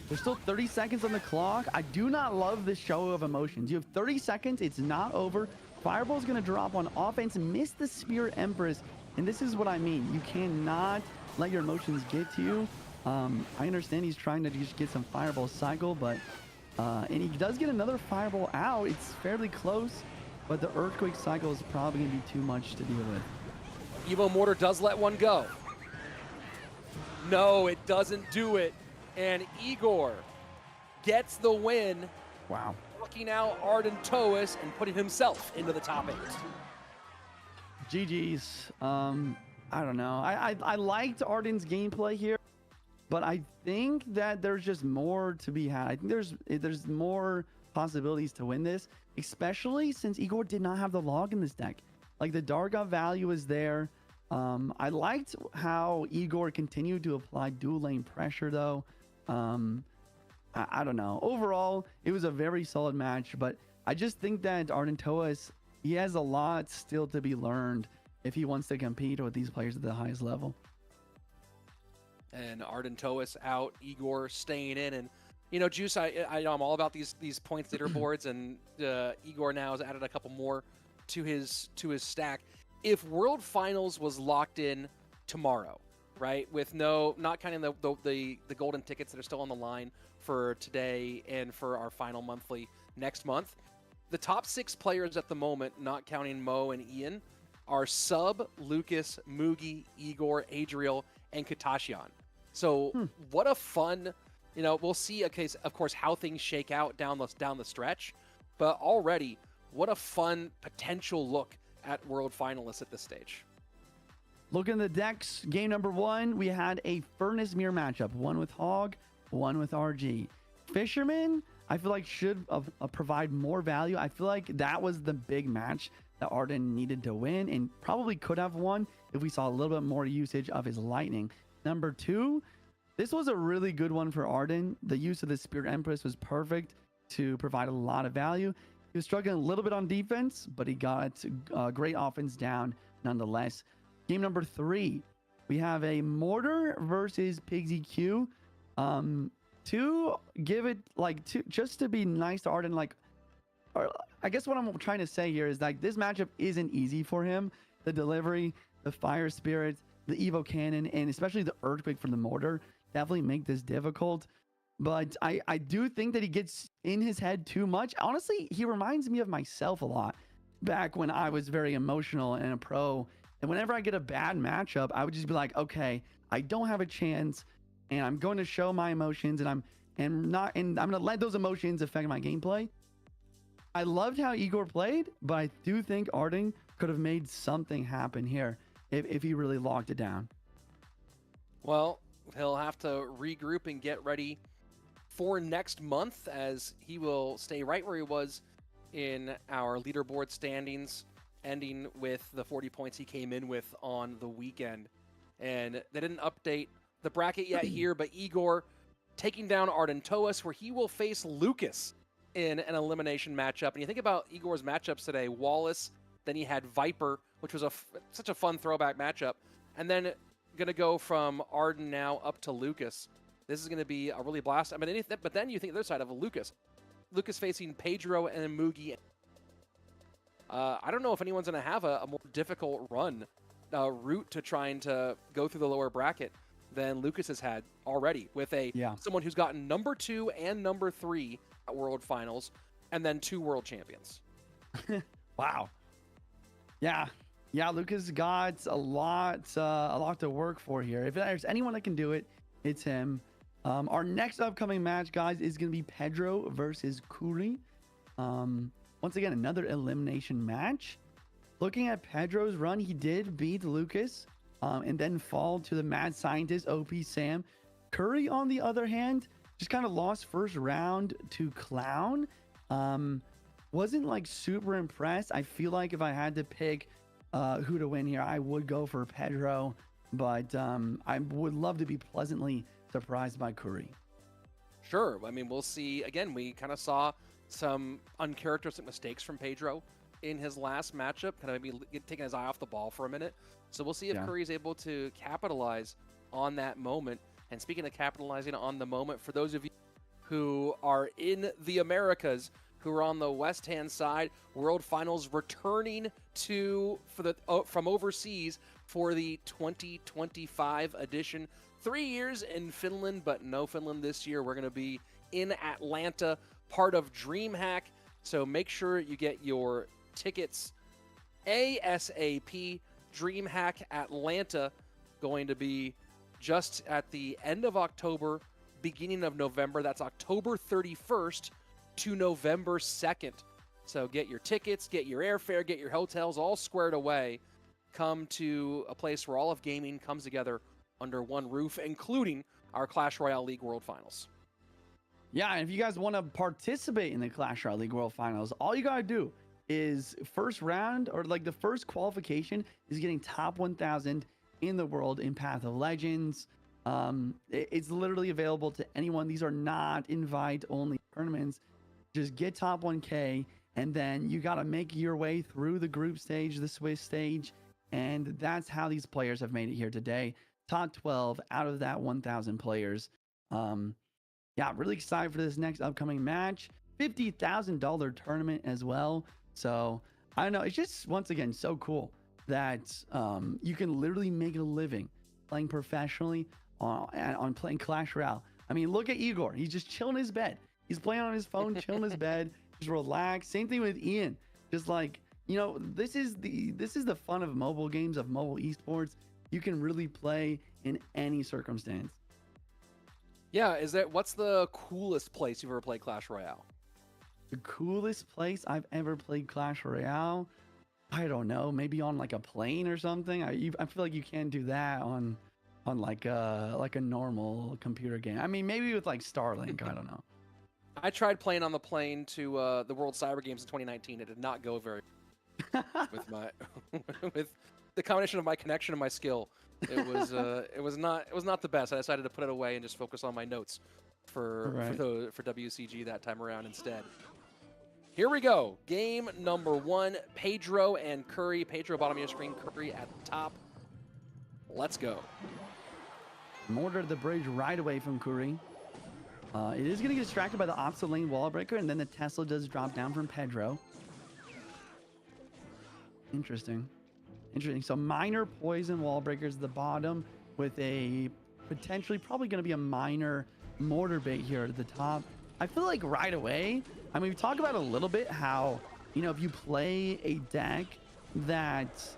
There's still 30 seconds on the clock. I do not love this show of emotions. You have 30 seconds. It's not over. Fireball's going to drop on offense, miss the Spirit Empress. And this is what I mean. You cannot let your emotions get to you. I understand he's trying to just get some Fireball cycle, but and he does get another Fireball out. It's fairly close, but the Earthquake cycle is probably going to be too much to deal with. Evo Mortar does let one go. No, it doesn't do it. And Igor gets the win. Wow. Looking out Arden Toas and putting himself into the top 8. GG's. I don't know. I liked Arden's gameplay here, but I think that there's just more to be had. I think there's more possibilities to win this, especially since Igor did not have the log in this deck. Like, the Darga value is there. I liked how Igor continued to apply dual lane pressure, though. I don't know. Overall, it was a very solid match, but I just think that Arden Toas, he has a lot still to be learned if he wants to compete with these players at the highest level. And Arden Toas out, Igor staying in, and you know, Juice, I know I'm all about these points leaderboards, and Igor now has added a couple more to his stack. If World Finals was locked in tomorrow, right, with not counting the golden tickets that are still on the line for today and for our final monthly next month, the top 6 players at the moment, not counting Mo and Ian, are Sub, Lucas, Mugi, Igor, Adriel, and Katashian. So what a fun, you know, we'll see, of course, how things shake out down the stretch. but already, what a fun potential look at world finalists at this stage. Looking at the decks, game number 1, we had a Furnace Mirror matchup. One with Hog, one with RG. Fisherman, I feel like should provide more value. I feel like that was the big match that Arden needed to win and probably could have won if we saw a little bit more usage of his Lightning. Number 2, this was a really good one for Arden. The use of the Spirit Empress was perfect to provide a lot of value. He was struggling a little bit on defense, but he got great offense down nonetheless. Game number 3, we have a Mortar versus Pigsy Q. To give it just to be nice to Arden, I guess what I'm trying to say here is like this matchup isn't easy for him. The delivery, the Fire Spirit, the Evo Cannon, and especially the Earthquake from the Mortar definitely make this difficult. But I do think that he gets in his head too much. Honestly, he reminds me of myself a lot back when I was very emotional and a pro. And whenever I get a bad matchup, I would just be like, okay, I don't have a chance, and I'm going to show my emotions, and I'm going to let those emotions affect my gameplay. I loved how Igor played, but I do think Arden could have made something happen here if he really locked it down. Well, he'll have to regroup and get ready for next month, as he will stay right where he was in our leaderboard standings, ending with the 40 points he came in with on the weekend. And they didn't update the bracket yet here, but Igor taking down Arden Toas, where he will face Lucas in an elimination matchup. And you think about Igor's matchups today, Wallace, then he had Viper, which was such a fun throwback matchup. And then going to go from Arden now up to Lucas. This is going to be a really blast. I mean, but then you think the other side of Lucas. Lucas facing Pedro and Mugi. I don't know if anyone's going to have a more difficult route to trying to go through the lower bracket than Lucas has had already, with someone who's gotten number 2 and number 3 at World Finals, and then 2 World Champions. Wow. Yeah, Lucas got a lot to work for here. If there's anyone that can do it, it's him. Our next upcoming match, guys, is going to be Pedro versus Kuri. Once again, another elimination match. Looking at Pedro's run, he did beat Lucas and then fall to the mad scientist OP Sam. Curry, on the other hand, just kind of lost first round to Clown. Wasn't like super impressed. I feel like if I had to pick who to win here, I would go for Pedro, but I would love to be pleasantly surprised by Curry. Sure. I mean, we'll see. Again, we kind of saw some uncharacteristic mistakes from Pedro in his last matchup, kind of maybe taking his eye off the ball for a minute. So we'll see if Curry is able to capitalize on that moment. And speaking of capitalizing on the moment, for those of you who are in the Americas, who are on the west-hand side, World Finals returning from overseas for the 2025 edition. 3 years in Finland, but no Finland this year. We're going to be in Atlanta, part of DreamHack. So make sure you get your tickets ASAP. DreamHack Atlanta going to be just at the end of October, beginning of November. That's October 31st to November 2nd. So get your tickets, get your airfare, get your hotels all squared away. Come to a place where all of gaming comes together under one roof, including our Clash Royale League World Finals. Yeah, and if you guys want to participate in the Clash Royale League World Finals, all you got to do is first round, or like the first qualification, is getting top 1,000 in the world in Path of Legends. It's literally available to anyone. These are not invite-only tournaments. Just get top 1K, and then you got to make your way through the group stage, the Swiss stage, and that's how these players have made it here today. Top 12 out of that 1,000 players. Yeah, really excited for this next upcoming match. $50,000 tournament as well. So I don't know. It's just, once again, so cool that you can literally make a living playing professionally on playing Clash Royale. I mean, look at Igor. He's just chilling in his bed. He's playing on his phone, chilling in his bed, just relax. Same thing with Ian. Just like, you know, this is the fun of mobile games, of mobile esports. You can really play in any circumstance. Yeah, what's the coolest place you've ever played Clash Royale? The coolest place I've ever played Clash Royale, I don't know, maybe on like a plane or something. I feel like you can't do that on like a normal computer game. I mean, maybe with like Starlink, I don't know. I tried playing on the plane to the World Cyber Games in 2019. It did not go very with my with the combination of my connection and my skill. It was not the best. I decided to put it away and just focus on my notes for WCG that time around instead. Here we go. Game number 1, Pedro and Curry. Pedro bottom of your screen, Curry at the top. Let's go. Mortar the bridge right away from Curry. It is going to get distracted by the opposite lane wall breaker, and then the Tesla does drop down from Pedro. Interesting. So minor poison wall breakers at the bottom with a potentially probably going to be a minor mortar bait here at the top. I feel like right away, I mean, we talk about a little bit how, you know, if you play a deck that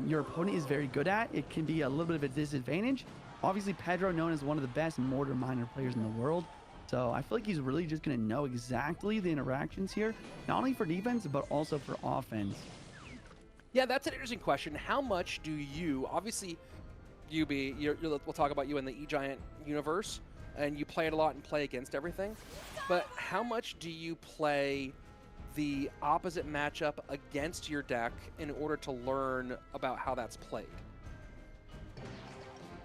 your opponent is very good at, it can be a little bit of a disadvantage. Obviously, Pedro known as one of the best mortar miner players in the world. So I feel like he's really just going to know exactly the interactions here, not only for defense, but also for offense. Yeah, that's an interesting question. How much do you, obviously, we'll talk about you in the E-Giant universe, and you play it a lot and play against everything, but how much do you play the opposite matchup against your deck in order to learn about how that's played?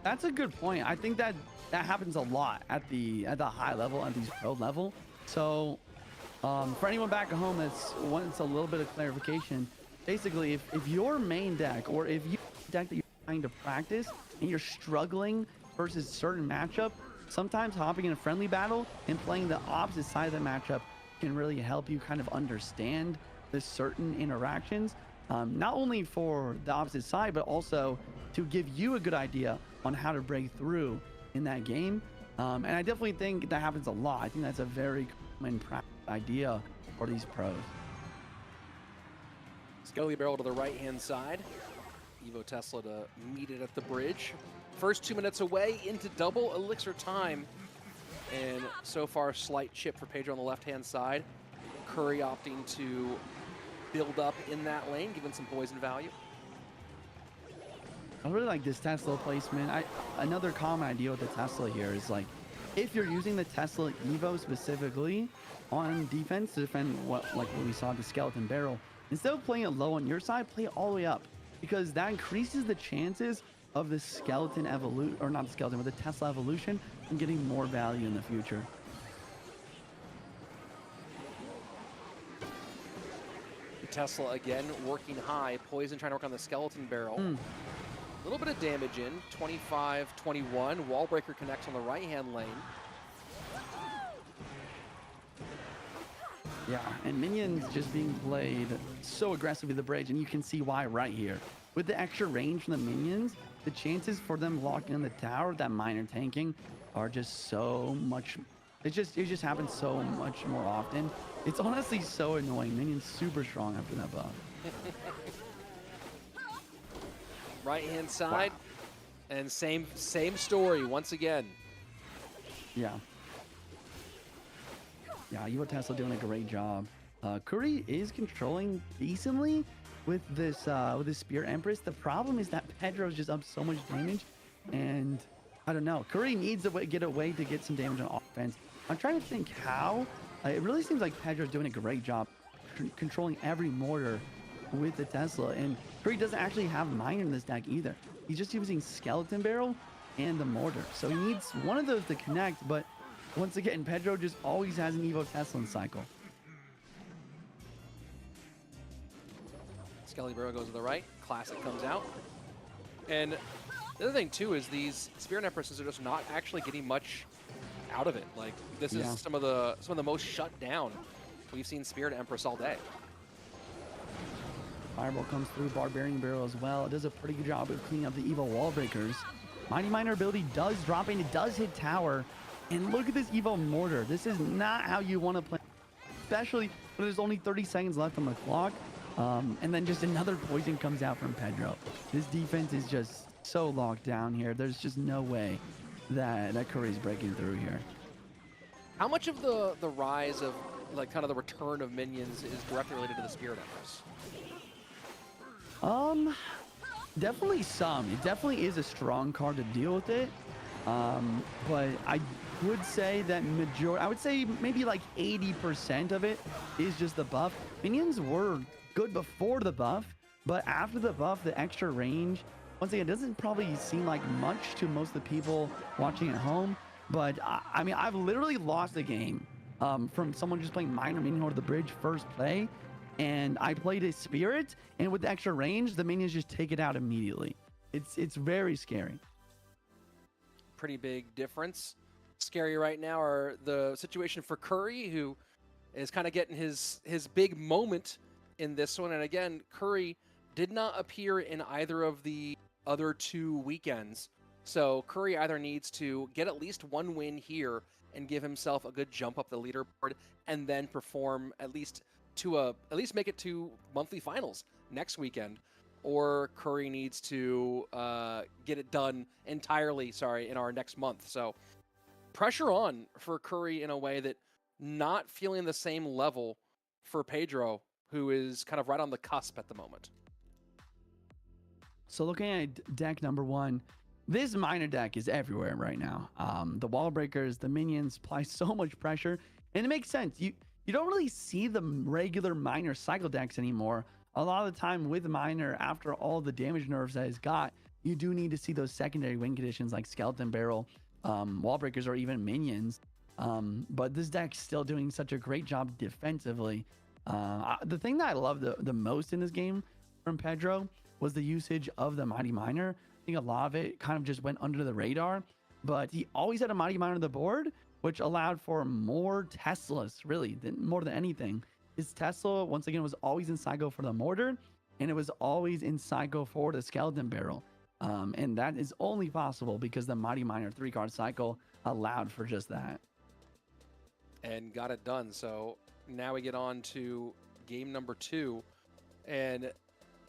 That's a good point. I think that happens a lot at the high level, at these pro level. So for anyone back at home that's wants a little bit of clarification, basically if your main deck or if you deck that you're trying to practice and you're struggling versus certain matchup, sometimes hopping in a friendly battle and playing the opposite side of the matchup can really help you kind of understand the certain interactions, not only for the opposite side, but also to give you a good idea on how to break through in that game. And I definitely think that happens a lot. I think that's a very common idea for these pros. Skelly barrel to the right-hand side. Evo Tesla to meet it at the bridge. First 2 minutes away into double elixir time. And so far, slight chip for Pedro on the left-hand side. Curry opting to build up in that lane, given some poison value. I really like this Tesla placement. Another common idea with the Tesla here is like, if you're using the Tesla Evo specifically on defense to defend what we saw the skeleton barrel, instead of playing it low on your side, play it all the way up, because that increases the chances of the skeleton evolution, or not the skeleton, but the Tesla evolution, and getting more value in the future. Tesla again working high. Poison trying to work on the skeleton barrel. A little bit of damage in. 25-21. Wallbreaker connects on the right-hand lane. Yeah, and minions just being played so aggressively at the bridge, and you can see why right here. With the extra range from the minions, the chances for them locking in the tower, that minor tanking, are just so much. It just happens so much more often. It's honestly so annoying. Minions super strong after that buff. Right-hand side, and same story once again. Yeah, Evo Tesla doing a great job. Curry is controlling decently with this Spear Empress. The problem is that Pedro's just up so much damage, and I don't know. Curry needs to get a way to get some damage on offense. I'm trying to think how. It really seems like Pedro's doing a great job controlling every mortar with the Tesla, and Curry doesn't actually have miner in this deck either. He's just using skeleton barrel and the mortar, so he needs one of those to connect. But once again, Pedro just always has an Evo Tesla in cycle. Skelly barrel goes to the right. Classic comes out, and the other thing too is these Spear Empresses are just not actually getting much out of it. Like, this is some of the most shut down we've seen Spirit Empress all day. Fireball comes through, Barbarian Barrel as well. It does a pretty good job of cleaning up the Evo wall breakers. Mighty Miner ability does drop in, it does hit tower. And look at this Evo Mortar. This is not how you want to play, especially when there's only 30 seconds left on the clock. And then just another poison comes out from Pedro. This defense is just so locked down here. There's just no way that Curry's breaking through here. How much of the rise of like kind of the return of minions is directly related to the Spirit Embers? Definitely some. It definitely is a strong card to deal with it. But I would say that I would say maybe like 80% of it is just the buff. Minions were good before the buff, but after the buff, the extra range, once again, it doesn't probably seem like much to most of the people watching at home. But I mean, I've literally lost a game from someone just playing minor minion over the bridge first play. And I played a Spirit, and with the extra range, the minions just take it out immediately. It's very scary. Pretty big difference. Scary right now are the situation for Curry, who is kind of getting his big moment in this one. And again, Curry did not appear in either of the other 2 weekends. So Curry either needs to get at least one win here and give himself a good jump up the leaderboard, and then perform at least make it to monthly finals next weekend, or Curry needs to get it done entirely, in our next month. So pressure on for Curry in a way that not feeling the same level for Pedro, who is kind of right on the cusp at the moment. So looking at deck number 1, this minor deck is everywhere right now. The wall breakers, the minions apply so much pressure, and it makes sense. You don't really see the regular minor cycle decks anymore. A lot of the time with minor, after all the damage nerfs that it's got, you do need to see those secondary win conditions like skeleton barrel, wall breakers, or even minions. But this deck's still doing such a great job defensively. The thing that I love the most in this game from Pedro was the usage of the Mighty Miner. I think a lot of it kind of just went under the radar, but he always had a Mighty Miner on the board, which allowed for more Teslas, really, more than anything. His Tesla, once again, was always in Psycho for the mortar, and it was always in Psycho for the skeleton barrel. And that is only possible because the Mighty Miner 3-card cycle allowed for just that. And got it done. So now we get on to game number 2. And,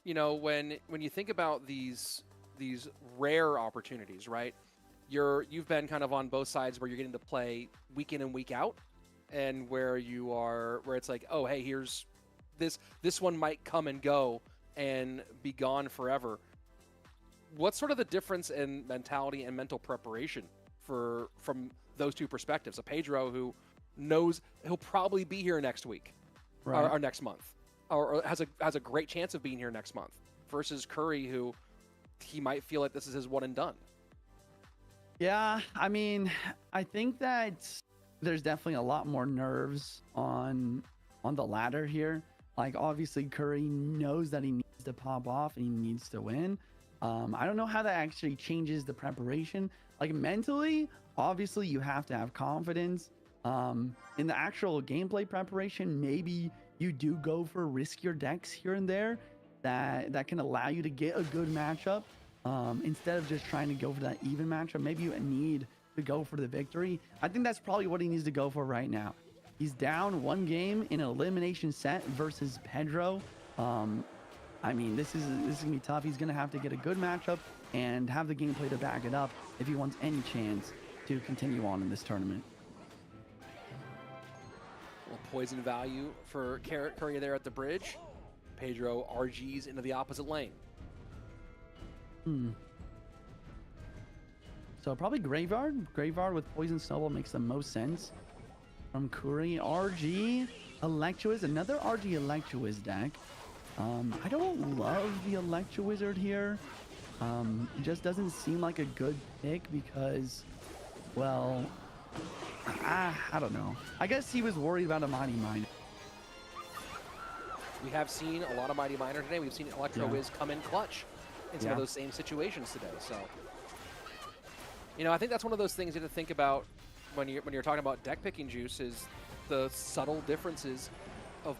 you know, when you think about these rare opportunities, right? You've been kind of on both sides where you're getting to play week in and week out, and where it's like, oh, hey, here's this one might come and go and be gone forever. What's sort of the difference in mentality and mental preparation from those two perspectives? A Pedro who knows he'll probably be here next week, right, or next month, or has a great chance of being here next month, versus Curry, who he might feel like this is his one and done. Yeah, I mean, I think that there's definitely a lot more nerves on the ladder here. Like, obviously, Curry knows that he needs to pop off and he needs to win. I don't know how that actually changes the preparation. Like, mentally, obviously, you have to have confidence. In the actual gameplay preparation, maybe you do go for riskier decks here and there that can allow you to get a good matchup. Instead of just trying to go for that even matchup, maybe you need to go for the victory. I think that's probably what he needs to go for right now. He's down 1 game in an elimination set versus Pedro. I mean, this is gonna be tough. He's gonna have to get a good matchup and have the gameplay to back it up if he wants any chance to continue on in this tournament. Well, poison value for Curry there at the bridge. Pedro RGs into the opposite lane. So probably Graveyard. Graveyard with Poison Snowball makes the most sense. From Curry, RG Electro-Wiz, another RG Electro-Wiz deck. I don't love the Electro-Wizard here. It just doesn't seem like a good pick because, well, I don't know. I guess he was worried about a Mighty Miner. We have seen a lot of Mighty Miner today. We've seen Electro-Wiz come in clutch in some of those same situations today. So, you know, I think that's one of those things you have to think about when you're talking about deck picking juice, is the subtle differences of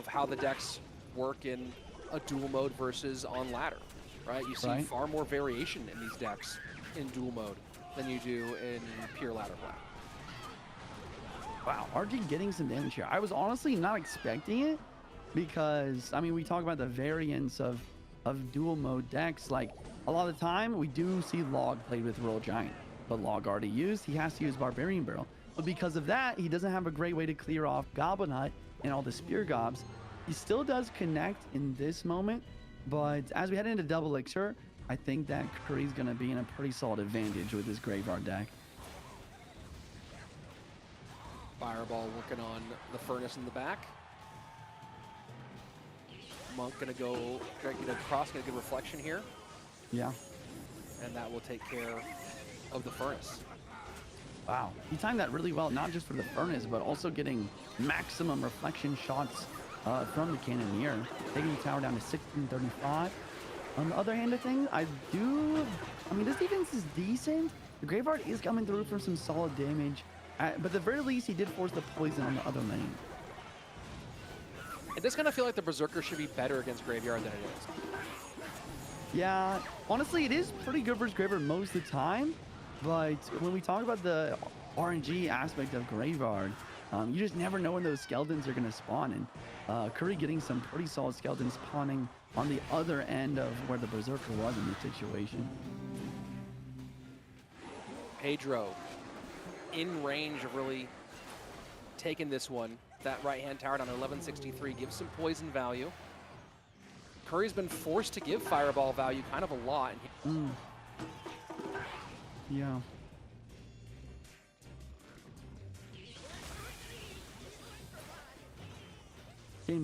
how the decks work in a dual mode versus on ladder, right? You see far more variation in these decks in dual mode than you do in pure ladder play. Wow, RG getting some damage here. I was honestly not expecting it because, I mean, we talk about the variance of dual mode decks. Like, a lot of the time we do see Log played with Royal Giant, but Log already used, he has to use Barbarian Barrel. But because of that, he doesn't have a great way to clear off Goblin Hut and all the Spear Gobs. He still does connect in this moment, but as we head into double elixir, I think that Curry's going to be in a pretty solid advantage with his Graveyard deck. Fireball working on the Furnace in the back. Monk gonna go get across, get a good reflection here. Yeah. And that will take care of the Furnace. Wow, he timed that really well, not just for the Furnace, but also getting maximum reflection shots from the Cannoneer, taking the tower down to 1635. On the other hand of things, I mean, this defense is decent. The Graveyard is coming through for some solid damage, but at the very least, he did force the poison on the other lane. It does kind of feel like the Berserker should be better against Graveyard than it is. Yeah, honestly, it is pretty good versus Graveyard most of the time, but when we talk about the RNG aspect of Graveyard, you just never know when those skeletons are going to spawn, and Curry getting some pretty solid skeletons spawning on the other end of where the Berserker was in this situation. Pedro in range of really taking this one. That right-hand tower down to 1163 gives some poison value. Curry's been forced to give fireball value kind of a lot. Yeah.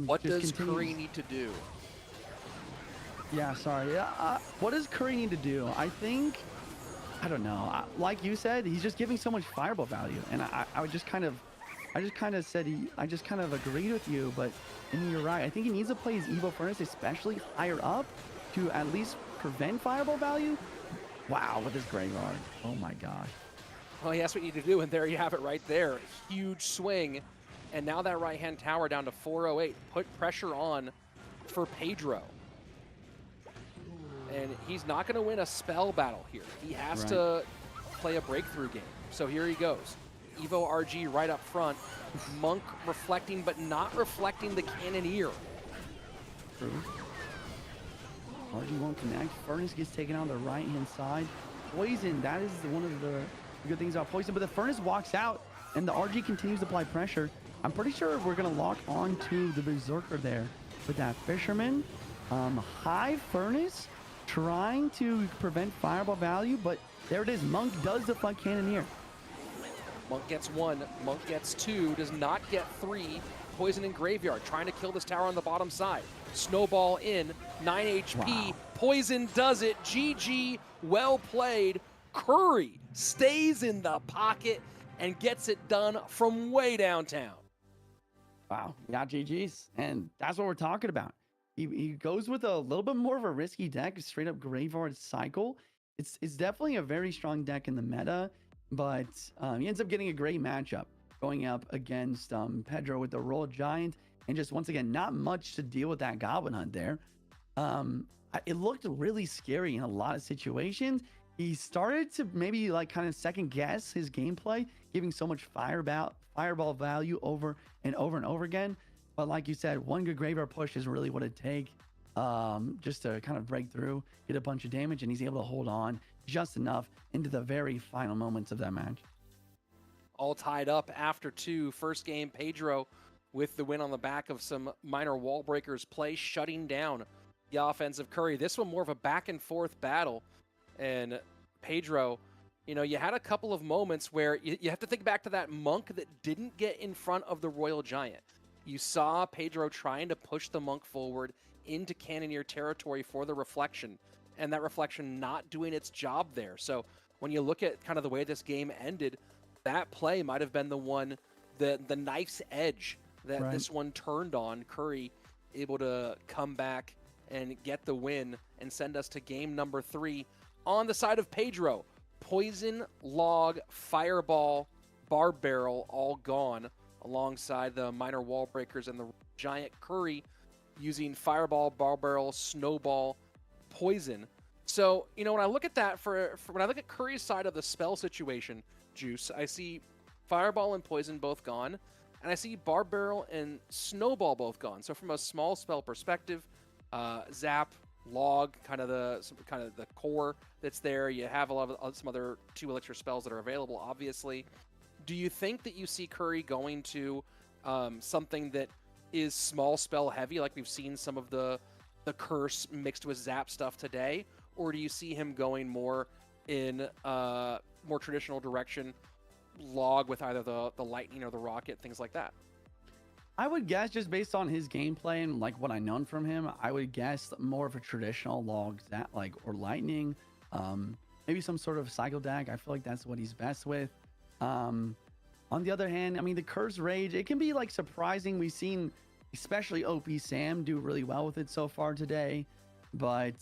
What does Curry need to do? Yeah, sorry. What does Curry need to do? I think, I don't know. Like you said, he's just giving so much fireball value, and I just kind of agreed with you. But I mean, you're right. I think he needs to play his Evo Furnace, especially higher up, to at least prevent fireball value. Wow, with his Graveyard. Oh my gosh. Well, that's what you need to do, and there you have it right there. Huge swing, and now that right-hand tower down to 408. Put pressure on for Pedro. And he's not going to win a spell battle here. He has to play a breakthrough game. So here he goes. Evo RG right up front. Monk reflecting, but not reflecting the Cannoneer. True. RG won't connect. Furnace gets taken on the right-hand side. Poison, that is one of the good things about Poison. But the Furnace walks out, and the RG continues to apply pressure. I'm pretty sure we're going to lock onto the Berserker there with that Fisherman. High Furnace trying to prevent fireball value, but there it is. Monk does deflect Cannoneer. Monk gets one, Monk gets two, does not get three. Poison in Graveyard, trying to kill this tower on the bottom side. Snowball in, 9 HP. Wow. Poison does it. GG, well played. Curry stays in the pocket and gets it done from way downtown. Wow, yeah, GG's. And that's what we're talking about. He goes with a little bit more of a risky deck, straight up Graveyard Cycle. It's definitely a very strong deck in the meta, but he ends up getting a great matchup going up against Pedro with the Royal Giant, and just once again, not much to deal with that Goblin Hunt there. It looked really scary in a lot of situations. He started to maybe like kind of second guess his gameplay, giving so much fireball value over and over again. But like you said, one good Graveyard push is really what it takes just to kind of break through, get a bunch of damage, and he's able to hold on just enough into the very final moments of that match. All tied up after two. First game, Pedro with the win on the back of some minor wall breakers play, shutting down the offense of Curry. This one more of a back and forth battle. And Pedro, you know, you had a couple of moments where you have to think back to that Monk that didn't get in front of the Royal Giant. You saw Pedro trying to push the Monk forward into Cannoneer territory for the reflection, and that reflection not doing its job there. So when you look at kind of the way this game ended, that play might have been the one, the knife's edge that this one turned on. Curry able to come back and get the win and send us to game number 3 on the side of Pedro. Poison, Log, Fireball, Barb Barrel all gone, alongside the minor wall breakers and the Giant. Curry using Fireball, Barb Barrel, Snowball, Poison. So, you know, when I look at that, when I look at Curry's side of the spell situation, Juice, I see Fireball and Poison both gone, and I see Barb Barrel and Snowball both gone. So from a small spell perspective, Zap, Log, kind of the core that's there. You have a lot of some other 2 elixir spells that are available, obviously. Do you think that you see Curry going to something that is small spell heavy, like we've seen some of the curse mixed with zap stuff today, or do you see him going more in more traditional direction, log with either the lightning or the rocket, things like that? I would guess, just based on his gameplay and like what I known from him, I would guess more of a traditional log that like or lightning, maybe some sort of cycle deck. I feel like that's what he's best with. On the other hand, I mean, the curse rage, it can be like surprising. We've seen especially OP Sam do really well with it so far today, but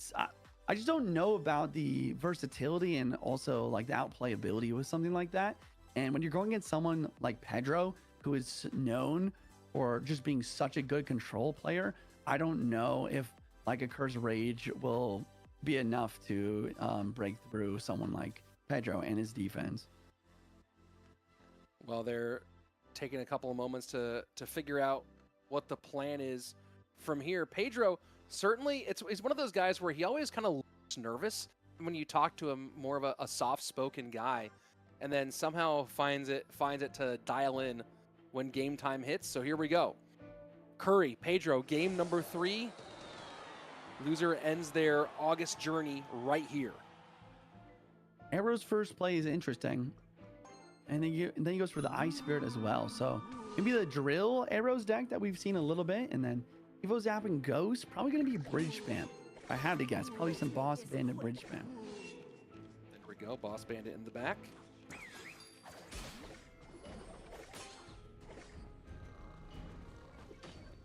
I just don't know about the versatility and also like the outplayability with something like that. And when you're going against someone like Pedro, who is known for just being such a good control player, I don't know if like a curse rage will be enough to break through someone like Pedro and his defense. Well, they're taking a couple of moments to figure out what the plan is from here. Pedro, certainly, he's one of those guys where he always kind of looks nervous when you talk to him, more of a soft-spoken guy, and then somehow finds it to dial in when game time hits. So here we go. Curry, Pedro, game number 3. Loser ends their August journey right here. Arrow's first play is interesting. And then he goes for the Ice Spirit as well. So maybe the Drill Arrows deck that we've seen a little bit. And then Evo Zap and Ghost, probably going to be Bridge Spam. If I had to guess, probably some Boss Bandit Bridge Spam. There we go, Boss Bandit in the back.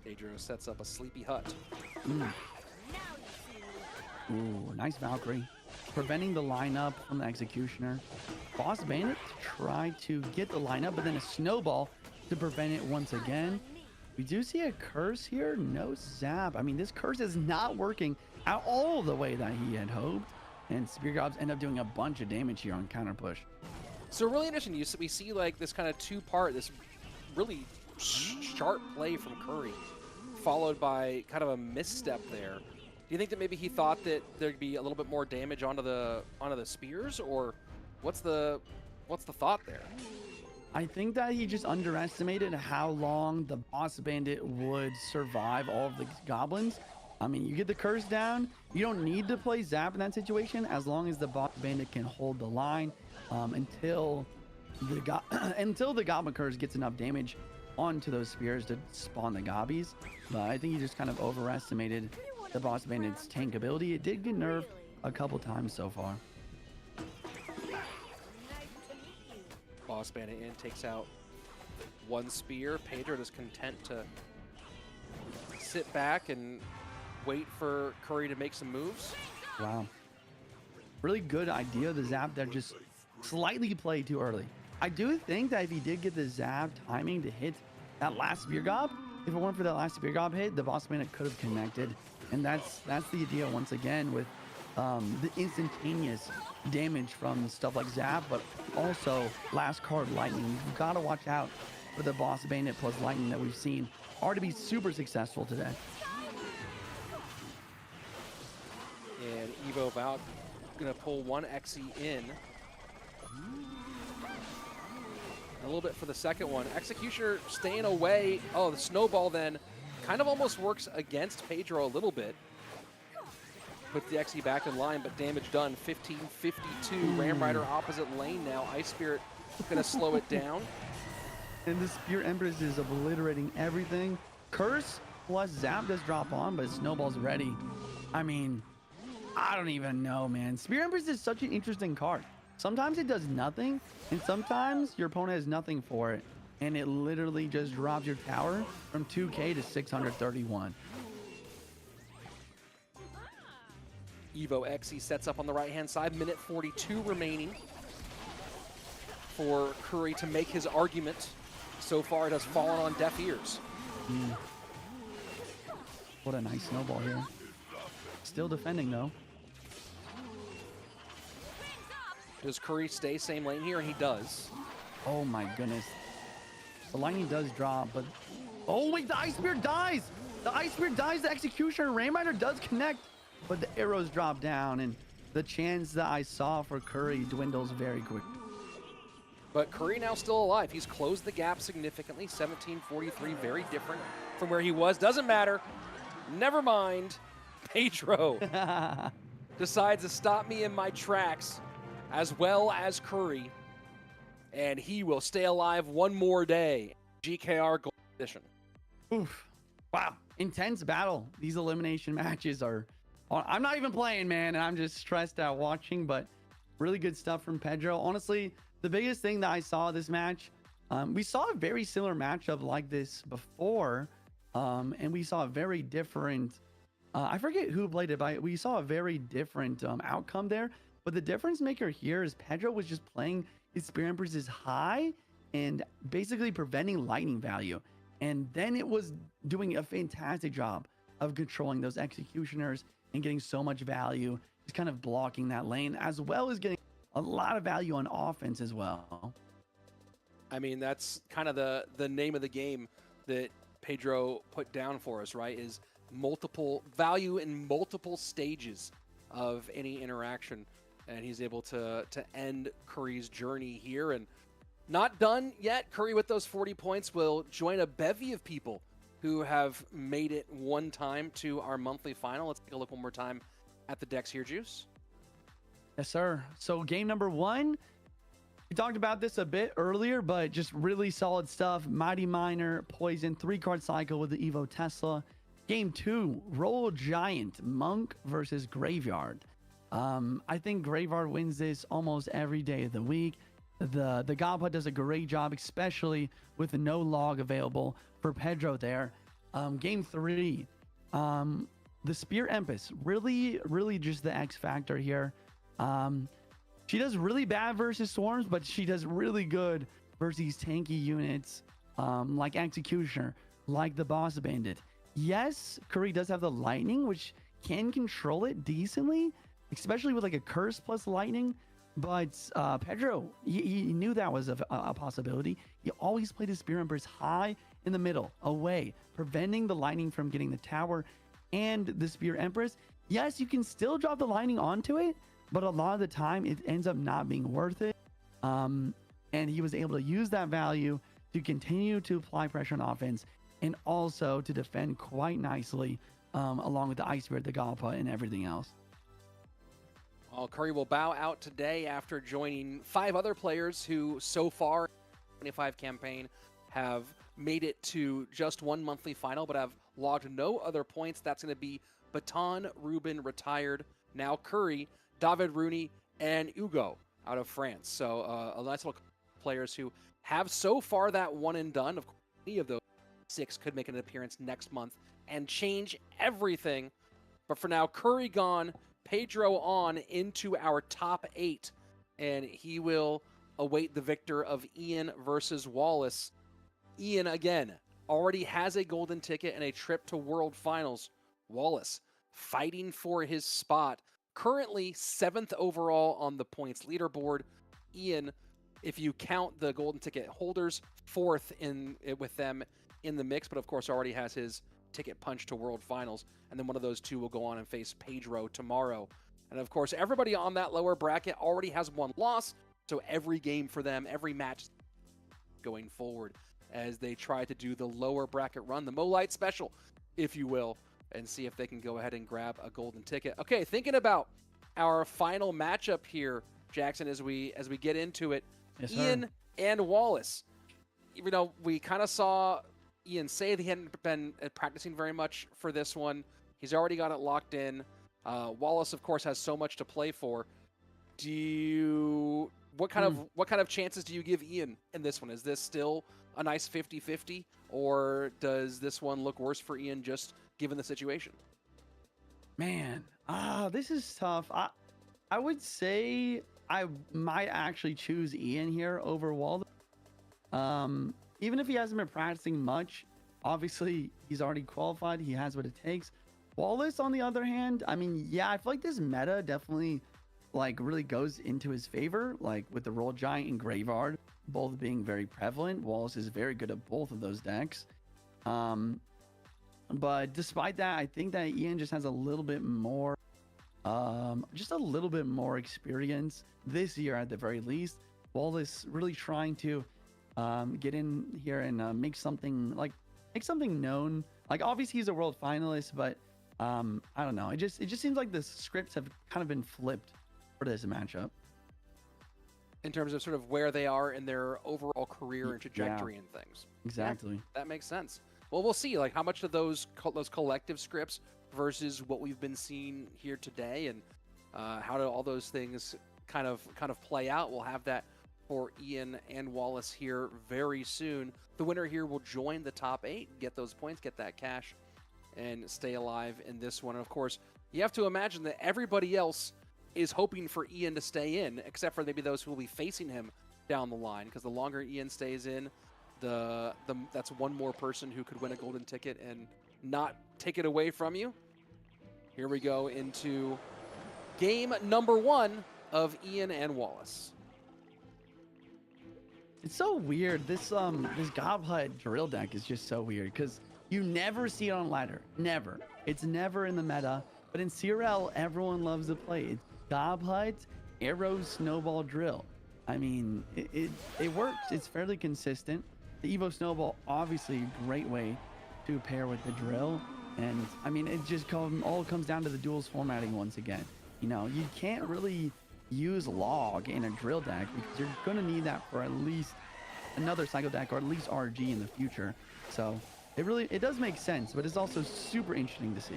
Pedro sets up a Sleepy Hut. Ooh, nice Valkyrie. Preventing the lineup from the Executioner. Boss Bandit to try to get the lineup, but then a Snowball to prevent it once again. We do see a Curse here. No Zap. I mean, this Curse is not working at all the way that he had hoped. And Spear Gobs end up doing a bunch of damage here on counter push. So really interesting. We see like this kind of two-part, this really sharp play from Curry, followed by kind of a misstep there. Do you think that maybe he thought that there'd be a little bit more damage onto the spears, or what's the thought there? I think that he just underestimated how long the Boss Bandit would survive all of the goblins. I mean, you get the curse down, you don't need to play Zap in that situation as long as the Boss Bandit can hold the line until the Goblin Curse gets enough damage onto those spears to spawn the Gobbies. But I think he just kind of overestimated the Boss Bandit's tank ability. It did get nerfed a couple times so far. Boss Bandit in, takes out one spear. Pedro is content to sit back and wait for Curry to make some moves. Wow. Really good idea. The Zap there just slightly played too early. I do think that if he did get the Zap timing to hit that last Spear Gob, if it weren't for that last Spear Gob hit, the Boss Bandit could have connected. And that's the idea once again with the instantaneous damage from stuff like Zap, but also last card Lightning. You've got to watch out for the Boss Bandit plus Lightning that we've seen are to be super successful today. And Evo Valk gonna pull one Xe in. A little bit for the second one. Executioner staying away. Oh, the Snowball then kind of almost works against Pedro a little bit. Put the Xe back in line, but damage done. 15-52. Ram Rider opposite lane now. Ice Spirit gonna slow it down. And the Spear Empress is obliterating everything. Curse plus Zap does drop on, but Snowball's ready. I mean, I don't even know, man. Spear Empress is such an interesting card. Sometimes it does nothing, and sometimes your opponent has nothing for it, and it literally just drops your tower from 2k to 631. Evo Xe sets up on the right-hand side. Minute 42 remaining for Curry to make his argument. So far, it has fallen on deaf ears. What a nice Snowball here. Still defending, though. Does Curry stay same lane here? And he does. Oh, my goodness. The Lightning does drop, but... Oh, wait, the Ice Spear dies! The Ice Spear dies, the Executioner. Rain Rider does connect, but the arrows drop down, and the chance that I saw for Curry dwindles very quick. But Curry now still alive. He's closed the gap significantly, 17-43, very different from where he was. Doesn't matter. Never mind. Pedro decides to stop me in my tracks, as well as Curry. And he will stay alive one more day. GKR Gold Edition. Oof. Wow. Intense battle. These elimination matches are... I'm not even playing, man, and I'm just stressed out watching, but really good stuff from Pedro. Honestly, the biggest thing that I saw this match, we saw a very similar matchup like this before, and we saw a very different... I forget who played it, but we saw a very different outcome there. But the difference maker here is Pedro was just playing his Spear Empresses high and basically preventing lightning value. And then it was doing a fantastic job of controlling those executioners and getting so much value, just kind of blocking that lane, as well as getting a lot of value on offense as well. I mean, that's kind of the name of the game that Pedro put down for us, right? Is multiple value in multiple stages of any interaction. And he's able to end Curry's journey here. And not done yet. Curry with those 40 points will join a bevy of people who have made it one time to our monthly final. Let's take a look one more time at the decks here, Juice. Yes, sir. So game number one, we talked about this a bit earlier, but just really solid stuff. Mighty Miner, Poison, 3-card cycle with the Evo Tesla. Game two, Roll Giant, Monk versus Graveyard. I think Graveyard wins this almost every day of the week. The Goblet does a great job, especially with no log available for Pedro there. Game three, the Spear Empress, really just the X factor here. She does really bad versus Swarms, but she does really good versus tanky units like Executioner, like the Boss Bandit. Yes, Curry does have the Lightning, which can control it decently, especially with like a Curse plus Lightning. But Pedro, he knew that was a possibility. He always played his Spear Empress high in the middle, away, preventing the Lightning from getting the tower and the Spear Empress. Yes, you can still drop the Lightning onto it, but a lot of the time it ends up not being worth it. And he was able to use that value to continue to apply pressure on offense and also to defend quite nicely along with the Ice Spirit, the Galpa, and everything else. Well, Curry will bow out today after joining 5 other players who so far in the 25 campaign have made it to just one monthly final, but have logged no other points. That's going to be Baton, Ruben, retired, now Curry, David Rooney, and Hugo out of France. So a nice little players who have so far that one and done. Of course, any of those 6 could make an appearance next month and change everything. But for now, Curry gone, Pedro on into our top 8, and he will await the victor of Ian versus Wallace. Ian, again, already has a golden ticket and a trip to World Finals. Wallace fighting for his spot. Currently 7th overall on the points leaderboard. Ian, if you count the golden ticket holders, 4th with them in the mix, but of course already has his ticket punch to World Finals. And then one of those 2 will go on and face Pedro tomorrow. And of course, everybody on that lower bracket already has 1 loss. So every game for them, every match going forward as they try to do the lower bracket run, the Molite special, if you will, and see if they can go ahead and grab a golden ticket. Okay, thinking about our final matchup here, Jackson, as we get into it. Yes, Ian sir. and Wallace. Even though we kind of saw Ian say that he hadn't been practicing very much for this one, he's already got it locked in. Wallace, of course, has so much to play for. What kind of chances do you give Ian in this one? Is this still a nice 50-50, or does this one look worse for Ian just given the situation? Man, this is tough. I would say I might actually choose Ian here over Waldo. Even if he hasn't been practicing much, obviously he's already qualified. He has what it takes. Wallace, on the other hand, I mean, yeah, I feel like this meta definitely really goes into his favor, like with the Roll Giant and Graveyard both being very prevalent. Wallace is very good at both of those decks. But despite that, I think that Ian just has a little bit more, experience this year at the very least. Wallace really trying to get in here and make something known. Like obviously he's a world finalist, but I don't know. It just seems like the scripts have kind of been flipped for this matchup. In terms of sort of where they are in their overall career and trajectory and things. Exactly. Yeah, that makes sense. Well, we'll see like how much of those collective scripts versus what we've been seeing here today, and how do all those things kind of play out. We'll have that for Ian and Wallace here very soon. The winner here will join the top 8, get those points, get that cash, and stay alive in this one. And of course, you have to imagine that everybody else is hoping for Ian to stay in, except for maybe those who will be facing him down the line, because the longer Ian stays in, that's one more person who could win a golden ticket and not take it away from you. Here we go into game number 1 of Ian and Wallace. It's so weird. This Goblet drill deck is just so weird because you never see it on ladder. Never. It's never in the meta. But in CRL, everyone loves to play it. Goblet, arrow, snowball, drill. I mean, it works. It's fairly consistent. The Evo Snowball, obviously a great way to pair with the drill. And I mean, it just all comes down to the duels formatting once again. You know, you can't really use log in a drill deck because you're going to need that for at least another cycle deck or at least RG in the future. So it does make sense, but it's also super interesting to see.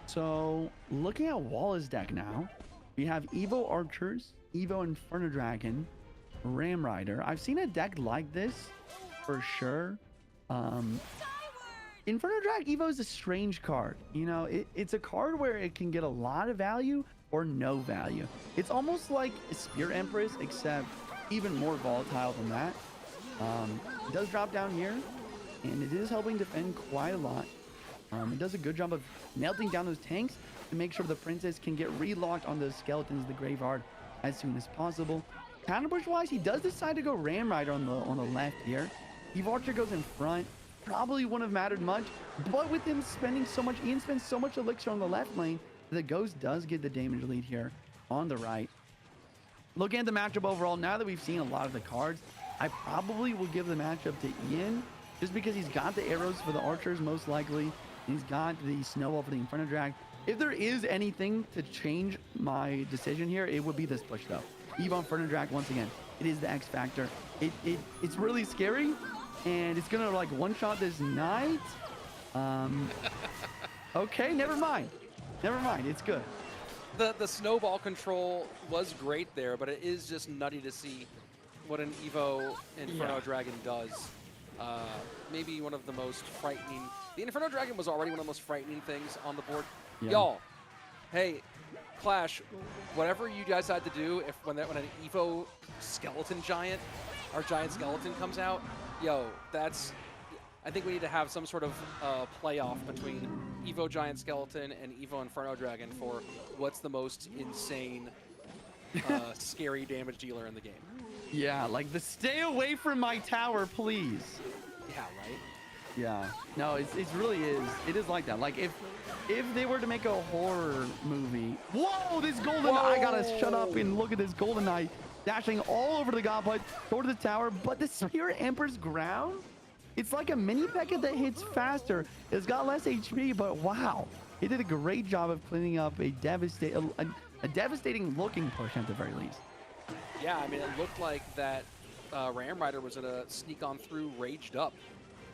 So looking at Wallace's deck now, we have Evo Archers, Evo Inferno Dragon, Ram Rider. I've seen a deck like this for sure. Inferno Dragon Evo is a strange card. You know, it's a card where it can get a lot of value or no value. It's almost like Spear Empress, except even more volatile than that. It does drop down here, and it is helping defend quite a lot. It does a good job of melting down those tanks to make sure the princess can get relocked on those skeletons in the graveyard as soon as possible. Counterpush wise, he does decide to go Ram Rider on the left here. Evo Archer goes in front. Probably wouldn't have mattered much, but with him spending so much, Ian spends so much elixir on the left lane, the Ghost does get the damage lead here on the right. Looking at the matchup overall, now that we've seen a lot of the cards, I probably will give the matchup to Ian, just because he's got the arrows for the archers most likely, and he's got the snowball for the Inferno Drag. If there is anything to change my decision here, it would be this push though. Evo Inferno Drag, once again, it is the X factor. It's really scary, and it's gonna like one-shot this knight. Okay, never mind. It's good. The snowball control was great there, but it is just nutty to see what an Evo Inferno Dragon does. Maybe one of the most frightening. The Inferno Dragon was already one of the most frightening things on the board. Yeah. Y'all, hey, Clash, whatever you guys had to do when an Evo skeleton giant, our giant skeleton comes out, yo, I think we need to have some sort of playoff between Evo Giant Skeleton and Evo Inferno Dragon for what's the most insane, scary damage dealer in the game. Yeah, like the stay away from my tower, please. Yeah, right? Yeah. No, it really is. It is like that. Like if they were to make a horror movie. Whoa, this golden eye. I gotta shut up and look at this golden eye dashing all over the goblet toward the tower, but the Spear Emperor's ground, it's like a mini P.E.K.K.A that hits faster. It's got less HP, but wow, it did a great job of cleaning up a devastating looking push at the very least. Yeah, I mean, it looked like that Ram Rider was gonna sneak on through, raged up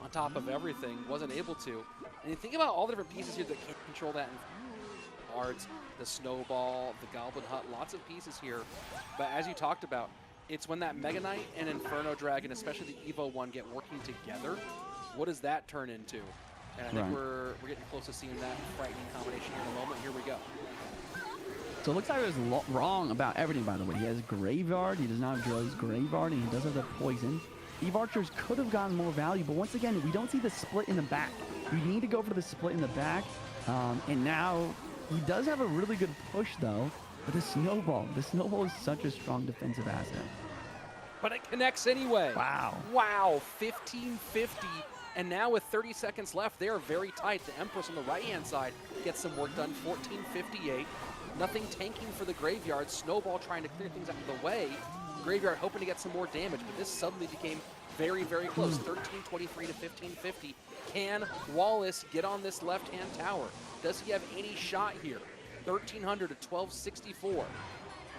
on top of everything, wasn't able to. And you think about all the different pieces here that can control that in cards, the snowball, the Goblin Hut, lots of pieces here. But as you talked about, it's when that Mega Knight and Inferno Dragon, especially the Evo one, get working together, what does that turn into? And I think we're getting close to seeing that frightening combination here in a moment. Here we go. So it looks like I was wrong about everything, by the way. He has Graveyard, he does not have Drill's Graveyard, and he does have the Poison. Eve Archers could have gotten more value, but once again, we don't see the split in the back. We need to go for the split in the back. And now he does have a really good push, though. But the Snowball is such a strong defensive asset. But it connects anyway. Wow. Wow, 1550 And now with 30 seconds left, they are very tight. The Empress on the right-hand side gets some work done, 14:58. Nothing tanking for the Graveyard. Snowball trying to clear things out of the way. Graveyard hoping to get some more damage, but this suddenly became very, very close. 13:23 to 15:50. Can Wallace get on this left-hand tower? Does he have any shot here? 1300 to 1264.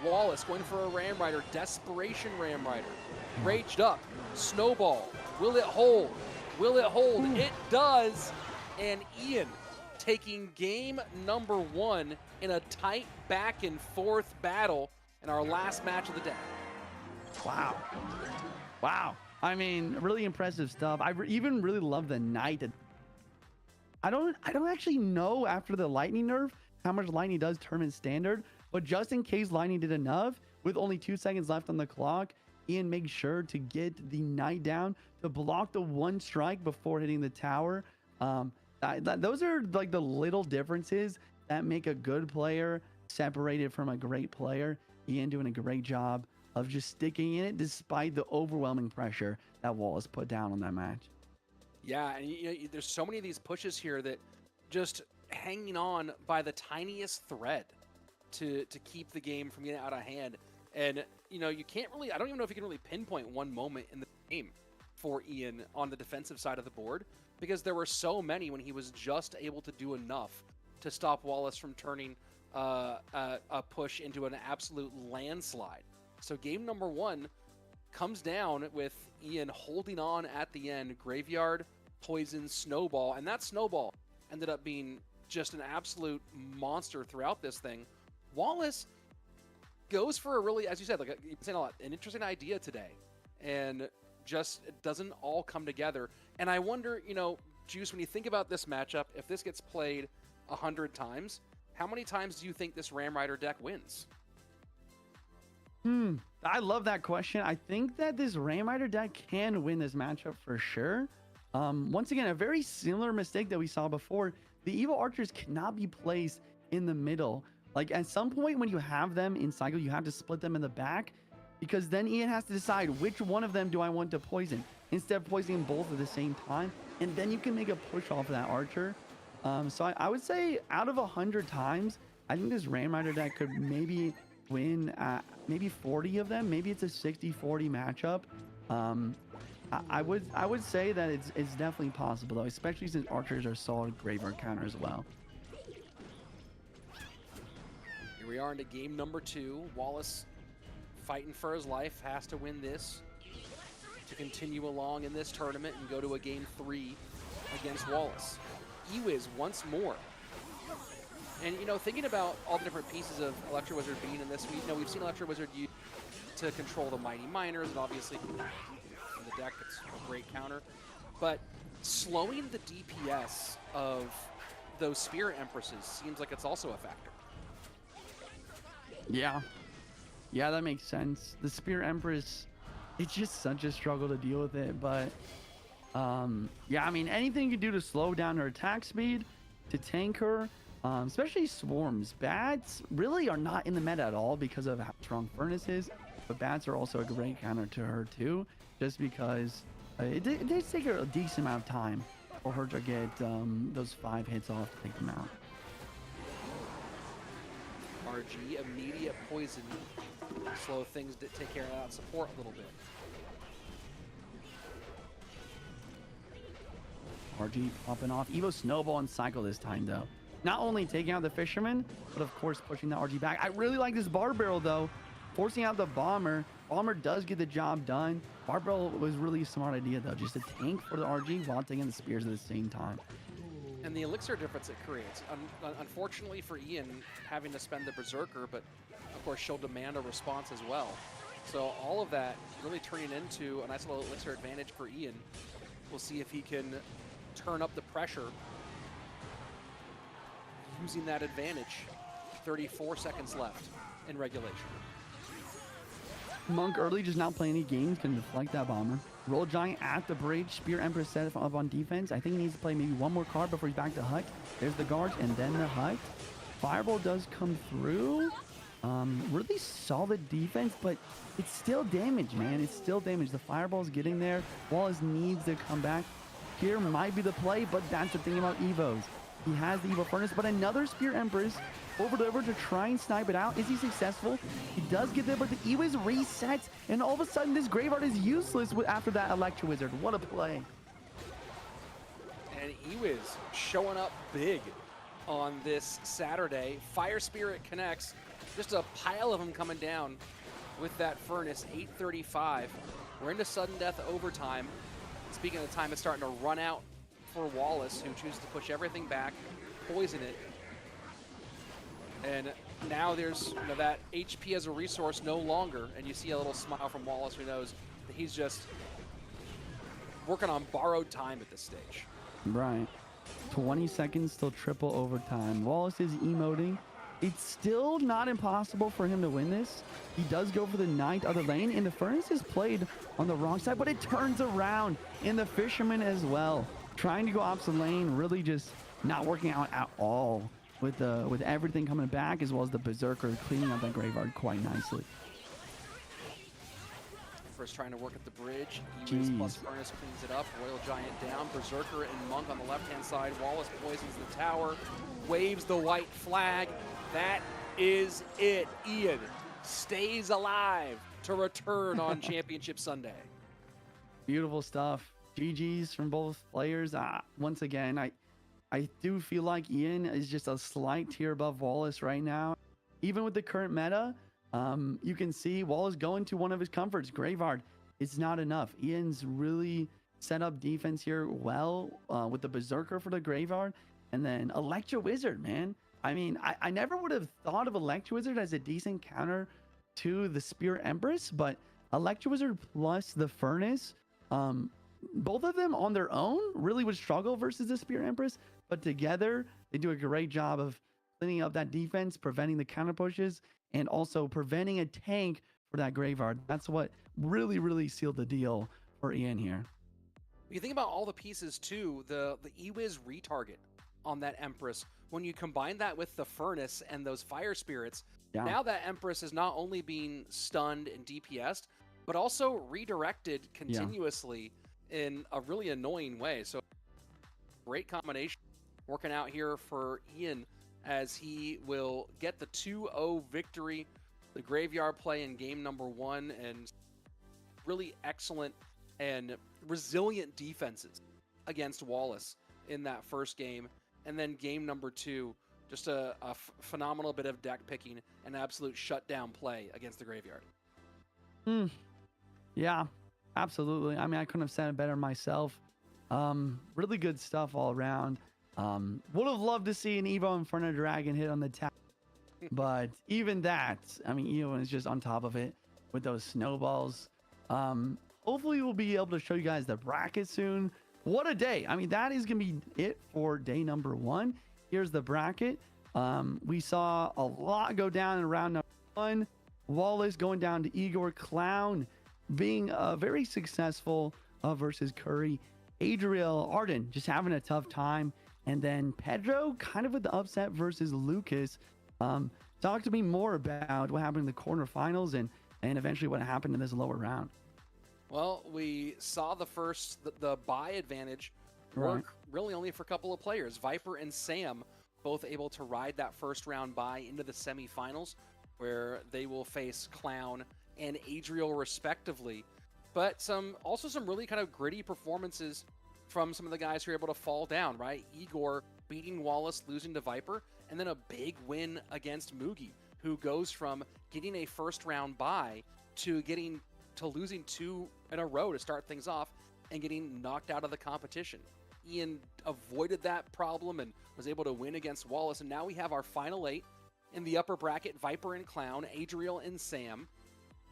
Wallace going for a Ram Rider. Desperation Ram Rider. Raged up. Snowball. Will it hold? Will it hold? It does. And Ian taking game number 1 in a tight back and forth battle in our last match of the day. Wow. Wow. I mean, really impressive stuff. I even really love the Knight. I don't actually know after the Lightning nerf how much Lightning does tournament standard, but just in case Lightning did enough, with only 2 seconds left on the clock, Ian makes sure to get the Knight down to block the 1 strike before hitting the tower. Those are like the little differences that make a good player separated from a great player. Ian doing a great job of just sticking in it despite the overwhelming pressure that Wallace put down on that match. Yeah, and there's so many of these pushes here that just hanging on by the tiniest thread to keep the game from getting out of hand. And you can't really, I don't even know if you can really pinpoint one moment in the game for Ian on the defensive side of the board, because there were so many when he was just able to do enough to stop Wallace from turning a push into an absolute landslide. So game number 1 comes down with Ian holding on at the end. Graveyard, Poison, Snowball, and that Snowball ended up being just an absolute monster throughout this thing. Wallace goes for a really, as you said, like you've been saying a lot, an interesting idea today, and just it doesn't all come together. And I wonder, Juice, when you think about this matchup, if this gets played 100 times, how many times do you think this Ram Rider deck wins? I love that question. I think that this Ram Rider deck can win this matchup for sure. Once again, a very similar mistake that we saw before. The Evil Archers cannot be placed in the middle. Like at some point when you have them in cycle, you have to split them in the back, because then Ian has to decide which one of them do I want to poison instead of poisoning both at the same time. And then you can make a push off of that Archer. So I would say out of 100 times, I think this Ram Rider deck could maybe win maybe 40 of them. Maybe it's a 60-40 matchup. I would say that it's definitely possible though, especially since Archers are solid Graveyard counter as well. Here we are into game number 2. Wallace fighting for his life, has to win this to continue along in this tournament and go to a game 3 against Wallace. Ewiz once more. And thinking about all the different pieces of Electro Wizard being in this, we've seen Electro Wizard use to control the Mighty Miners, and obviously in the deck it's a great counter. But slowing the DPS of those Spirit Empresses seems like it's also a factor. Yeah, that makes sense. The Spirit Empress, it's just such a struggle to deal with it. But yeah, I mean, anything you can do to slow down her attack speed, to tank her, especially swarms. Bats really are not in the meta at all because of how strong Furnace is, but bats are also a great counter to her too, just because it does take her a decent amount of time for her to get those 5 hits off to take them out. RG, immediate poison, slow things to take care of that support a little bit. RG popping off. Evo Snowball and Cycle this time though. Not only taking out the Fisherman, but of course pushing the RG back. I really like this Bar Barrel though. Forcing out the Bomber. Bomber does get the job done. Bar Barrel was really a smart idea though. Just a tank for the RG while taking the Spears at the same time. And the elixir difference it creates. Unfortunately for Ian, having to spend the Berserker, but of course she'll demand a response as well. So all of that really turning into a nice little elixir advantage for Ian. We'll see if he can turn up the pressure using that advantage. 34 seconds left in regulation. Monk early just not playing any games, can deflect that Bomber. Roll Giant at the bridge. Spear Empress set up on defense. I think he needs to play maybe one more card before he's back to Hut. There's the guards and then the Hut. Fireball does come through. Really solid defense, but it's still damage, man. It's still damage. The Fireball's getting there. Wallace needs to come back. here might be the play, but that's the thing about Evos. He has the Evo Furnace, but another Spear Empress over to try and snipe it out. Is he successful? He does get there, but the Ewiz resets, and all of a sudden this Graveyard is useless after that Electro Wizard. What a play. And Ewiz showing up big on this Saturday. Fire Spirit connects. Just a pile of them coming down with that Furnace. 8:35. We're into sudden death overtime. Speaking of the time, it's starting to run out for Wallace, who chooses to push everything back, poison it. And now there's that HP as a resource no longer, and you see a little smile from Wallace, who knows that he's just working on borrowed time at this stage. Right. 20 seconds till triple overtime. Wallace is emoting. It's still not impossible for him to win this. He does go for the 9th other lane, and the Furnace is played on the wrong side, but it turns around, and the Fisherman as well. Trying to go opposite lane, really just not working out at all with everything coming back, as well as the Berserker cleaning up that Graveyard quite nicely. First trying to work at the bridge. Ewiz plus Furnace cleans it up. Royal Giant down. Berserker and Monk on the left-hand side. Wallace poisons the tower. Waves the white flag. That is it. Ian stays alive to return on Championship Sunday. Beautiful stuff. GG's from both players. Once again, I do feel like Ian is just a slight tier above Wallace right now. Even with the current meta, you can see Wallace going to one of his comforts. Graveyard is not enough. Ian's really set up defense here well with the Berserker for the Graveyard. And then Electro Wizard, man. I mean, I never would have thought of Electro Wizard as a decent counter to the Spear Empress, but Electro Wizard plus the Furnace, both of them on their own really would struggle versus the Spear Empress, but together they do a great job of cleaning up that defense, preventing the counter pushes, and also preventing a tank for that Graveyard. That's what really sealed the deal for Ian here. You think about all the pieces too, the Ewiz retarget on that Empress. When you combine that with the Furnace and those Fire Spirits, now that Empress is not only being stunned and DPS'd, but also redirected continuously in a really annoying way. So great combination working out here for Ian as he will get the 2-0 victory. The Graveyard play in game number 1, and really excellent and resilient defenses against Wallace in that first game. And then game number 2, just a phenomenal bit of deck picking and absolute shutdown play against the Graveyard. Yeah, absolutely. I mean, I couldn't have said it better myself. Really good stuff all around. Would have loved to see an Evo Inferno Dragon hit on the tap, but even that, I mean, Evo is just on top of it with those snowballs. Hopefully we'll be able to show you guys the bracket soon. What a day. I mean, that is going to be it for day number 1. Here's the bracket. We saw a lot go down in round number 1. Wallace going down to Igor. Clown being very successful versus Curry. Adriel Arden just having a tough time. And then Pedro kind of with the upset versus Lucas. Talk to me more about what happened in the quarterfinals and eventually what happened in this lower round. Well, we saw the bye advantage work really only for a couple of players. Viper and Sam both able to ride that first round bye into the semifinals, where they will face Clown and Adriel respectively. But also some really kind of gritty performances from some of the guys who are able to fall down, right? Igor beating Wallace, losing to Viper, and then a big win against Mugi, who goes from getting a first round bye to losing 2 in a row to start things off and getting knocked out of the competition. Ian avoided that problem and was able to win against Wallace, and now we have our final 8 in the upper bracket: Viper and Clown, Adriel and Sam.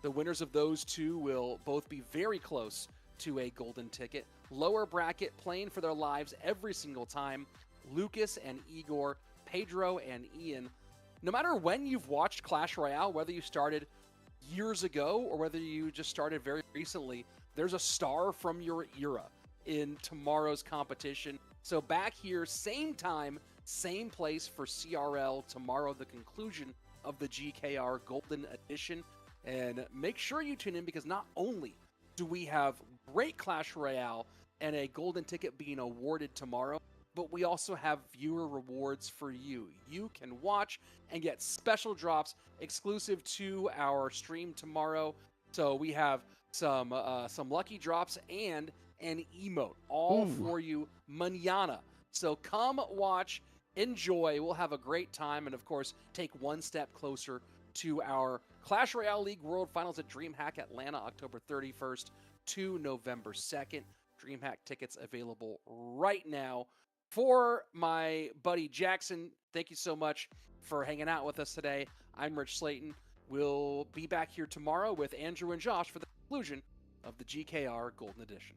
The winners of those 2 will both be very close to a golden ticket. Lower bracket playing for their lives every single time: Lucas and Igor, Pedro and Ian. No matter when you've watched Clash Royale, whether you started years ago or whether you just started very recently, there's a star from your era in tomorrow's competition. So back here, same time, same place for CRL tomorrow, the conclusion of the GKR Golden Edition. And make sure you tune in, because not only do we have great Clash Royale and a golden ticket being awarded tomorrow, but we also have viewer rewards for you. You can watch and get special drops exclusive to our stream tomorrow. So we have some lucky drops and an emote all Ooh. for you mañana. So come watch, enjoy. We'll have a great time, and of course, take one step closer to our Clash Royale League World Finals at DreamHack Atlanta, October 31st to November 2nd. DreamHack tickets available right now. For my buddy Jackson, thank you so much for hanging out with us today. I'm Rich Slayton. We'll be back here tomorrow with Andrew and Josh for the conclusion of the GKR Golden Edition.